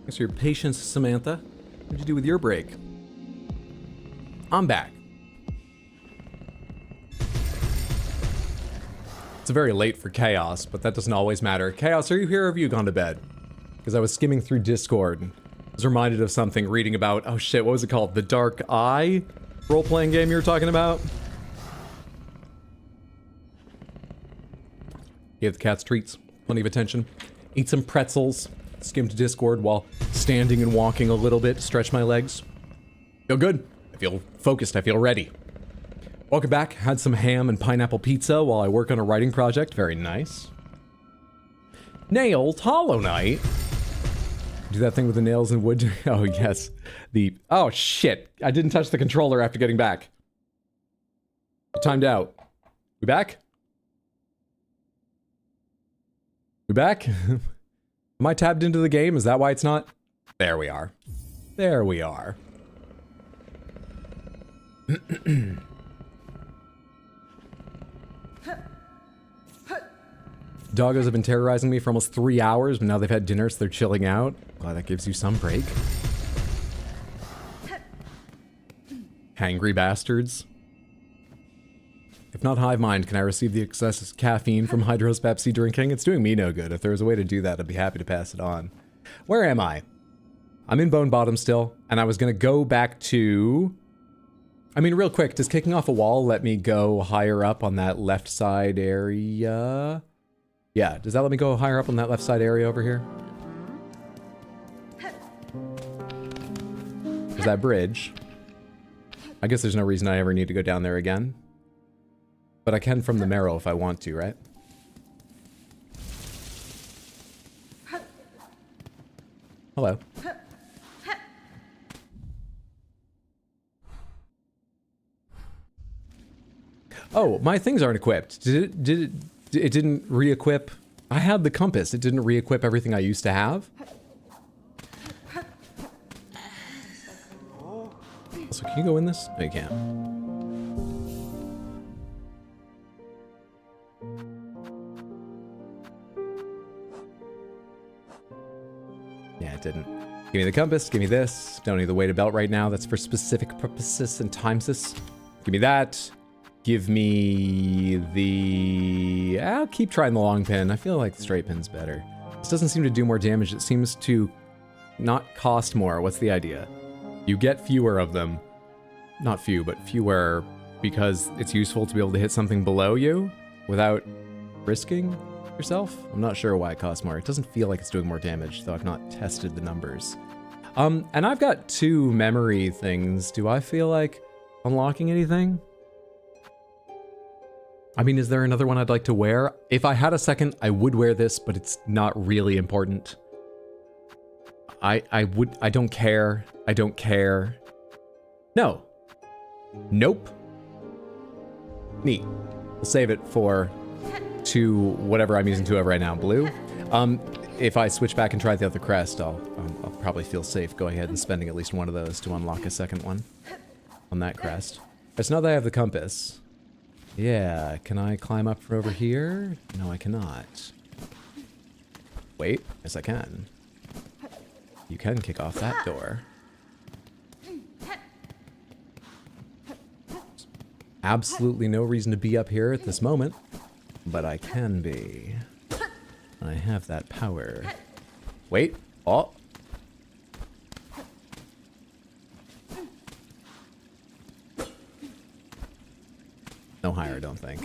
Thanks for your patience, Samantha. What'd you do with your break? I'm back. It's very late for Chaos, but that doesn't always matter. Chaos, are you here or have you gone to bed? Because I was skimming through Discord and was reminded of something reading about, oh shit, what was it called? The Dark Eye role-playing game you were talking about? Gave the cats treats, plenty of attention. Ate some pretzels, skimmed Discord while standing and walking a little bit to stretch my legs. Feel good. I feel focused. I feel ready. Welcome back. Had some ham and pineapple pizza while I work on a writing project. Very nice. Nailed Hollow Knight. Do that thing with the nails and wood. Oh, yes. Oh, shit. I didn't touch the controller after getting back. Timed out. We back? We back? Am I tabbed into the game? Is that why it's not? There we are. There we are. Doggos have been terrorizing me for almost 3 hours, but now they've had dinner, so they're chilling out. Glad that gives you some break. Hangry bastards. If not hive mind, can I receive the excess caffeine from Hydro's Pepsi drinking? It's doing me no good. If there was a way to do that, I'd be happy to pass it on. Where am I? I'm in Bone Bottom still, and I was gonna go back to... I mean, real quick, does kicking off a wall let me go higher up on that left side area? Yeah, does that let me go higher up on that left side area over here? There's that bridge. I guess there's no reason I ever need to go down there again. But I can from the marrow if I want to, right? Hello. Oh, my things aren't equipped. It didn't re-equip. I had the compass. It didn't re-equip everything I used to have. Also, can you go in this? No, you can't. Yeah, it didn't. Give me the compass. Give me this. Don't need the weighted belt right now. That's for specific purposes and times. Give me that. Give me the... I'll keep trying the long pin. I feel like the straight pin's better. This doesn't seem to do more damage. It seems to not cost more. What's the idea? You get fewer of them. Not few, but fewer because it's useful to be able to hit something below you without risking yourself. I'm not sure why it costs more. It doesn't feel like it's doing more damage, though I've not tested the numbers. And I've got 2 memory things. Do I feel like unlocking anything? I mean, is there another one I'd like to wear? If I had a second, I would wear this, but it's not really important. I don't care. I don't care. No. Nope. Neat. We'll save it for whatever I'm using 2 of right now. Blue. If I switch back and try the other crest, I'll probably feel safe going ahead and spending at least one of those to unlock a second one on that crest. It's now that I have the compass. Yeah, can I climb up from over here? No, I cannot. Wait, yes I can. You can kick off that door. Absolutely no reason to be up here at this moment, but I can be. I have that power. Wait, oh. No higher, I don't think.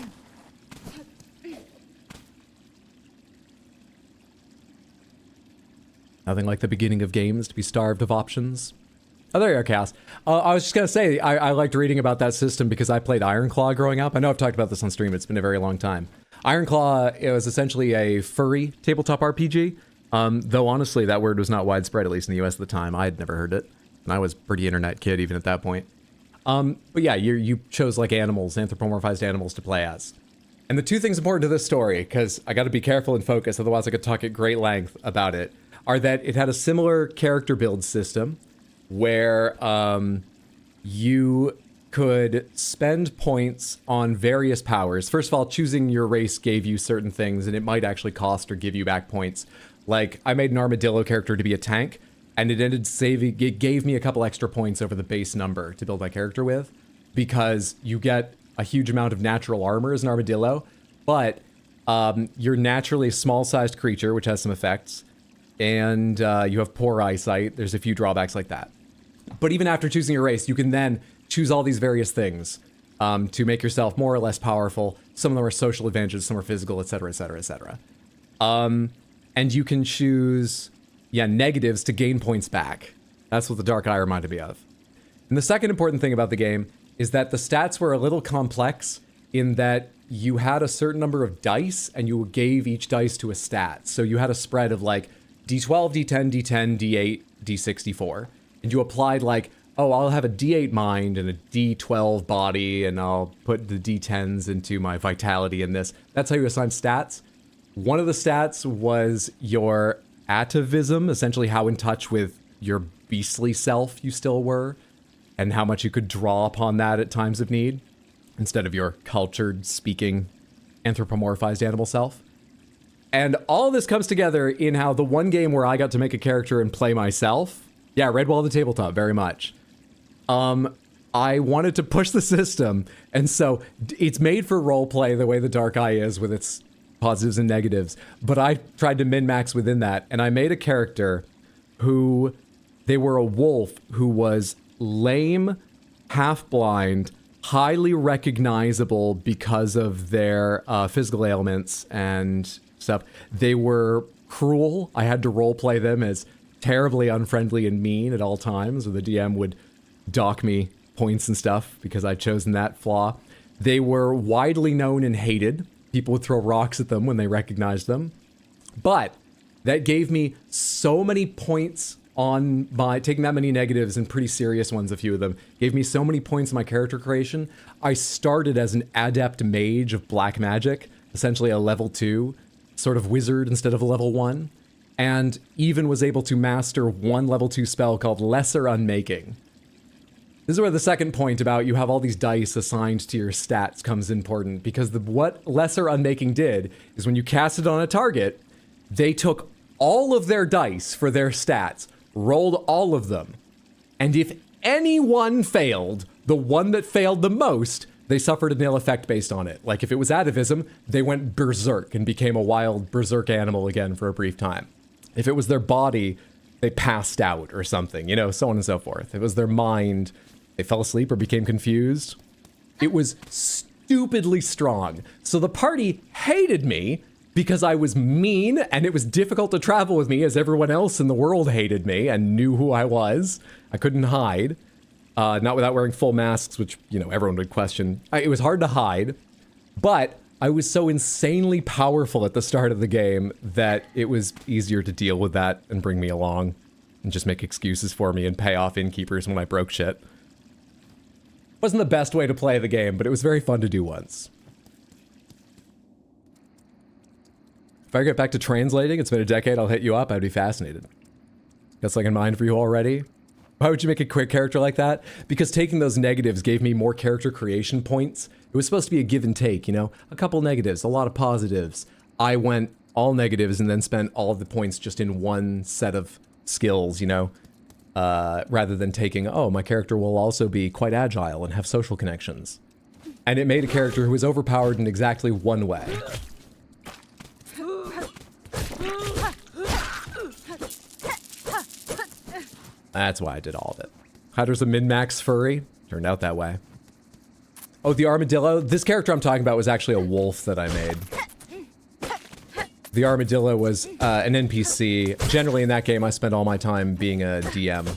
Nothing like the beginning of games to be starved of options. Oh, there you are, Cass. I was just gonna say, I liked reading about that system because I played Ironclaw growing up. I know I've talked about this on stream. It's been a very long time. Ironclaw, it was essentially a furry tabletop RPG. Though honestly, that word was not widespread, at least in the US at the time. I had never heard it. And I was a pretty internet kid even at that point. But yeah, you chose like animals, anthropomorphized animals to play as. And the 2 things important to this story, because I got to be careful and focus, otherwise I could talk at great length about it, are that it had a similar character build system where you could spend points on various powers. First of all, choosing your race gave you certain things, and it might actually cost or give you back points, Like, I made an armadillo character to be a tank, and it gave me a couple extra points over the base number to build my character with, because you get a huge amount of natural armor as an armadillo, but you're naturally a small-sized creature, which has some effects, and you have poor eyesight. There's a few drawbacks like that. But even after choosing your race, you can then choose all these various things to make yourself more or less powerful. Some of them are social advantages, some are physical, etc., etc., etc. And you can choose, negatives to gain points back. That's what the Dark Eye reminded me of. And the second important thing about the game is that the stats were a little complex in that you had a certain number of dice and you gave each dice to a stat. So you had a spread of like D12, D10, D10, D8, D6, D4. And you applied like, oh, I'll have a D8 mind and a D12 body, and I'll put the D10s into my vitality in this. That's how you assign stats. One of the stats was your atavism, essentially how in touch with your beastly self you still were, and how much you could draw upon that at times of need, instead of your cultured, speaking, anthropomorphized animal self. And all this comes together in how the one game where I got to make a character and play myself, Redwall the tabletop, very much. I wanted to push the system, and so it's made for roleplay the way the Dark Eye is with its positives and negatives, but I tried to min-max within that, and I made a character who, they were a wolf who was lame, half-blind, highly recognizable because of their physical ailments and stuff. They were cruel. I had to roleplay them as terribly unfriendly and mean at all times, or the DM would dock me points and stuff because I'd chosen that flaw. They were widely known and hated. People would throw rocks at them when they recognized them. But that gave me so many points on my, taking that many negatives and pretty serious ones, a few of them, gave me so many points in my character creation. I started as an adept mage of black magic, essentially a level 2 sort of wizard instead of a level 1, and even was able to master one level 2 spell called Lesser Unmaking. This is where the second point about you have all these dice assigned to your stats comes important, because what Lesser Unmaking did is when you cast it on a target, they took all of their dice for their stats, rolled all of them, and if anyone failed, the one that failed the most, they suffered a nil effect based on it. Like if it was atavism, they went berserk and became a wild berserk animal again for a brief time. If it was their body, they passed out or something, so on and so forth. If it was their mind, they fell asleep or became confused. It was stupidly strong. So the party hated me because I was mean and it was difficult to travel with me as everyone else in the world hated me and knew who I was. I couldn't hide. Not without wearing full masks, which, everyone would question. It was hard to hide, but I was so insanely powerful at the start of the game that it was easier to deal with that and bring me along and just make excuses for me and pay off innkeepers when I broke shit. Wasn't the best way to play the game, but it was very fun to do once. If I get back to translating, it's been a decade, I'll hit you up, I'd be fascinated. Got something in mind for you already? Why would you make a quick character like that? Because taking those negatives gave me more character creation points. It was supposed to be a give and take, a couple negatives, a lot of positives. I went all negatives and then spent all of the points just in one set of skills, rather than taking, my character will also be quite agile and have social connections. And it made a character who was overpowered in exactly one way. That's why I did all of it. Hydra's a min-max furry. Turned out that way. Oh, the armadillo? This character I'm talking about was actually a wolf that I made. The armadillo was an NPC. Generally in that game, I spent all my time being a DM.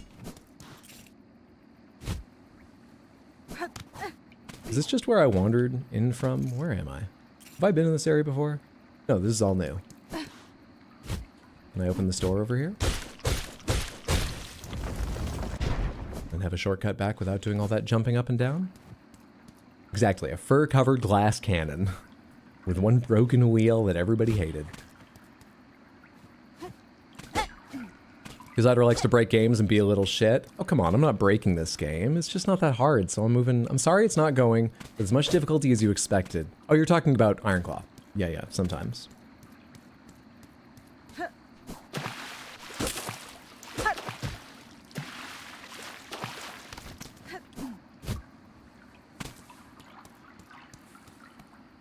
Is this just where I wandered in from? Where am I? Have I been in this area before? No, this is all new. Can I open this door over here? And have a shortcut back without doing all that jumping up and down? Exactly, a fur-covered glass cannon with one broken wheel that everybody hated. Because Hydra likes to break games and be a little shit. Oh, come on, I'm not breaking this game. It's just not that hard, so I'm moving. I'm sorry it's not going with as much difficulty as you expected. Oh, you're talking about Ironclaw. Yeah, sometimes.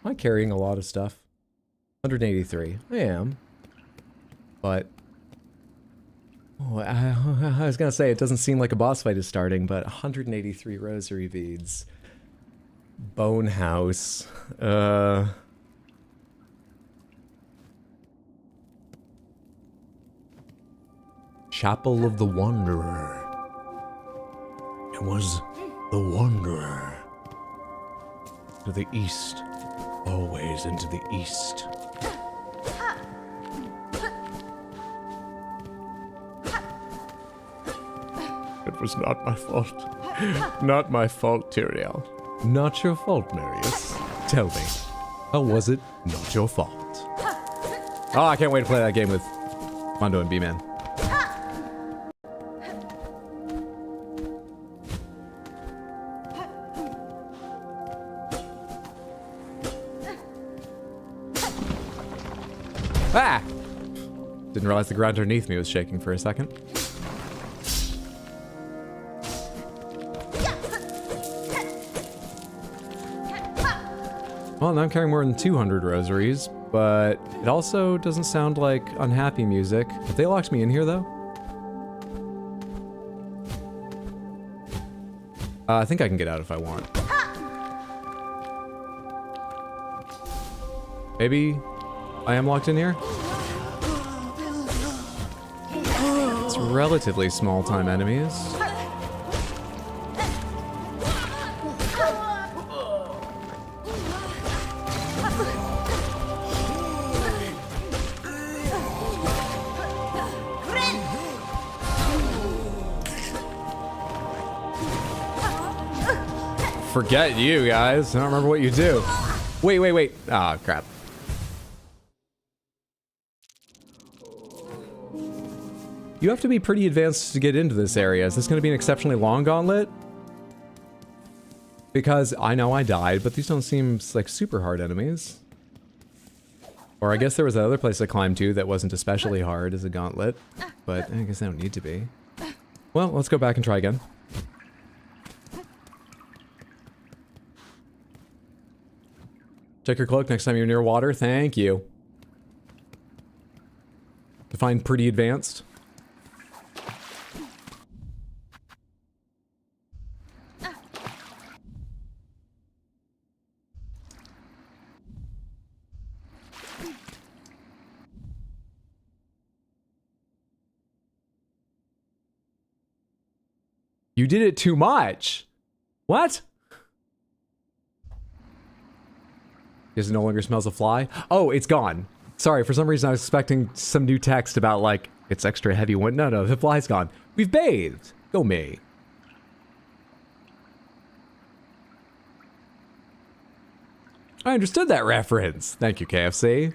Am I carrying a lot of stuff? 183. I am. But... Oh, I was gonna say, it doesn't seem like a boss fight is starting, but 183 rosary beads. Bone house. Chapel of the Wanderer. It was the Wanderer. To the east. Always into the east. It was not my fault. Not my fault, Tyrael. Not your fault, Marius. Tell me, how was it not your fault? Oh, I can't wait to play that game with Mondo and B-Man. Ah! Didn't realize the ground underneath me was shaking for a second. Well, now I'm carrying more than 200 rosaries, but it also doesn't sound like unhappy music. If they locked me in here, though? I think I can get out if I want. Maybe I am locked in here? It's relatively small-time enemies. Forget you guys. I don't remember what you do. Wait. Ah, crap. You have to be pretty advanced to get into this area. Is this going to be an exceptionally long gauntlet? Because I know I died, but these don't seem like super hard enemies. Or I guess there was another place I climbed to that wasn't especially hard as a gauntlet. But I guess they don't need to be. Well, let's go back and try again. Check your cloak next time you're near water. Thank you. Define pretty advanced. You did it too much. What? Because it no longer smells a fly? Oh, it's gone. Sorry, for some reason I was expecting some new text about, like, it's extra heavy wind. No, the fly's gone. We've bathed. Go me. I understood that reference. Thank you, KFC.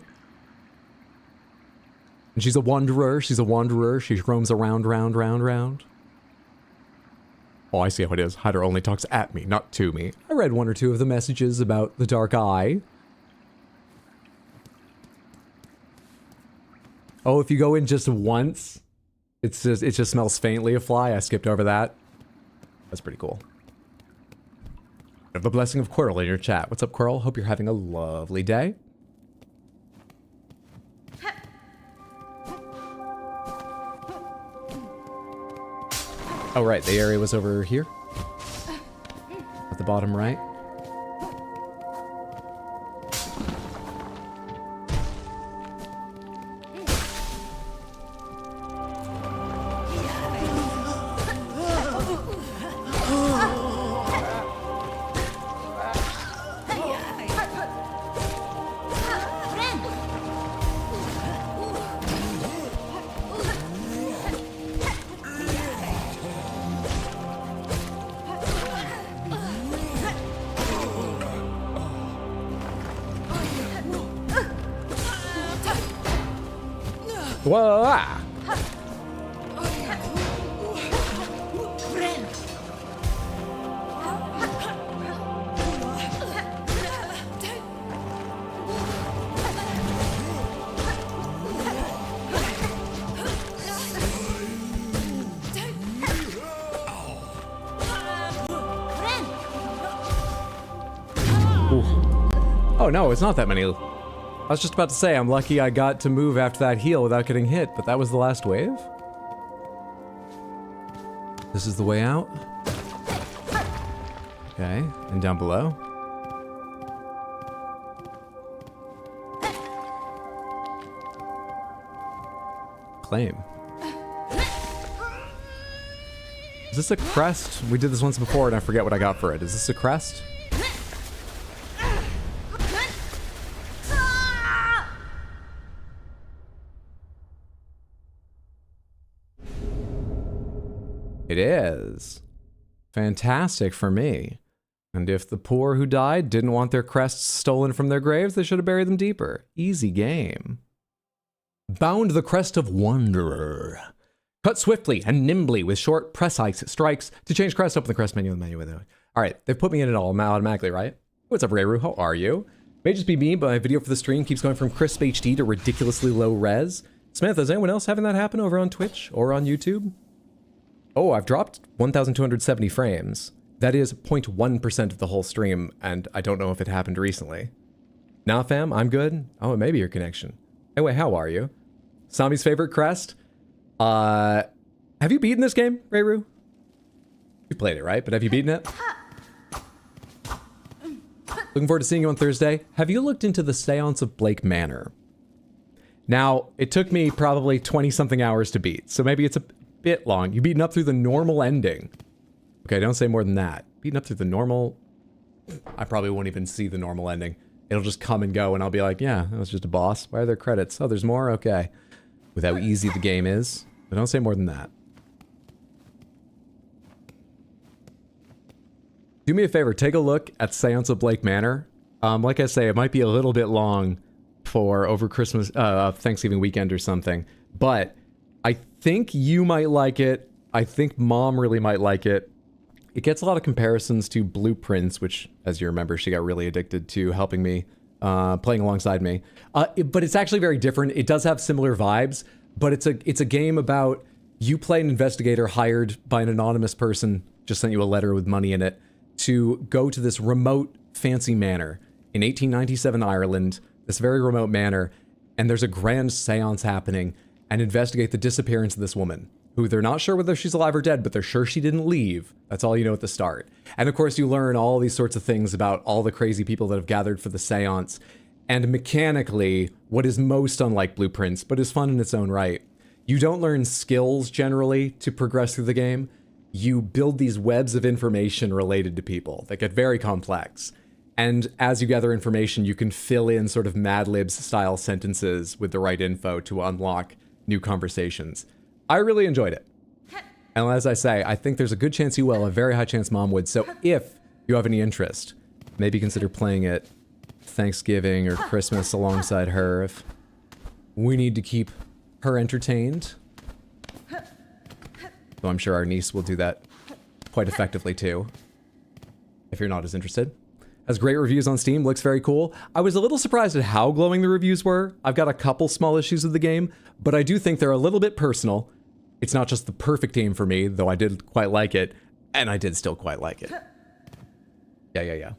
And she's a wanderer. She's a wanderer. She roams around, round. Oh, I see how it is. Hyder only talks at me, not to me. I read one or two of the messages about the dark eye. Oh, if you go in just once, it just smells faintly of fly. I skipped over that. That's pretty cool. Have the blessing of Quirrell in your chat. What's up, Quirrell? Hope you're having a lovely day. Oh, right. The area was over here. At the bottom right. Whoa! Ah. Ooh. Oh no, it's not that many. I was just about to say, I'm lucky I got to move after that heal without getting hit, but that was the last wave? This is the way out? Okay, and down below? Claim. Is this a crest? We did this once before and I forget what I got for it. Is this a crest? It is. Fantastic for me. And if the poor who died didn't want their crests stolen from their graves, they should have buried them deeper. Easy game. Bound the crest of Wanderer. Cut swiftly and nimbly with short press strikes to change crest. Open the crest menu in the menu. All right, they've put me in it all automatically, right? What's up, Rayru? How are you? May just be me, but my video for the stream keeps going from crisp HD to ridiculously low res. Samantha, is anyone else having that happen over on Twitch or on YouTube? Oh, I've dropped 1,270 frames. That is 0.1% of the whole stream, and I don't know if it happened recently. Nah, fam, I'm good. Oh, it may be your connection. Anyway, how are you? Sami's favorite crest? Have you beaten this game, Rayru? You played it, right? But have you beaten it? Looking forward to seeing you on Thursday. Have you looked into the Seance of Blake Manor? Now, it took me probably 20-something hours to beat, so maybe it's a bit long. You've beaten up through the normal ending. Okay, don't say more than that. Beaten up through the normal... I probably won't even see the normal ending. It'll just come and go, and I'll be like, yeah, that was just a boss. Why are there credits? Oh, there's more? Okay. With how easy the game is. But don't say more than that. Do me a favor, take a look at Seance of Blake Manor. Like I say, it might be a little bit long for over Christmas, Thanksgiving weekend or something. But I think you might like it. I think Mom really might like it. It gets a lot of comparisons to Blueprints, which, as you remember, she got really addicted to helping me, playing alongside me. But it's actually very different. It does have similar vibes, but it's a game about you play an investigator hired by an anonymous person, just sent you a letter with money in it, to go to this remote, fancy manor in 1897 Ireland, this very remote manor, and there's a grand seance happening, and investigate the disappearance of this woman, who they're not sure whether she's alive or dead, but they're sure she didn't leave. That's all you know at the start. And of course, you learn all these sorts of things about all the crazy people that have gathered for the seance. And mechanically, what is most unlike Blueprints, but is fun in its own right, you don't learn skills generally to progress through the game. You build these webs of information related to people that get very complex. And as you gather information, you can fill in sort of Mad Libs style sentences with the right info to unlock new conversations. I really enjoyed it. And as I say, I think there's a good chance you will, a very high chance Mom would. So if you have any interest, maybe consider playing it Thanksgiving or Christmas alongside her if we need to keep her entertained. Though I'm sure our niece will do that quite effectively too, if you're not as interested. Has great reviews on Steam, looks very cool. I was a little surprised at how glowing the reviews were. I've got a couple small issues with the game, but I do think they're a little bit personal. It's not just the perfect game for me, though I did quite like it, and I did still quite like it. Yeah.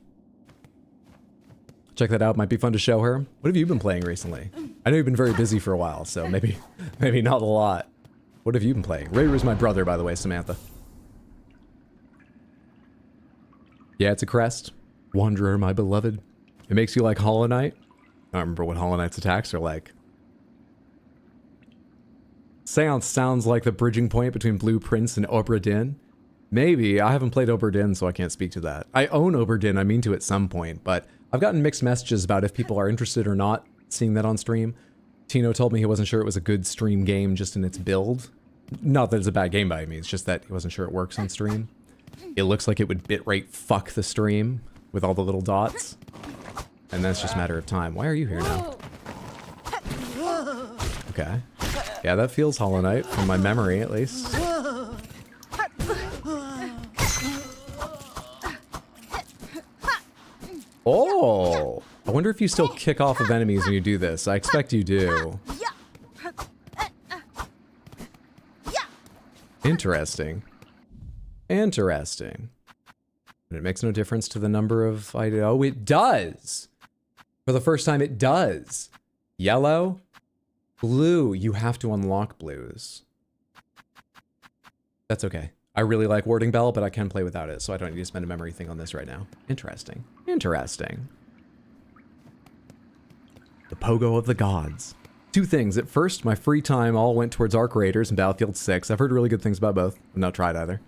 Check that out, might be fun to show her. What have you been playing recently? I know you've been very busy for a while, so maybe not a lot. What have you been playing? Rayru's my brother, by the way, Samantha. Yeah, it's a crest. Wanderer, my beloved. It makes you like Hollow Knight. I don't remember what Hollow Knight's attacks are like. Seance sounds like the bridging point between Blueprints and Obra Dinn. Maybe. I haven't played Obra Dinn, so I can't speak to that. I own Obra Dinn, I mean to at some point, but I've gotten mixed messages about if people are interested or not seeing that on stream. Tino told me he wasn't sure it was a good stream game just in its build. Not that it's a bad game by me, it's just that he wasn't sure it works on stream. It looks like it would bitrate fuck the stream with all the little dots. And that's just a matter of time. Why are you here now? Okay. Yeah, that feels Hollow Knight, from my memory at least. Oh! I wonder if you still kick off of enemies when you do this. I expect you do. Interesting. Interesting. And it makes no difference to the number of... Oh, it does! For the first time, it does. Yellow, blue. You have to unlock blues. That's okay. I really like Warding Bell, but I can play without it, so I don't need to spend a memory thing on this right now. Interesting. Interesting. The Pogo of the Gods. Two things. At first, my free time all went towards Arc Raiders and Battlefield 6. I've heard really good things about both. I've not tried either.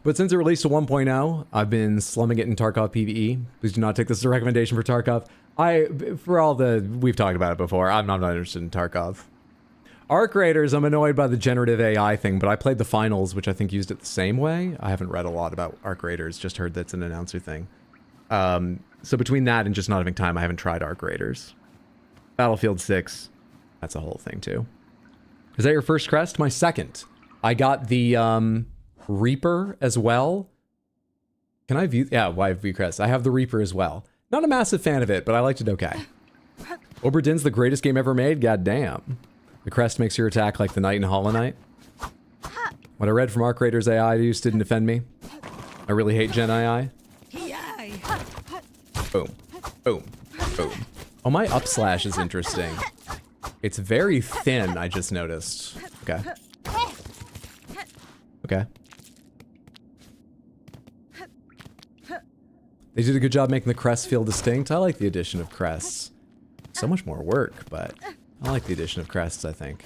But since it released to 1.0, I've been slumming it in Tarkov PvE. Please do not take this as a recommendation for Tarkov. We've talked about it before. I'm not interested in Tarkov. Arc Raiders, I'm annoyed by the generative AI thing, but I played the finals, which I think used it the same way. I haven't read a lot about Arc Raiders, just heard that's an announcer thing. So between that and just not having time, I haven't tried Arc Raiders. Battlefield 6, that's a whole thing too. Is that your first crest? My second. I got the Reaper as well. Can I view? Yeah, why view crest? I have the Reaper as well. Not a massive fan of it, but I liked it okay. Oberdin's the greatest game ever made? God damn. The crest makes your attack like the Knight in Hollow Knight. What I read from Arc Raiders AI used didn't defend me. I really hate Gen AI. Boom. Boom. Boom. Oh, my up slash is interesting. It's very thin, I just noticed. Okay. Okay. They did a good job making the crests feel distinct. I like the addition of crests. So much more work, but I like the addition of crests, I think.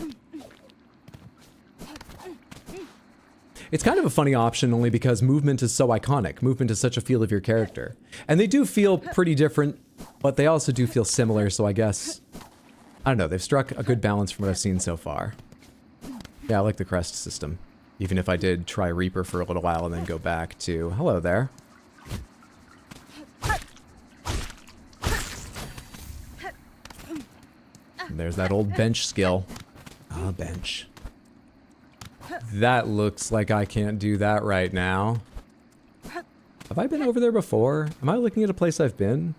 It's kind of a funny option only because movement is so iconic. Movement is such a feel of your character. And they do feel pretty different, but they also do feel similar, so I guess... I don't know, they've struck a good balance from what I've seen so far. Yeah, I like the crest system. Even if I did try Reaper for a little while and then go back to... Hello there. And there's that old bench skill. Ah, bench. That looks like I can't do that right now. Have I been over there before? Am I looking at a place I've been?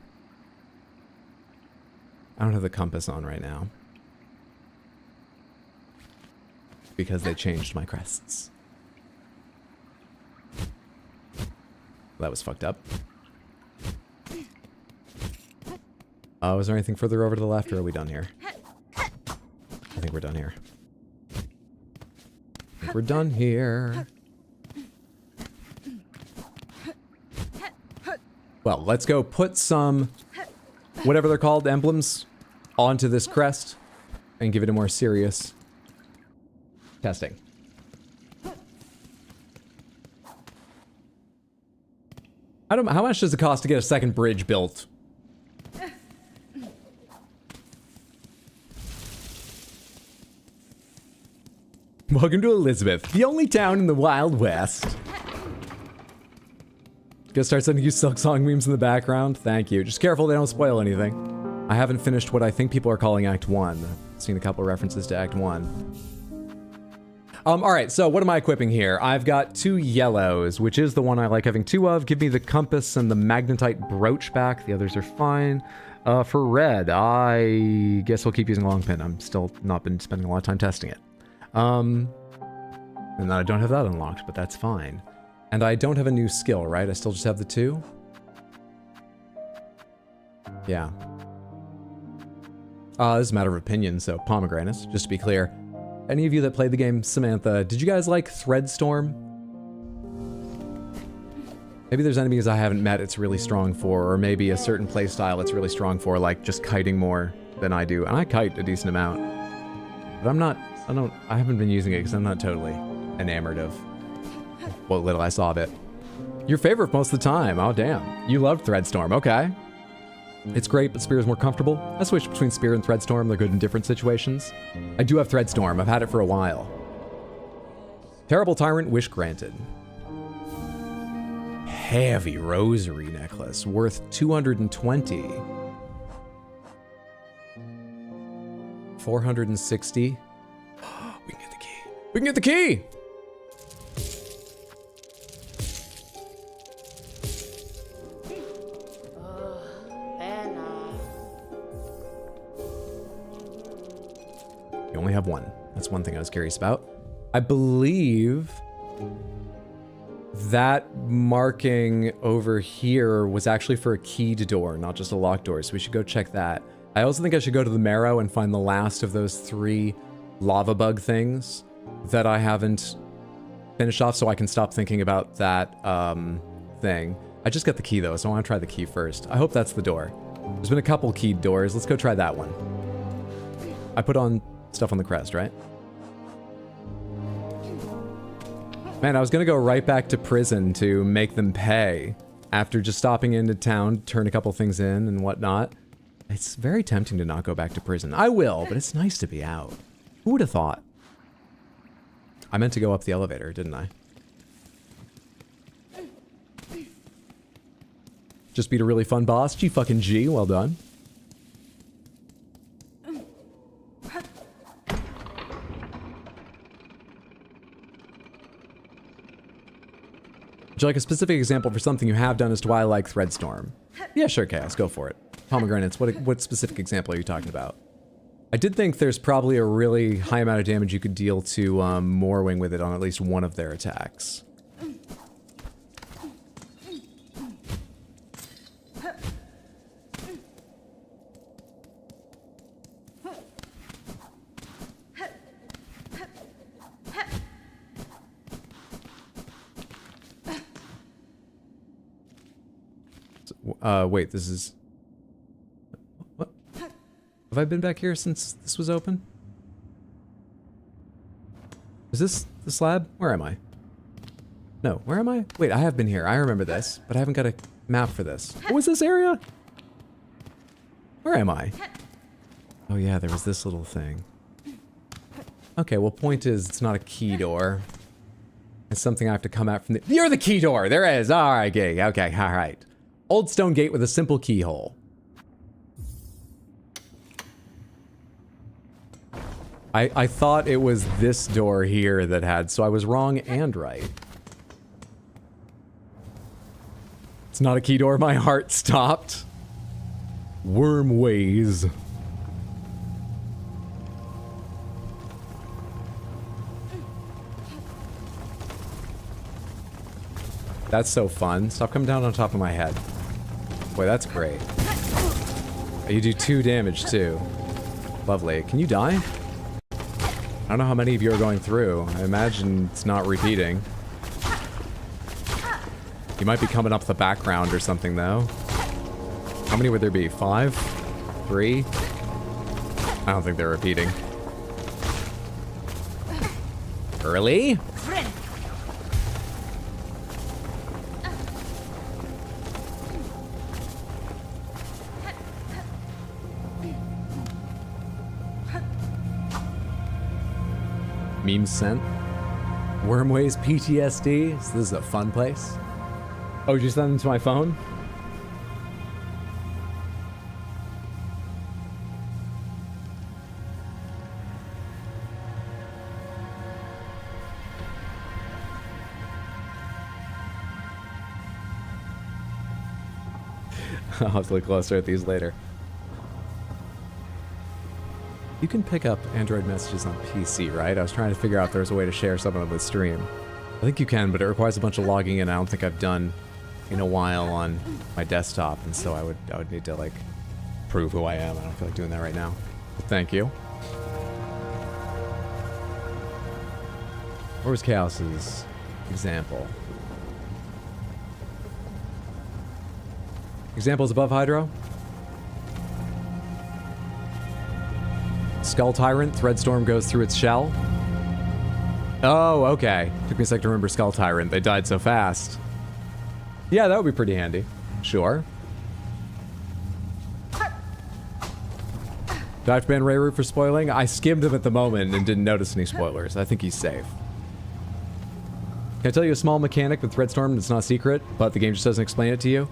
I don't have the compass on right now. Because they changed my crests. That was fucked up. Oh, is there anything further over to the left, or are we done here? I think we're done here. I think we're done here. Well, let's go put some, whatever they're called, emblems, onto this crest and give it a more serious testing. How much does it cost to get a second bridge built? Welcome to Elizabeth, the only town in the Wild West. Gonna start sending you Silksong memes in the background. Thank you. Just careful they don't spoil anything. I haven't finished what I think people are calling Act 1. I've seen a couple of references to Act 1. Alright, so what am I equipping here? I've got 2 yellows, which is the one I like having 2 of. Give me the compass and the magnetite brooch back. The others are fine. For red, I guess we'll keep using long pin. I'm still not been spending a lot of time testing it. And I don't have that unlocked, but that's fine. And I don't have a new skill, right? I still just have the 2? Yeah. This is a matter of opinion, so pomegranates, just to be clear. Any of you that played the game, Samantha, did you guys like Threadstorm? Maybe there's enemies I haven't met it's really strong for, or maybe a certain playstyle it's really strong for, like just kiting more than I do. And I kite a decent amount. But I haven't been using it because I'm not totally enamored of what little I saw of it. Your favorite most of the time. Oh, damn. You loved Threadstorm. Okay. It's great, but Spear is more comfortable. I switched between Spear and Threadstorm. They're good in different situations. I do have Threadstorm. I've had it for a while. Terrible Tyrant, wish granted. Heavy rosary necklace, worth 220. 460. We can get the key. We can get the key! You only have one. That's one thing I was curious about. I believe that marking over here was actually for a keyed door, not just a locked door, so we should go check that. I also think I should go to the marrow and find the last of those 3 lava bug things that I haven't finished off, so I can stop thinking about that thing. I just got the key though, so I want to try the key first. I hope that's the door. There's been a couple keyed doors. Let's go try that one. I put on stuff on the crest, right? Man, I was gonna go right back to prison to make them pay after just stopping into town, turn a couple things in and whatnot. It's very tempting to not go back to prison. I will, but it's nice to be out. Who would have thought? I meant to go up the elevator, didn't I? Just beat a really fun boss. G fucking G, well done. Would you like a specific example for something you have done as to why I like Threadstorm? Yeah, sure, Chaos, go for it. Pomegranates, what specific example are you talking about? I did think there's probably a really high amount of damage you could deal to Morwing with it on at least one of their attacks. Wait, this is... What? Have I been back here since this was open? Is this the slab? Where am I? No, where am I? Wait, I have been here. I remember this, but I haven't got a map for this. What was this area? Where am I? Oh yeah, there was this little thing. Okay, well, point is, it's not a key door. It's something I have to come out from the... You're the key door! There it is! Alright, okay, alright. Old stone gate with a simple keyhole. I thought it was this door here that had, so I was wrong and right. It's not a key door, my heart stopped. Wormways. That's so fun. Stop coming down on top of my head. Boy, that's great. You do 2 damage, too. Lovely. Can you die? I don't know how many of you are going through. I imagine it's not repeating. You might be coming up the background or something, though. How many would there be? 5? 3? I don't think they're repeating. Early? Meme sent. Wormways PTSD. So this is a fun place. Oh, did you send them to my phone? I'll have to look closer at these later. You can pick up Android messages on PC, right? I was trying to figure out if there's a way to share some of them with stream. I think you can, but it requires a bunch of logging in. I don't think I've done in a while on my desktop, and so I would need to, like, prove who I am. I don't feel like doing that right now. But thank you. Where was Chaos's example? Examples above Hydro? Skull Tyrant, Threadstorm goes through its shell. Oh, okay. Took me a sec to remember Skull Tyrant. They died so fast. Yeah, that would be pretty handy. Sure. Do I have to ban Rayroot for spoiling? I skimmed him at the moment and didn't notice any spoilers. I think he's safe. Can I tell you a small mechanic with Threadstorm that's not secret, but the game just doesn't explain it to you?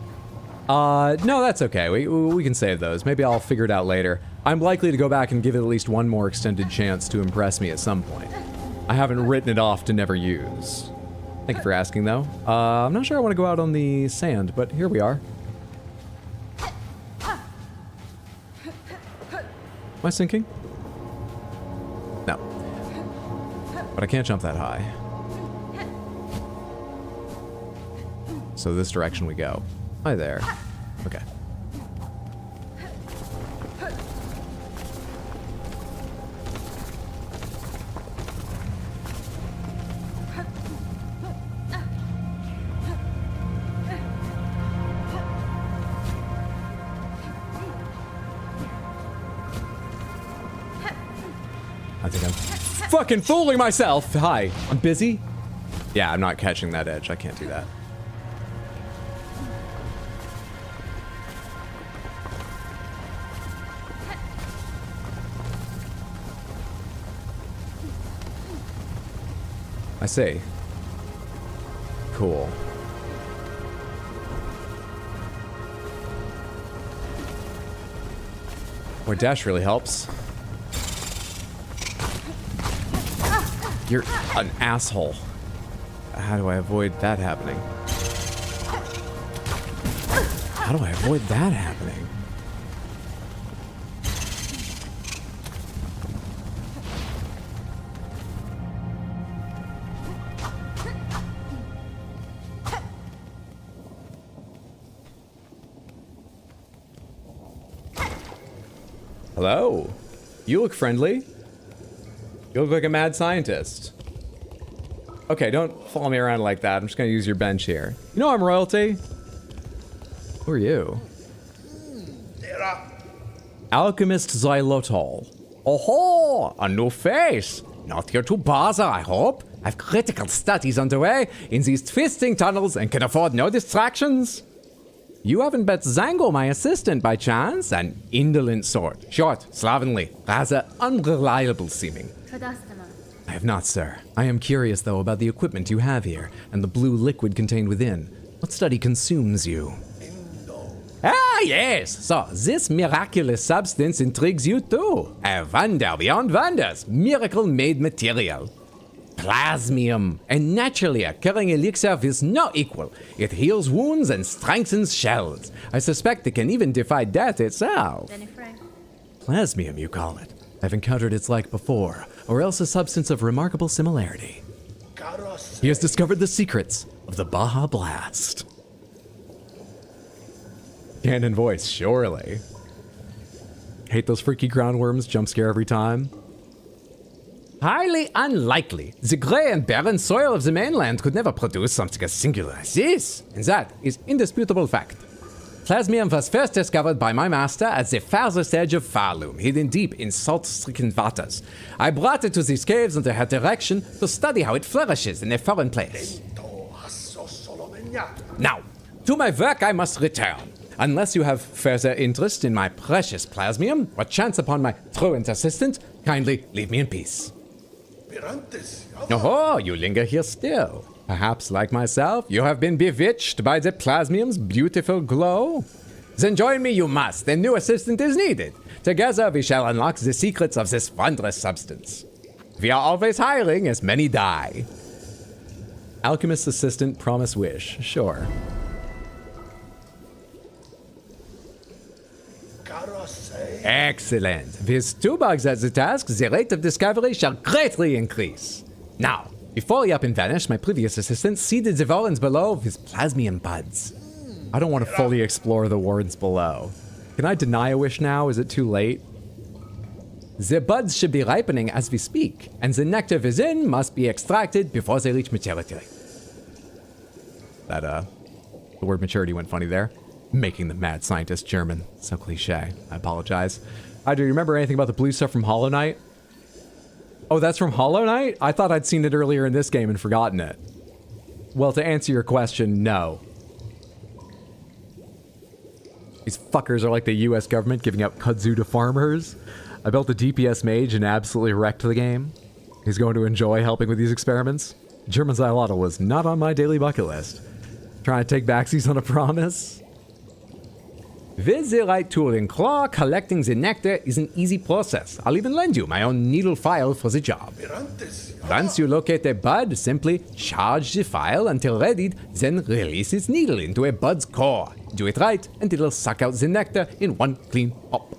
No, that's okay. We can save those. Maybe I'll figure it out later. I'm likely to go back and give it at least one more extended chance to impress me at some point. I haven't written it off to never use. Thank you for asking, though. I'm not sure I want to go out on the sand, but here we are. Am I sinking? No. But I can't jump that high. So this direction we go. Hi there. Okay. I think I'm fucking fooling myself. Hi, I'm busy. Yeah, I'm not catching that edge. I can't do that. I see. Cool. Where dash really helps. You're an asshole. How do I avoid that happening? How do I avoid that happening? Hello. You look friendly. You look like a mad scientist. Okay, don't follow me around like that. I'm just gonna use your bench here. You know I'm royalty. Who are you? Alchemist Xylotol. Oh, a new face. Not here to bother, I hope. I've critical studies underway in these twisting tunnels and can afford no distractions. You haven't bet Zango, my assistant, by chance? An indolent sort. Short, slovenly, rather unreliable seeming. Tadastama. I have not, sir. I am curious, though, about the equipment you have here and the blue liquid contained within. What study consumes you? Ah, yes. So, this miraculous substance intrigues you, too. A wonder beyond wonders. Miracle-made material. Plasmium, a naturally occurring elixir with no equal. It heals wounds and strengthens shells. I suspect it can even defy death itself. Danny Frank. Plasmium, you call it. I've encountered its like before, or else a substance of remarkable similarity. He has discovered the secrets of the Baja Blast. Canon voice, surely. Hate those freaky groundworms, jump scare every time. Highly unlikely. The grey and barren soil of the mainland could never produce something as singular as this, and that is indisputable fact. Plasmium was first discovered by my master at the farthest edge of Farloom, hidden deep in salt-stricken waters. I brought it to these caves under her direction to study how it flourishes in a foreign place. Now, to my work I must return. Unless you have further interest in my precious plasmium, or chance upon my truant assistant, kindly leave me in peace. Oh, you linger here still. Perhaps, like myself, you have been bewitched by the plasmium's beautiful glow? Then join me you must, a new assistant is needed. Together we shall unlock the secrets of this wondrous substance. We are always hiring as many die. Alchemist assistant, promise wish, sure. Excellent. With 2 bugs at the task, the rate of discovery shall greatly increase. Now, before he up and vanished, my previous assistant seeded the wardens below with his plasmium buds. I don't want to fully explore the wardens below. Can I deny a wish now? Is it too late? The buds should be ripening as we speak, and the nectar within must be extracted before they reach maturity. The word maturity went funny there. Making the mad scientist German. So cliche. I apologize. Do you remember anything about the blue stuff from Hollow Knight? Oh, that's from Hollow Knight? I thought I'd seen it earlier in this game and forgotten it. Well, to answer your question, no. These fuckers are like the US government giving out kudzu to farmers. I built a DPS mage and absolutely wrecked the game. He's going to enjoy helping with these experiments. German Xylotl was not on my daily bucket list. Trying to take backsies on a promise? With the right tool and claw, collecting the nectar is an easy process. I'll even lend you my own needle file for the job. Once you locate a bud, simply charge the file until readied, then release its needle into a bud's core. Do it right, and it'll suck out the nectar in one clean hop.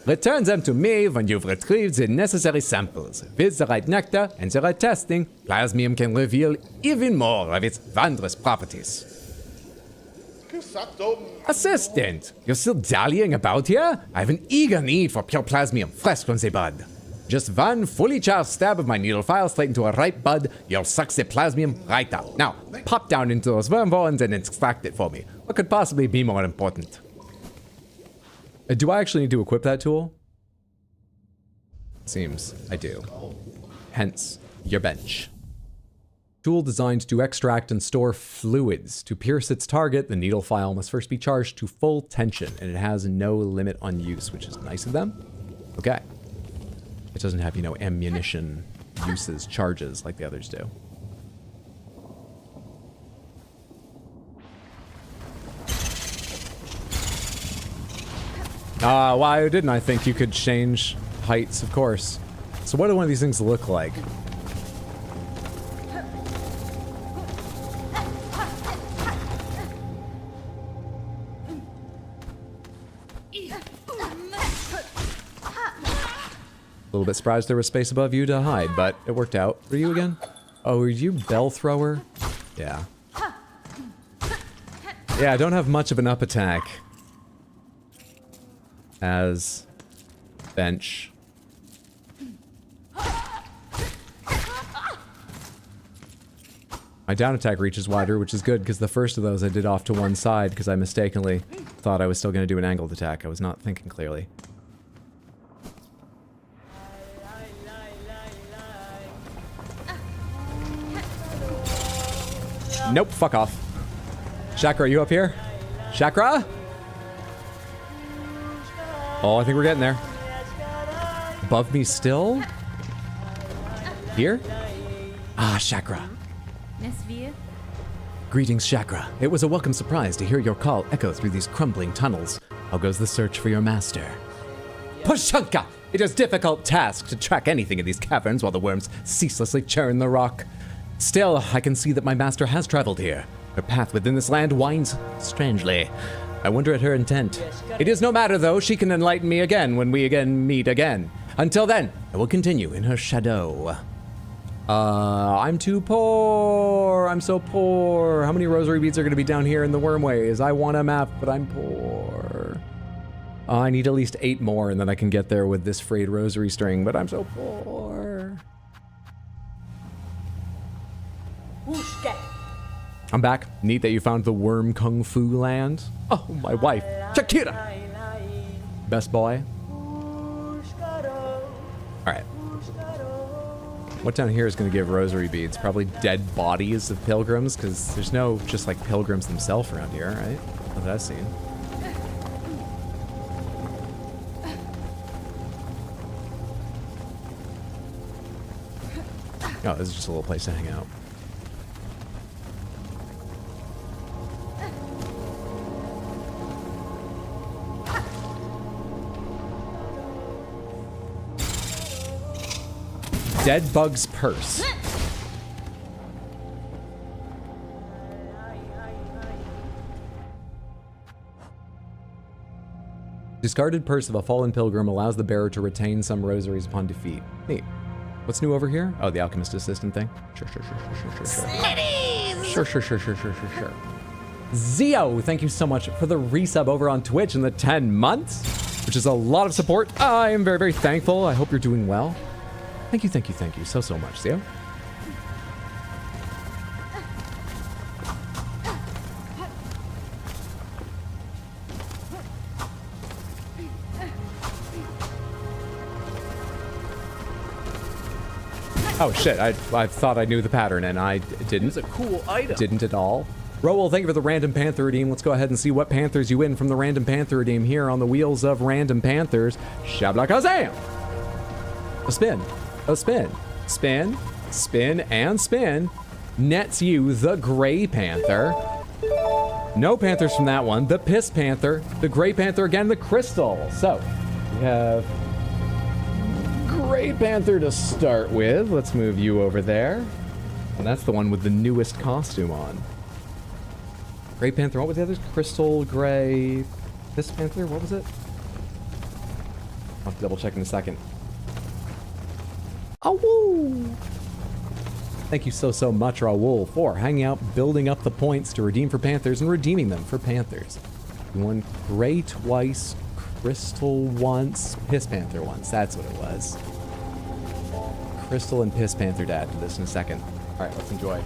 Return them to me when you've retrieved the necessary samples. With the right nectar and the right testing, Plasmium can reveal even more of its wondrous properties. Assistant, you're still dallying about here? I have an eager need for pure plasmium, fresh from the bud. Just one fully charged stab of my needle file straight into a ripe bud, you'll suck the plasmium right out. Now, pop down into those wormholes and extract it for me. What could possibly be more important? Do I actually need to equip that tool? Seems I do. Hence, your bench. Tool designed to extract and store fluids. To pierce its target, the needle file must first be charged to full tension, and it has no limit on use, which is nice of them. Okay. It doesn't have, you know, ammunition uses, charges like the others do. Why didn't I think you could change heights, of course. So what do one of these things look like? A little bit surprised there was space above you to hide, but it worked out. What are you again? Oh, are you bell thrower? Yeah. Yeah, I don't have much of an up attack as bench. My down attack reach is wider, which is good because the first of those I did off to one side because I mistakenly thought I was still going to do an angled attack. I was not thinking clearly. Nope, fuck off. Chakra, are you up here? Chakra? Oh, I think we're getting there. Above me still? Here? Ah, Chakra. Nesvir. Greetings, Chakra. It was a welcome surprise to hear your call echo through these crumbling tunnels. How goes the search for your master? Pashanka! It is a difficult task to track anything in these caverns while the worms ceaselessly churn the rock. Still, I can see that my master has traveled here. Her path within this land winds strangely. I wonder at her intent. It is no matter, though. She can enlighten me again when we again meet again. Until then, I will continue in her shadow. I'm too poor. I'm so poor. How many rosary beads are going to be down here in the wormways? I want a map, but I'm poor. I need at least 8 more, and then I can get there with this frayed rosary string, but I'm so poor. I'm back. Neat that you found the worm kung fu land. Oh, my wife, Shakira. Best boy. All right. What down here is going to give rosary beads? Probably dead bodies of pilgrims, because there's no just like pilgrims themselves around here, right? What have I seen? Oh, this is just a little place to hang out. Dead Bug's Purse. Discarded purse of a fallen pilgrim allows the bearer to retain some rosaries upon defeat. Neat. What's new over here? Oh, the alchemist assistant thing. Sure. Sure. Zio, thank you so much for the resub over on Twitch in the 10 months, which is a lot of support. I am very, very thankful. I hope you're doing well. Thank you so much, Zio. Oh shit, I thought I knew the pattern and I didn't. It's a cool item. Didn't at all. Roel, thank you for the Random Panther redeem. Let's go ahead and see what Panthers you win from the Random Panther redeem here on the Wheels of Random Panthers. Shablakazam! A spin. A spin. Spin. Spin and spin. Nets you the Gray Panther. No Panthers from that one. The Piss Panther. The Gray Panther again. The Crystal. So, we have Gray Panther to start with. Let's move you over there. And that's the one with the newest costume on. Gray Panther. What was the other? Crystal, Gray, Piss Panther. What was it? I'll have to double check in a second. Oh, woo! Thank you so much, Raul, for hanging out, building up the points to redeem for Panthers, and redeeming them for Panthers. You won Gray twice, Crystal once, Piss Panther once. That's what it was. Crystal and Piss Panther to add to this in a second. All right, let's enjoy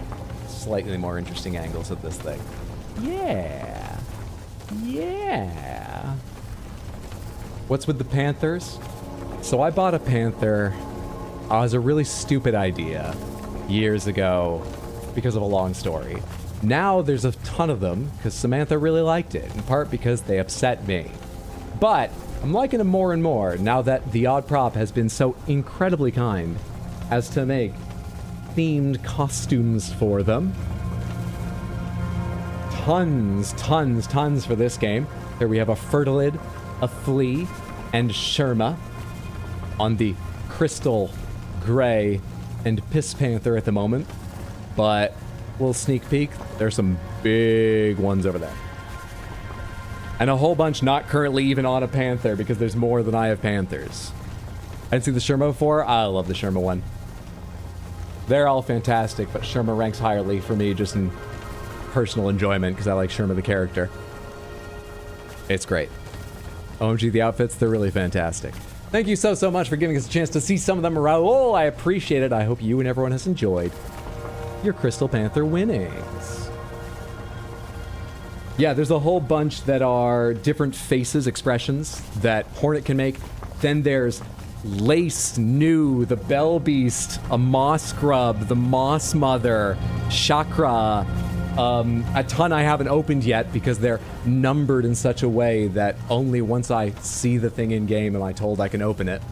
slightly more interesting angles of this thing. Yeah. Yeah. What's with the Panthers? So I bought a Panther. It was a really stupid idea years ago because of a long story. Now there's a ton of them because Samantha really liked it, in part because they upset me. But I'm liking them more and more now that the Odd Prop has been so incredibly kind as to make themed costumes for them. Tons for this game. Here we have a Fertilid, a Flea, and Sherma on the Crystal, Gray, and Piss Panther at the moment. But a little sneak peek, there's some big ones over there. And a whole bunch not currently even on a Panther because there's more than I have Panthers. I didn't see the Sherma before. I love the Sherma one. They're all fantastic, but Sherma ranks highly for me just in personal enjoyment because I like Sherma the character. It's great. OMG, the outfits, they're really fantastic. Thank you so much for giving us a chance to see some of them, Raul. I appreciate it. I hope you and everyone has enjoyed your Crystal Panther winnings. Yeah, there's a whole bunch that are different faces, expressions that Hornet can make. Then there's Lace, New, the Bell Beast, a Moss Grub, the Moss Mother, Chakra, a ton I haven't opened yet because they're numbered in such a way that only once I see the thing in game am I told I can open it.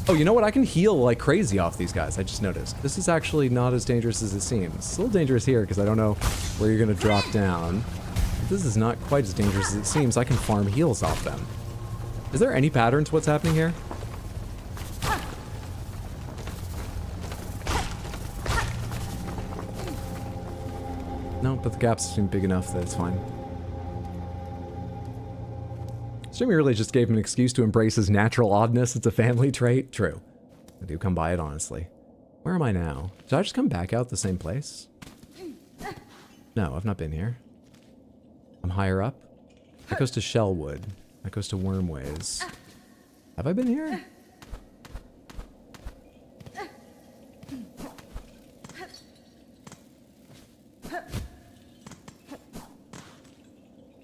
Oh, you know what? I can heal like crazy off these guys. I just noticed. This is actually not as dangerous as it seems. It's a little dangerous here because I don't know where you're going to drop down. But this is not quite as dangerous as it seems. I can farm heals off them. Is there any pattern to what's happening here? No, but the gaps seem big enough that it's fine. Jimmy really just gave him an excuse to embrace his natural oddness. It's a family trait. True. I do come by it, honestly. Where am I now? Did I just come back out the same place? No, I've not been here. I'm higher up. That goes to Shellwood. That goes to Wormways. Have I been here?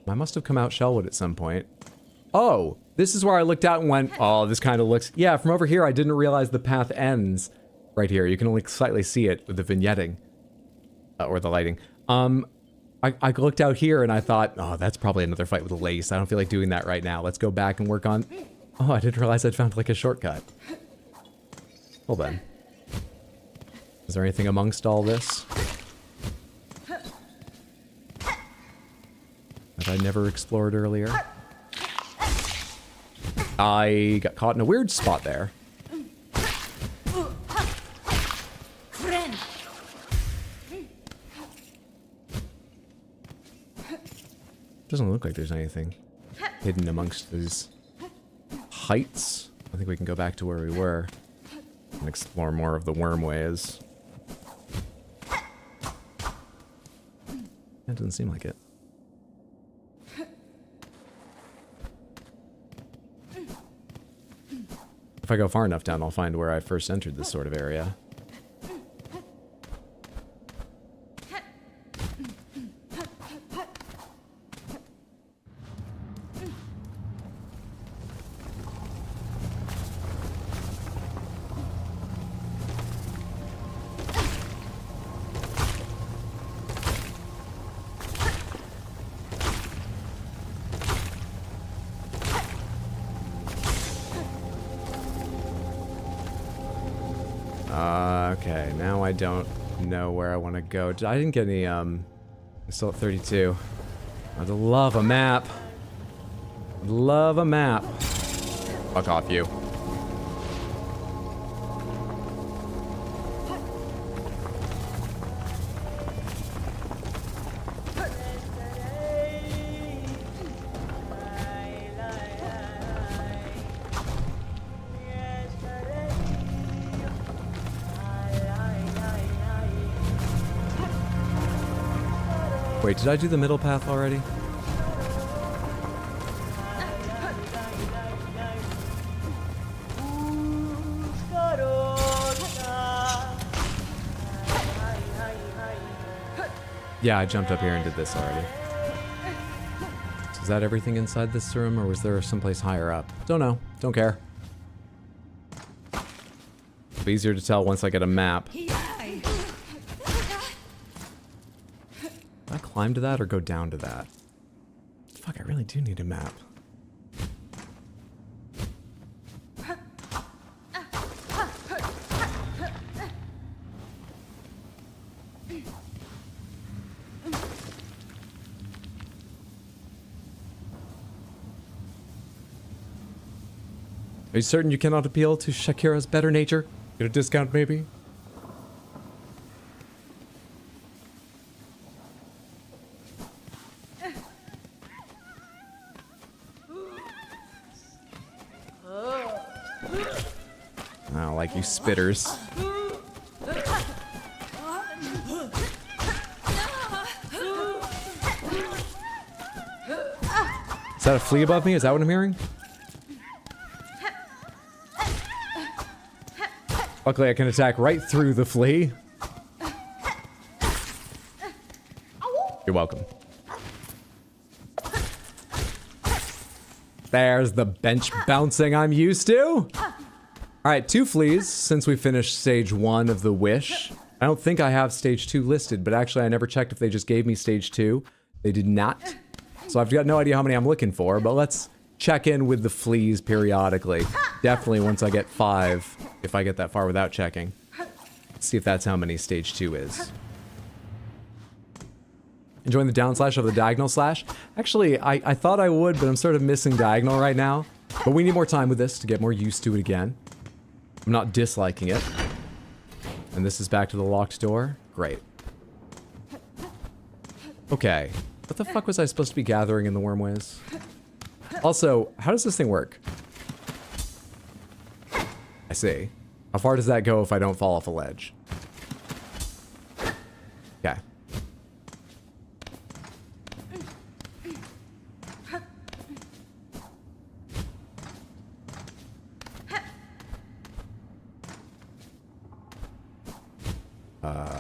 I must have come out Shellwood at some point. Oh, this is where I looked out and went, oh, this kind of looks... Yeah, from over here, I didn't realize the path ends right here. You can only slightly see it with the vignetting. Or the lighting. I looked out here and I thought, oh, that's probably another fight with a Lace. I don't feel like doing that right now. Let's go back and work on... Oh, I didn't realize I'd found like a shortcut. Well then. Is there anything amongst all this that I never explored earlier? I got caught in a weird spot there. Doesn't look like there's anything hidden amongst these heights. I think we can go back to where we were and explore more of the Wormways. That doesn't seem like it. If I go far enough down, I'll find where I first entered this sort of area. Okay, now I don't know where I want to go. I didn't get any, I'm still at 32. I'd love a map. I'd love a map. Fuck off, you. Wait, did I do the middle path already? Yeah, I jumped up here and did this already. So is that everything inside this room, or was there someplace higher up? Don't know. Don't care. It'll be easier to tell once I get a map. Do I climb to that or go down to that? Fuck, I really do need a map. Are you certain you cannot appeal to Shakira's better nature? Get a discount, maybe? I don't like you spitters. Is that a flea above me? Is that what I'm hearing? Luckily, I can attack right through the flea. You're welcome. There's the bench bouncing I'm used to. All right, 2 fleas since we finished stage 1 of the wish. I don't think I have stage 2 listed, but actually I never checked if they just gave me stage 2. They did not. So I've got no idea how many I'm looking for, but let's check in with the fleas periodically. Definitely once I get 5, if I get that far without checking. Let's see if that's how many stage 2 is. Enjoying the down slash of the diagonal slash? Actually, I thought I would, but I'm sort of missing diagonal right now. But we need more time with this to get more used to it again. I'm not disliking it. And this is back to the locked door. Great. Okay. What the fuck was I supposed to be gathering in the wormways? Also, how does this thing work? I see. How far does that go if I don't fall off a ledge? Okay.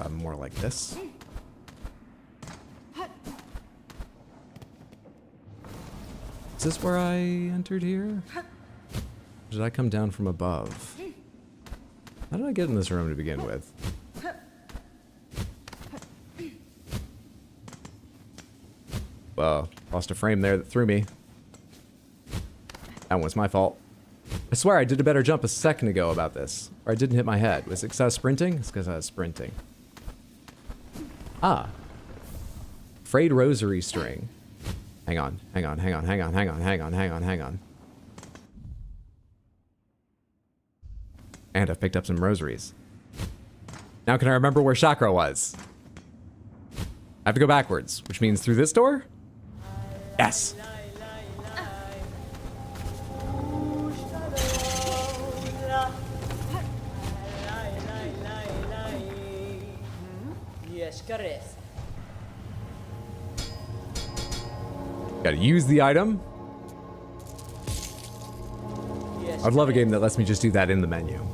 More like this. Is this where I entered here? Or did I come down from above? How did I get in this room to begin with? Whoa, lost a frame there that threw me. That was my fault. I swear I did a better jump a second ago about this. Or I didn't hit my head. Was it because I was sprinting? It's because I was sprinting. Ah. Frayed rosary string. Hang on, hang on, hang on, hang on, hang on, hang on, hang on, hang on. And I've picked up some rosaries. Now can I remember where Chakra was? I have to go backwards, which means through this door? Yes. Gotta use the item. I'd love a game that lets me just do that in the menu.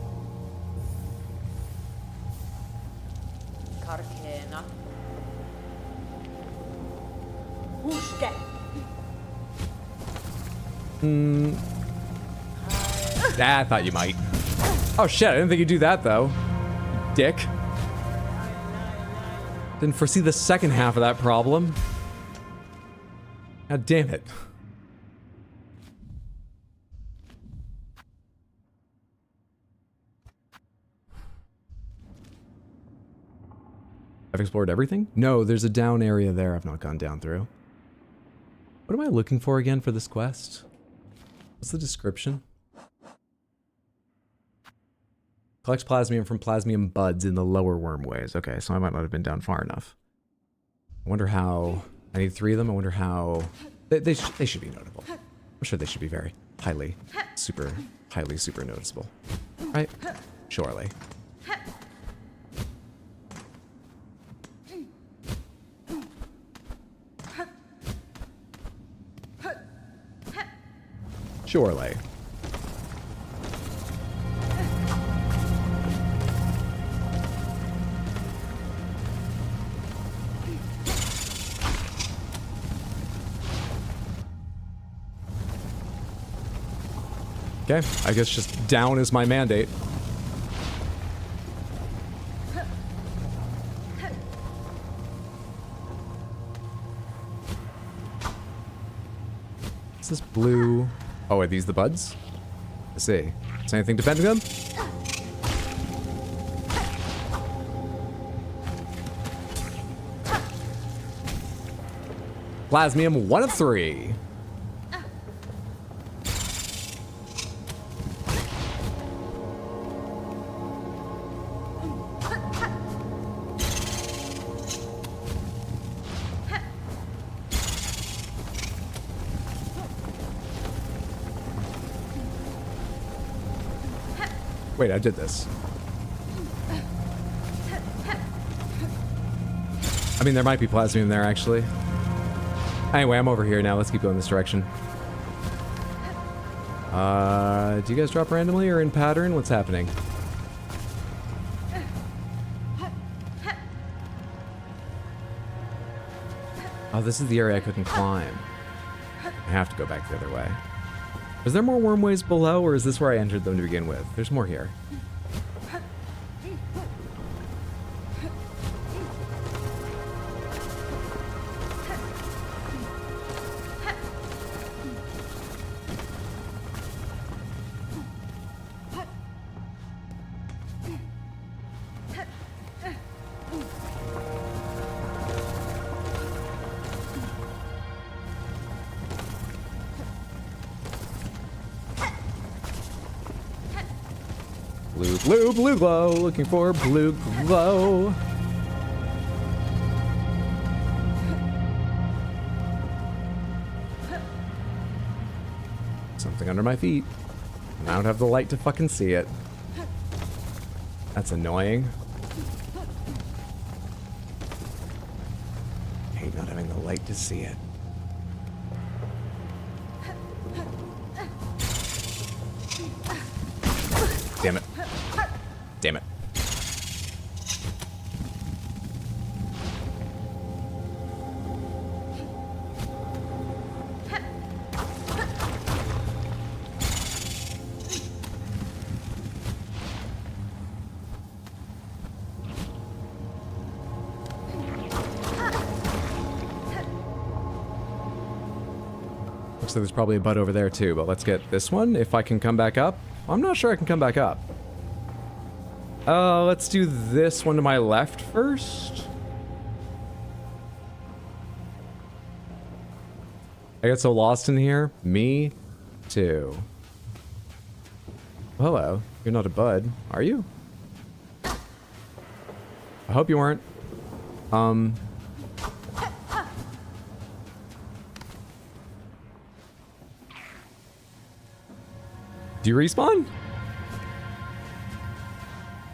I thought you might. Oh shit, I didn't think you'd do that though. Dick. Didn't foresee the second half of that problem. God damn it. I've explored everything? No, there's a down area there I've not gone down through. What am I looking for again for this quest? What's the description? Collects plasmium from plasmium buds in the lower wormways. Okay, so I might not have been down far enough. I wonder how... I need 3 of them. I wonder how... They should be notable. I'm sure they should be very highly, super noticeable. Right? Surely. Surely. Okay, I guess just down is my mandate. Is this blue? Oh, are these the buds? Let's see. Is anything defending them? Plasmium, 1 of 3. Wait, I did this. I mean, there might be plasmium there, actually. Anyway, I'm over here now. Let's keep going this direction. Do you guys drop randomly or in pattern? What's happening? Oh, this is the area I couldn't climb. I have to go back the other way. Is there more wormways below, or is this where I entered them to begin with? There's more here. Blue glow, looking for blue glow. Something under my feet. And I don't have the light to fucking see it. That's annoying. I hate not having the light to see it. Damn it. Damn it. Looks like there's probably a bud over there too, but let's get this one if I can come back up. I'm not sure I can come back up. Let's do this one to my left first. I get so lost in here. Me too. Hello. You're not a bud, are you? I hope you weren't. Do you respawn?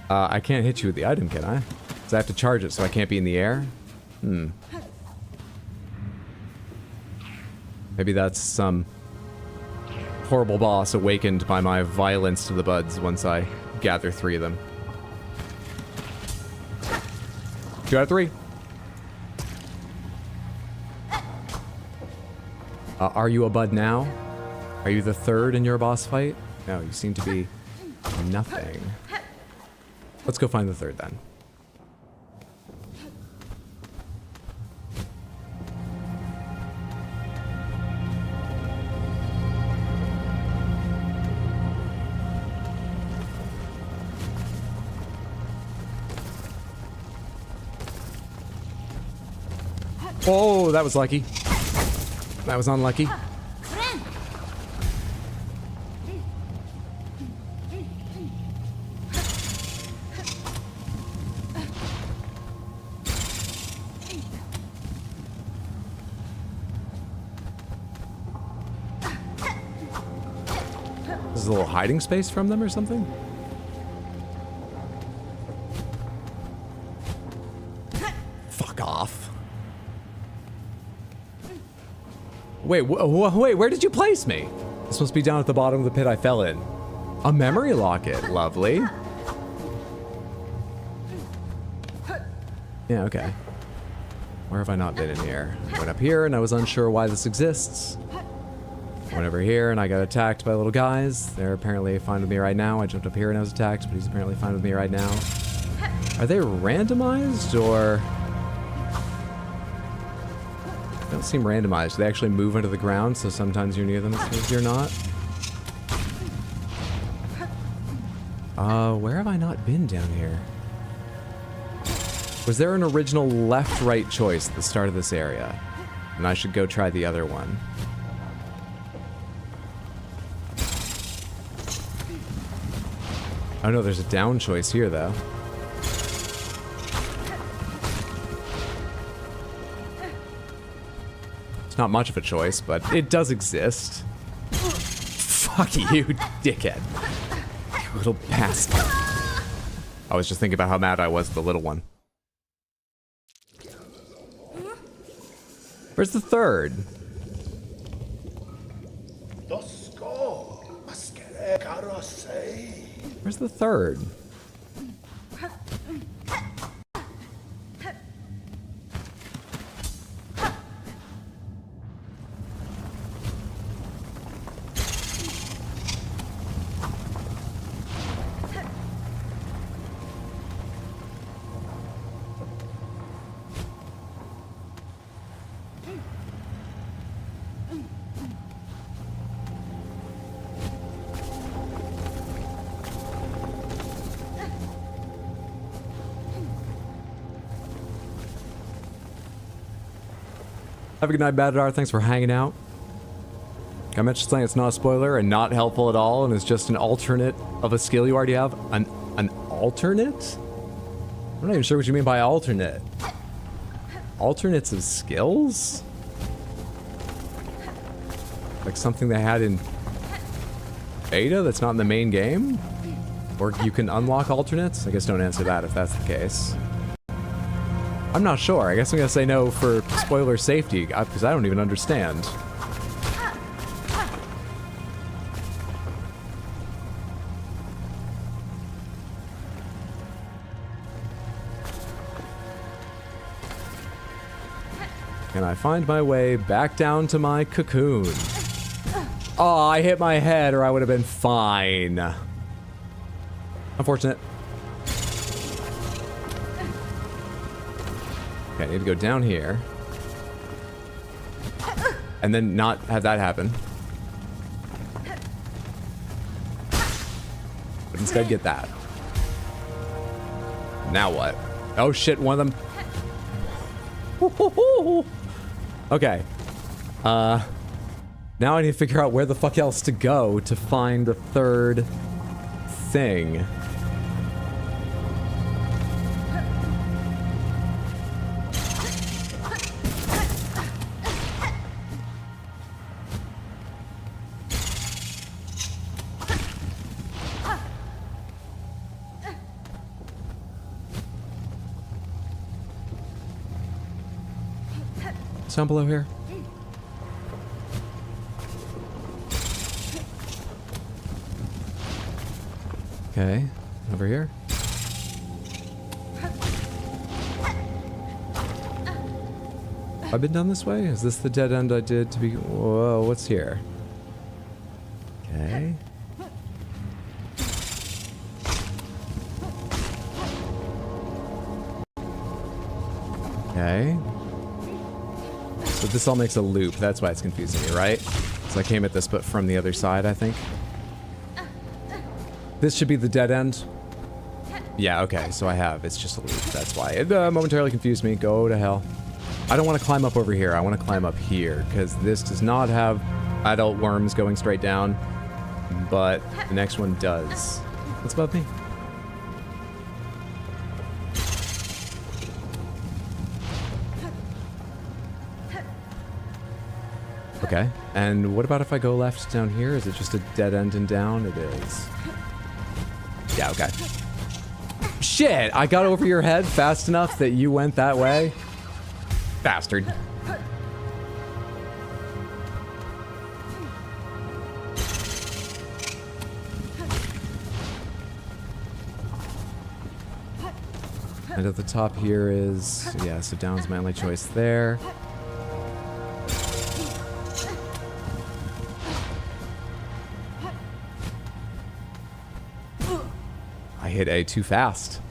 I can't hit you with the item, can I? Because I have to charge it, so I can't be in the air? Maybe that's some horrible boss awakened by my violence to the buds once I gather 3 of them. 2 out of 3. Are you a bud now? Are you the 3rd in your boss fight? No, you seem to be nothing. Let's go find the 3rd then. Oh, that was lucky. That was unlucky. This is a little hiding space from them or something? Fuck off. Wait, wait, where did you place me? This must be down at the bottom of the pit I fell in. A memory locket. Lovely. Yeah, okay. Where have I not been in here? I went up here and I was unsure why this exists. I went over here and I got attacked by little guys. They're apparently fine with me right now. I jumped up here and I was attacked, but he's apparently fine with me right now. Are they randomized or... They don't seem randomized. They actually move into the ground, so sometimes you're near them, sometimes you're not. Where have I not been down here? Was there an original left-right choice at the start of this area? And I should go try the other one. Oh no, there's a down choice here, though. It's not much of a choice, but it does exist. Fuck you, dickhead. You little bastard. I was just thinking about how mad I was at the little one. Where's the third? Where's the third? Have a good night, Badadar. Thanks for hanging out. I mentioned something that's not a spoiler and not helpful at all, and is just an alternate of a skill you already have. An alternate? I'm not even sure what you mean by alternate. Alternates of skills? Like something they had in beta that's not in the main game? Or you can unlock alternates? I guess don't answer that if that's the case. I'm not sure. I guess I'm gonna say no for spoiler safety, because I don't even understand. Can I find my way back down to my cocoon? Oh, I hit my head or I would have been fine. Unfortunate. Okay, I need to go down here. And then not have that happen. But instead get that. Now what? Oh shit, one of them. Okay. Now I need to figure out where the fuck else to go to find the third thing. Down below here. Okay, over here. I've been down this way? Is this the dead end I did to be? Whoa, what's here? Okay. Okay. So this all makes a loop. That's why it's confusing me, right? So I came at this, but from the other side, I think. This should be the dead end. Yeah, okay, so I have. It's just a loop. That's why. It momentarily confused me. Go to hell. I don't want to climb up over here. I want to climb up here, because this does not have adult worms going straight down, but the next one does. What's above me? Okay, and what about if I go left down here? Is it just a dead end and down? It is. Yeah, okay. Shit, I got over your head fast enough that you went that way? Bastard. And at the top here is, yeah, so down's my only choice there. I hit A too fast.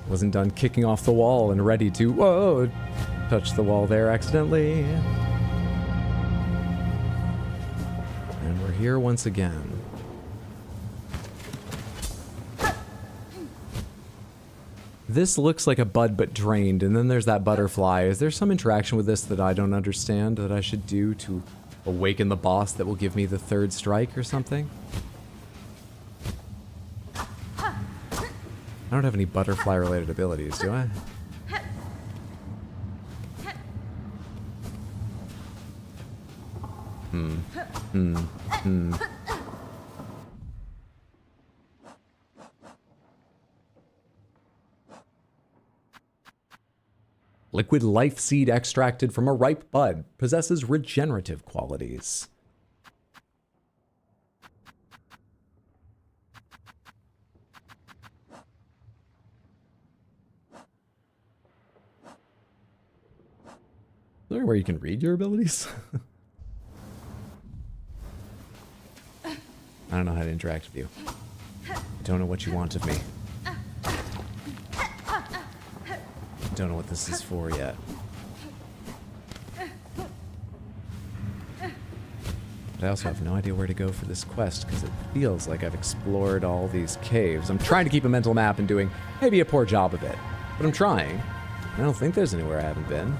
Wasn't done kicking off the wall and ready to, whoa, touch the wall there accidentally. And we're here once again. This looks like a bud but drained, and then there's that butterfly. Is there some interaction with this that I don't understand that I should do to awaken the boss that will give me the third strike or something? I don't have any butterfly-related abilities, do I? Liquid life seed extracted from a ripe bud possesses regenerative qualities. Is there where you can read your abilities? I don't know how to interact with you. I don't know what you want of me. I don't know what this is for yet. But I also have no idea where to go for this quest because it feels like I've explored all these caves. I'm trying to keep a mental map and doing maybe a poor job of it, but I'm trying. I don't think there's anywhere I haven't been.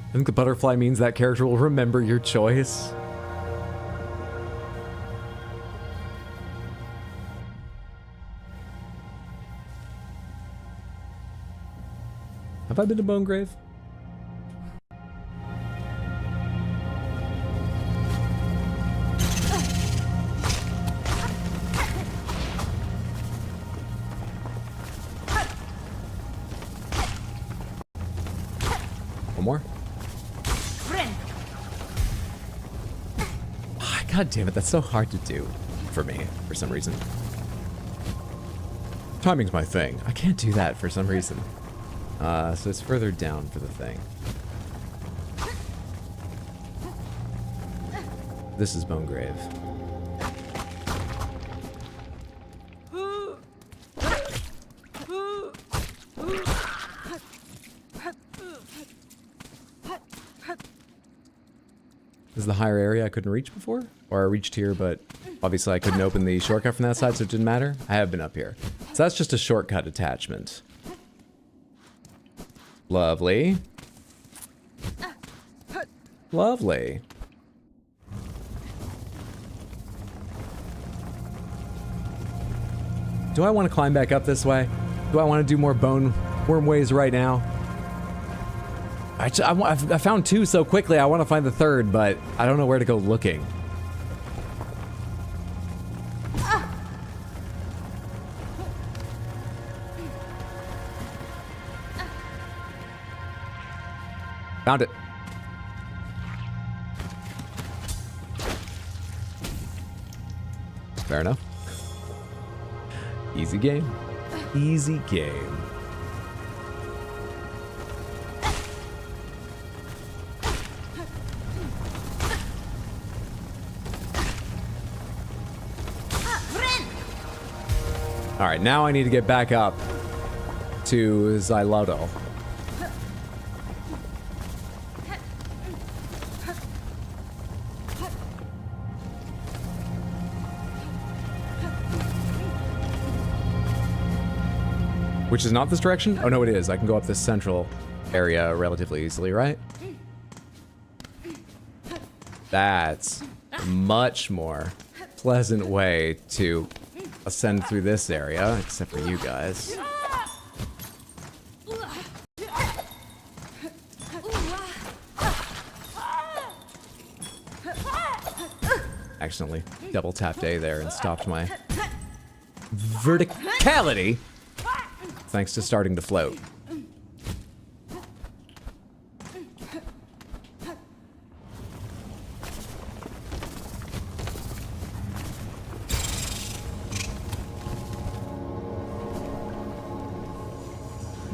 I think the butterfly means that character will remember your choice. Have I been to Bone Grave? One more? God damn it, that's so hard to do for me, for some reason. Timing's my thing. I can't do that for some reason. So it's further down for the thing. This is Bone Grave. This is the higher area I couldn't reach before? Or I reached here, but obviously I couldn't open the shortcut from that side, so it didn't matter. I have been up here. So that's just a shortcut attachment. Lovely. Lovely. Do I want to climb back up this way? Do I want to do more bone worm ways right now? I found two so quickly, I want to find the third, but I don't know where to go looking. Found it. Fair enough. Easy game. Easy game. All right, now I need to get back up to Xylotl. Which is not this direction? Oh, no, it is. I can go up this central area relatively easily, right? That's a much more pleasant way to ascend through this area, except for you guys. Accidentally double tapped A there and stopped my verticality thanks to starting to float.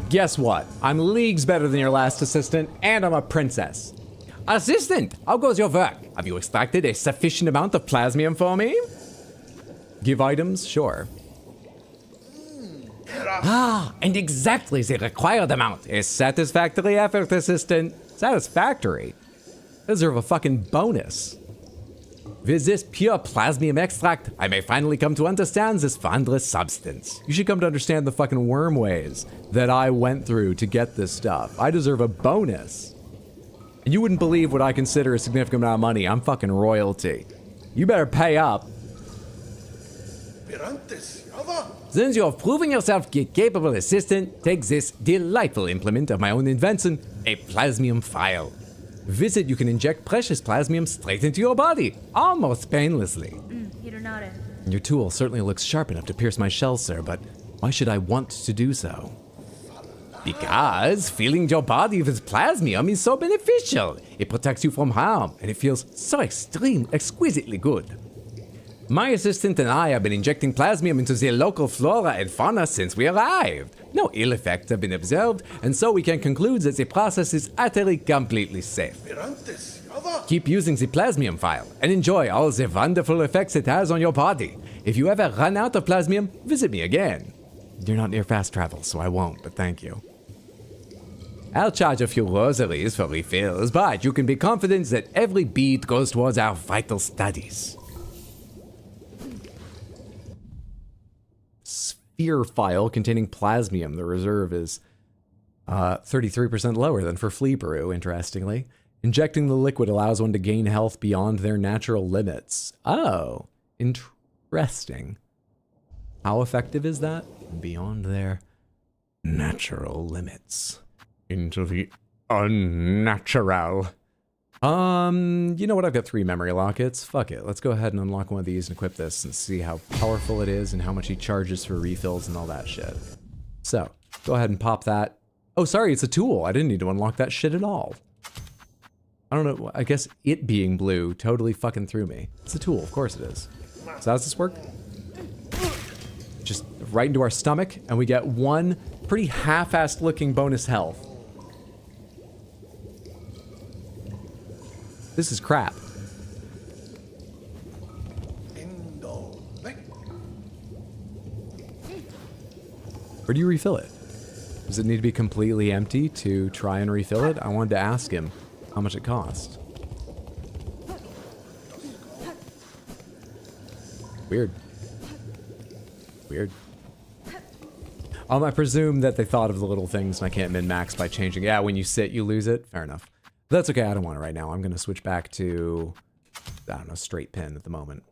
Guess what? I'm leagues better than your last assistant, and I'm a princess. Assistant, how goes your work? Have you extracted a sufficient amount of plasmium for me? Give items? Sure. And exactly the required amount. A satisfactory effort, assistant. Satisfactory? I deserve a fucking bonus. With this pure plasmium extract, I may finally come to understand this wondrous substance. You should come to understand the fucking worm ways that I went through to get this stuff. I deserve a bonus. And you wouldn't believe what I consider a significant amount of money. I'm fucking royalty. You better pay up. Since you have proven yourself a capable assistant, take this delightful implement of my own invention, a plasmium file. With it, you can inject precious plasmium straight into your body, almost painlessly. Hironare. Your tool certainly looks sharp enough to pierce my shell, sir, but why should I want to do so? Because filling your body with plasmium is so beneficial. It protects you from harm, and it feels so exquisitely good. My assistant and I have been injecting plasmium into the local flora and fauna since we arrived. No ill effects have been observed, and so we can conclude that the process is utterly completely safe. Keep using the plasmium file, and enjoy all the wonderful effects it has on your body. If you ever run out of plasmium, visit me again. You're not near fast travel, so I won't, but thank you. I'll charge a few rosaries for refills, but you can be confident that every bead goes towards our vital studies. Sphere file containing plasmium. The reserve is 33% lower than for flea brew, interestingly. Injecting the liquid allows one to gain health beyond their natural limits. Oh, interesting. How effective is that? Beyond their natural limits. Into the unnatural. You know what? I've got 3 memory lockets. Fuck it. Let's go ahead and unlock one of these and equip this and see how powerful it is and how much he charges for refills and all that shit. So, go ahead and pop that. Oh, sorry, it's a tool. I didn't need to unlock that shit at all. I don't know. I guess it being blue totally fucking threw me. It's a tool. Of course it is. So how does this work? Just right into our stomach, and we get one pretty half-assed looking bonus health. This is crap. Where do you refill it? Does it need to be completely empty to try and refill it? I wanted to ask him how much it cost. Weird. Weird. I presume that they thought of the little things and I can't min-max by changing. Yeah, when you sit, you lose it. Fair enough. That's okay, I don't want it right now. I'm going to switch back to, I don't know, straight pin at the moment.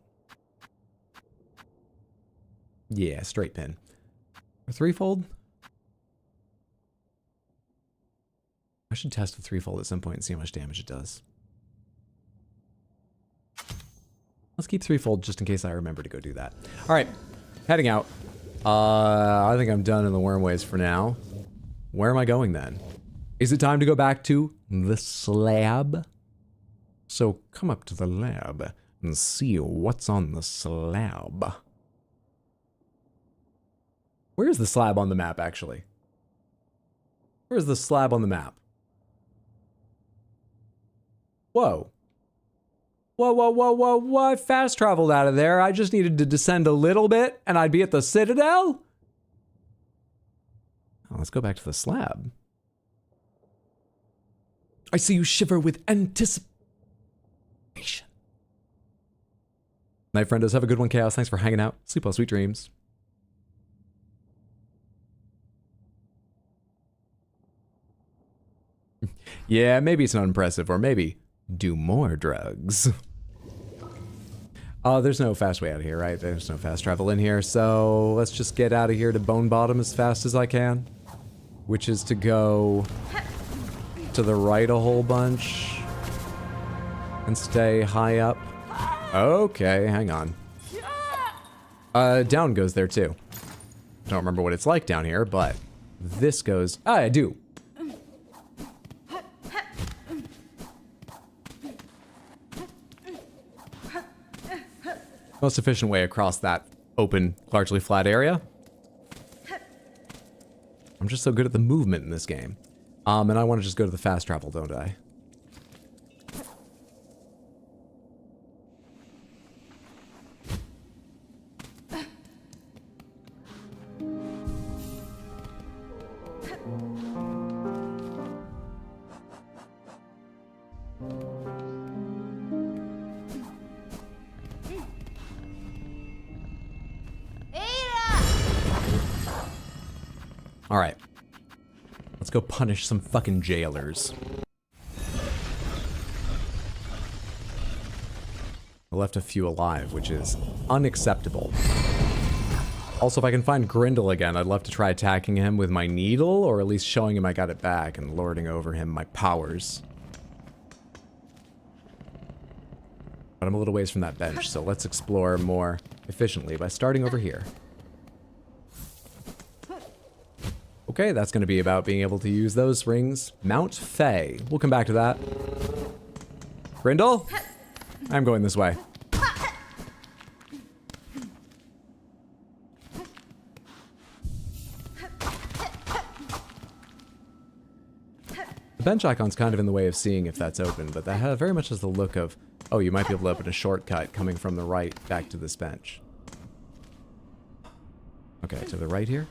Yeah, straight pin. A 3-fold? I should test a 3-fold at some point and see how much damage it does. Let's keep 3-fold just in case I remember to go do that. All right, heading out. I think I'm done in the wormways for now. Where am I going then? Is it time to go back to the slab? So come up to the lab and see what's on the slab. Where's the slab on the map, actually? Where's the slab on the map? Whoa. Whoa, whoa, whoa, whoa, whoa, I fast traveled out of there. I just needed to descend a little bit and I'd be at the Citadel? Oh, let's go back to the slab. I see you shiver with anticipation. Night, friendos. Have a good one, Chaos. Thanks for hanging out. Sleep well, sweet dreams. Yeah, maybe it's not impressive, or maybe do more drugs. There's no fast way out of here, right? There's no fast travel in here, so let's just get out of here to Bone Bottom as fast as I can, which is to go to the right a whole bunch and stay high up. Okay, hang on. Down goes there too. Don't remember what it's like down here, but this goes... Ah, I do. Most efficient way across that open, largely flat area. I'm just so good at the movement in this game. And I want to just go to the fast travel, don't I? All right. Let's go punish some fucking jailers. I left a few alive, which is unacceptable. Also, if I can find Grindle again, I'd love to try attacking him with my needle, or at least showing him I got it back and lording over him my powers. But I'm a little ways from that bench, so let's explore more efficiently by starting over here. Okay, that's going to be about being able to use those rings. Mount Fay. We'll come back to that. Grindle? I'm going this way. The bench icon's kind of in the way of seeing if that's open, but that very much has the look of, oh, you might be able to open a shortcut coming from the right back to this bench. Okay, to the right here.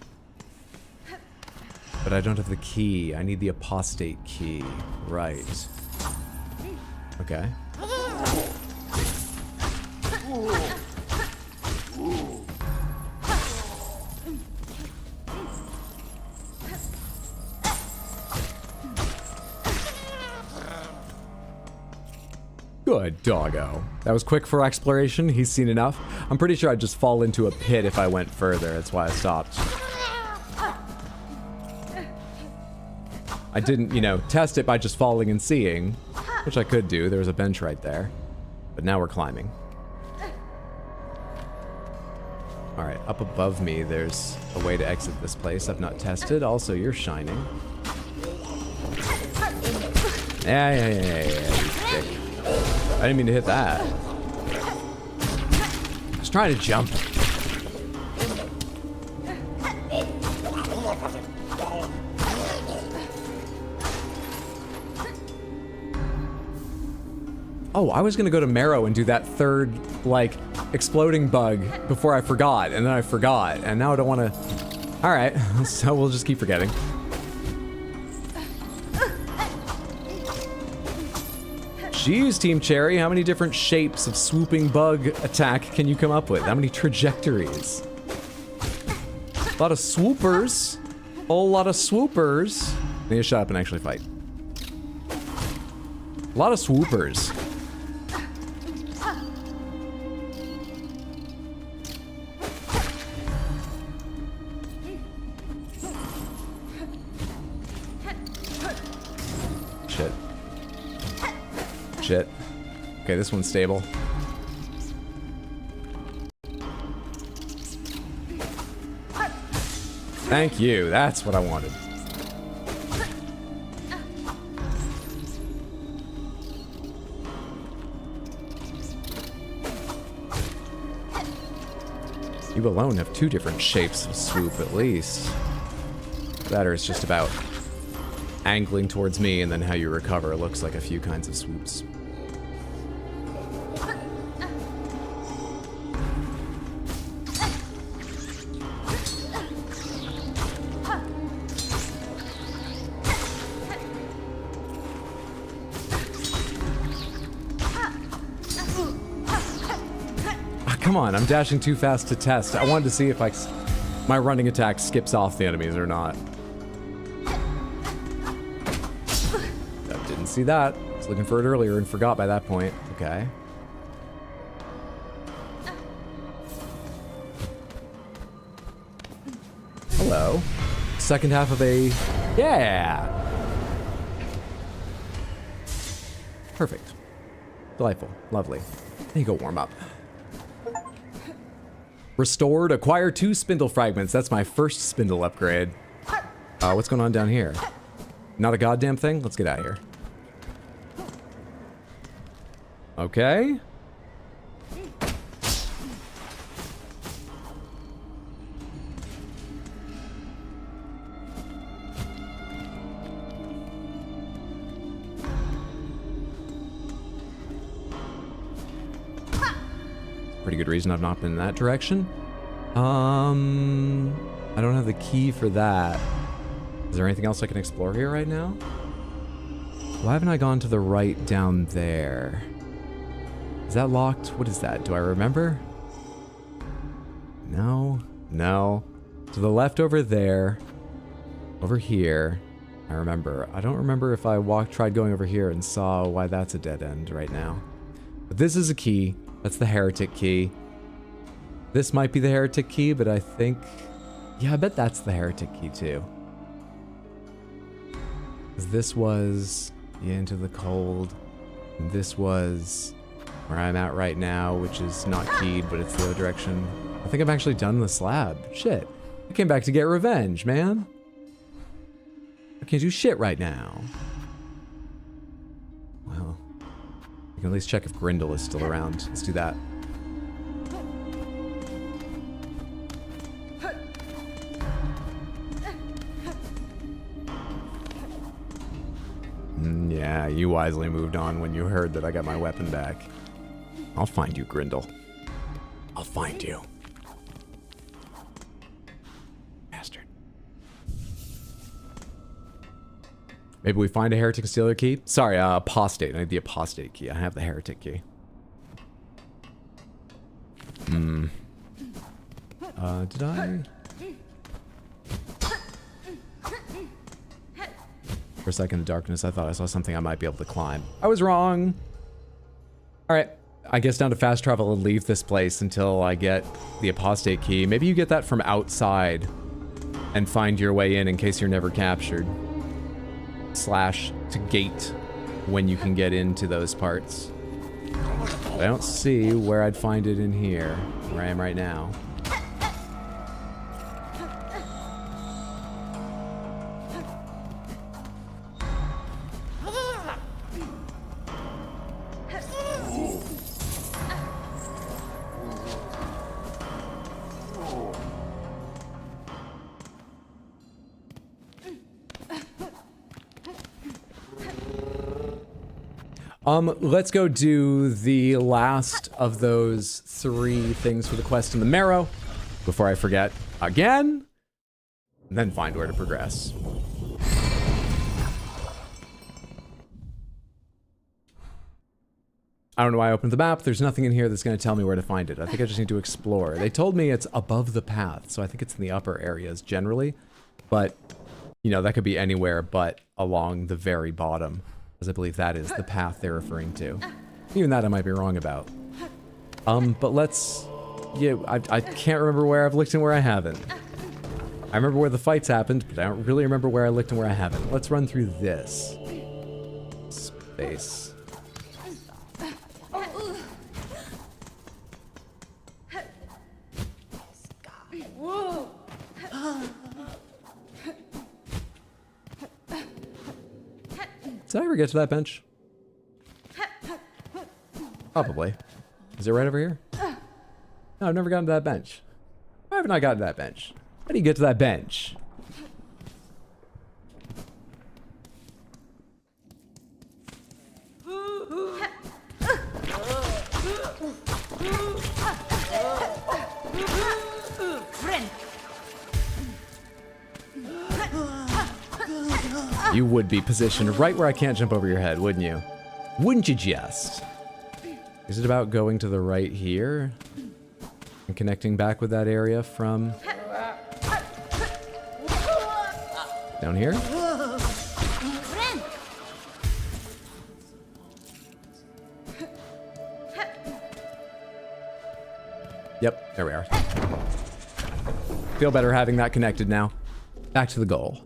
But I don't have the key. I need the apostate key. Right. Okay. Good doggo. That was quick for exploration. He's seen enough. I'm pretty sure I'd just fall into a pit if I went further. That's why I stopped. I didn't, you know, test it by just falling and seeing, which I could do. There was a bench right there. But now we're climbing. Alright, up above me, there's a way to exit this place I've not tested. Also, you're shining. Yeah, you dick. I didn't mean to hit that. I was trying to jump. Oh, I was gonna go to Marrow and do that third, like, exploding bug before I forgot, and then I forgot, and now I don't wanna... Alright, so we'll just keep forgetting. Jeez, Team Cherry, how many different shapes of swooping bug attack can you come up with? How many trajectories? A lot of swoopers. A whole lot of swoopers. I need to shut up and actually fight. A lot of swoopers. Shit. Shit. Okay, this one's stable. Thank you, that's what I wanted. You alone have two different shapes of swoop, at least. That or it's just about angling towards me, and then how you recover looks like a few kinds of swoops. Come on, I'm dashing too fast to test. I wanted to see if my running attack skips off the enemies or not. Didn't see that. I was looking for it earlier and forgot by that point. Okay. Hello. Second half of a... Yeah! Perfect. Delightful. Lovely. There you go, warm up. Restored, acquire 2 spindle fragments. That's my first spindle upgrade. What's going on down here? Not a goddamn thing? Let's get out of here. Okay. Pretty good reason I've not been in that direction. I don't have the key for that. Is there anything else I can explore here right now? Why haven't I gone to the right down there? Is that locked? What is that? Do I remember? No. No. To the left over there. Over here. I remember. I don't remember if I tried going over here and saw why that's a dead end right now. But this is a key. That's the heretic key. This might be the heretic key, but I think... Yeah, I bet that's the heretic key too. Because this was into the cold. And this was where I'm at right now, which is not keyed, but it's the other direction. I think I've actually done the slab. Shit. I came back to get revenge, man. I can't do shit right now. Well, we can at least check if Grindle is still around. Let's do that. Yeah, you wisely moved on when you heard that I got my weapon back. I'll find you, Grindle. I'll find you. Bastard. Maybe we find a heretic and steal their key? Sorry, apostate. I need the apostate key. I have the heretic key. Did I? For a second in darkness, I thought I saw something I might be able to climb. I was wrong. All right, I guess down to fast travel and leave this place until I get the apostate key. Maybe you get that from outside and find your way in case you're never captured. / to gate when you can get into those parts. But I don't see where I'd find it in here, where I am right now. Let's go do the last of those 3 things for the quest in the Marrow before I forget again, and then find where to progress. I don't know why I opened the map. There's nothing in here that's going to tell me where to find it. I think I just need to explore. They told me it's above the path, so I think it's in the upper areas generally, but, you know, that could be anywhere but along the very bottom. As I believe that is the path they're referring to. Even that I might be wrong about. But let's... Yeah, I can't remember where I've looked and where I haven't. I remember where the fights happened, but I don't really remember where I looked and where I haven't. Let's run through this space. Did I ever get to that bench? Probably. Is it right over here? No, I've never gotten to that bench. Why haven't I gotten to that bench? How do you get to that bench? You would be positioned right where I can't jump over your head, wouldn't you? Wouldn't you just? Is it about going to the right here? And connecting back with that area from... down here? Yep, there we are. Feel better having that connected now. Back to the goal.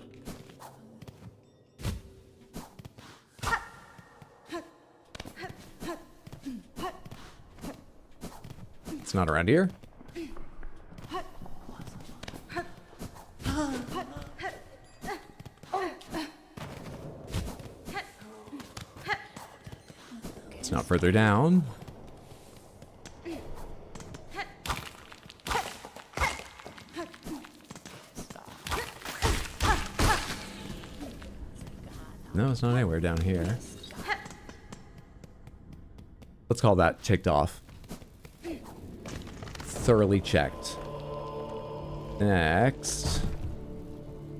It's not around here. further down. No, it's not anywhere down here. Let's call that ticked off. Thoroughly checked. Next.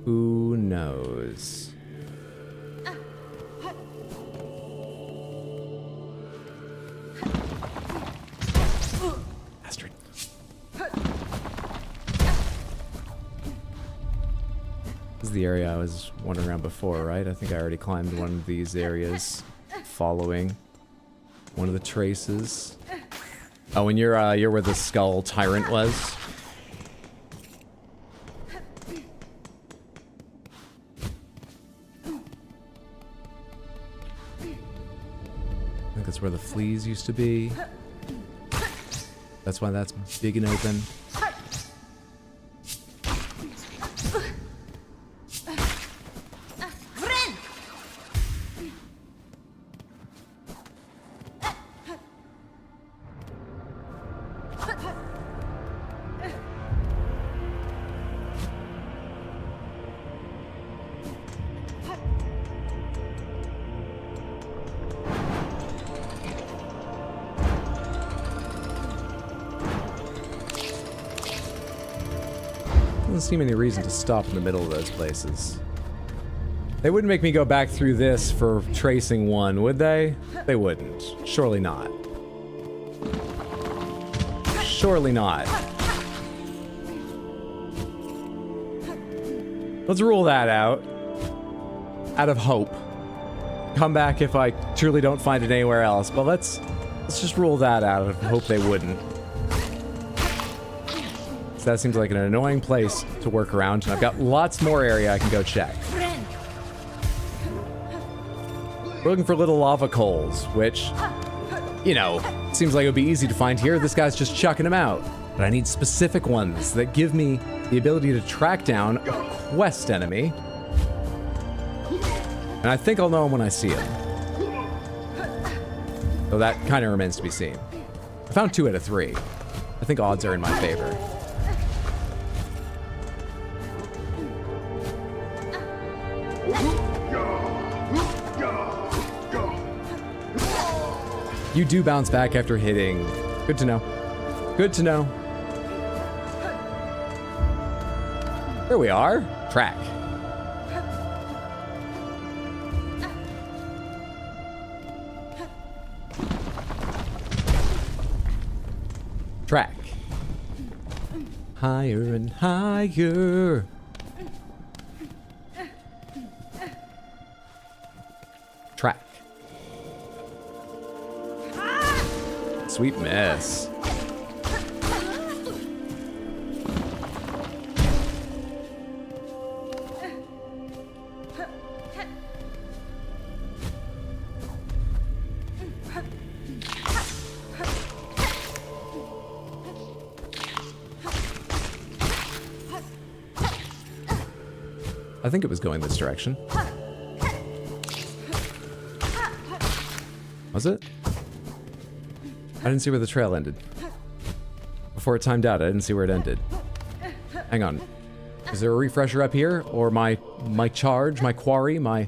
Who knows? Bastard. This is the area I was wandering around before, right? I think I already climbed one of these areas following one of the traces. Oh, and you're where the skull tyrant was? I think that's where the fleas used to be. That's why that's big and open. Doesn't seem any reason to stop in the middle of those places. They wouldn't make me go back through this for tracing one, would they? They wouldn't. Surely not. Surely not. Let's rule that out. Out of hope. Come back if I truly don't find it anywhere else. But let's just rule that out and hope they wouldn't. So that seems like an annoying place to work around, and I've got lots more area I can go check. We're looking for little lava coals, which, you know, seems like it would be easy to find here. This guy's just chucking them out. But I need specific ones that give me the ability to track down a quest enemy. And I think I'll know him when I see him. So that kind of remains to be seen. I found 2 out of 3. I think odds are in my favor. You do bounce back after hitting. Good to know. Good to know. There we are. Track. Track. Higher and higher. Track. Sweet mess. I think it was going this direction. Was it? I didn't see where the trail ended. Before it timed out, I didn't see where it ended. Hang on. Is there a refresher up here? Or my charge, my quarry, my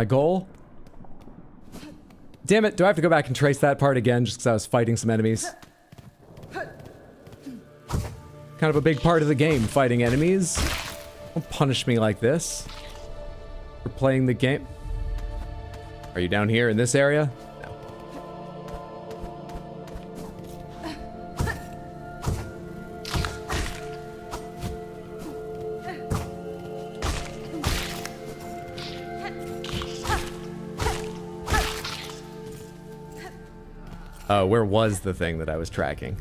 goal? Damn it, do I have to go back and trace that part again just because I was fighting some enemies? Kind of a big part of the game, fighting enemies. Don't punish me like this. For playing the game. Are you down here in this area? Oh, where was the thing that I was tracking?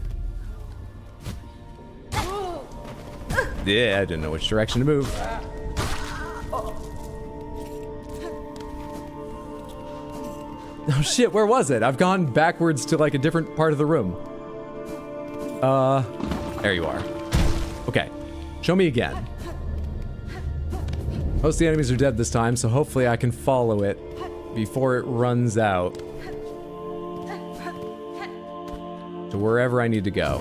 Yeah, I didn't know which direction to move. Oh shit, where was it? I've gone backwards to like a different part of the room. There you are. Okay, show me again. Most of the enemies are dead this time, so hopefully I can follow it before it runs out. to wherever I need to go.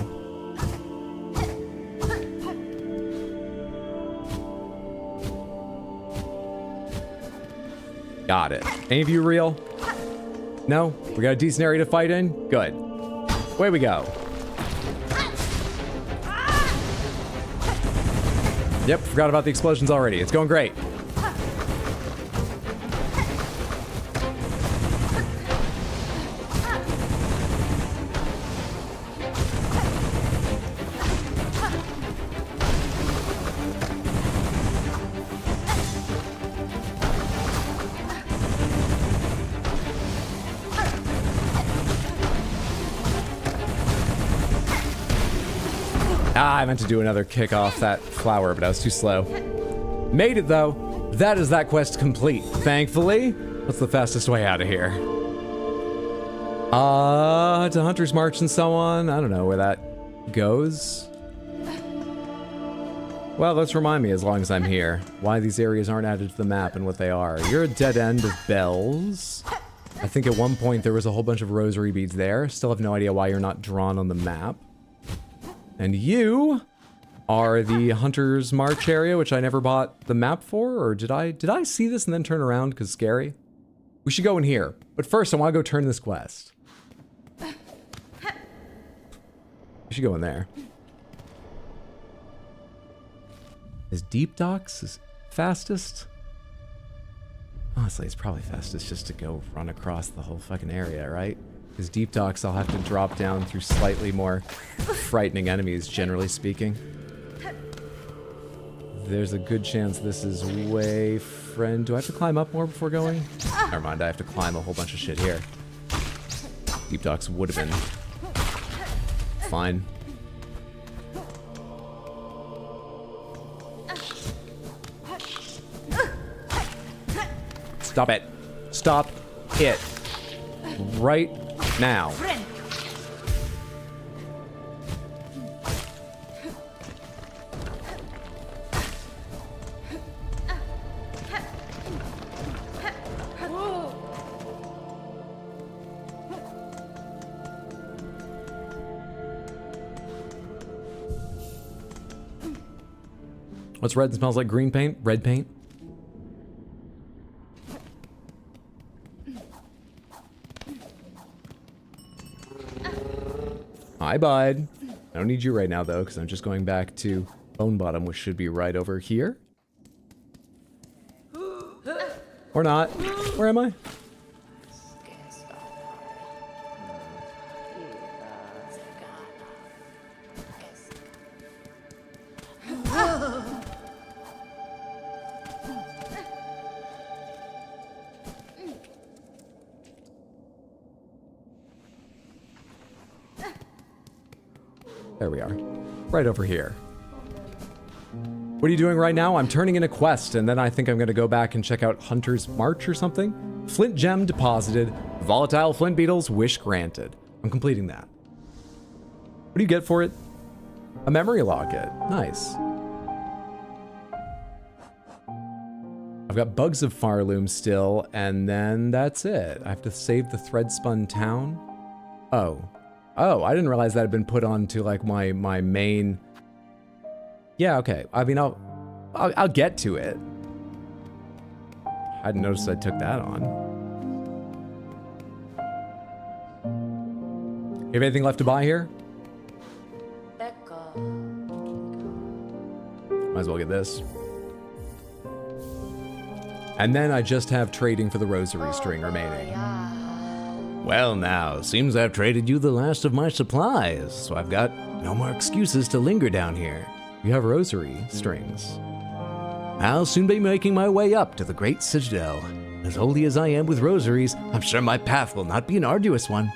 Got it. Any of you real? No? We got a decent area to fight in? Good. Away we go. Yep, forgot about the explosions already. It's going great. I meant to do another kick off that flower, but I was too slow. Made it, though. That is that quest complete. Thankfully, what's the fastest way out of here? To Hunter's March and so on. I don't know where that goes. Well, let's remind me, as long as I'm here, why these areas aren't added to the map and what they are. You're a dead end of bells. I think at one point there was a whole bunch of rosary beads there. Still have no idea why you're not drawn on the map. And you are the Hunter's March area, which I never bought the map for, or did I see this and then turn around because scary? We should go in here. But first, I want to go turn this quest. We should go in there. Is Deep Docks is fastest? Honestly, it's probably fastest just to go run across the whole fucking area, right? Because Deep Docks, I'll have to drop down through slightly more frightening enemies, generally speaking. There's a good chance this is way friend. Do I have to climb up more before going? Never mind, I have to climb a whole bunch of shit here. Deep Docks would have been fine. Stop it. Stop it. Right now. What's red and smells like green paint? Red paint? Hi, bud. I don't need you right now, though, because I'm just going back to Bone Bottom, which should be right over here. Or not. Where am I? There we are. Right over here. What are you doing right now? I'm turning in a quest, and then I think I'm going to go back and check out Hunter's March or something. Flint gem deposited. Volatile flint beetles, wish granted. I'm completing that. What do you get for it? A memory locket. Nice. I've got bugs of Farloom still, and then that's it. I have to save the Threadspun town. Oh, I didn't realize that had been put onto like my main. Yeah, okay. I mean, I'll get to it. I hadn't noticed I took that on. You have anything left to buy here? Might as well get this. And then I just have trading for the rosary string remaining. Well now, seems I've traded you the last of my supplies, so I've got no more excuses to linger down here. You have rosary strings. I'll soon be making my way up to the great citadel. As holy as I am with rosaries, I'm sure my path will not be an arduous one.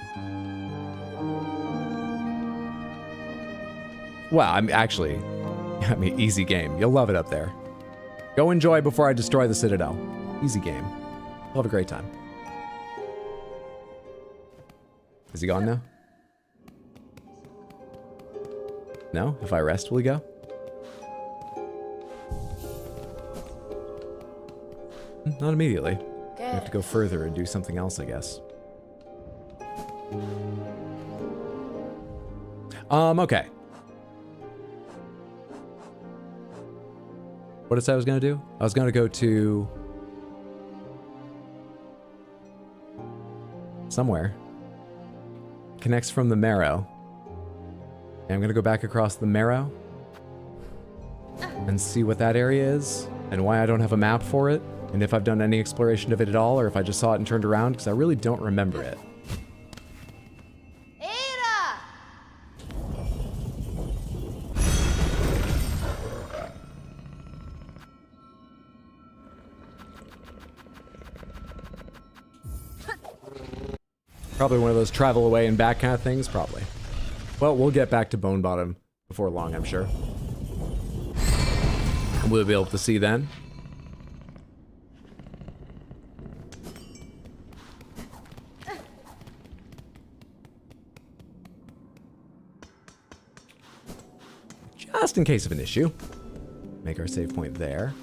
Well, I mean, easy game. You'll love it up there. Go enjoy before I destroy the citadel. Easy game. You'll have a great time. Is he gone now? No? If I rest, will he go? Not immediately. We have to go further and do something else, I guess. Okay. What did I say I was gonna do? I was gonna go to somewhere. Connects from the marrow. And I'm gonna go back across the marrow and see what that area is and why I don't have a map for it and if I've done any exploration of it at all or if I just saw it and turned around because I really don't remember it. Probably one of those travel away and back kind of things, probably. Well, we'll get back to Bone Bottom before long, I'm sure. And we'll be able to see then. Just in case of an issue. Make our save point there.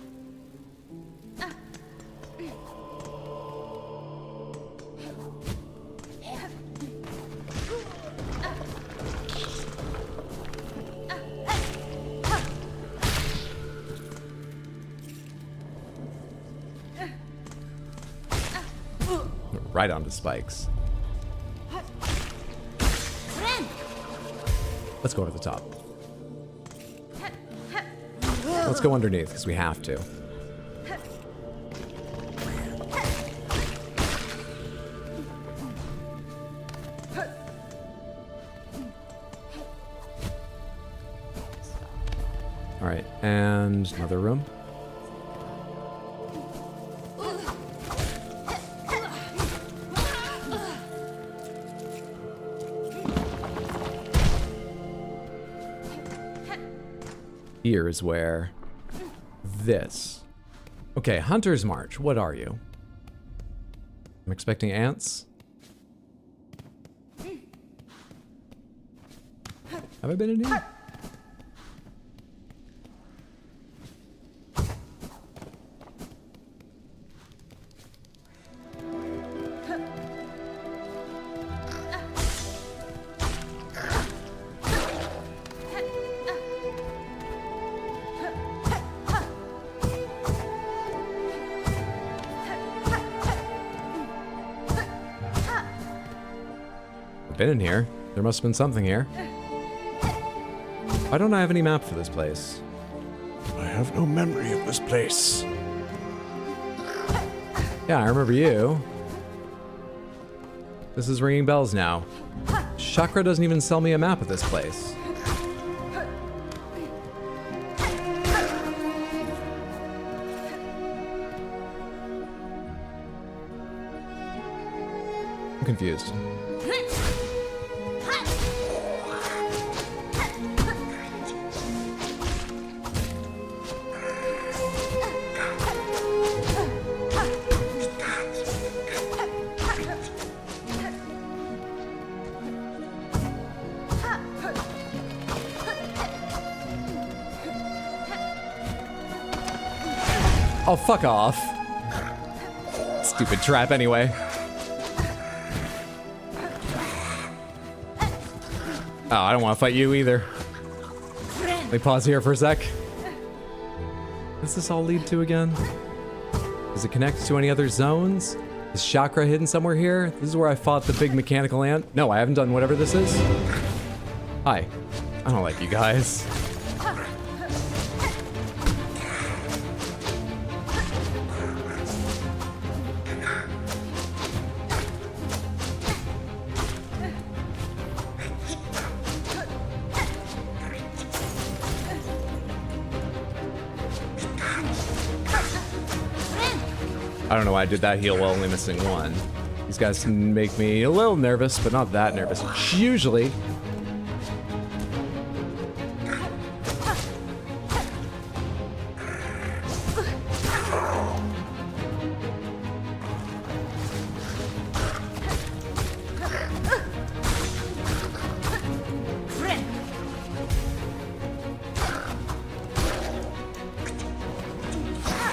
Right onto spikes. Let's go over the top. Let's go underneath, because we have to. Alright, and another room. Here is where this. Okay, Hunter's March. What are you? I'm expecting ants. Have I been in here? Been in here. There must have been something here. Why don't I have any map for this place? I have no memory of this place. Yeah, I remember you. This is ringing bells now. Chakra doesn't even sell me a map of this place. I'm confused. Oh, fuck off. Stupid trap anyway. Oh, I don't want to fight you either. Let me pause here for a sec. What's this all lead to again? Does it connect to any other zones? Is chakra hidden somewhere here? This is where I fought the big mechanical ant. No, I haven't done whatever this is. Hi. I don't like you guys. I don't know why I did that heal while only missing one. These guys can make me a little nervous, but not that nervous. Usually.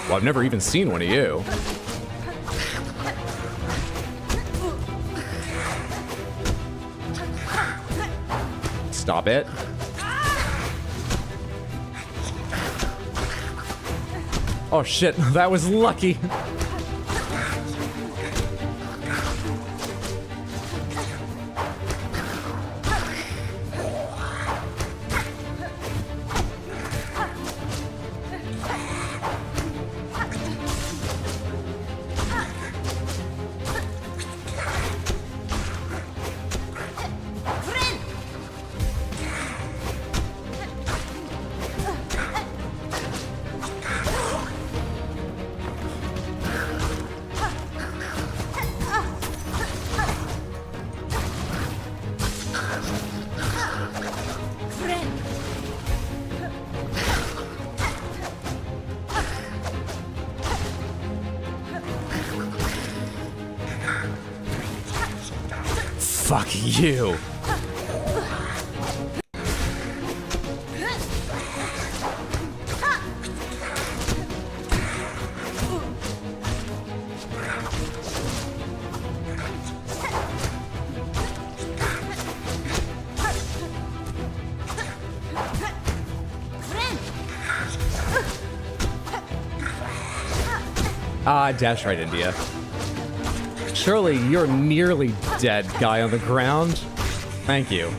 Well, I've never even seen one of you. Stop it. Oh shit, that was lucky. Fuck you. Ah, dash right into you. Surely you're nearly dead, guy on the ground. Thank you.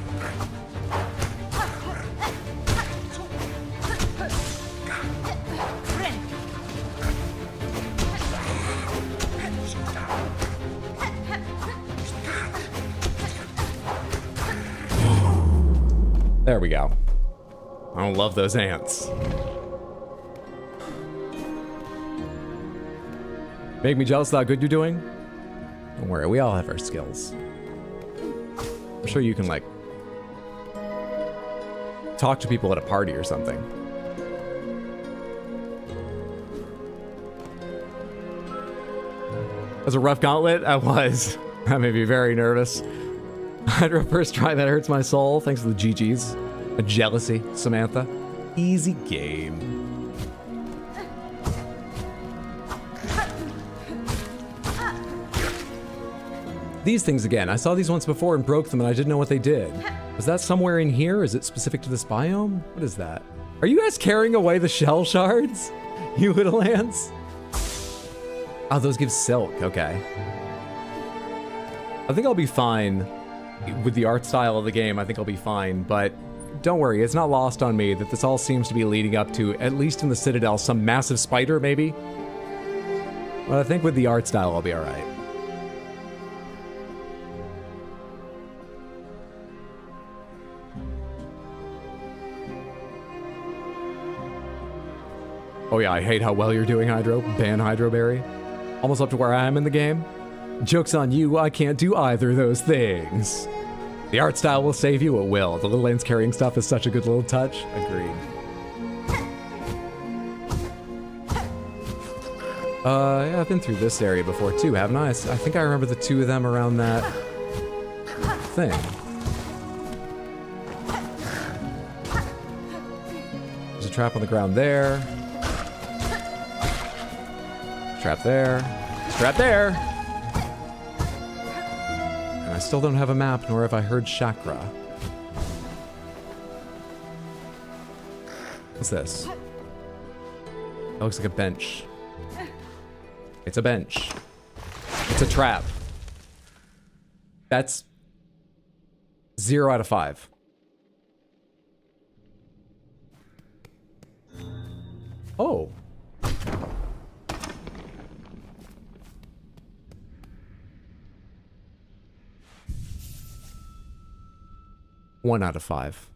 There we go. I don't love those ants. Make me jealous of how good you're doing? Don't worry, we all have our skills. I'm sure you can, like, talk to people at a party or something. That was a rough gauntlet? I was. That made me very nervous. Hydra first try, that hurts my soul. Thanks for the GGs. A jealousy, Samantha. Easy game. These things again. I saw these once before and broke them and I didn't know what they did. Was that somewhere in here? Is it specific to this biome? What is that? Are you guys carrying away the shell shards? You little ants? Oh, those give silk. Okay. I think I'll be fine with the art style of the game. I think I'll be fine, but don't worry. It's not lost on me that this all seems to be leading up to, at least in the Citadel, some massive spider, maybe? But I think with the art style, I'll be all right. Oh yeah, I hate how well you're doing, Hydro. Ban Hydroberry. Almost up to where I am in the game. Joke's on you, I can't do either of those things. The art style will save you, it will. The little ants carrying stuff is such a good little touch. Agreed. Yeah, I've been through this area before too, haven't I? I think I remember the two of them around that thing. There's a trap on the ground there. Trap there. Trap there! And I still don't have a map, nor have I heard chakra. What's this? That looks like a bench. It's a bench. It's a trap. That's 0 out of 5. Oh. One out of 5.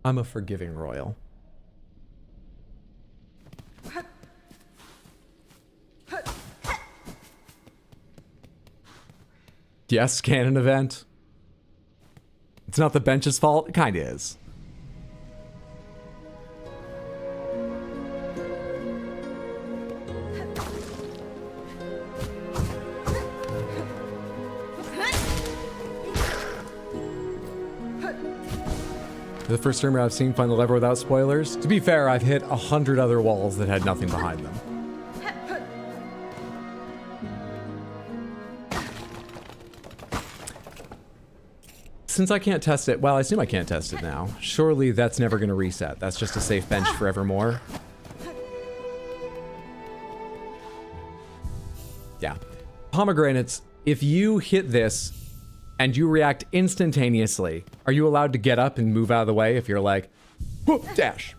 I'm a forgiving royal. Yes, canon event. It's not the bench's fault. It kind of is. The first streamer I've seen find the lever without spoilers. To be fair, I've hit 100 other walls that had nothing behind them. since I can't test it, well, I assume I can't test it now. Surely that's never going to reset. That's just a safe bench forevermore. Yeah. Pomegranates, if you hit this and you react instantaneously, are you allowed to get up and move out of the way if you're like, whoop, dash?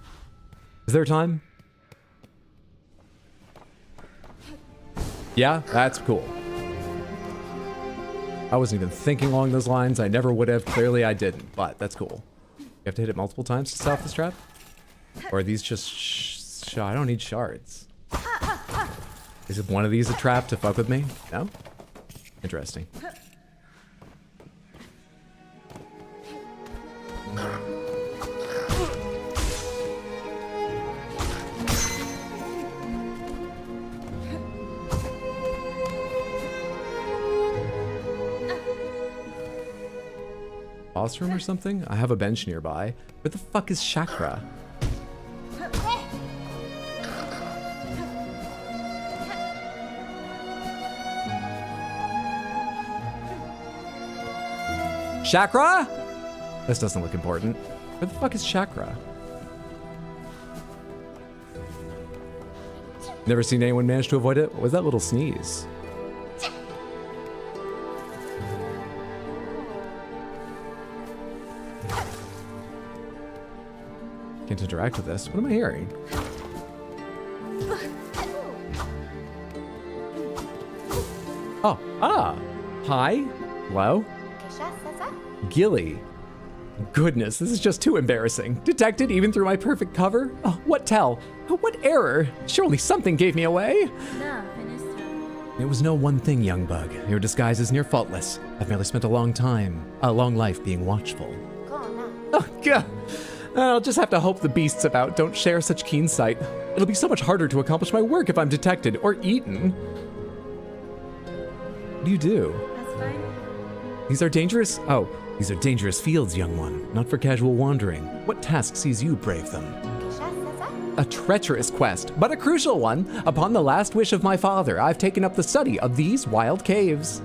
Is there time? Yeah, that's cool. I wasn't even thinking along those lines. I never would have. Clearly I didn't, but that's cool. You have to hit it multiple times to stop this trap? Or are these just I don't need shards. Is it one of these a trap to fuck with me? No? Interesting. Boss room or something? I have a bench nearby. Where the fuck is Chakra? Chakra? This doesn't look important. Where the fuck is Chakra? Never seen anyone manage to avoid it? What was that little sneeze? Can't interact with this. What am I hearing? Oh, hi. Hello? Gilly. Goodness, this is just too embarrassing. Detected even through my perfect cover? Oh, what tell? Oh, what error? Surely something gave me away. Na, Finistra. It was no one thing, young bug. Your disguise is near faultless. I've merely spent a long life being watchful. Oh, God. I'll just have to hope the beasts about don't share such keen sight. It'll be so much harder to accomplish my work if I'm detected or eaten. What do you do? That's fine. These are dangerous? Oh, these are dangerous fields, young one. Not for casual wandering. What task sees you brave them? A treacherous quest, but a crucial one. Upon the last wish of my father, I've taken up the study of these wild caves.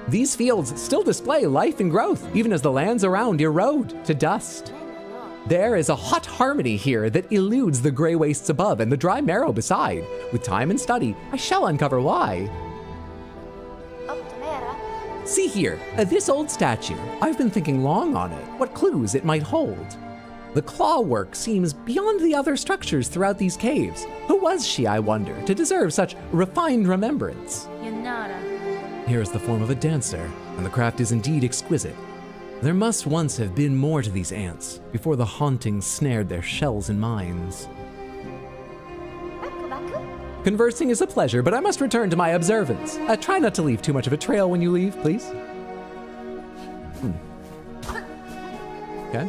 These fields still display life and growth, even as the lands around erode to dust. There is a hot harmony here that eludes the gray wastes above and the dry marrow beside. With time and study, I shall uncover why. See here, this old statue. I've been thinking long on it, what clues it might hold. The claw work seems beyond the other structures throughout these caves. Who was she, I wonder, to deserve such refined remembrance? Yanara. Here is the form of a dancer, and the craft is indeed exquisite. There must once have been more to these ants, before the hauntings snared their shells and minds. Conversing is a pleasure, but I must return to my observance. Try not to leave too much of a trail when you leave, please. Okay.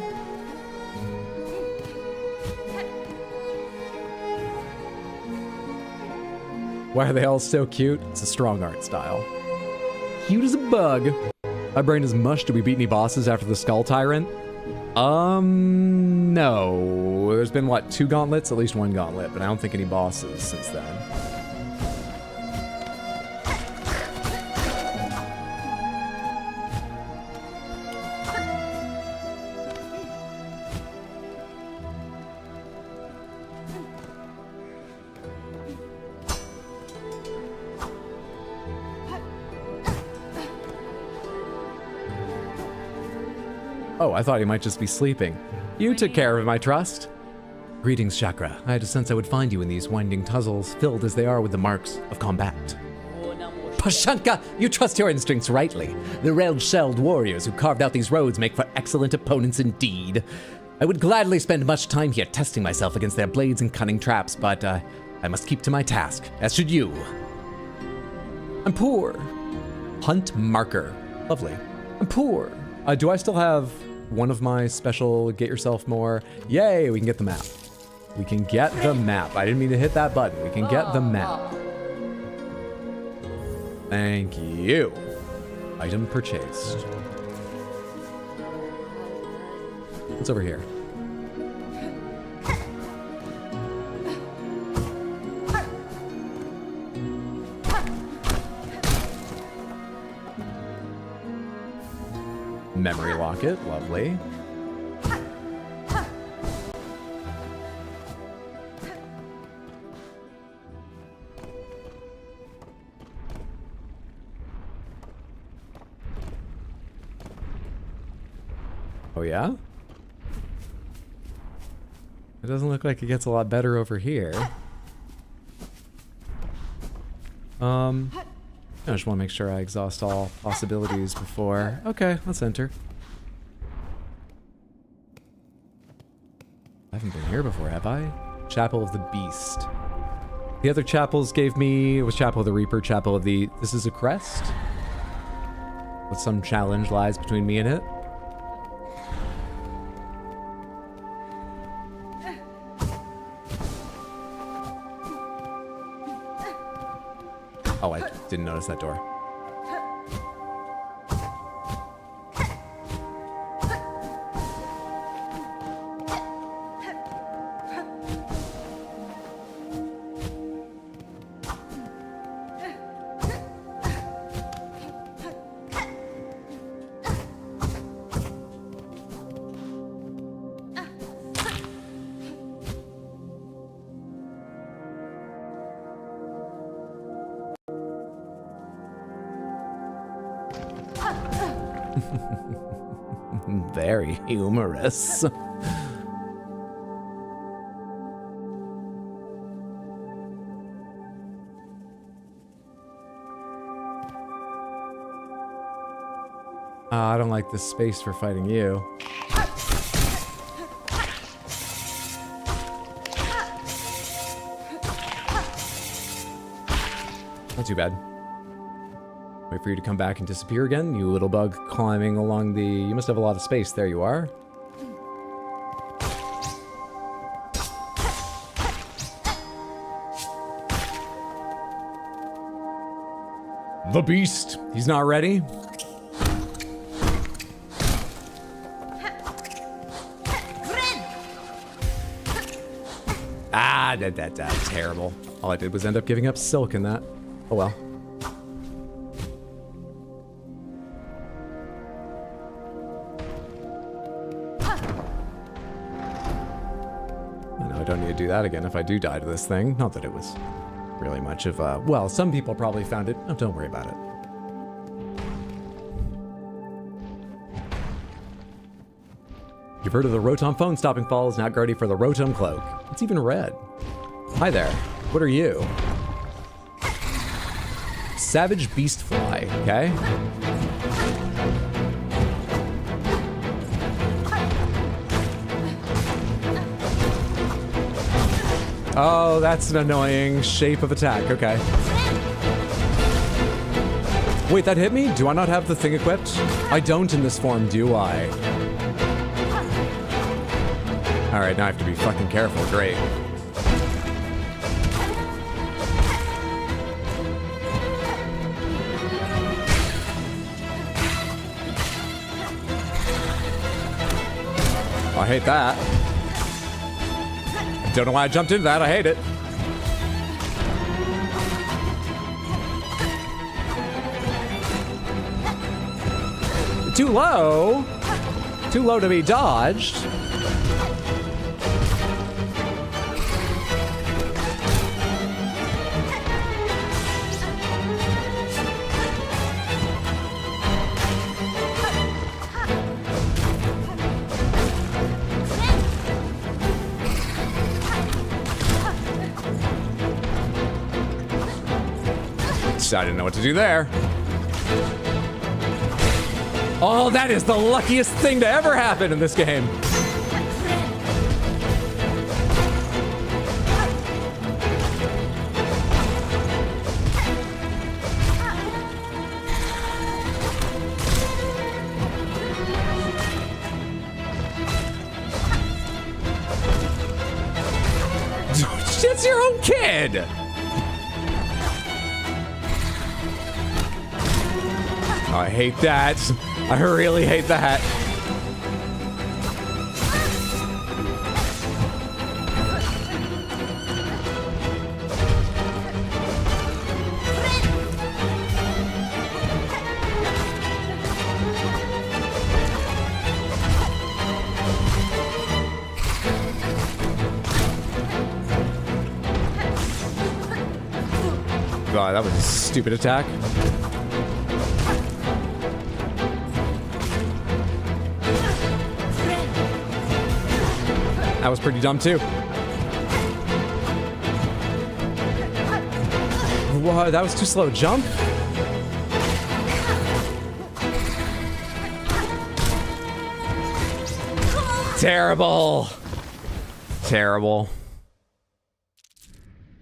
Why are they all so cute? It's a strong art style. Cute as a bug. My brain is mush. Did we beat any bosses after the Skull Tyrant? No. There's been, what, 2 gauntlets? At least 1 gauntlet, but I don't think any bosses since then. Oh, I thought he might just be sleeping. You took care of him, I trust. Greetings, Chakra. I had a sense I would find you in these winding tussles, filled as they are with the marks of combat. Pashanka, you trust your instincts rightly. The red-shelled warriors who carved out these roads make for excellent opponents indeed. I would gladly spend much time here testing myself against their blades and cunning traps, but I must keep to my task, as should you. I'm poor. Hunt marker. Lovely. I'm poor. Do I still have one of my special get yourself more? Yay, we can get the map. We can get the map. I didn't mean to hit that button. We can get the map. Thank you. Item purchased. What's over here? memory locket. Lovely. Oh, yeah? It doesn't look like it gets a lot better over here. I just want to make sure I exhaust all possibilities before... Okay, let's enter. I haven't been here before, have I? Chapel of the Beast. The other chapels gave me... It was Chapel of the Reaper, Chapel of the... This is a crest? With some challenge lies between me and it. Oh, I didn't notice that door. Very humorous. I don't like this space for fighting you. Not too bad. Wait for you to come back and disappear again, you little bug climbing along the... You must have a lot of space. There you are. The beast. He's not ready. Ah, that's terrible. All I did was end up giving up silk in that. Oh well. I don't need to do that again if I do die to this thing. Not that it was really much of a... Well, some people probably found it. Oh, don't worry about it. You've heard of the Rotom phone stopping falls, now ready for the Rotom cloak. It's even red. Hi there. What are you? Savage beast fly, okay? Oh, that's an annoying shape of attack. Okay. Wait, that hit me? Do I not have the thing equipped? I don't in this form, do I? Alright, now I have to be fucking careful. Great. I hate that. Don't know why I jumped into that. I hate it. Too low. Too low to be dodged. I didn't know what to do there. Oh, that is the luckiest thing to ever happen in this game. It's your own kid. Oh, I hate that. I really hate that. God, that was a stupid attack. That was pretty dumb too. Whoa, that was too slow. Jump? Terrible. Terrible.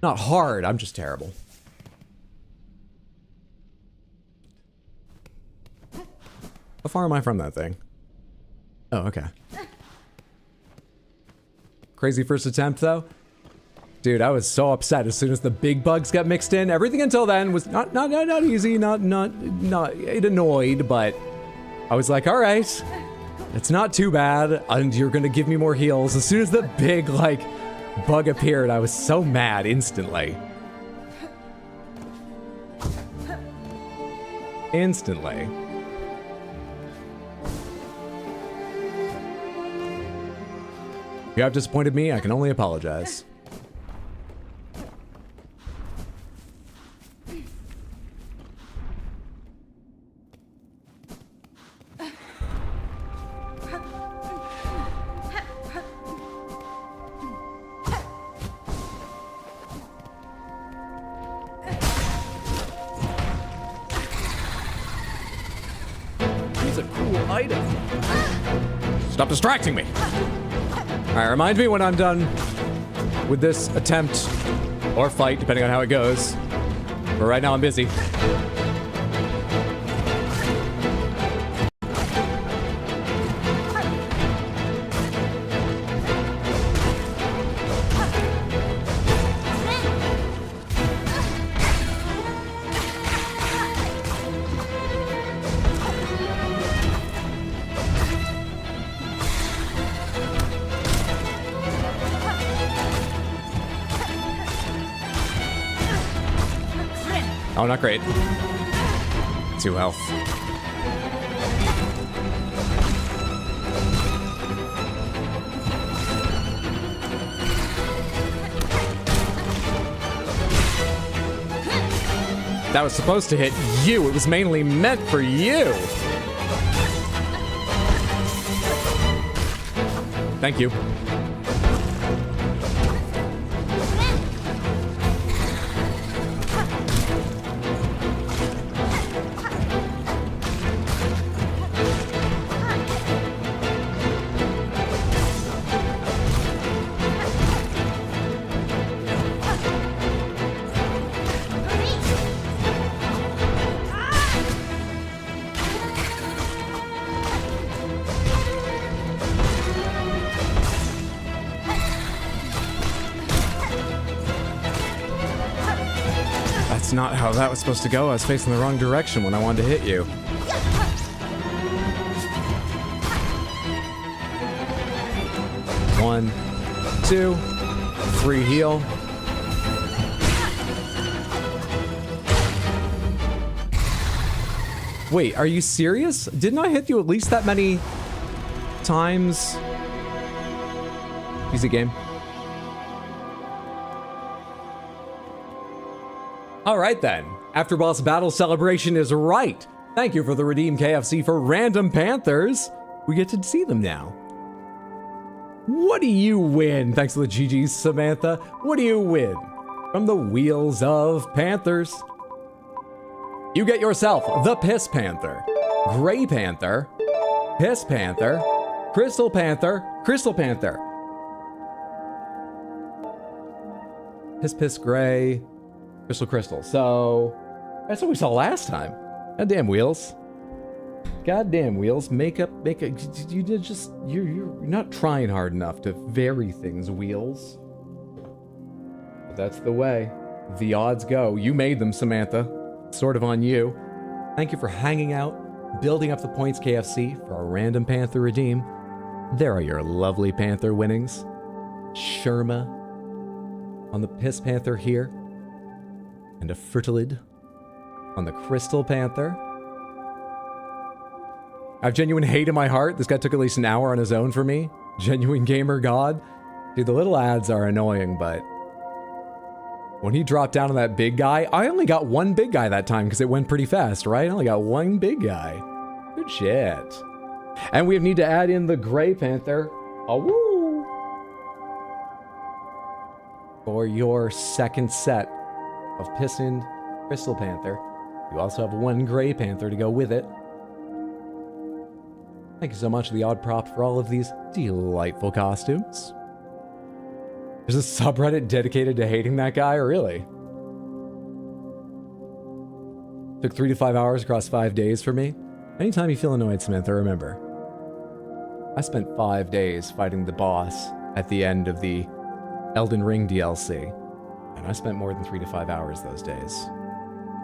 Not hard, I'm just terrible. How far am I from that thing? Oh, okay. Crazy first attempt, though. Dude, I was so upset as soon as the big bugs got mixed in. Everything until then was not easy, not it annoyed, but I was like, all right, it's not too bad, and you're gonna give me more heals. As soon as the big, like, bug appeared, I was so mad instantly. Instantly. You have disappointed me, I can only apologize. He's a cool item. Stop distracting me. Alright, remind me when I'm done with this attempt or fight, depending on how it goes. But right now I'm busy. Oh, not great. 2 health. That was supposed to hit you. It was mainly meant for you. Thank you. That's not how that was supposed to go. I was facing the wrong direction when I wanted to hit you. One, 2, 3 heal. Wait, are you serious? Didn't I hit you at least that many times? Easy game. All right then. After boss battle celebration is right. Thank you for the redeem KFC for random Panthers. We get to see them now. What do you win? Thanks to the GG's, Samantha. What do you win from the Wheels of Panthers? You get yourself the Piss Panther, Gray Panther, Piss Panther, Crystal Panther, Crystal Panther. Piss Gray, Crystal. So that's what we saw last time. Goddamn Wheels. Goddamn Wheels. Makeup. You did just. You're not trying hard enough to vary things, Wheels. But that's the way the odds go. You made them, Samantha. Sort of on you. Thank you for hanging out, building up the points, KFC, for a random Panther redeem. There are your lovely Panther winnings. Sherma on the Piss Panther here. And a Fertilid on the Crystal Panther. I have genuine hate in my heart. This guy took at least an hour on his own for me. Genuine gamer god. Dude, the little ads are annoying, but When he dropped down on that big guy, I only got one big guy that time because it went pretty fast, right? I only got one big guy. Good shit. And we need to add in the Gray Panther. Oh, woo! For your second set of Pistoned Crystal Panther. You also have one Gray Panther to go with it. Thank you so much, The Odd Prop, for all of these delightful costumes. There's a subreddit dedicated to hating that guy, really? Took 3 to 5 hours across 5 days for me. Anytime you feel annoyed, Samantha, remember. I spent 5 days fighting the boss at the end of the Elden Ring DLC. And I spent more than 3 to 5 hours those days.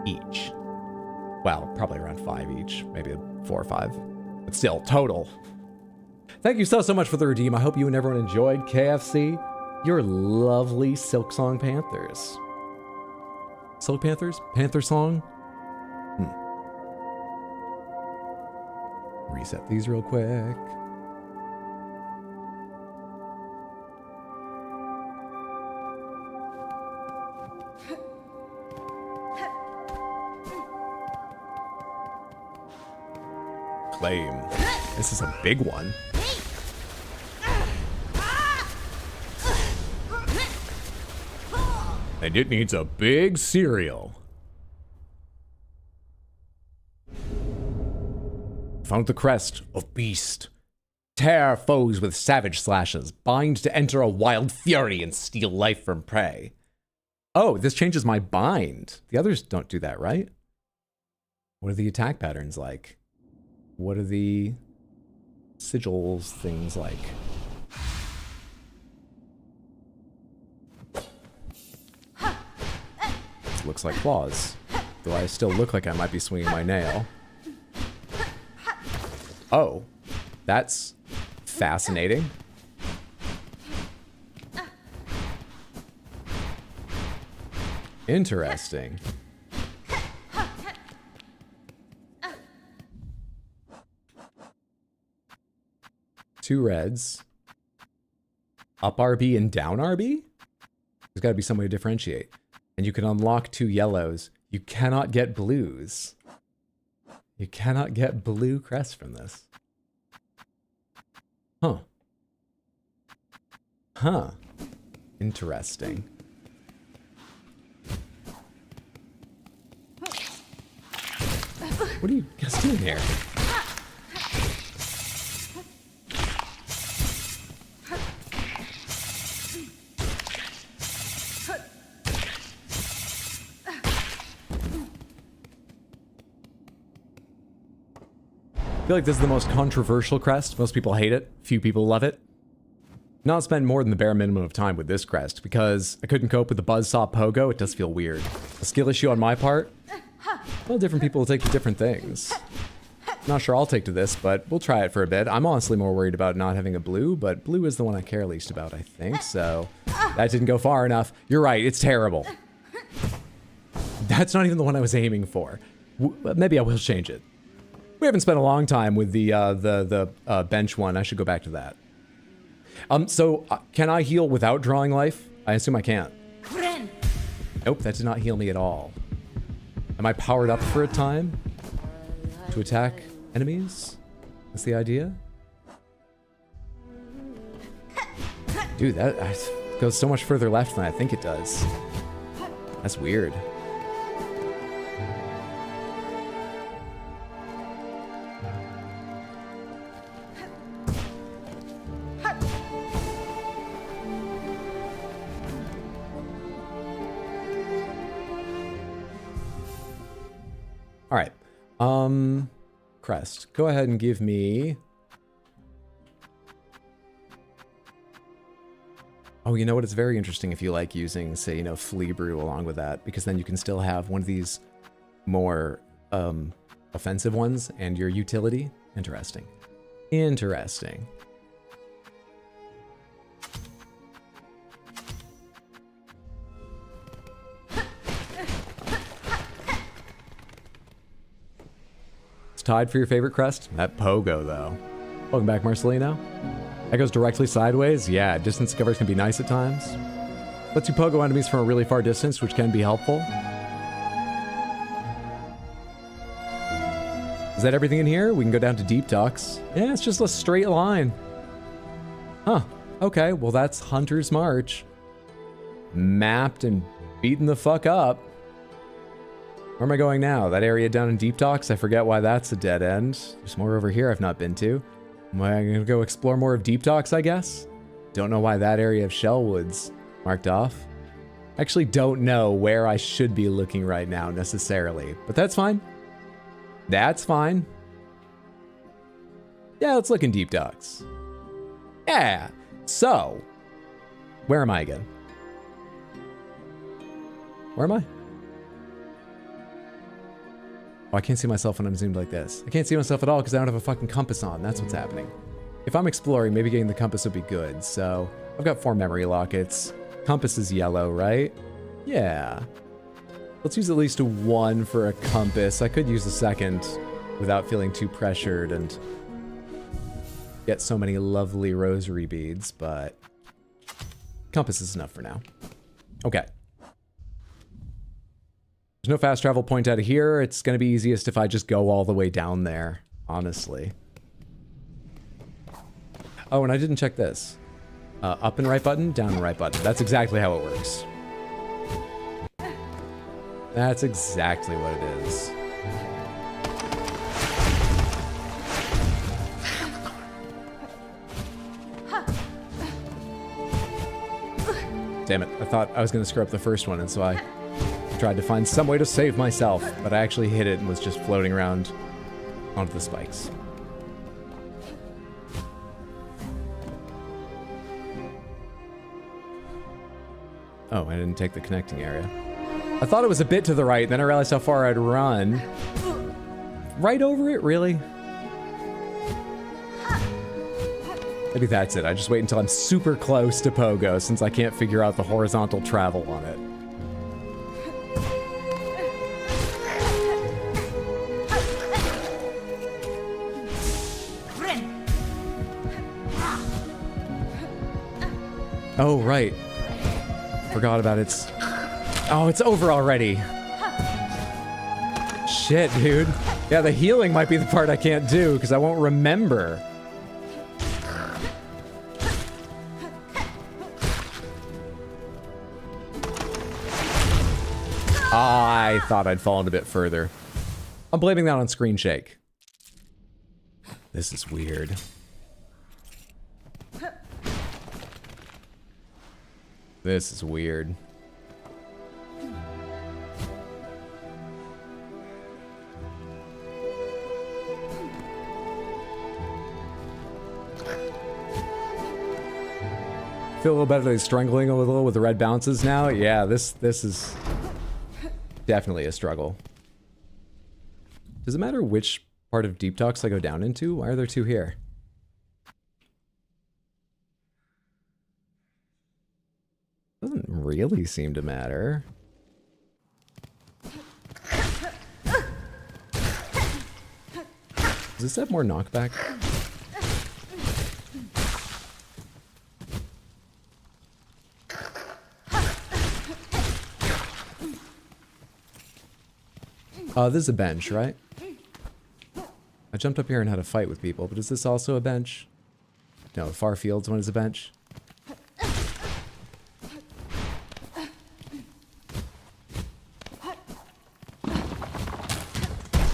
Each. Well, probably around 5 each. Maybe 4 or 5. But still, total. Thank you so much for the redeem. I hope you and everyone enjoyed KFC. Your lovely Silksong Panthers. Silk Panthers? Panther Song? Reset these real quick. Claim. This is a big one. And it needs a big cereal. Found the crest of beast. Tear foes with savage slashes. Bind to enter a wild fury and steal life from prey. Oh, this changes my bind. The others don't do that, right? What are the attack patterns like? What are the sigils things like? Looks like claws. Though I still look like I might be swinging my nail. Oh, that's fascinating. Interesting. Two reds. Up RB and down RB? There's got to be some way to differentiate. And you can unlock 2 yellows. You cannot get blues. You cannot get blue crest from this. Huh. Huh. Interesting. What are you guys doing here? I feel like this is the most controversial crest. Most people hate it. Few people love it. Not spend more than the bare minimum of time with this crest because I couldn't cope with the buzzsaw pogo. It does feel weird. A skill issue on my part. Well, different people will take to different things. Not sure I'll take to this, but we'll try it for a bit. I'm honestly more worried about not having a blue, but blue is the one I care least about, I think. So that didn't go far enough. You're right. It's terrible. That's not even the one I was aiming for. Maybe I will change it. We haven't spent a long time with the bench one. I should go back to that. So can I heal without drawing life? I assume I can't. Nope, that did not heal me at all. Am I powered up for a time to attack enemies? That's the idea? Dude, that goes so much further left than I think it does. That's weird. All right. Crest, go ahead and give me... Oh, you know what? It's very interesting if you like using, say, you know, Flea Brew along with that, because then you can still have one of these more offensive ones and your utility. Interesting. Interesting. Tied for your favorite crest? That pogo, though. Welcome back, Marcelino. That goes directly sideways? Yeah, distance covers can be nice at times. Lets you pogo enemies from a really far distance, which can be helpful. Is that everything in here? We can go down to Deep Docks. Yeah, it's just a straight line. Huh. Okay, well that's Hunter's March. Mapped and beaten the fuck up. Where am I going now? That area down in Deep Docks? I forget why that's a dead end. There's more over here I've not been to. Am I gonna go explore more of Deep Docks, I guess? Don't know why that area of Shellwood's marked off. Actually don't know where I should be looking right now necessarily, but that's fine. That's fine. Yeah, let's look in Deep Docks. Yeah, so, where am I again? Where am I? Oh, I can't see myself when I'm zoomed like this. I can't see myself at all because I don't have a fucking compass on. That's what's happening. If I'm exploring, maybe getting the compass would be good. So, I've got 4 memory lockets. Compass is yellow, right? Yeah. Let's use at least 1 for a compass. I could use a second without feeling too pressured and get so many lovely rosary beads, but compass is enough for now. Okay. There's no fast travel point out of here. It's going to be easiest if I just go all the way down there, honestly. Oh, and I didn't check this. Up and right button, down and right button. That's exactly how it works. That's exactly what it is. Damn it, I thought I was going to screw up the first one, and so I tried to find some way to save myself, but I actually hit it and was just floating around onto the spikes. Oh, I didn't take the connecting area. I thought it was a bit to the right, then I realized how far I'd run. Right over it, really? Maybe that's it. I just wait until I'm super close to Pogo, since I can't figure out the horizontal travel on it. Oh, right. Forgot about it. Oh, it's over already. Shit, dude. Yeah, the healing might be the part I can't do, because I won't remember. I thought I'd fallen a bit further. I'm blaming that on screen shake. This is weird. This is weird. Feel a little better that he's struggling a little with the red bounces now. Yeah, this is definitely a struggle. Does it matter which part of Deep Docks I go down into? Why are there 2 here? Doesn't really seem to matter. Does this have more knockback? This is a bench, right? I jumped up here and had a fight with people, but is this also a bench? No, Far Fields one is a bench.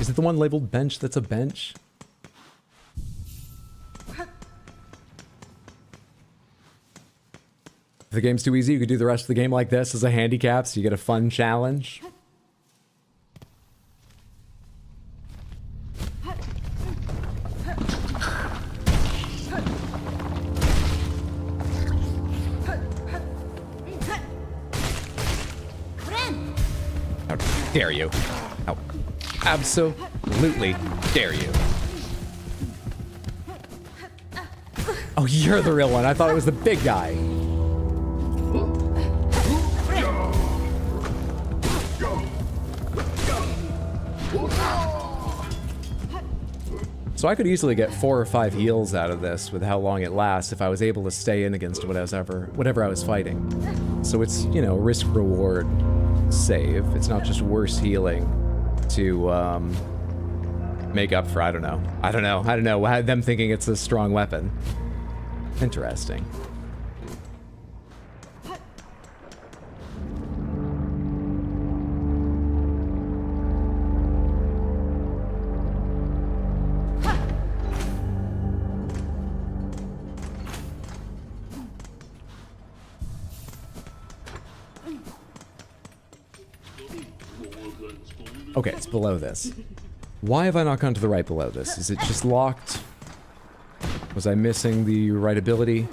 Is it the one labeled bench that's a bench? If the game's too easy, you could do the rest of the game like this as a handicap, so you get a fun challenge. How dare you? How absolutely dare you? Oh, you're the real one. I thought it was the big guy. So I could easily get 4 or 5 heals out of this with how long it lasts if I was able to stay in against whatever I was fighting. So it's, you know, risk-reward save. It's not just worse healing to make up for, I don't know, them thinking it's a strong weapon. Interesting. Okay, it's below this. Why have I not gone to the right below this? Is it just locked? Was I missing the right ability?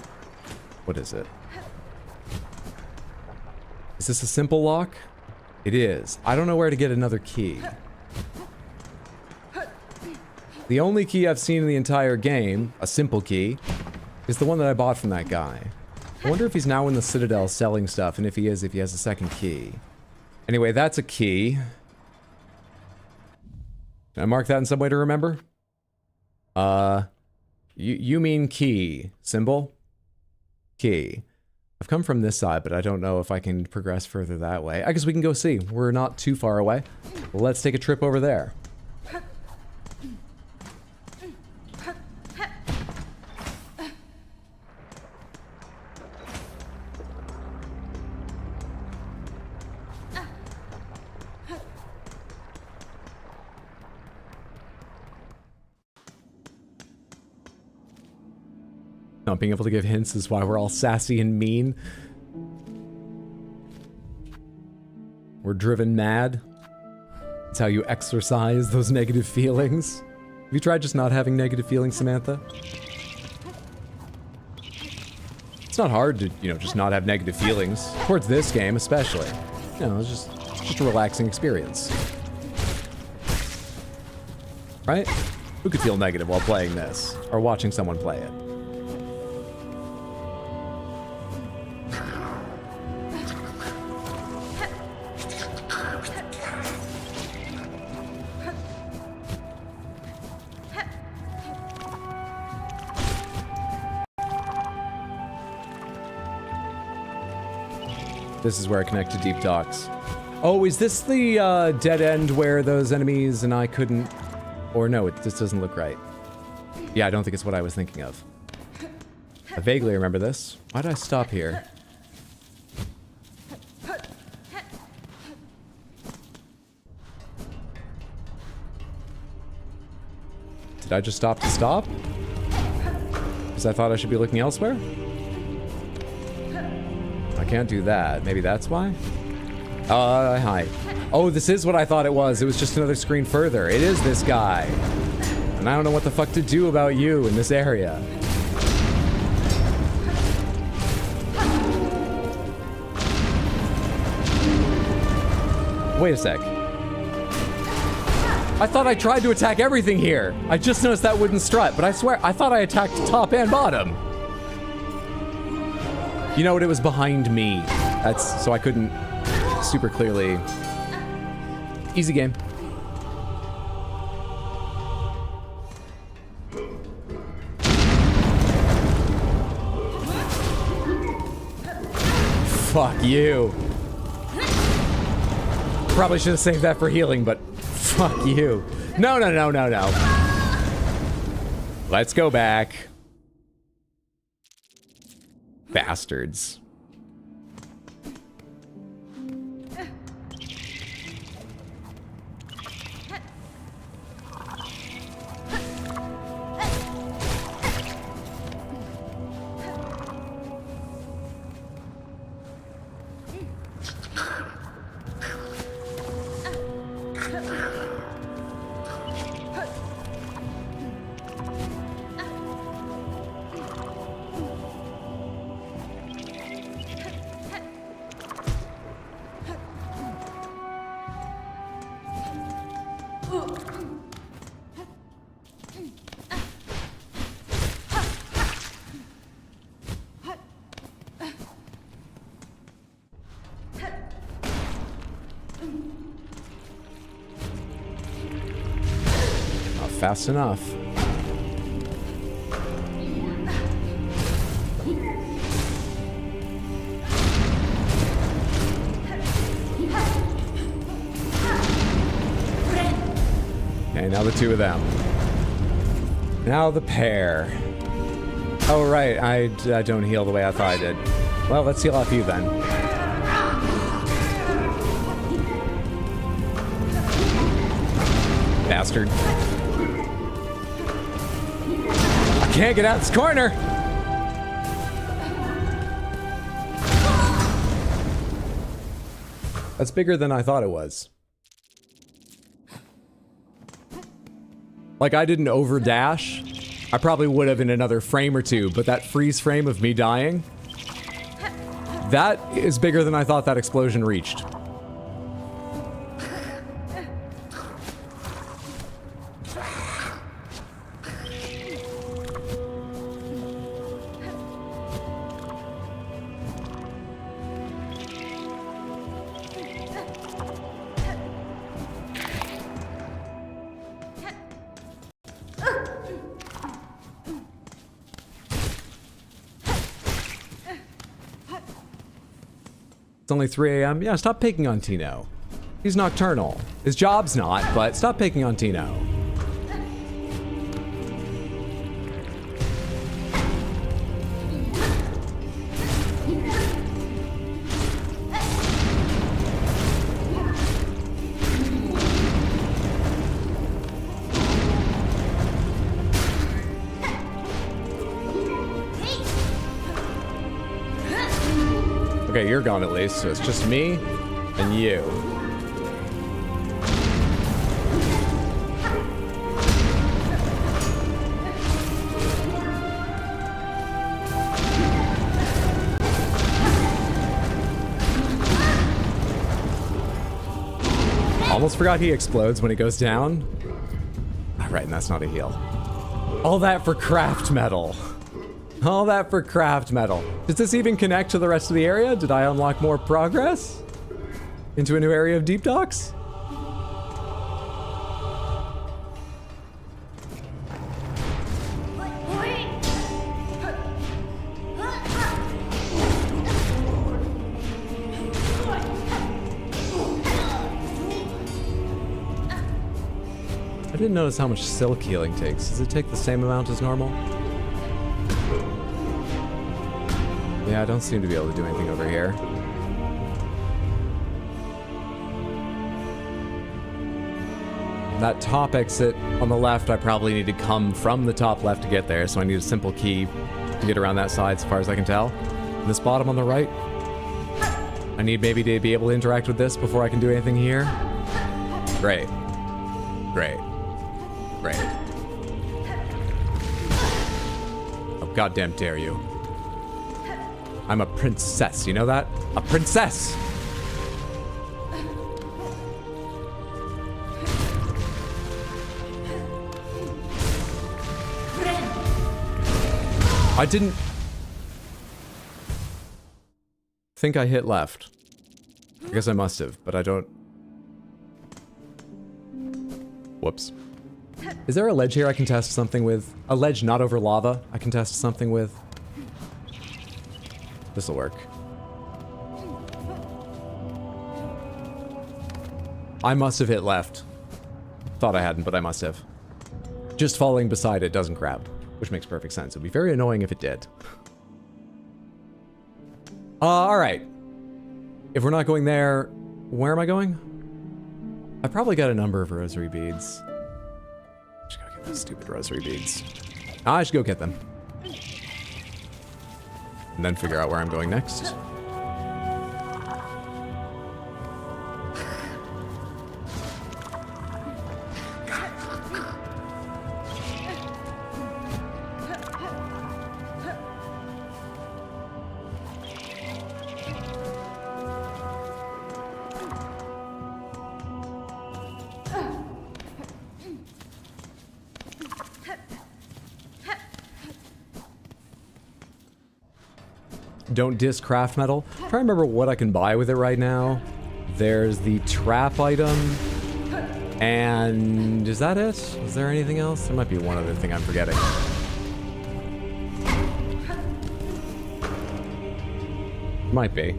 What is it? Is this a simple lock? It is. I don't know where to get another key. The only key I've seen in the entire game, a simple key, is the one that I bought from that guy. I wonder if he's now in the Citadel selling stuff, and if he is, if he has a second key. Anyway, that's a key. Can I mark that in some way to remember? You mean key. Symbol? Key. I've come from this side, but I don't know if I can progress further that way. I guess we can go see. We're not too far away. Let's take a trip over there. Not being able to give hints is why we're all sassy and mean. We're driven mad. It's how you exercise those negative feelings. Have you tried just not having negative feelings, Samantha? It's not hard to, you know, just not have negative feelings. Towards this game, especially. You know, it's just a relaxing experience. Right? Who could feel negative while playing this? Or watching someone play it? This is where I connect to Deep Docks. Oh, is this the dead end where those enemies and I couldn't... Or no, this doesn't look right. Yeah, I don't think it's what I was thinking of. I vaguely remember this. Why did I stop here? Did I just stop to stop? Because I thought I should be looking elsewhere? I can't do that. Maybe that's why? Hi. Oh, this is what I thought it was. It was just another screen further. It is this guy. And I don't know what the fuck to do about you in this area. Wait a sec. I thought I tried to attack everything here. I just noticed that wooden strut, but I swear, I thought I attacked top and bottom. You know what? It was behind me. That's so I couldn't super clearly. Easy game. Fuck you. Probably should have saved that for healing, but fuck you. No. Let's go back. Bastards. Fast enough. Now the two of them. Now the pair. Oh, right. I don't heal the way I thought I did. Well, let's heal off you then. Bastard. I can't get out this corner. That's bigger than I thought it was. Like, I didn't overdash. I probably would have in another frame or two, but that freeze frame of me dying, that is bigger than I thought that explosion reached. It's only 3 a.m. Yeah, stop picking on Tino. He's nocturnal. His job's not, but stop picking on Tino. Okay, you're gone at least, so it's just me and you. Almost forgot he explodes when he goes down. Right, and that's not a heal. All that for craft metal. All that for craft metal. Does this even connect to the rest of the area? Did I unlock more progress? Into a new area of deep docks? I didn't notice how much silk healing takes. Does it take the same amount as normal? Yeah, I don't seem to be able to do anything over here. That top exit on the left, I probably need to come from the top left to get there, so I need a simple key to get around that side as far as I can tell. And this bottom on the right, I need maybe to be able to interact with this before I can do anything here. Great. Great. Great. Oh, goddamn dare you. I'm a princess, you know that? A princess! I didn't think I hit left. I guess I must have, but I don't. Whoops. Is there a ledge here I can test something with? A ledge not over lava I can test something with? This'll work. I must have hit left. Thought I hadn't, but I must have. Just falling beside it doesn't grab, which makes perfect sense. It'd be very annoying if it did. Alright. If we're not going there, where am I going? I probably got a number of rosary beads. Just gotta get those stupid rosary beads. I should go get them. And then figure out where I'm going next. Don't diss craft metal. I'm trying to remember what I can buy with it right now. There's the trap item. And is that it? Is there anything else? There might be one other thing I'm forgetting. Might be.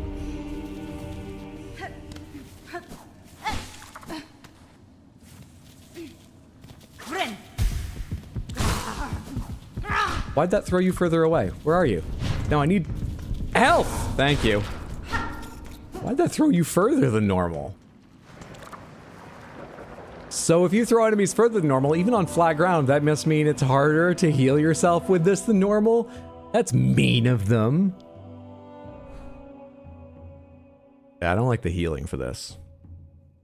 Why'd that throw you further away? Where are you? No, I need health! Thank you. Why'd that throw you further than normal? So if you throw enemies further than normal, even on flat ground, that must mean it's harder to heal yourself with this than normal? That's mean of them. Yeah, I don't like the healing for this.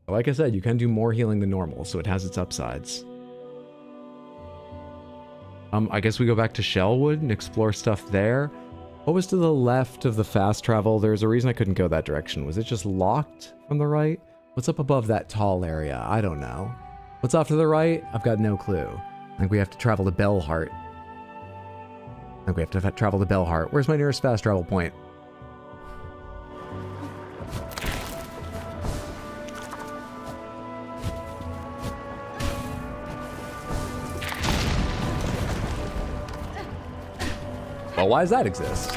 But like I said, you can do more healing than normal, so it has its upsides. I guess we go back to Shellwood and explore stuff there. What was to the left of the fast travel? There's a reason I couldn't go that direction. Was it just locked from the right? What's up above that tall area? I don't know. What's off to the right? I've got no clue. I think we have to travel to Bellheart. Where's my nearest fast travel point? Well, why does that exist?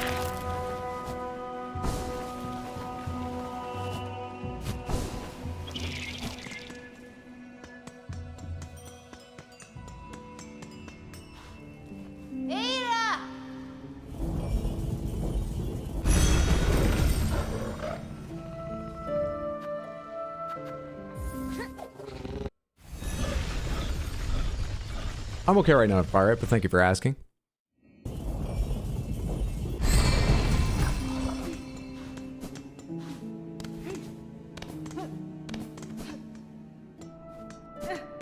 I'm okay right now, Pirate, but thank you for asking.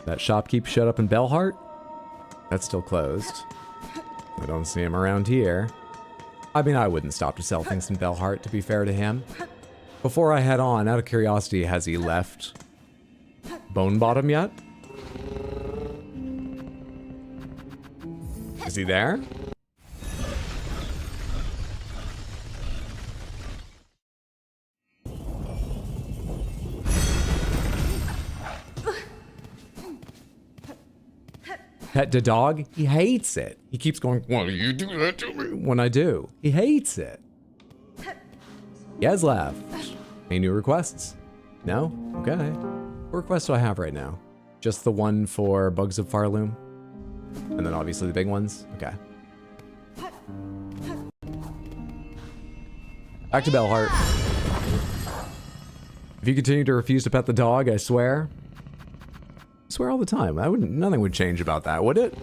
That shopkeep shut up in Bellheart? That's still closed. I don't see him around here. I mean, I wouldn't stop to sell things in Bellheart, to be fair to him. Before I head on, out of curiosity, has he left Bone Bottom yet? Is he there? Pet the dog? He hates it. He keeps going, why do you do that to me? When I do. He hates it. He has left. Any new requests? No? Okay. What request do I have right now? Just the one for Bugs of Farloom? And then obviously the big ones? Okay. Back to Bellheart. If you continue to refuse to pet the dog, I swear. I swear all the time. Nothing would change about that, would it?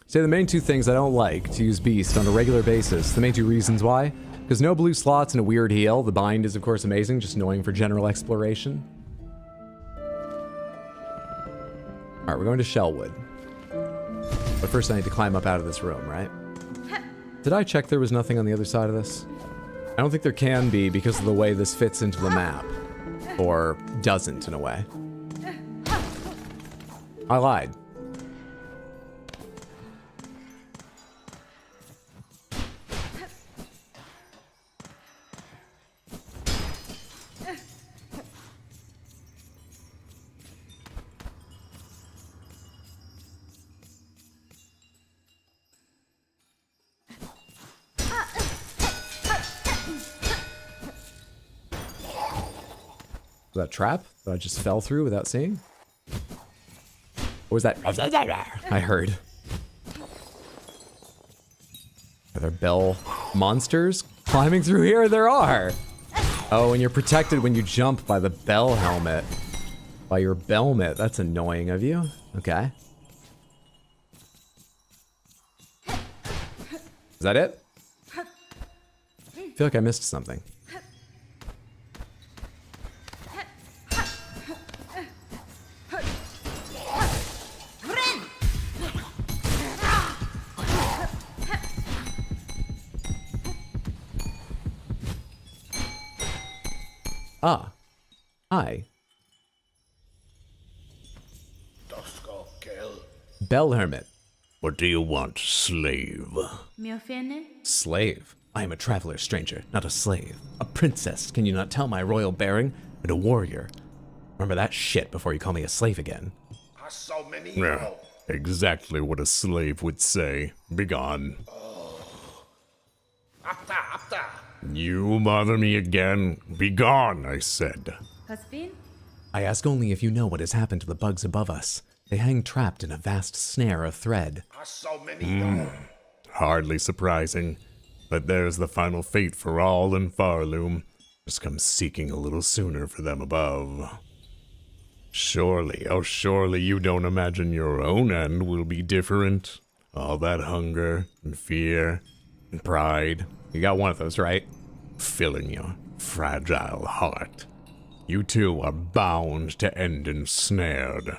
Say the main two things I don't like to use Beast on a regular basis. The main two reasons why. Because no blue slots and a weird heal. The bind is of course amazing, just annoying for general exploration. Alright, we're going to Shellwood. But first I need to climb up out of this room, right? Did I check there was nothing on the other side of this? I don't think there can be because of the way this fits into the map. Or doesn't, in a way. I lied. Was that a trap that I just fell through without seeing? What was that? I heard. Are there bell monsters climbing through here? There are! Oh, and you're protected when you jump by the bell helmet. By your bellmet. That's annoying of you. Okay. Is that it? I feel like I missed something. Ah. Hi. Bell Hermit. What do you want, slave? Me ofende? Slave. I am a traveler stranger, not a slave. A princess, can you not tell my royal bearing? And a warrior. Remember that shit before you call me a slave again. Yeah, exactly what a slave would say. Begone. You bother me again. Begone, I said. Caspin? I ask only if you know what has happened to the bugs above us. They hang trapped in a vast snare of thread. Hardly surprising. But there's the final fate for all in Farloom. Just come seeking a little sooner for them above. Surely, oh surely you don't imagine your own end will be different? All that hunger and fear and pride. You got one of those, right? Filling your fragile heart. You too are bound to end ensnared.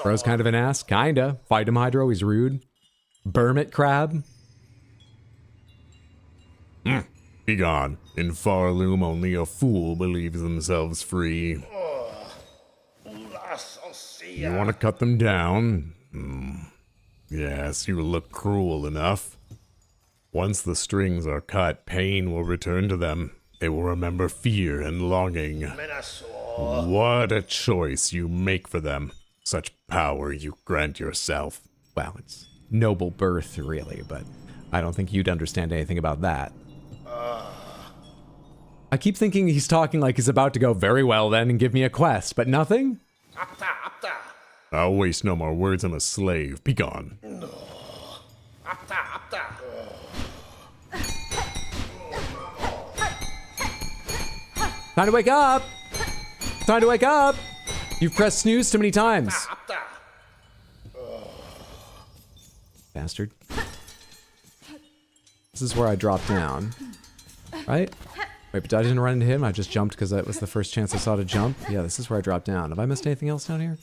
Bro's kind of an ass. Kinda. Fight him, Hydro. He's rude. Bermit crab. Begone. In Farloom, only a fool believes themselves free. You want to cut them down? Yes, you look cruel enough. Once the strings are cut, pain will return to them. They will remember fear and longing. What a choice you make for them. Such power you grant yourself. Well, it's noble birth, really, but I don't think you'd understand anything about that. I keep thinking he's talking like he's about to go, very well then, and give me a quest, but nothing? I'll waste no more words on a slave. Begone. Time to wake up! Time to wake up! You've pressed snooze too many times. Bastard. This is where I dropped down. Right? Wait, but I didn't run into him. I just jumped because that was the first chance I saw to jump. Yeah, this is where I dropped down. Have I missed anything else down here?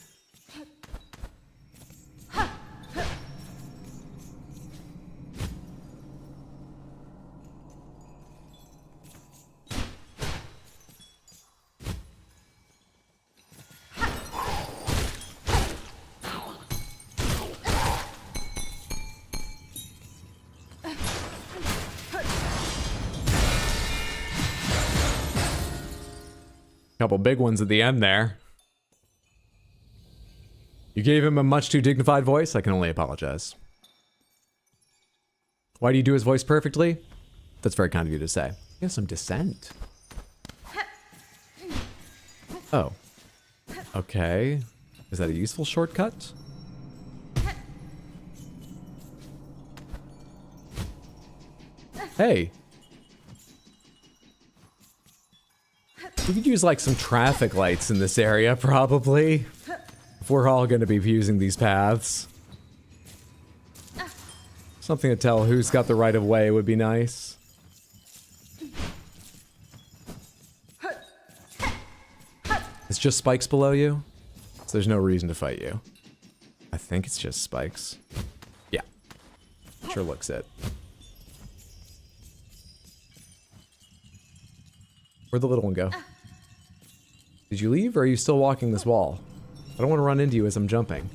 Couple big ones at the end there. You gave him a much too dignified voice. I can only apologize. Why do you do his voice perfectly? That's very kind of you to say. You have some dissent. Oh. Okay. Is that a useful shortcut? Hey. We could use like some traffic lights in this area, probably. If we're all going to be using these paths. Something to tell who's got the right of way would be nice. It's just spikes below you, so there's no reason to fight you. I think it's just spikes. Yeah. Sure looks it. Where'd the little one go? Did you leave, or are you still walking this wall? I don't want to run into you as I'm jumping.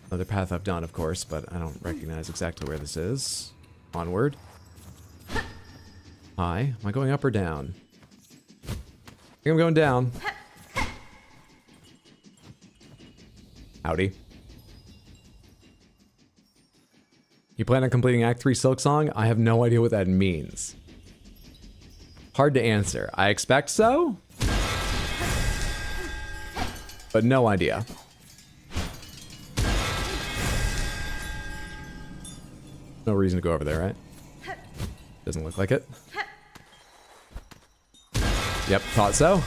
Another path I've done, of course, but I don't recognize exactly where this is. Onward. Hi. Am I going up or down? I think I'm going down. Howdy. You plan on completing Act 3 Silksong? I have no idea what that means. Hard to answer. I expect so? But no idea. No reason to go over there, right? Doesn't look like it. Yep, thought so.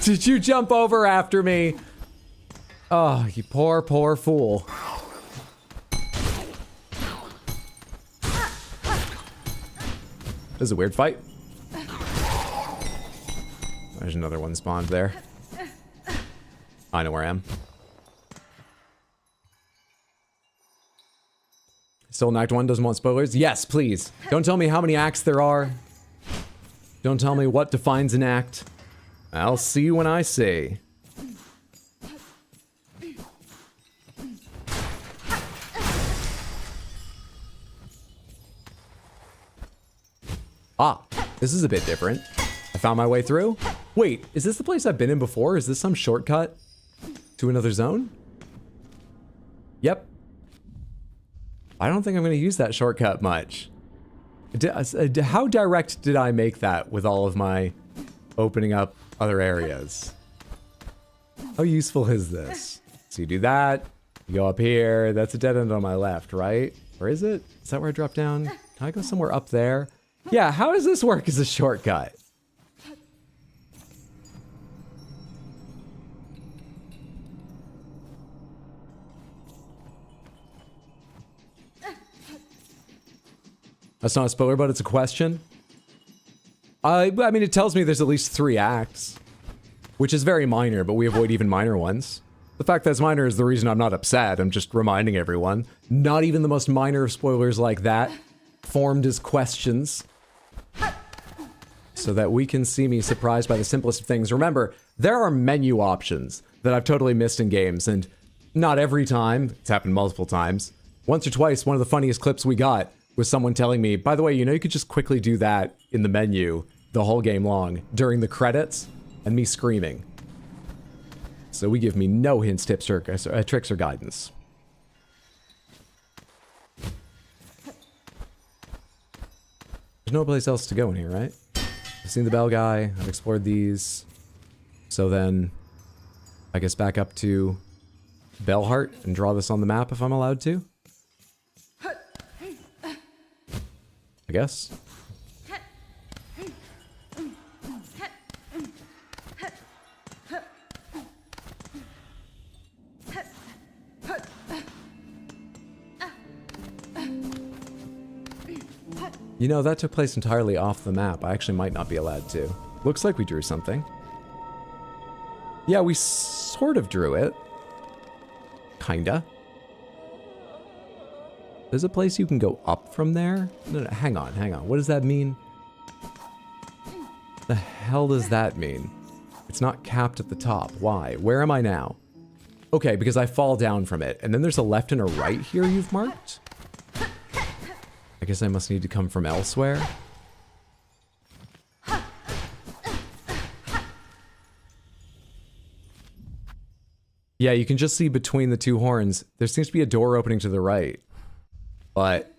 Did you jump over after me? Oh, you poor, poor fool. This is a weird fight. There's another one spawned there. I know where I am. Still in Act 1, doesn't want spoilers? Yes, please. Don't tell me how many acts there are. Don't tell me what defines an act. I'll see when I see. Ah, this is a bit different. I found my way through. Wait, is this the place I've been in before? Is this some shortcut to another zone? Yep. I don't think I'm going to use that shortcut much. How direct did I make that with all of my opening up other areas? How useful is this? So you do that, you go up here, that's a dead end on my left, right? Or is it? Is that where I drop down? Can I go somewhere up there? Yeah, how does this work as a shortcut? That's not a spoiler, but it's a question. I mean, it tells me there's at least 3 acts, which is very minor, but we avoid even minor ones. The fact that it's minor is the reason I'm not upset. I'm just reminding everyone. Not even the most minor of spoilers like that formed as questions so that we can see me surprised by the simplest of things. Remember, there are menu options that I've totally missed in games, and not every time. It's happened multiple times. Once or twice, one of the funniest clips we got was someone telling me, by the way, you know, you could just quickly do that in the menu the whole game long during the credits, and me screaming. So we give me no hints, tips, or tricks or guidance. There's no place else to go in here, right? I've seen the bell guy, I've explored these. So then, I guess back up to Bellheart and draw this on the map if I'm allowed to. I guess. You know, that took place entirely off the map. I actually might not be allowed to. Looks like we drew something. Yeah, we sort of drew it. Kinda. There's a place you can go up from there? No, hang on. What does that mean? The hell does that mean? It's not capped at the top. Why? Where am I now? Okay, because I fall down from it. And then there's a left and a right here you've marked? I guess I must need to come from elsewhere. Yeah, you can just see between the 2 horns. There seems to be a door opening to the right. But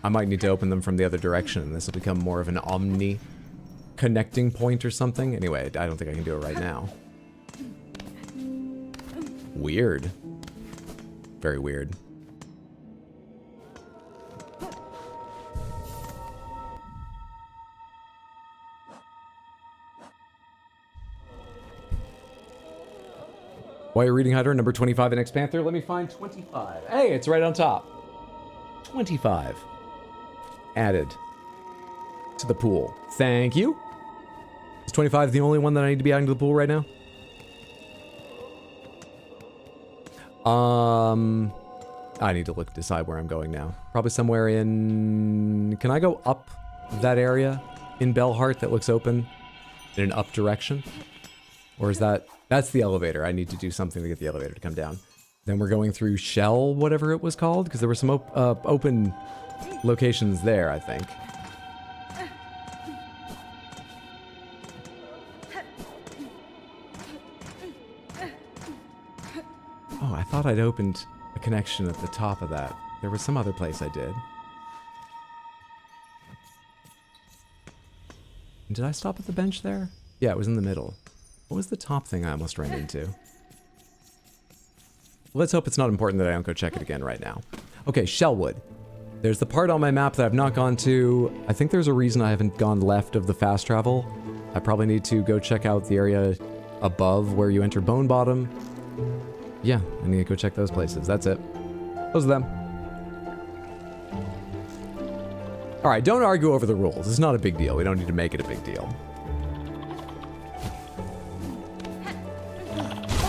I might need to open them from the other direction, and this will become more of an omni connecting point or something. Anyway, I don't think I can do it right now. Weird. Very weird. Why are you reading Hydra number 25 in X Panther? Let me find 25. Hey, it's right on top. 25. Added to the pool. Thank you. Is 25 the only one that I need to be adding to the pool right now? I need to decide where I'm going now. Probably somewhere in... Can I go up that area in Bellheart that looks open in an up direction? Or is that... That's the elevator. I need to do something to get the elevator to come down. Then we're going through Shell, whatever it was called, because there were some open locations there, I think. Oh, I thought I'd opened a connection at the top of that. There was some other place I did. Did I stop at the bench there? Yeah, it was in the middle. What was the top thing I almost ran into? Let's hope it's not important that I don't go check it again right now. Okay, Shellwood. There's the part on my map that I've not gone to. I think there's a reason I haven't gone left of the fast travel. I probably need to go check out the area above where you enter Bone Bottom. Yeah, I need to go check those places. That's it. Those are them. Alright, don't argue over the rules. It's not a big deal. We don't need to make it a big deal.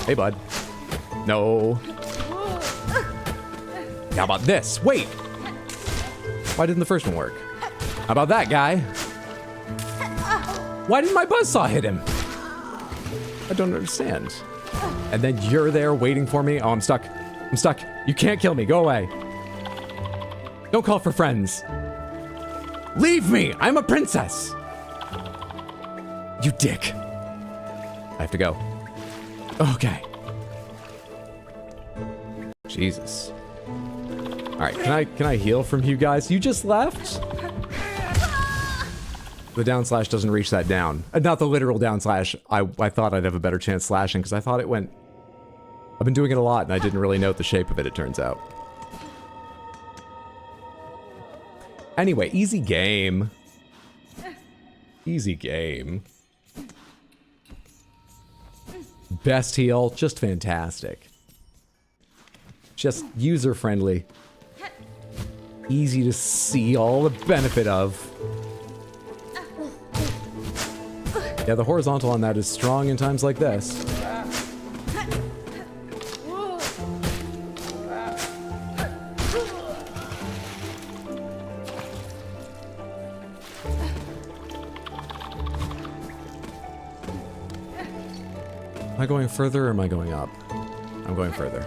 Hey, bud. No. How about this? Wait! Why didn't the first one work? How about that, guy? Why didn't my buzzsaw hit him? I don't understand. And then you're there waiting for me. Oh, I'm stuck. I'm stuck. You can't kill me. Go away. Don't call for friends. Leave me. I'm a princess. You dick. I have to go. Okay. Jesus. All right, can I heal from you guys? You just left? The down slash doesn't reach that down. Not the literal down slash. I thought I'd have a better chance slashing because I thought it went... I've been doing it a lot and I didn't really note the shape of it, it turns out. Anyway, easy game. Easy game. Best heal, just fantastic. Just user-friendly. Easy to see all the benefit of. Yeah, the horizontal on that is strong in times like this. Am I going further or am I going up? I'm going further.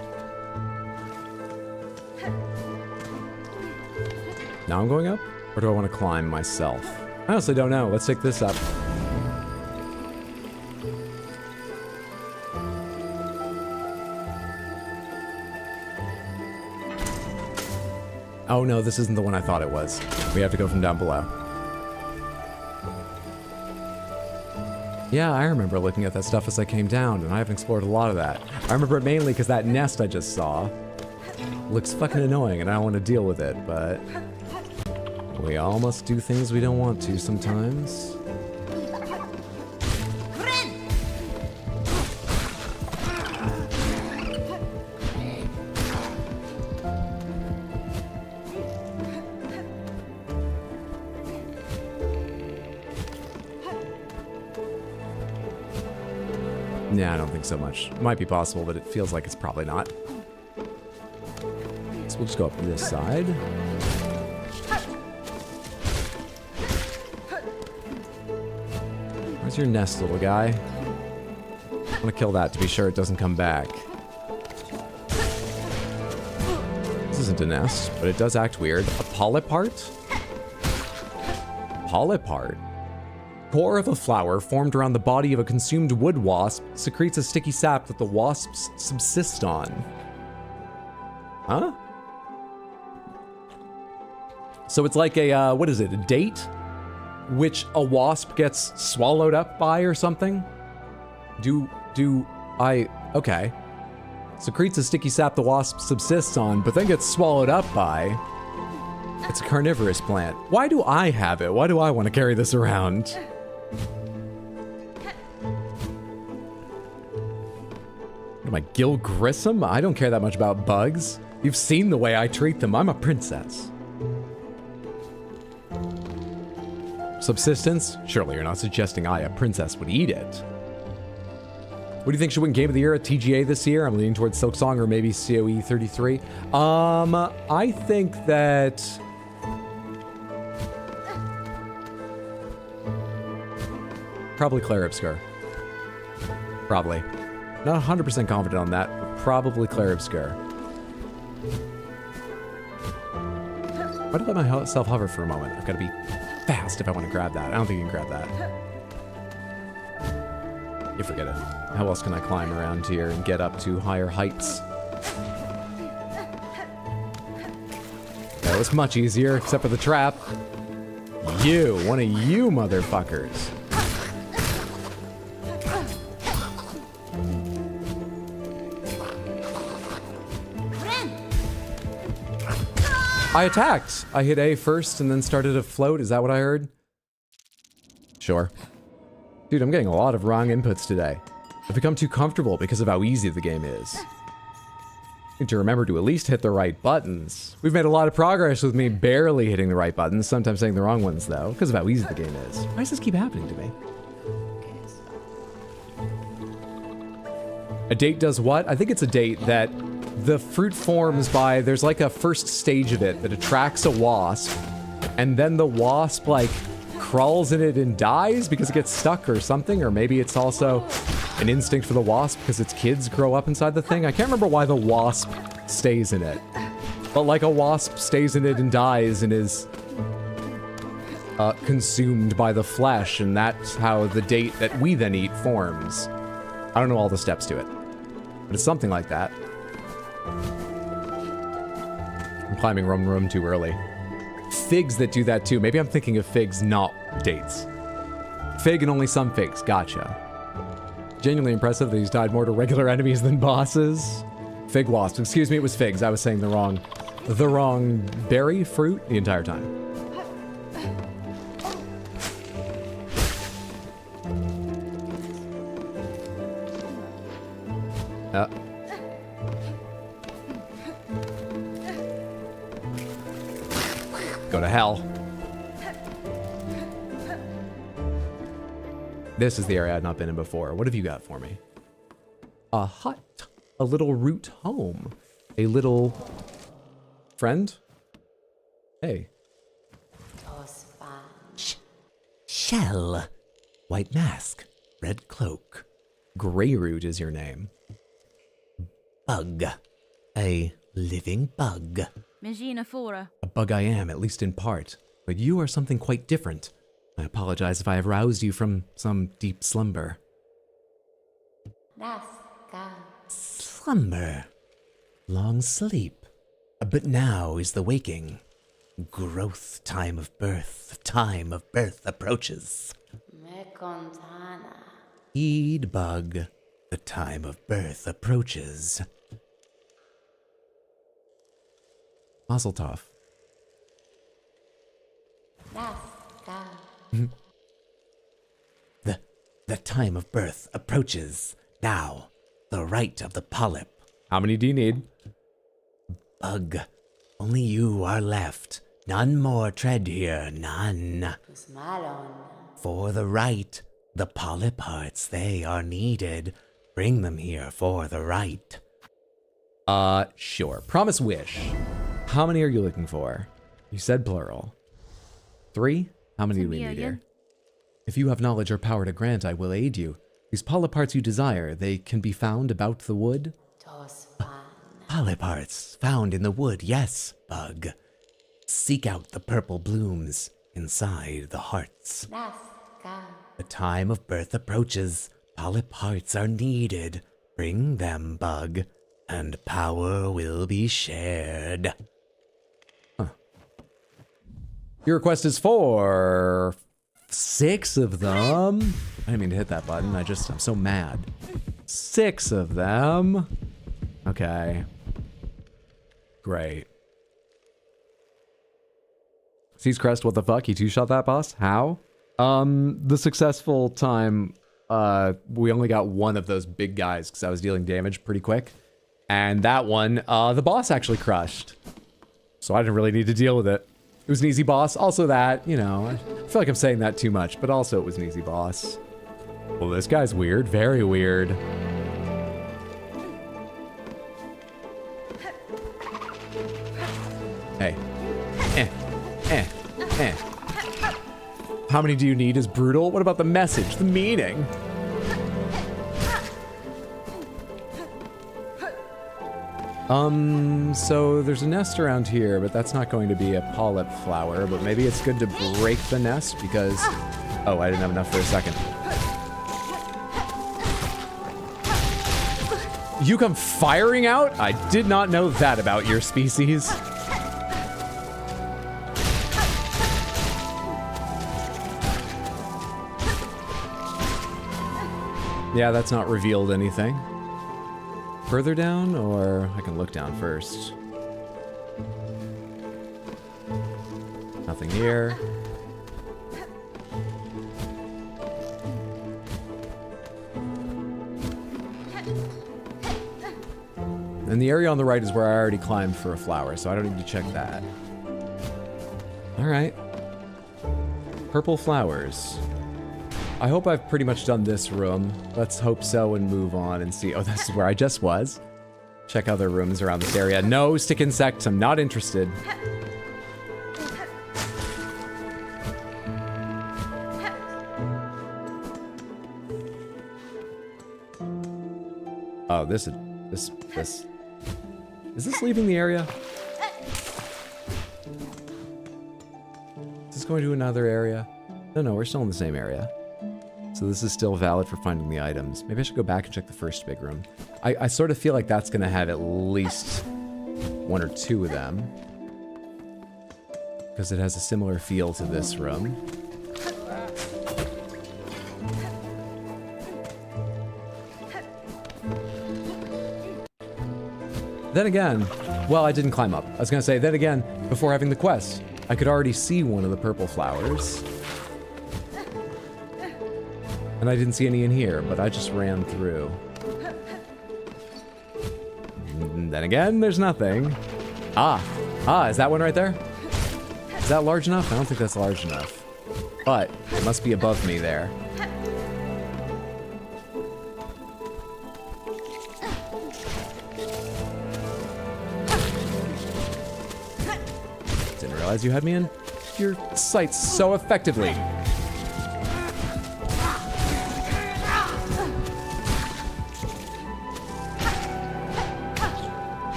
Now I'm going up? Or do I want to climb myself? I honestly don't know. Let's take this up. Oh no, this isn't the one I thought it was. We have to go from down below. Yeah, I remember looking at that stuff as I came down, and I haven't explored a lot of that. I remember it mainly because that nest I just saw looks fucking annoying, and I don't want to deal with it, but... we all must do things we don't want to sometimes. Yeah, I don't think so much. Might be possible, but it feels like it's probably not. So we'll just go up this side. Where's your nest, little guy? I want to kill that to be sure it doesn't come back. This isn't a nest, but it does act weird. A polypart? Polypart? Core of a flower formed around the body of a consumed wood wasp secretes a sticky sap that the wasps subsist on. Huh? So it's like a, what is it, a date? Which a wasp gets swallowed up by or something? Okay. Secretes a sticky sap the wasp subsists on, but then gets swallowed up by... It's a carnivorous plant. Why do I have it? Why do I want to carry this around? What am I, Gil Grissom? I don't care that much about bugs. You've seen the way I treat them. I'm a princess. Subsistence? Surely you're not suggesting I, a princess, would eat it. What do you think should win Game of the Year at TGA this year? I'm leaning towards Silksong or maybe COE 33. I think that... probably Claire Obscure. Probably. Not 100% confident on that, but probably Claire Obscure. Why did I let myself hover for a moment? I've got to be fast if I want to grab that. I don't think you can grab that. You forget it. How else can I climb around here and get up to higher heights? That was much easier, except for the trap. You, one of you motherfuckers. I attacked. I hit A first and then started to float. Is that what I heard? Sure. Dude, I'm getting a lot of wrong inputs today. I've become too comfortable because of how easy the game is. Need to remember to at least hit the right buttons. We've made a lot of progress with me barely hitting the right buttons, sometimes saying the wrong ones though, because of how easy the game is. Why does this keep happening to me? A date does what? I think it's a date that the fruit forms by, there's like a first stage of it that attracts a wasp, and then the wasp like crawls in it and dies because it gets stuck or something, or maybe it's also, an instinct for the wasp because its kids grow up inside the thing. I can't remember why the wasp stays in it. But like a wasp stays in it and dies and is consumed by the flesh, and that's how the date that we then eat forms. I don't know all the steps to it, but it's something like that. I'm climbing room too early. Figs that do that too. Maybe I'm thinking of figs, not dates. Fig and only some figs. Gotcha. Genuinely impressive that he's died more to regular enemies than bosses. Fig wasp. Excuse me, it was figs. I was saying the wrong berry fruit the entire time. Go to hell. This is the area I've not been in before. What have you got for me? A hut. A little root home. A little friend? Hey. Shell. White mask. Red cloak. Grey root is your name. Bug. A living bug. Magina Fora. A bug I am, at least in part. But you are something quite different. I apologize if I have roused you from some deep slumber. Slumber. Long sleep. But now is the waking. Growth time of birth. Time of birth approaches. Heed, bug. The time of birth approaches. Mazel tov. The time of birth approaches. Now, the rite of the polyp. How many do you need? Bug, only you are left. None more tread here, none. For the rite, the polyp hearts, they are needed. Bring them here for the rite. Sure. Promise wish. How many are you looking for? You said plural. 3? How many do we need here? If you have knowledge or power to grant, I will aid you. These polyp hearts you desire, they can be found about the wood? Polyp hearts found in the wood, yes, bug. Seek out the purple blooms inside the hearts. The time of birth approaches. Polyp hearts are needed. Bring them, bug, and power will be shared. Your request is for 6 of them. I didn't mean to hit that button. I'm so mad. 6 of them. Okay. Great. Seas Crest, what the fuck? He two-shot that boss? How? The successful time, we only got one of those big guys because I was dealing damage pretty quick. And that one, the boss actually crushed. So I didn't really need to deal with it. It was an easy boss. Also that, you know, I feel like I'm saying that too much, but also it was an easy boss. Well, this guy's weird. Very weird. Hey. How many do you need is brutal? What about the message, the meaning? So there's a nest around here, but that's not going to be a polyp flower, but maybe it's good to break the nest because... Oh, I didn't have enough for a second. You come firing out? I did not know that about your species. Yeah, that's not revealed anything. Further down, or I can look down first. Nothing here. And the area on the right is where I already climbed for a flower, so I don't need to check that. All right. Purple flowers. I hope I've pretty much done this room. Let's hope so and move on and see. Oh, this is where I just was. Check other rooms around this area. No stick insects. I'm not interested. Oh, this. Is this leaving the area? Is this going to another area? No, we're still in the same area. So this is still valid for finding the items. Maybe I should go back and check the first big room. I sort of feel like that's going to have at least one or two of them. Because it has a similar feel to this room. Then again, well, I didn't climb up. I was going to say, then again, before having the quest, I could already see one of the purple flowers. And I didn't see any in here, but I just ran through. And then again, there's nothing. Ah, is that one right there? Is that large enough? I don't think that's large enough. But it must be above me there. Didn't realize you had me in your sights so effectively.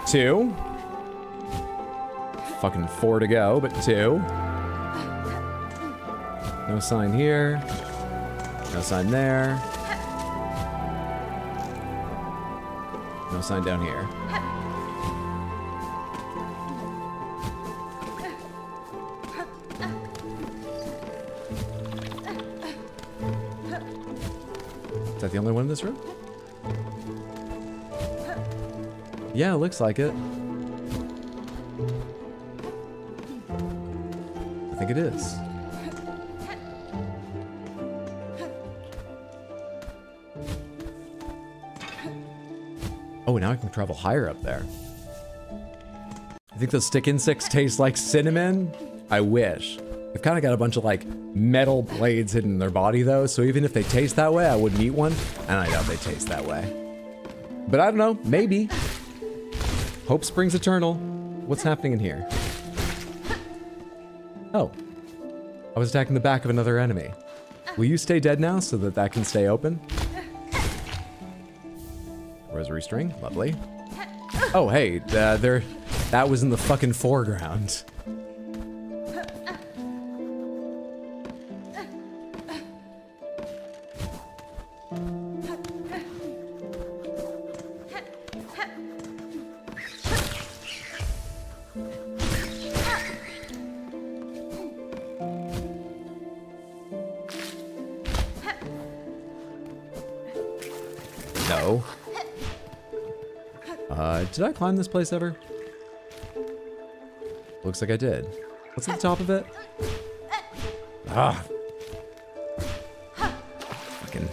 Two. Fucking 4 to go, but 2. No sign here. No sign there. No sign down here. Is that the only one in this room? Yeah, it looks like it. I think it is. Oh, now I can travel higher up there. I think those stick insects taste like cinnamon. I wish. They've kind of got a bunch of like metal blades hidden in their body though, so even if they taste that way, I wouldn't eat one. And I doubt they taste that way. But I don't know, maybe. Hope springs eternal. What's happening in here? Oh. I was attacking the back of another enemy. Will you stay dead now so that that can stay open? Rosary string, lovely. Oh, hey, that was in the fucking foreground. No. Did I climb this place ever? Looks like I did. What's at the top of it? Ah. Fucking.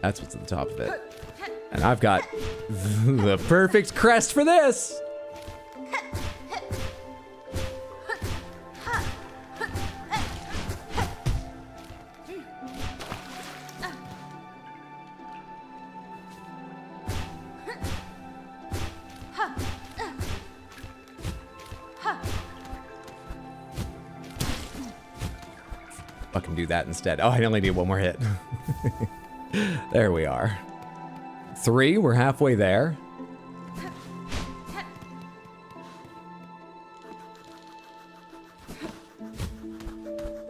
That's what's at the top of it. And I've got the perfect crest for this. Fucking do that instead. Oh, I only need one more hit. There we are. 3, we're halfway there.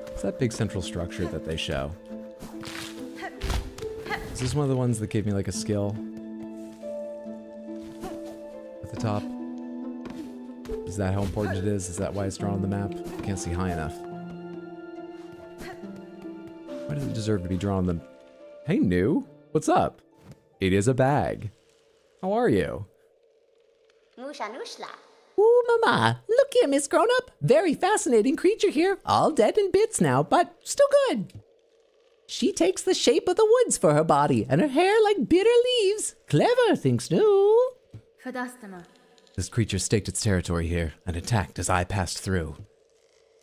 It's that big central structure that they show. Is this one of the ones that gave me like a skill? At the top? Is that how important it is? Is that why it's drawn on the map? I can't see high enough. Why does it deserve to be drawn on the... Hey, new. What's up? It is a bag. How are you? Ooh, mama. Look here, Miss Grown-Up. Very fascinating creature here. All dead in bits now, but still good. She takes the shape of the woods for her body, and her hair like bitter leaves. Clever, thinks new. Fadastama. This creature staked its territory here and attacked as I passed through.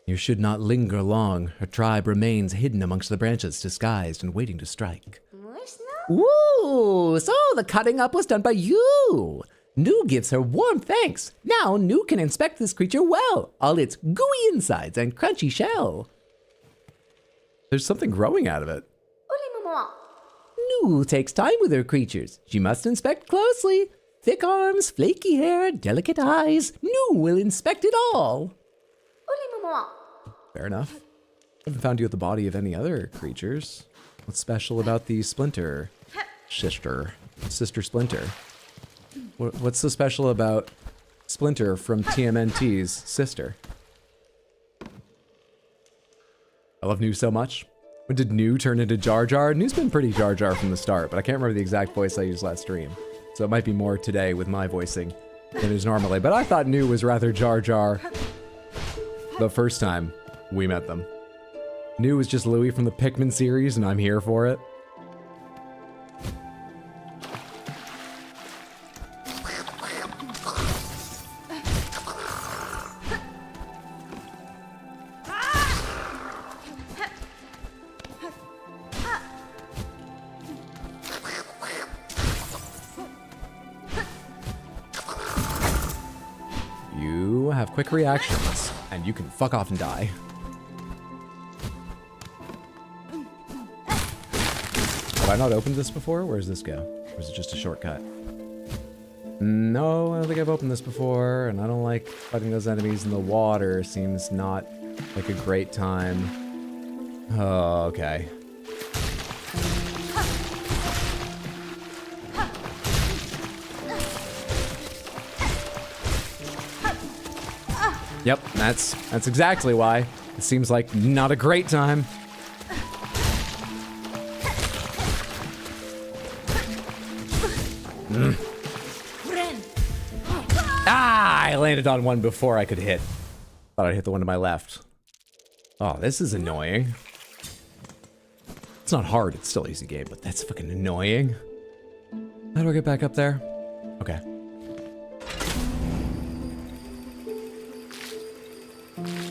You should not linger long. Her tribe remains hidden amongst the branches, disguised and waiting to strike. Ooh, so the cutting up was done by you. Nu gives her warm thanks. Now Nu can inspect this creature well, all its gooey insides and crunchy shell. There's something growing out of it. Nu takes time with her creatures. She must inspect closely. Thick arms, flaky hair, delicate eyes. Nu will inspect it all. Fair enough. I haven't found you at the body of any other creatures. What's special about the Splinter sister? Sister Splinter. What's so special about Splinter from TMNT's sister? I love Nu so much. When did Nu turn into Jar Jar? Nu's been pretty Jar Jar from the start, but I can't remember the exact voice I used last stream. So it might be more today with my voicing than it is normally. But I thought Nu was rather Jar Jar the first time we met them. Nu was just Louis from the Pikmin series, and I'm here for it. You have quick reactions, and you can fuck off and die. Have I not opened this before? Where does this go? Or is it just a shortcut? No, I don't think I've opened this before, and I don't like fighting those enemies in the water. Seems not like a great time. Oh, okay. Yep, that's exactly why. It seems like not a great time. Ah, I landed on one before I could hit. Thought I'd hit the one to my left. Oh, this is annoying. It's not hard, it's still easy game, but that's fucking annoying. How do I get back up there? Okay.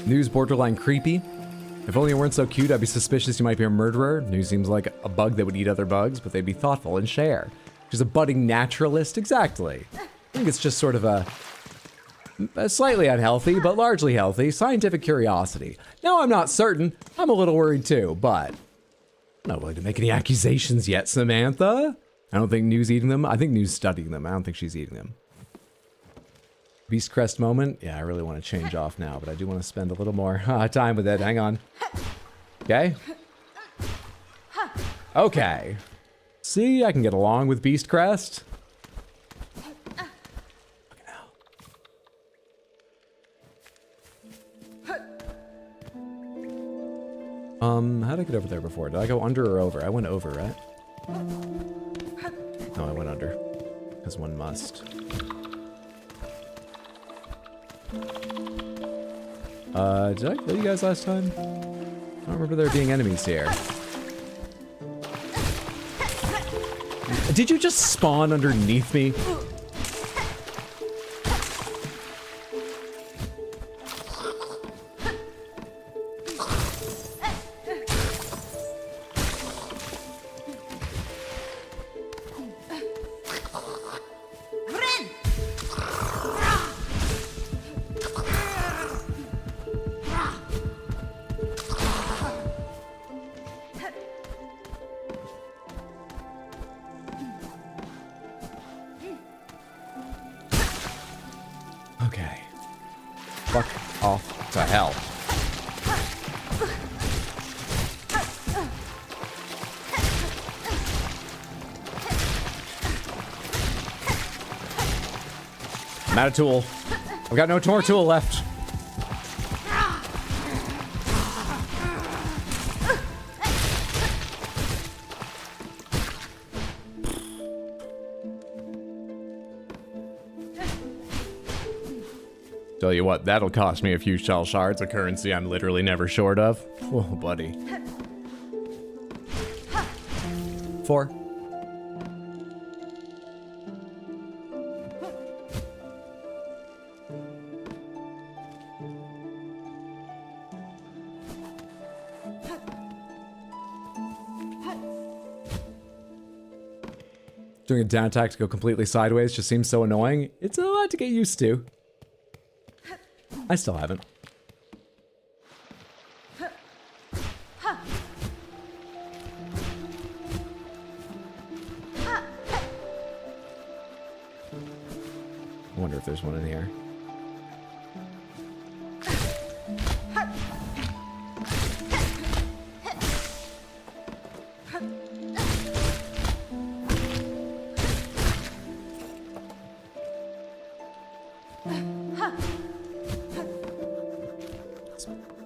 Nu's borderline creepy. If only you weren't so cute, I'd be suspicious you might be a murderer. Nu seems like a bug that would eat other bugs, but they'd be thoughtful and share. She's a budding naturalist, exactly. I think it's just sort of a slightly unhealthy, but largely healthy, scientific curiosity. Now, I'm not certain. I'm a little worried too, but I'm not willing to make any accusations yet, Samantha. I don't think Nu's eating them. I think Nu's studying them. I don't think she's eating them. Beast Crest moment. Yeah, I really want to change off now, but I do want to spend a little more time with it. Hang on. Okay. Okay. See, I can get along with Beast Crest. How'd I get over there before? Did I go under or over? I went over, right? No, I went under. Because one must. Did I kill you guys last time? I don't remember there being enemies here. Did you just spawn underneath me? Okay. Fuck off to hell. I'm out of tool. I've got no more tool left. Tell you what, that'll cost me a few shell shards, a currency I'm literally never short of. Oh, buddy. 4. Doing a down attack to go completely sideways just seems so annoying. It's a lot to get used to. I still haven't. I wonder if there's one in here.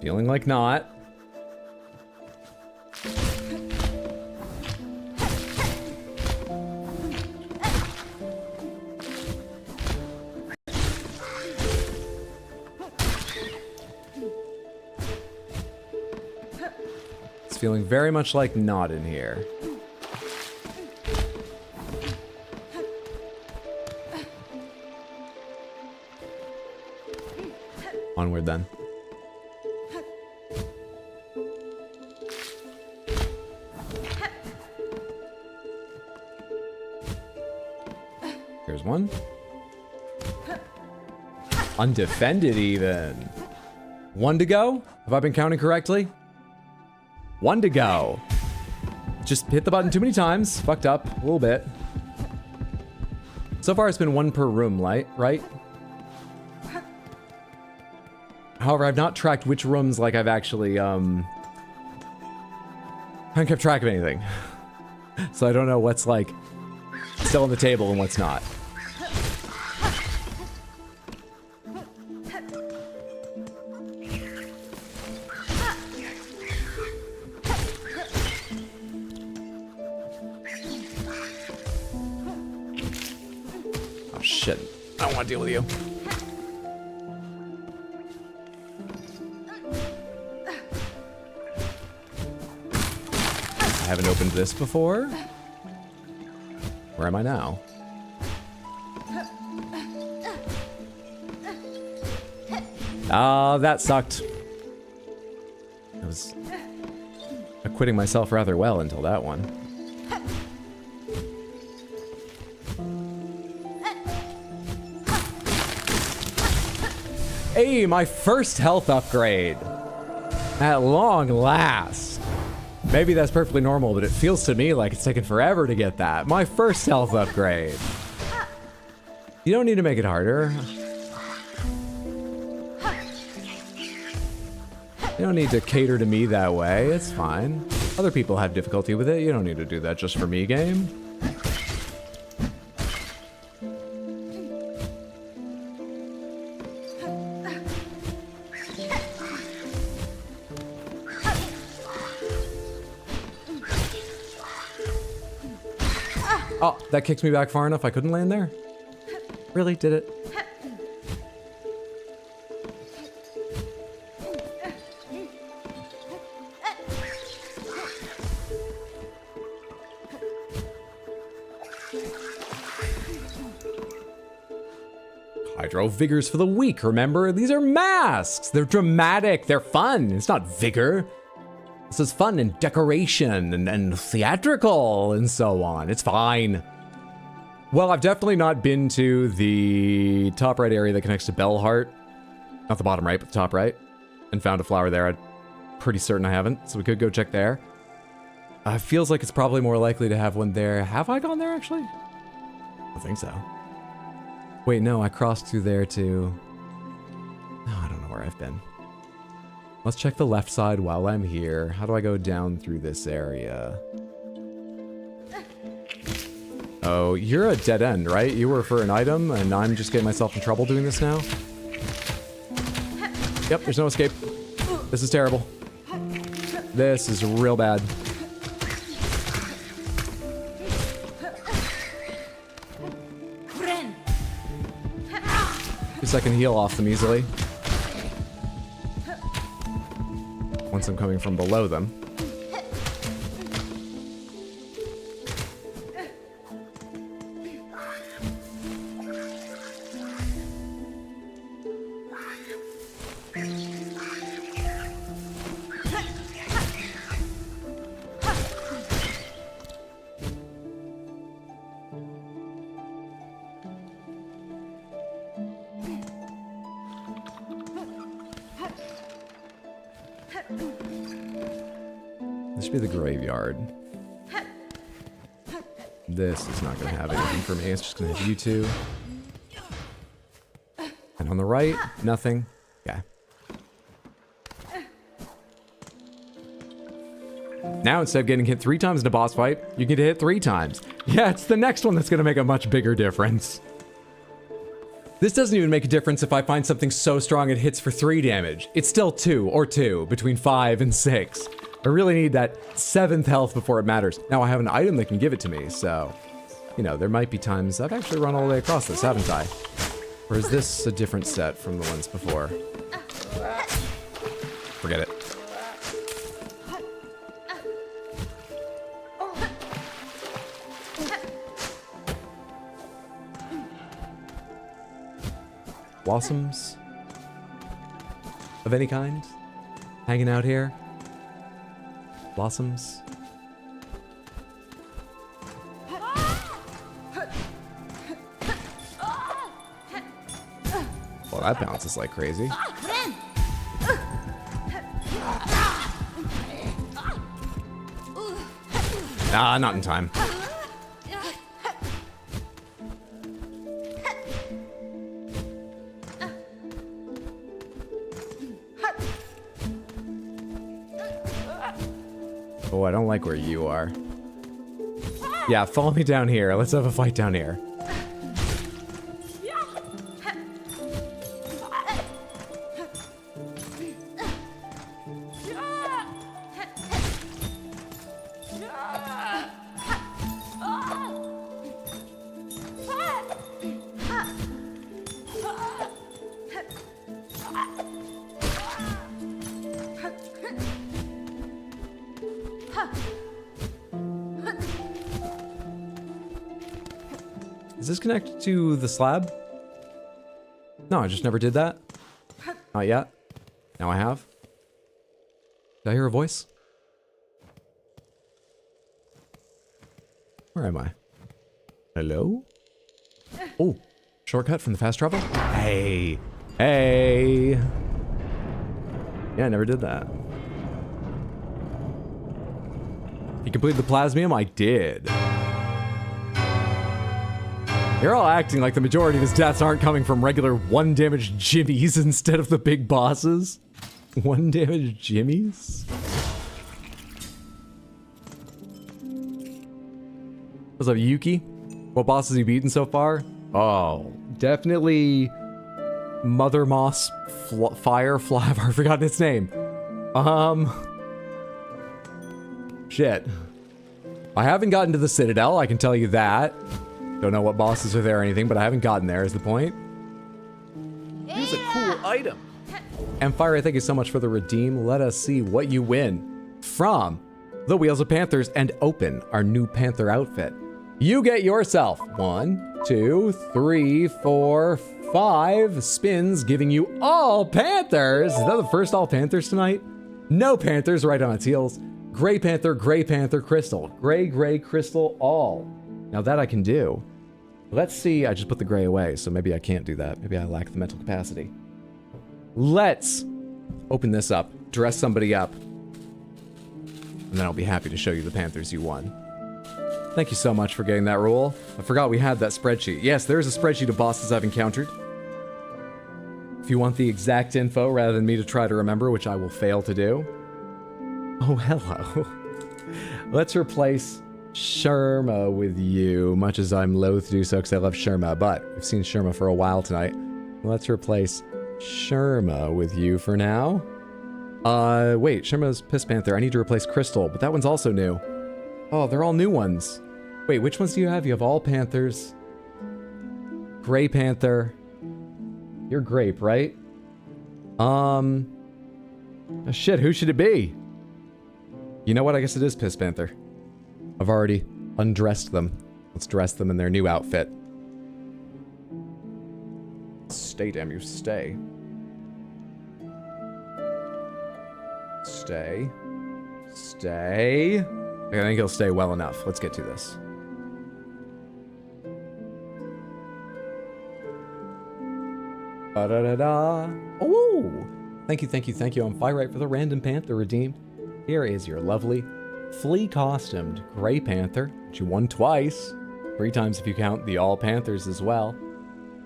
Feeling like not. It's feeling very much like not in here. Onward then. Here's one. Undefended even. One to go? Have I been counting correctly? One to go. Just hit the button too many times. Fucked up a little bit. So far it's been one per room, right? However, I've not tracked which rooms like I've actually, I haven't kept track of anything. So I don't know what's like still on the table and what's not. Oh shit, I don't want to deal with you. I haven't opened this before. Where am I now? Ah, that sucked. I was acquitting myself rather well until that one. Hey, my first health upgrade. At long last. Maybe that's perfectly normal, but it feels to me like it's taken forever to get that. My first health upgrade. You don't need to make it harder. You don't need to cater to me that way. It's fine. Other people have difficulty with it. You don't need to do that just for me, game. Oh, that kicks me back far enough I couldn't land there? Really? Did it? Hydro vigors for the weak, remember? These are masks! They're dramatic, they're fun. It's not vigor. This is fun and decoration and theatrical and so on. It's fine. Well, I've definitely not been to the top right area that connects to Bellheart. Not the bottom right, but the top right. And found a flower there. I'm pretty certain I haven't, so we could go check there. Feels like it's probably more likely to have one there. Have I gone there, actually? I think so. Wait, no, I crossed through there too. No, I don't know where I've been. Let's check the left side while I'm here. How do I go down through this area? Oh, you're a dead end, right? You were for an item, and I'm just getting myself in trouble doing this now? Yep, there's no escape. This is terrible. This is real bad. Guess I can heal off them easily. Once I'm coming from below them. This should be the graveyard. This is not going to have anything for me. It's just going to have you two. And on the right, nothing. Okay. Now, instead of getting hit 3 times in a boss fight, you get hit 3 times. Yeah, it's the next one that's going to make a much bigger difference. This doesn't even make a difference if I find something so strong it hits for 3 damage. It's still 2 or 2 between 5 and 6. I really need that 7th health before it matters. Now I have an item that can give it to me, so, you know, there might be times I've actually run all the way across this, haven't I? Or is this a different set from the ones before? Forget it. Blossoms of any kind hanging out here. Blossoms. Well, that bounces like crazy. Ah, not in time. Oh, I don't like where you are. Yeah, follow me down here. Let's have a fight down here. Is this connected to the slab? No, I just never did that. Not yet. Now I have. Did I hear a voice? Where am I? Hello? Oh, shortcut from the fast travel? Hey. Hey. Yeah, I never did that. You completed the plasmium? I did. You're all acting like the majority of his deaths aren't coming from regular 1 damage jimmies instead of the big bosses. 1 damage jimmies? What's up, Yuki? What bosses have you beaten so far? Oh, definitely Mother Moss Firefly. I've forgotten its name. Shit. I haven't gotten to the Citadel, I can tell you that. Don't know what bosses are there or anything, but I haven't gotten there is the point. Here's a cool item. Empire, thank you so much for the redeem. Let us see what you win from the Wheels of Panthers and open our new Panther outfit. You get yourself 1, 2, 3, 4, 5 spins, giving you all Panthers. Is that the first all Panthers tonight? No Panthers right on its heels. Gray Panther, Crystal. Gray, Crystal, all. Now that I can do. Let's see, I just put the gray away, so maybe I can't do that. Maybe I lack the mental capacity. Let's open this up, dress somebody up, and then I'll be happy to show you the Panthers you won. Thank you so much for getting that rule. I forgot we had that spreadsheet. Yes, there is a spreadsheet of bosses I've encountered. If you want the exact info rather than me to try to remember, which I will fail to do. Oh, hello. Let's replace Sherma with you, much as I'm loath to do so because I love Sherma, but we've seen Sherma for a while tonight. Let's replace Sherma with you for now. Wait, Sherma's Piss Panther. I need to replace Crystal, but that one's also new. Oh, they're all new ones. Wait, which ones do you have? You have all Panthers. Gray Panther. You're Grape, right? Oh, shit, who should it be? You know what? I guess it is Piss Panther. I've already undressed them. Let's dress them in their new outfit. Stay, damn you, stay. Stay. Stay. Okay, I think he'll stay well enough. Let's get to this. Ba-da-da-da. Oh! Thank you on Firelight for the random Panther redeemed. Here is your lovely flea-costumed Gray Panther, which you won twice. 3 times if you count the all Panthers as well.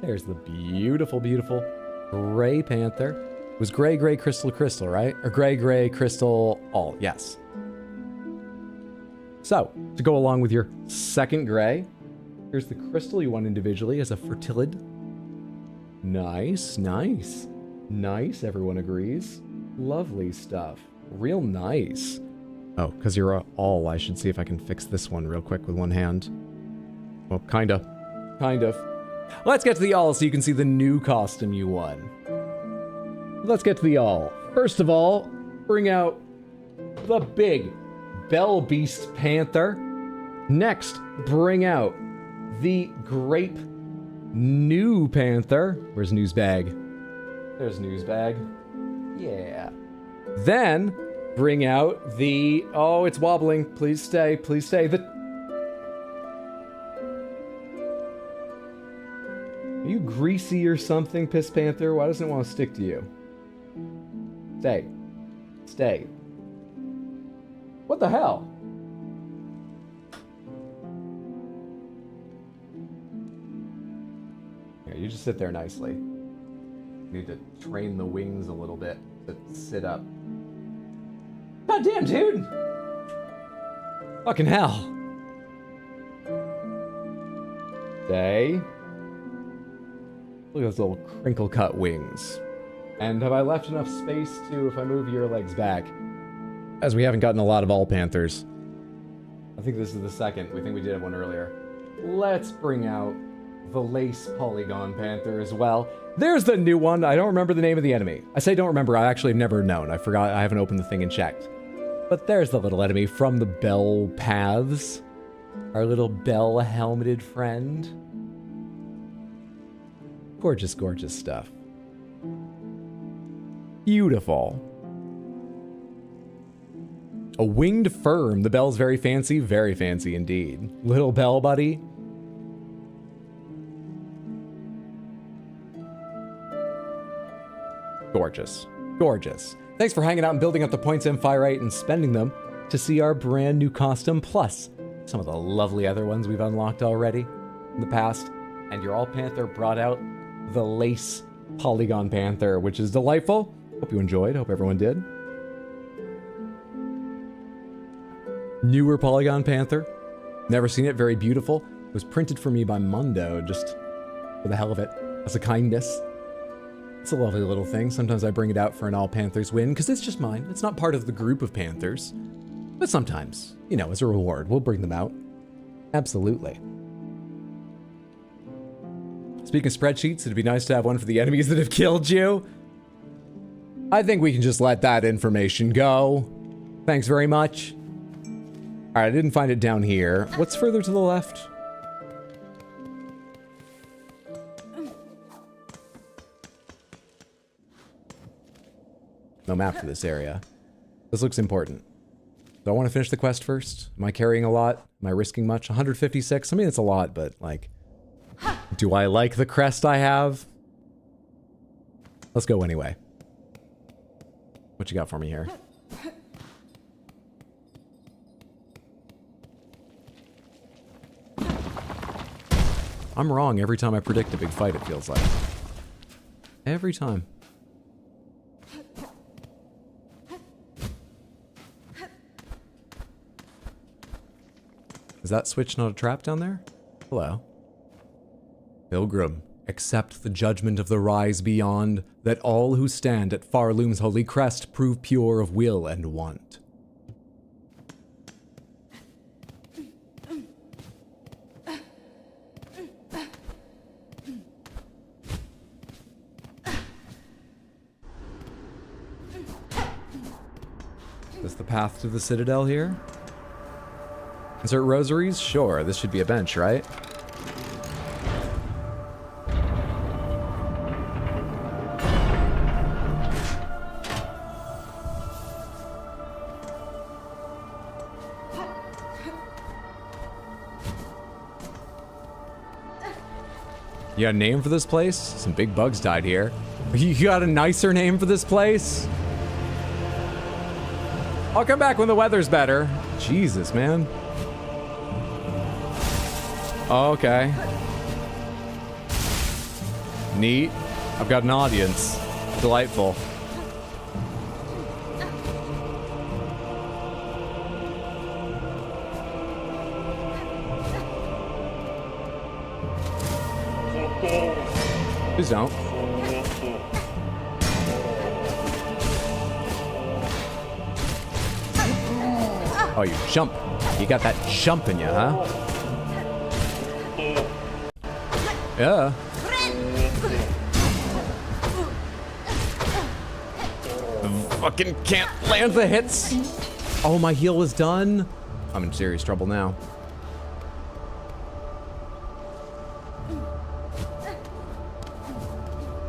There's the beautiful, beautiful Gray panther. It was gray, gray, crystal, crystal, right? Or gray, gray, crystal, all. Yes. So, to go along with your second gray, here's the crystal you want individually as a fertilid. Nice, nice. Nice, everyone agrees. Lovely stuff. Real nice. Oh, because you're all, I should see if I can fix this one real quick with one hand. Well, kinda. Kind of. Let's get to the all so you can see the new costume you won. Let's get to the all. First of all, bring out the big Bell Beast Panther. Next, bring out the Grape New Panther. Where's Newsbag? There's Newsbag. Yeah. Then, bring out the... Oh, it's wobbling. Please stay. Please stay. Are you greasy or something, Piss Panther? Why doesn't it want to stick to you? Stay. Stay. What the hell? Here, you just sit there nicely. Need to train the wings a little bit to sit up. God damn, dude! Fucking hell. Stay. Look at those little crinkle cut wings. And have I left enough space to, if I move your legs back? As we haven't gotten a lot of all panthers. I think this is the second. We think we did one earlier. Let's bring out the lace polygon panther as well. There's the new one. I don't remember the name of the enemy. I say don't remember. I actually have never known. I forgot. I haven't opened the thing and checked. But there's the little enemy from the Bell Paths. Our little bell helmeted friend. Gorgeous, gorgeous stuff. Beautiful. A winged firm. The bell's very fancy indeed. Little bell buddy. Gorgeous. Gorgeous. Thanks for hanging out and building up the points in Firite and spending them to see our brand new costume, plus some of the lovely other ones we've unlocked already in the past. And your all panther brought out the lace polygon panther, which is delightful. Hope you enjoyed. Hope everyone did. Newer polygon panther. Never seen it. Very beautiful. It was printed for me by Mundo, just for the hell of it, as a kindness. It's a lovely little thing. Sometimes I bring it out for an all panthers win, because it's just mine. It's not part of the group of panthers. But sometimes, you know, as a reward, we'll bring them out. Absolutely. Speaking of spreadsheets, it'd be nice to have one for the enemies that have killed you. I think we can just let that information go. Thanks very much. All right, I didn't find it down here. What's further to the left? No map for this area. This looks important. Do I want to finish the quest first? Am I carrying a lot? Am I risking much? 156? I mean, it's a lot, but like... Do I like the crest I have? Let's go anyway. What you got for me here? I'm wrong every time I predict a big fight, it feels like. Every time. Is that switch not a trap down there? Hello. Pilgrim, accept the judgment of the rise beyond, that all who stand at Farloom's holy crest prove pure of will and want. Is this the path to the Citadel here? Insert rosaries? Sure, this should be a bench, right? You got a name for this place? Some big bugs died here. You got a nicer name for this place? I'll come back when the weather's better. Jesus, man. Okay. Neat. I've got an audience. Delightful. Please don't. Oh, you jump. You got that jump in you, huh? Yeah. Fucking can't land the hits. Oh, my heal was done. I'm in serious trouble now.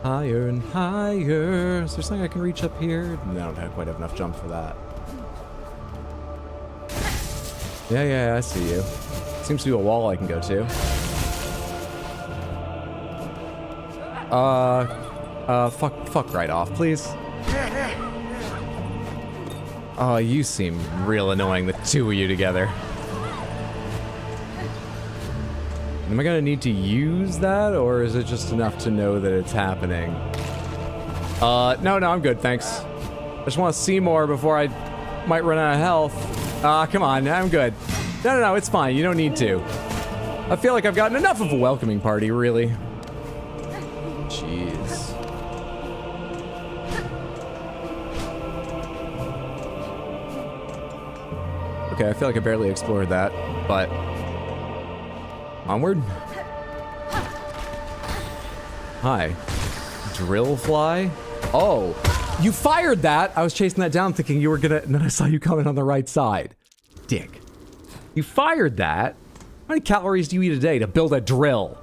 Higher and higher. Is there something I can reach up here? No, I don't quite have enough jump for that. Yeah, I see you. Seems to be a wall I can go to. Fuck right off, please. Oh, you seem real annoying, the two of you together. Am I gonna need to use that, or is it just enough to know that it's happening? No, I'm good, thanks. I just want to see more before I might run out of health. Come on, I'm good. No, it's fine, you don't need to. I feel like I've gotten enough of a welcoming party, really. Jeez. Okay, I feel like I barely explored that, but... onward? Hi. Drill fly? Oh, you fired that! I was chasing that down thinking you were gonna... and then I saw you coming on the right side. Dick. You fired that? How many calories do you eat a day to build a drill?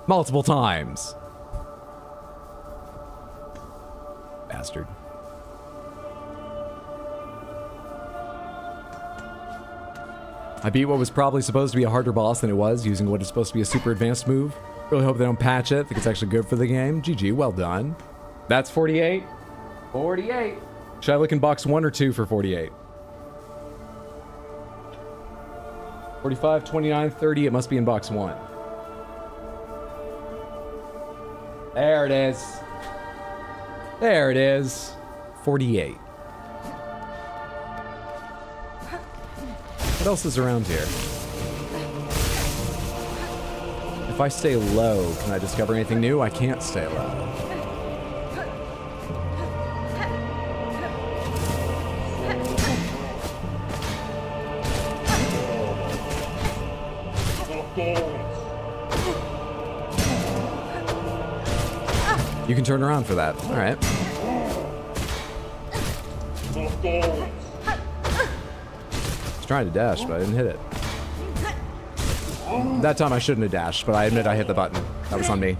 Multiple times. Bastard. I beat what was probably supposed to be a harder boss than it was, using what is supposed to be a super advanced move. Really hope they don't patch it. Think it's actually good for the game. GG, well done. That's 48. 48. Should I look in box 1 or 2 for 48? 45, 29, 30. It must be in box 1. There it is. There it is. 48. What else is around here? If I stay low, can I discover anything new? I can't stay low. You can turn around for that. All right. Trying to dash, but I didn't hit it. That time I shouldn't have dashed, but I admit I hit the button. That was on me.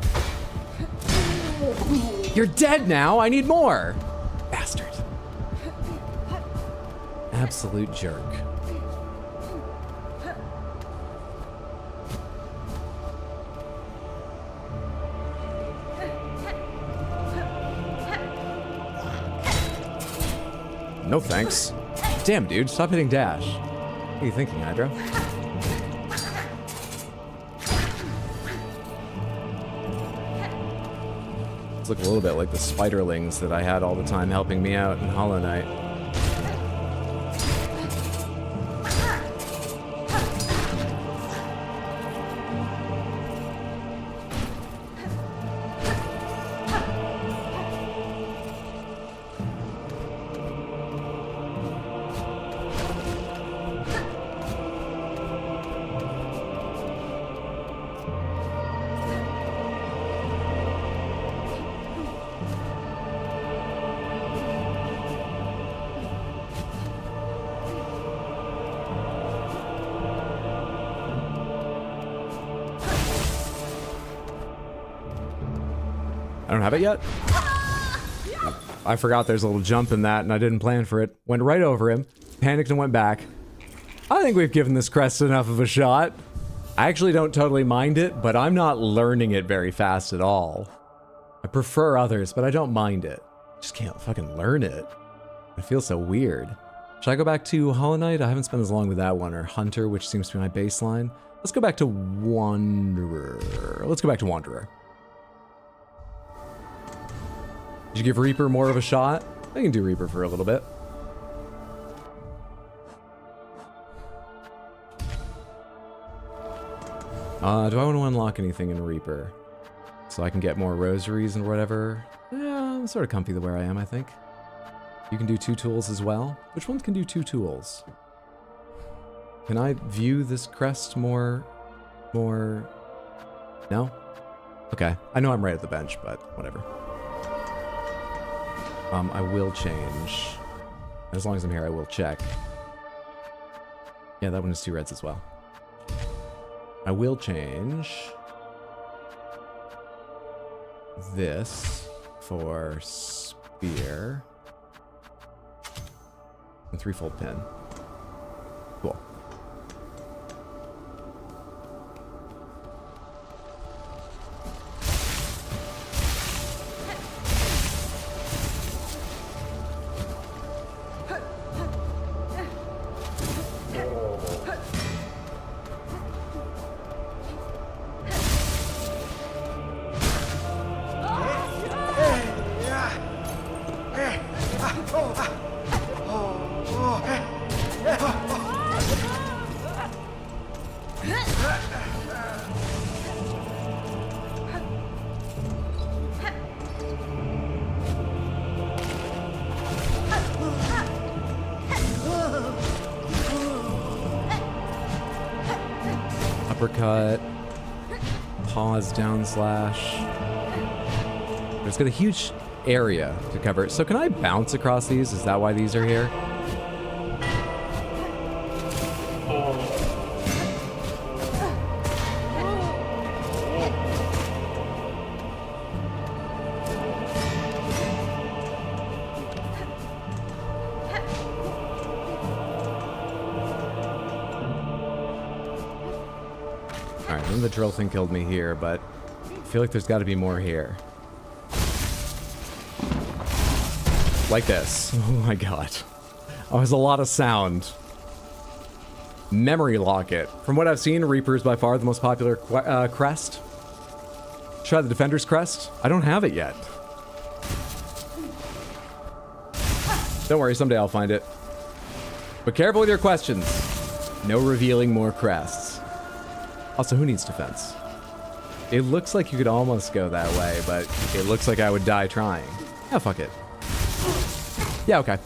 You're dead now! I need more! Bastard. Absolute jerk. No thanks. Damn, dude, stop hitting dash. What are you thinking, Hydra? These look a little bit like the spiderlings that I had all the time helping me out in Hollow Knight. I don't have it yet? I forgot there's a little jump in that and I didn't plan for it. Went right over him, panicked and went back. I think we've given this crest enough of a shot. I actually don't totally mind it, but I'm not learning it very fast at all. I prefer others, but I don't mind it. Just can't fucking learn it. It feels so weird. Should I go back to Hollow Knight? I haven't spent as long with that one, or Hunter, which seems to be my baseline. Let's go back to Wanderer. Let's go back to Wanderer. Did you give Reaper more of a shot? I can do Reaper for a little bit. Do I want to unlock anything in Reaper? So I can get more rosaries and whatever? Yeah, I'm sort of comfy where I am, I think. You can do 2 tools as well. Which ones can do 2 tools? Can I view this crest more? No? Okay. I know I'm right at the bench, but whatever. I will change. As long as I'm here, I will check. Yeah, that one is 2 reds as well. I will change this for spear and 3-fold pin. Cool. Uppercut, pause, down slash. It's got a huge area to cover. So can I bounce across these? Is that why these are here? Alright, then the drill thing killed me here, but I feel like there's got to be more here. Like this. Oh my god. Oh, there's a lot of sound. Memory locket. From what I've seen, Reaper is by far the most popular crest. Try the Defender's crest. I don't have it yet. Don't worry, someday I'll find it. But careful with your questions. No revealing more crests. Also, who needs defense? It looks like you could almost go that way, but it looks like I would die trying. Yeah, fuck it. Yeah, okay.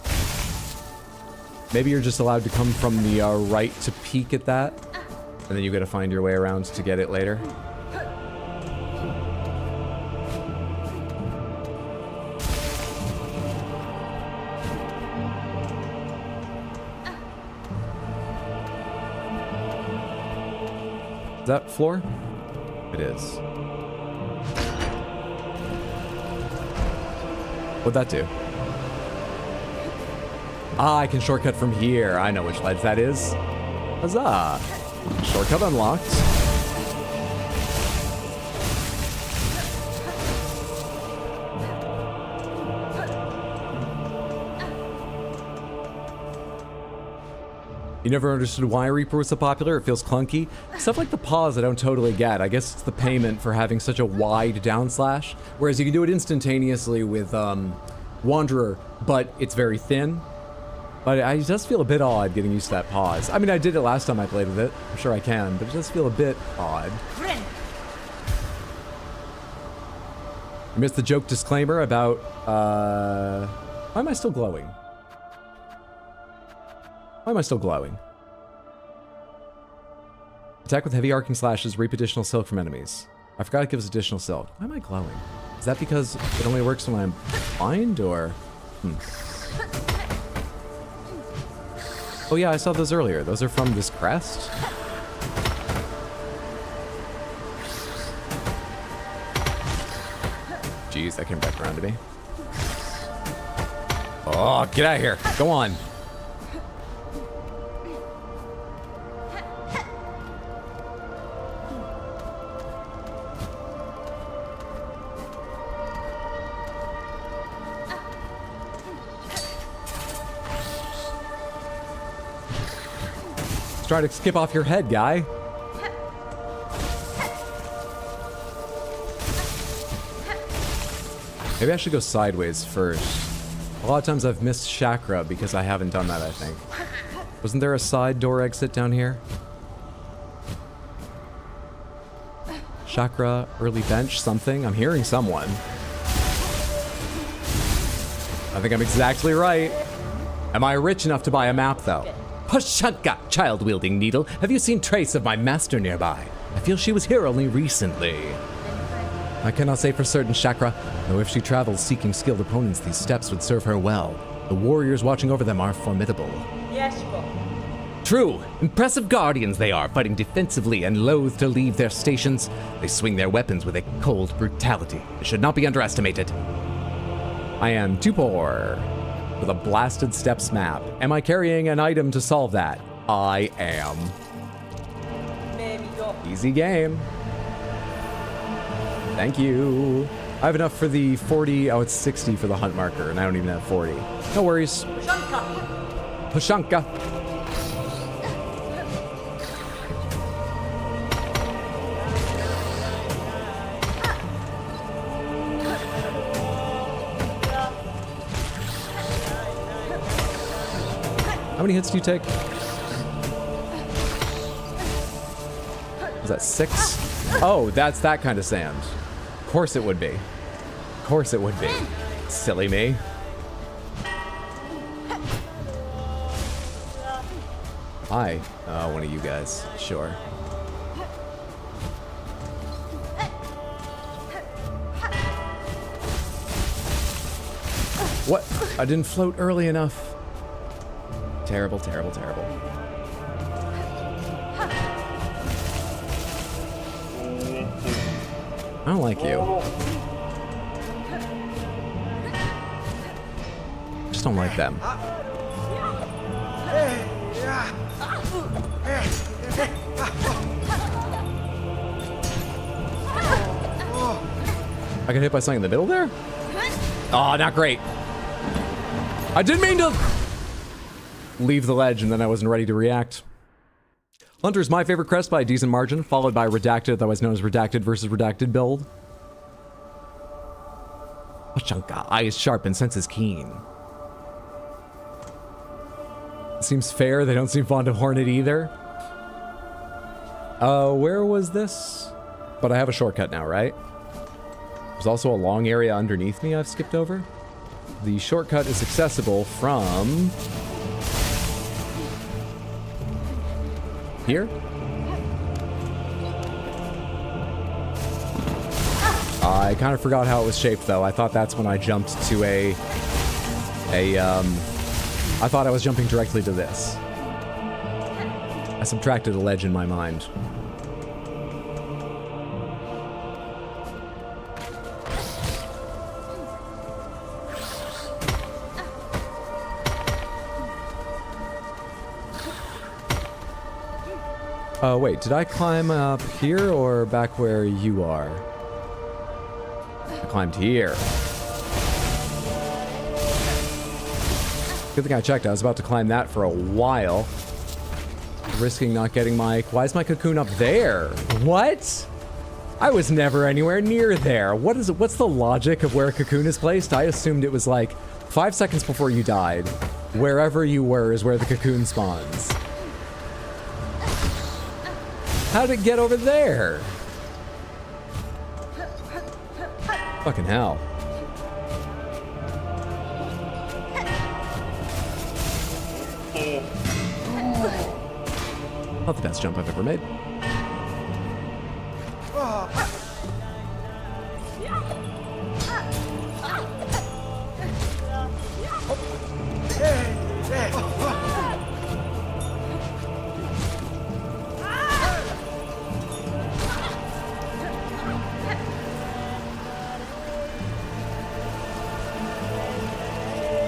Maybe you're just allowed to come from the right to peek at that, and then you gotta find your way around to get it later. Is that floor? It is. What'd that do? Ah, I can shortcut from here. I know which ledge that is. Huzzah! Shortcut unlocked. You never understood why Reaper was so popular? It feels clunky. Stuff like the pause I don't totally get. I guess it's the payment for having such a wide down slash. Whereas you can do it instantaneously with Wanderer, but it's very thin. But I just feel a bit odd getting used to that pause. I mean, I did it last time I played with it. I'm sure I can, but it does feel a bit odd. You missed the joke disclaimer about, why am I still glowing? Why am I still glowing? Attack with heavy arcing slashes, reap additional silk from enemies. I forgot it gives additional silk. Why am I glowing? Is that because it only works when I'm blind, or? Oh yeah, I saw those earlier. Those are from this crest? Jeez, that came back around to me. Oh, get out of here. Go on. Try to skip off your head, guy. Maybe I should go sideways first. A lot of times I've missed chakra because I haven't done that, I think. Wasn't there a side door exit down here? Chakra, early bench, something? I'm hearing someone. I think I'm exactly right. Am I rich enough to buy a map, though? Pashanka, child-wielding needle. Have you seen trace of my master nearby? I feel she was here only recently. I cannot say for certain, Chakra, though if she travels seeking skilled opponents, these steps would serve her well. The warriors watching over them are formidable. Yes, go. True. Impressive guardians they are, fighting defensively and loath to leave their stations. They swing their weapons with a cold brutality. It should not be underestimated. I am too poor for the blasted steps map. Am I carrying an item to solve that? I am. Maybe go. Easy game. Thank you. I have enough for the 40. Oh, it's 60 for the hunt marker, and I don't even have 40. No worries. Pashanka. How many hits do you take? Is that 6? Oh, that's that kind of sand. Of course it would be. Of course it would be. Silly me. Hi. One of you guys. Sure. What? I didn't float early enough. Terrible, terrible, terrible. I don't like you. Just don't like them. I got hit by something in the middle there? Oh, not great. I didn't mean to leave the ledge and then I wasn't ready to react. Hunter is my favorite crest by a decent margin, followed by Redacted, otherwise known as Redacted versus Redacted build. Pashanka, eyes sharp and senses keen. Seems fair, they don't seem fond of Hornet either. Where was this? But I have a shortcut now, right? There's also a long area underneath me I've skipped over. The shortcut is accessible from here. I kind of forgot how it was shaped though. I thought that's when I jumped to I thought I was jumping directly to this. I subtracted a ledge in my mind. Oh, wait, did I climb up here or back where you are? I climbed here. Good thing I checked. I was about to climb that for a while. Risking not getting my... Why is my cocoon up there? What? I was never anywhere near there. What is it? What's the logic of where a cocoon is placed? I assumed it was like 5 seconds before you died. Wherever you were is where the cocoon spawns. How did it get over there? Fucking hell. Not the best jump I've ever made.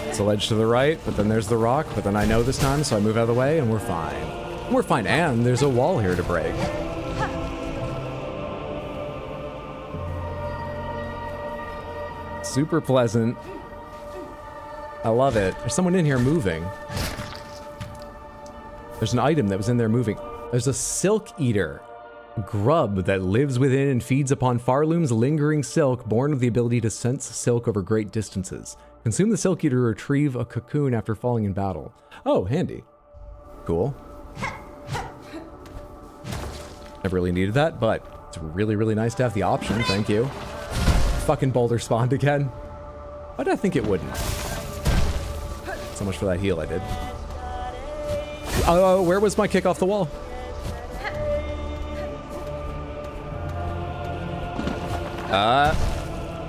It's a ledge to the right, but then there's the rock, but then I know this time, so I move out of the way, and we're fine. We're fine, and there's a wall here to break. Super pleasant. I love it. There's someone in here moving. There's an item that was in there moving. There's a silk eater. grub that lives within and feeds upon Farloom's lingering silk, born with the ability to sense silk over great distances. Consume the silk eater to retrieve a cocoon after falling in battle. Oh, handy. Cool. Never really needed that, but it's really, really nice to have the option. Thank you. Fucking boulder spawned again. Why did I think it wouldn't? So much for that heal I did. Oh, where was my kick off the wall?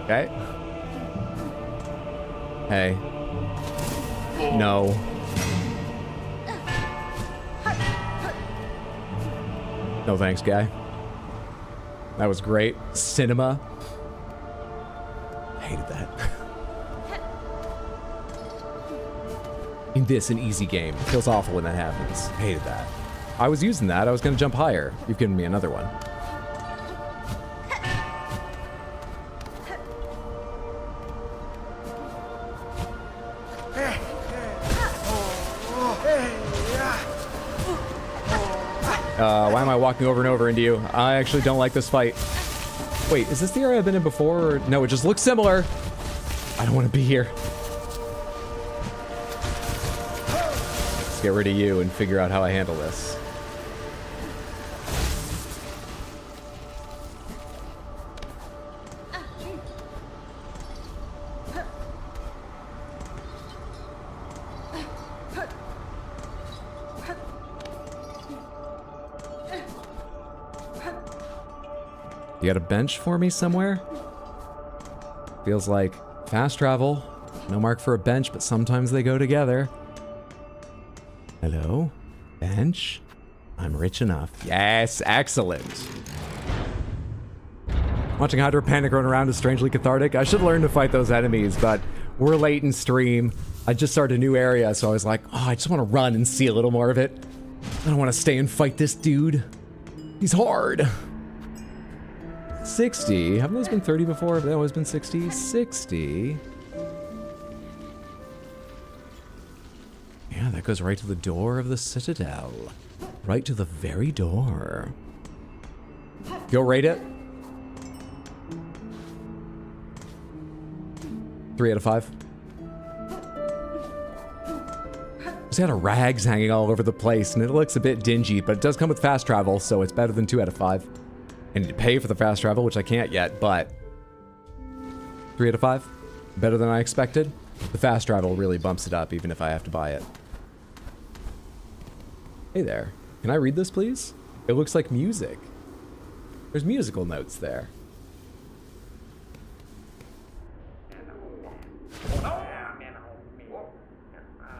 Okay. Hey. No. No thanks, guy. That was great. Cinema. Hated that. In this, an easy game. It feels awful when that happens. Hated that. I was using that. I was going to jump higher. You've given me another one. Why am I walking over and over into you? I actually don't like this fight. Wait, is this the area I've been in before? Or... No, it just looks similar. I don't want to be here. Let's get rid of you and figure out how I handle this. You got a bench for me somewhere? Feels like fast travel. No mark for a bench, but sometimes they go together. Hello? Bench? I'm rich enough. Yes, excellent. Watching Hydro Panic run around is strangely cathartic. I should learn to fight those enemies, but we're late in stream. I just started a new area, so I was like, oh, I just want to run and see a little more of it. I don't want to stay and fight this dude. He's hard. 60. Haven't those been 30 before? Have they always been 60? 60. Yeah, that goes right to the door of the Citadel. Right to the very door. Go rate it. 3 out of 5. It's got a rags hanging all over the place, and it looks a bit dingy, but it does come with fast travel, so it's better than 2 out of 5. I need to pay for the fast travel, which I can't yet, but 3 out of 5. Better than I expected. The fast travel really bumps it up, even if I have to buy it. Hey there. Can I read this, please? It looks like music. There's musical notes there.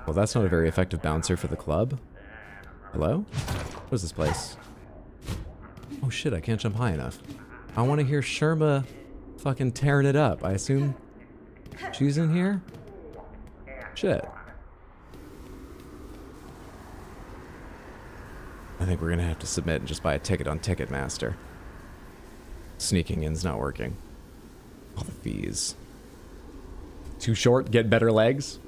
Well, that's not a very effective bouncer for the club. Hello? What is this place? Oh shit, I can't jump high enough. I want to hear Sherma fucking tearing it up. I assume she's in here? Shit. I think we're gonna have to submit and just buy a ticket on Ticketmaster. Sneaking in's not working. All the fees. Too short, get better legs?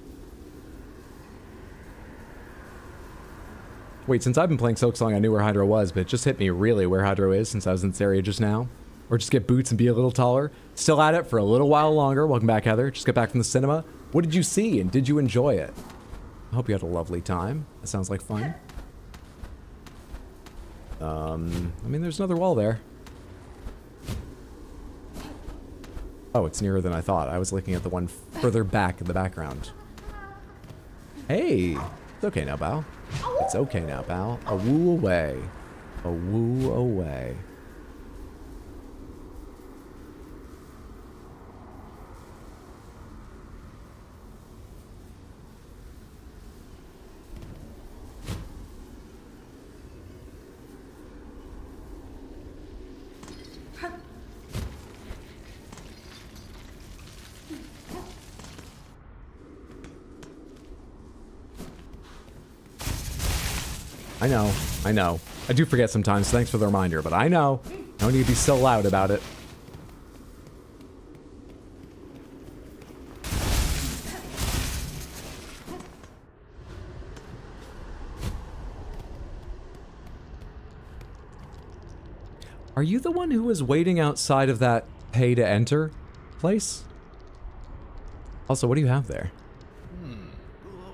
Wait, since I've been playing Silksong, I knew where Hydro was, but it just hit me really where Hydro is since I was in this area just now. Or just get boots and be a little taller. Still at it for a little while longer. Welcome back, Heather. Just got back from the cinema. What did you see and did you enjoy it? I hope you had a lovely time. That sounds like fun. I mean, there's another wall there. Oh, it's nearer than I thought. I was looking at the one further back in the background. Hey! It's okay now, Bao. It's okay now, Bao. A woo away. A woo away. I know. I do forget sometimes, thanks for the reminder, but I know. No need to be so loud about it. Are you the one who was waiting outside of that pay to enter place? Also, what do you have there?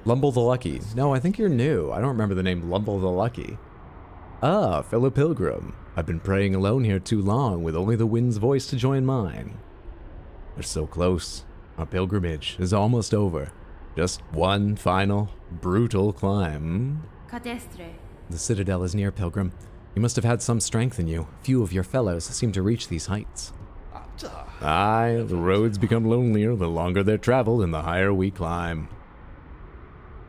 Lumble the Lucky. No, I think you're new. I don't remember the name Lumble the Lucky. Ah, fellow pilgrim. I've been praying alone here too long with only the wind's voice to join mine. We're so close. Our pilgrimage is almost over. Just one final, brutal climb. Cadestre. The citadel is near, pilgrim. You must have had some strength in you. Few of your fellows seem to reach these heights. Aye, the roads become lonelier the longer they're traveled and the higher we climb.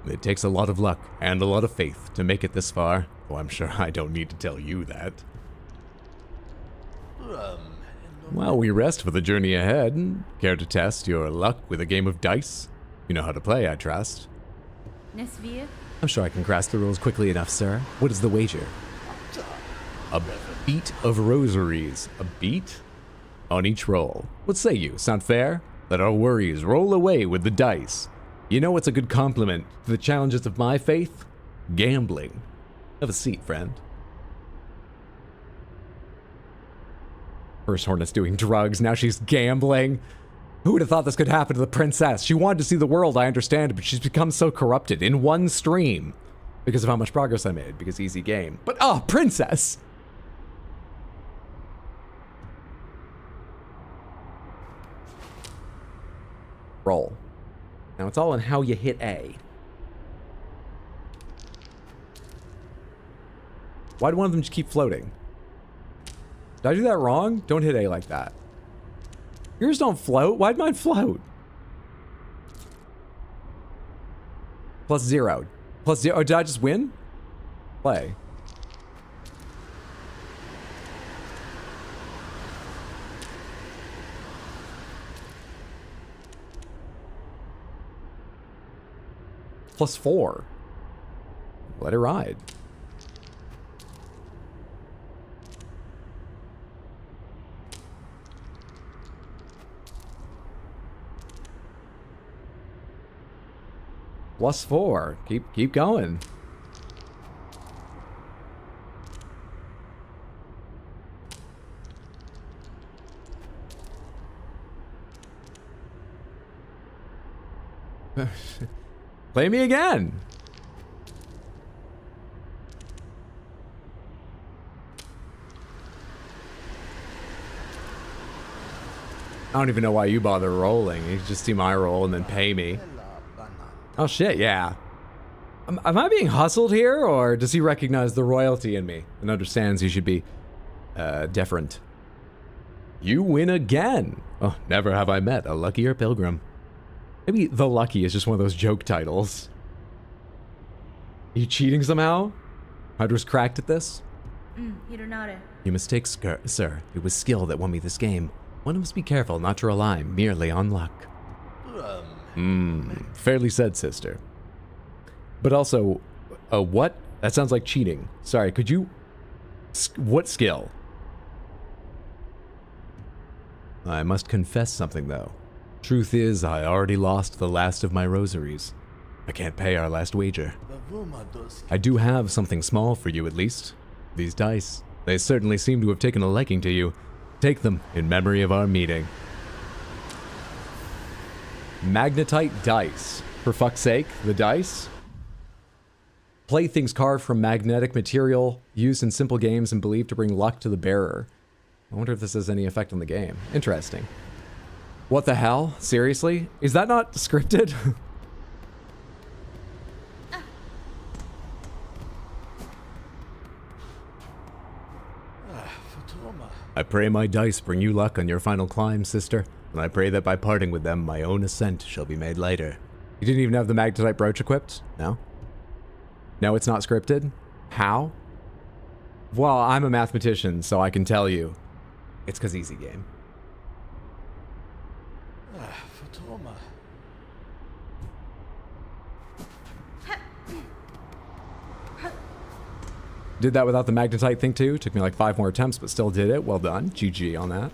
It takes a lot of luck and a lot of faith to make it this far. Oh, I'm sure I don't need to tell you that. While we rest for the journey ahead, care to test your luck with a game of dice? You know how to play, I trust. Nesvir. I'm sure I can grasp the rules quickly enough, sir. What is the wager? A beat of rosaries. A beat on each roll. What say you? Sound fair? Let our worries roll away with the dice. You know what's a good compliment to the challenges of my faith? Gambling. Have a seat, friend. First Hornet's doing drugs, now she's gambling. Who would have thought this could happen to the princess? She wanted to see the world, I understand, but she's become so corrupted in one stream. Because of how much progress I made, because easy game. But, oh, princess! Roll. Now it's all in how you hit A. Why do one of them just keep floating? Did I do that wrong? Don't hit A like that. Yours don't float. Why'd mine float? +0. +0. Oh, did I just win? Play. +4. Let it ride. +4. Keep going. Play me again. I don't even know why you bother rolling. You just see my roll and then pay me. Oh shit, yeah. Am I being hustled here, or does he recognize the royalty in me and understands he should be deferent? You win again. Oh, never have I met a luckier pilgrim. Maybe The Lucky is just one of those joke titles. Are you cheating somehow? Hydra's cracked at this? Hironare. You mistake, sir. It was skill that won me this game. One must be careful not to rely merely on luck. Fairly said, sister. But also, what? That sounds like cheating. Sorry, could you... What skill? I must confess something, though. Truth is, I already lost the last of my rosaries. I can't pay our last wager. I do have something small for you, at least. These dice. They certainly seem to have taken a liking to you. Take them in memory of our meeting. Magnetite dice. For fuck's sake, the dice? Playthings carved from magnetic material, used in simple games and believed to bring luck to the bearer. I wonder if this has any effect on the game. Interesting. What the hell? Seriously? Is that not scripted? I pray my dice bring you luck on your final climb, sister, and I pray that by parting with them, my own ascent shall be made lighter. You didn't even have the magnetite brooch equipped? No? No, it's not scripted? How? Well, I'm a mathematician, so I can tell you. It's 'cause easy game. Did that without the magnetite thing too. Took me like 5 more attempts, but still did it. Well done. GG on that.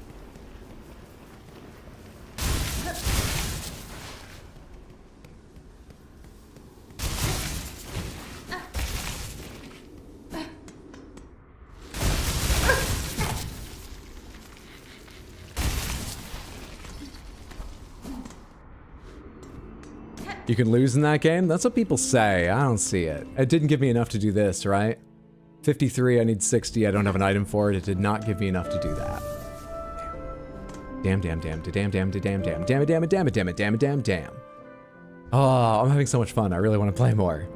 You can lose in that game? That's what people say. I don't see it. It didn't give me enough to do this, right? 53, I need 60. I don't have an item for it. It did not give me enough to do that. Damn, damn, damn, damn, damn, damn, damn, damn, damn, damn, damn, damn, damn, damn. Oh, I'm having so much fun. I really want to play more.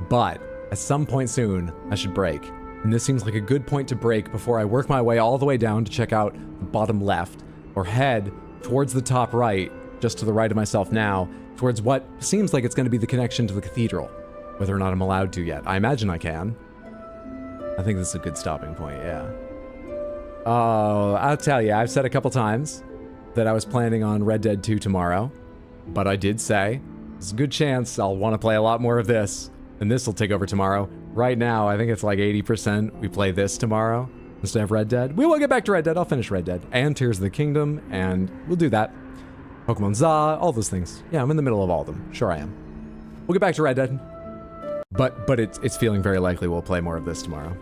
But at some point soon, I should break. And this seems like a good point to break before I work my way all the way down to check out the bottom left, or head towards the top right, just to the right of myself now, towards what seems like it's going to be the connection to the cathedral. Whether or not I'm allowed to yet. I imagine I can. I think this is a good stopping point, yeah. Oh, I'll tell you, I've said a couple times that I was planning on Red Dead 2 tomorrow, but I did say there's a good chance I'll want to play a lot more of this, and this will take over tomorrow. Right now, I think it's like 80% we play this tomorrow instead of Red Dead. We will get back to Red Dead. I'll finish Red Dead and Tears of the Kingdom, and we'll do that. Pokemon Za, all those things. Yeah, I'm in the middle of all of them. Sure I am. We'll get back to Red Dead. But it's feeling very likely we'll play more of this tomorrow.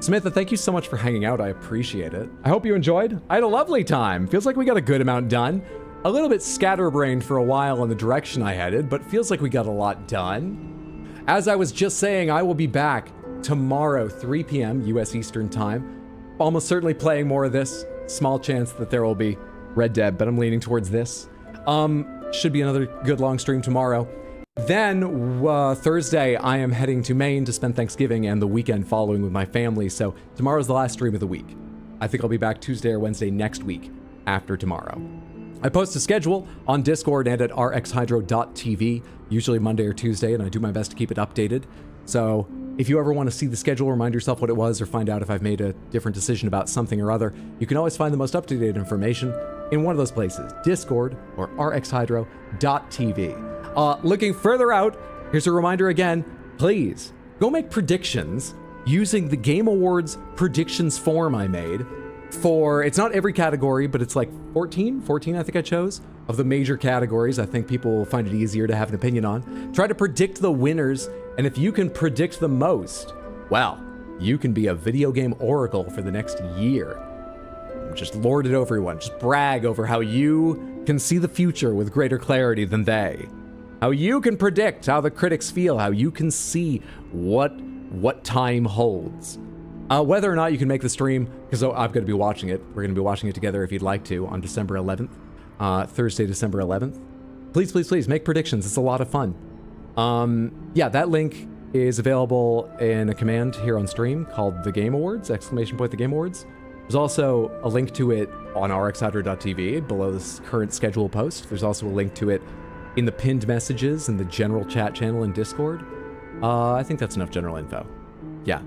Samantha, thank you so much for hanging out. I appreciate it. I hope you enjoyed. I had a lovely time. Feels like we got a good amount done. A little bit scatterbrained for a while in the direction I headed, but feels like we got a lot done. As I was just saying, I will be back tomorrow, 3 p.m. U.S. Eastern Time. Almost certainly playing more of this. Small chance that there will be Red Dead, but I'm leaning towards this. Should be another good long stream tomorrow. Then, Thursday, I am heading to Maine to spend Thanksgiving and the weekend following with my family, so tomorrow's the last stream of the week. I think I'll be back Tuesday or Wednesday next week after tomorrow. I post a schedule on Discord and at rxhydro.tv, usually Monday or Tuesday, and I do my best to keep it updated. So if you ever want to see the schedule, remind yourself what it was, or find out if I've made a different decision about something or other, you can always find the most up-to-date information in one of those places, Discord or rxhydro.tv. Looking further out, here's a reminder again, please go make predictions using the Game Awards predictions form I made for, it's not every category, but it's like 14 I think I chose, of the major categories I think people will find it easier to have an opinion on. Try to predict the winners, and if you can predict the most, well, you can be a video game oracle for the next year. Just lord it over everyone, just brag over how you can see the future with greater clarity than they. How you can predict how the critics feel, how you can see what time holds. Whether or not you can make the stream, because I'm going to be watching it. We're going to be watching it together if you'd like to on December 11th, Thursday, December 11th. Please, please, please make predictions. It's a lot of fun. Yeah, that link is available in a command here on stream called The Game Awards, ! The Game Awards. There's also a link to it on rxhydro.tv below this current schedule post. There's also a link to it in the pinned messages in the general chat channel in Discord. I think that's enough general info. Yeah.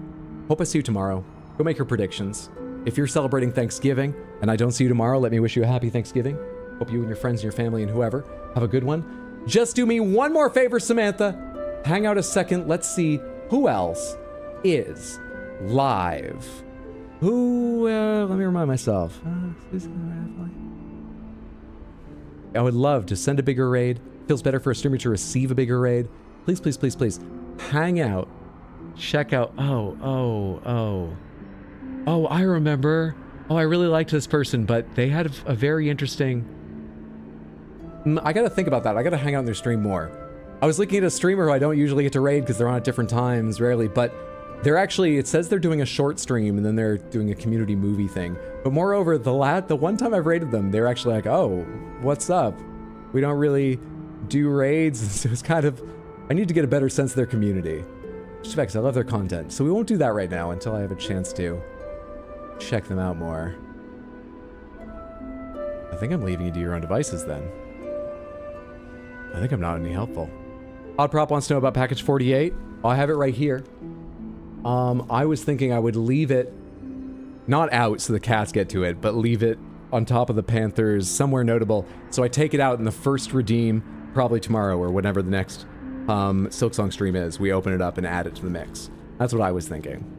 Hope I see you tomorrow. Go make your predictions. If you're celebrating Thanksgiving and I don't see you tomorrow, let me wish you a happy Thanksgiving. Hope you and your friends and your family and whoever have a good one. Just do me one more favor, Samantha. Hang out a second. Let's see who else is live. Who, let me remind myself. I would love to send a bigger raid. Feels better for a streamer to receive a bigger raid. Please, please, please, please. Hang out. Check out. Oh, I remember. Oh, I really liked this person, but they had a very interesting... I gotta think about that. I gotta hang out in their stream more. I was looking at a streamer who I don't usually get to raid because they're on at different times, rarely, but they're actually, it says they're doing a short stream and then they're doing a community movie thing. But moreover, the one time I've raided them, they're actually like, oh, what's up? We don't really do raids. So it's kind of, I need to get a better sense of their community. Just because I love their content. So we won't do that right now until I have a chance to check them out more. I think I'm leaving you to your own devices then. I think I'm not any helpful. Oddprop wants to know about package 48. Oh, I have it right here. I was thinking I would leave it not out so the cats get to it, but leave it on top of the Panthers somewhere notable. So I take it out in the first redeem, probably tomorrow or whenever the next Silksong stream is. We open it up and add it to the mix. That's what I was thinking.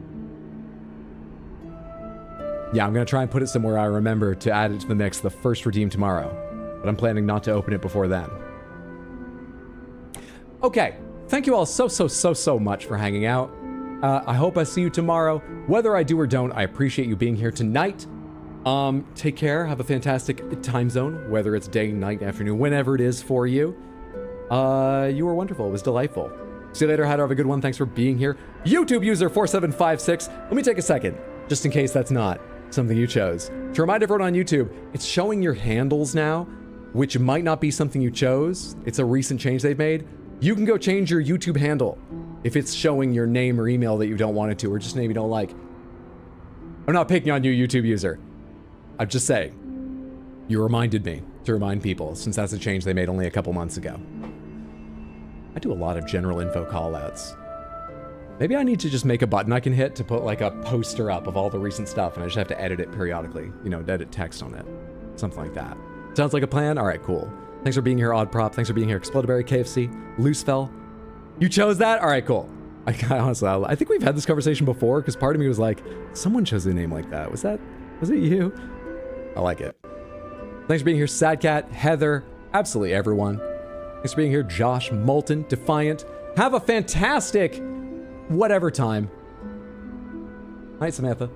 Yeah, I'm going to try and put it somewhere I remember to add it to the mix the first redeem tomorrow. But I'm planning not to open it before then. Okay. Thank you all so much for hanging out. I hope I see you tomorrow. Whether I do or don't, I appreciate you being here tonight. Take care. Have a fantastic time zone, whether it's day, night, afternoon, whenever it is for you. You were wonderful. It was delightful. See you later, Hatter. Have a good one. Thanks for being here. YouTube user 4756. Let me take a second, just in case that's not something you chose. To remind everyone on YouTube, it's showing your handles now, which might not be something you chose. It's a recent change they've made. You can go change your YouTube handle if it's showing your name or email that you don't want it to, or just name you don't like. I'm not picking on you, YouTube user. I'm just saying. You reminded me to remind people, since that's a change they made only a couple months ago. I do a lot of general info callouts. Maybe I need to just make a button I can hit to put like a poster up of all the recent stuff, and I just have to edit it periodically. You know, edit text on it. Something like that. Sounds like a plan? All right, cool. Thanks for being here, Odd Prop. Thanks for being here, Explodaberry, KFC, Loosefell. You chose that? All right, cool. I honestly, I think we've had this conversation before, because part of me was like, someone chose a name like that. Was it you? I like it. Thanks for being here, Sadcat, Heather, absolutely everyone. Thanks for being here, Josh, Molten, Defiant. Have a fantastic whatever time. Night, Samantha.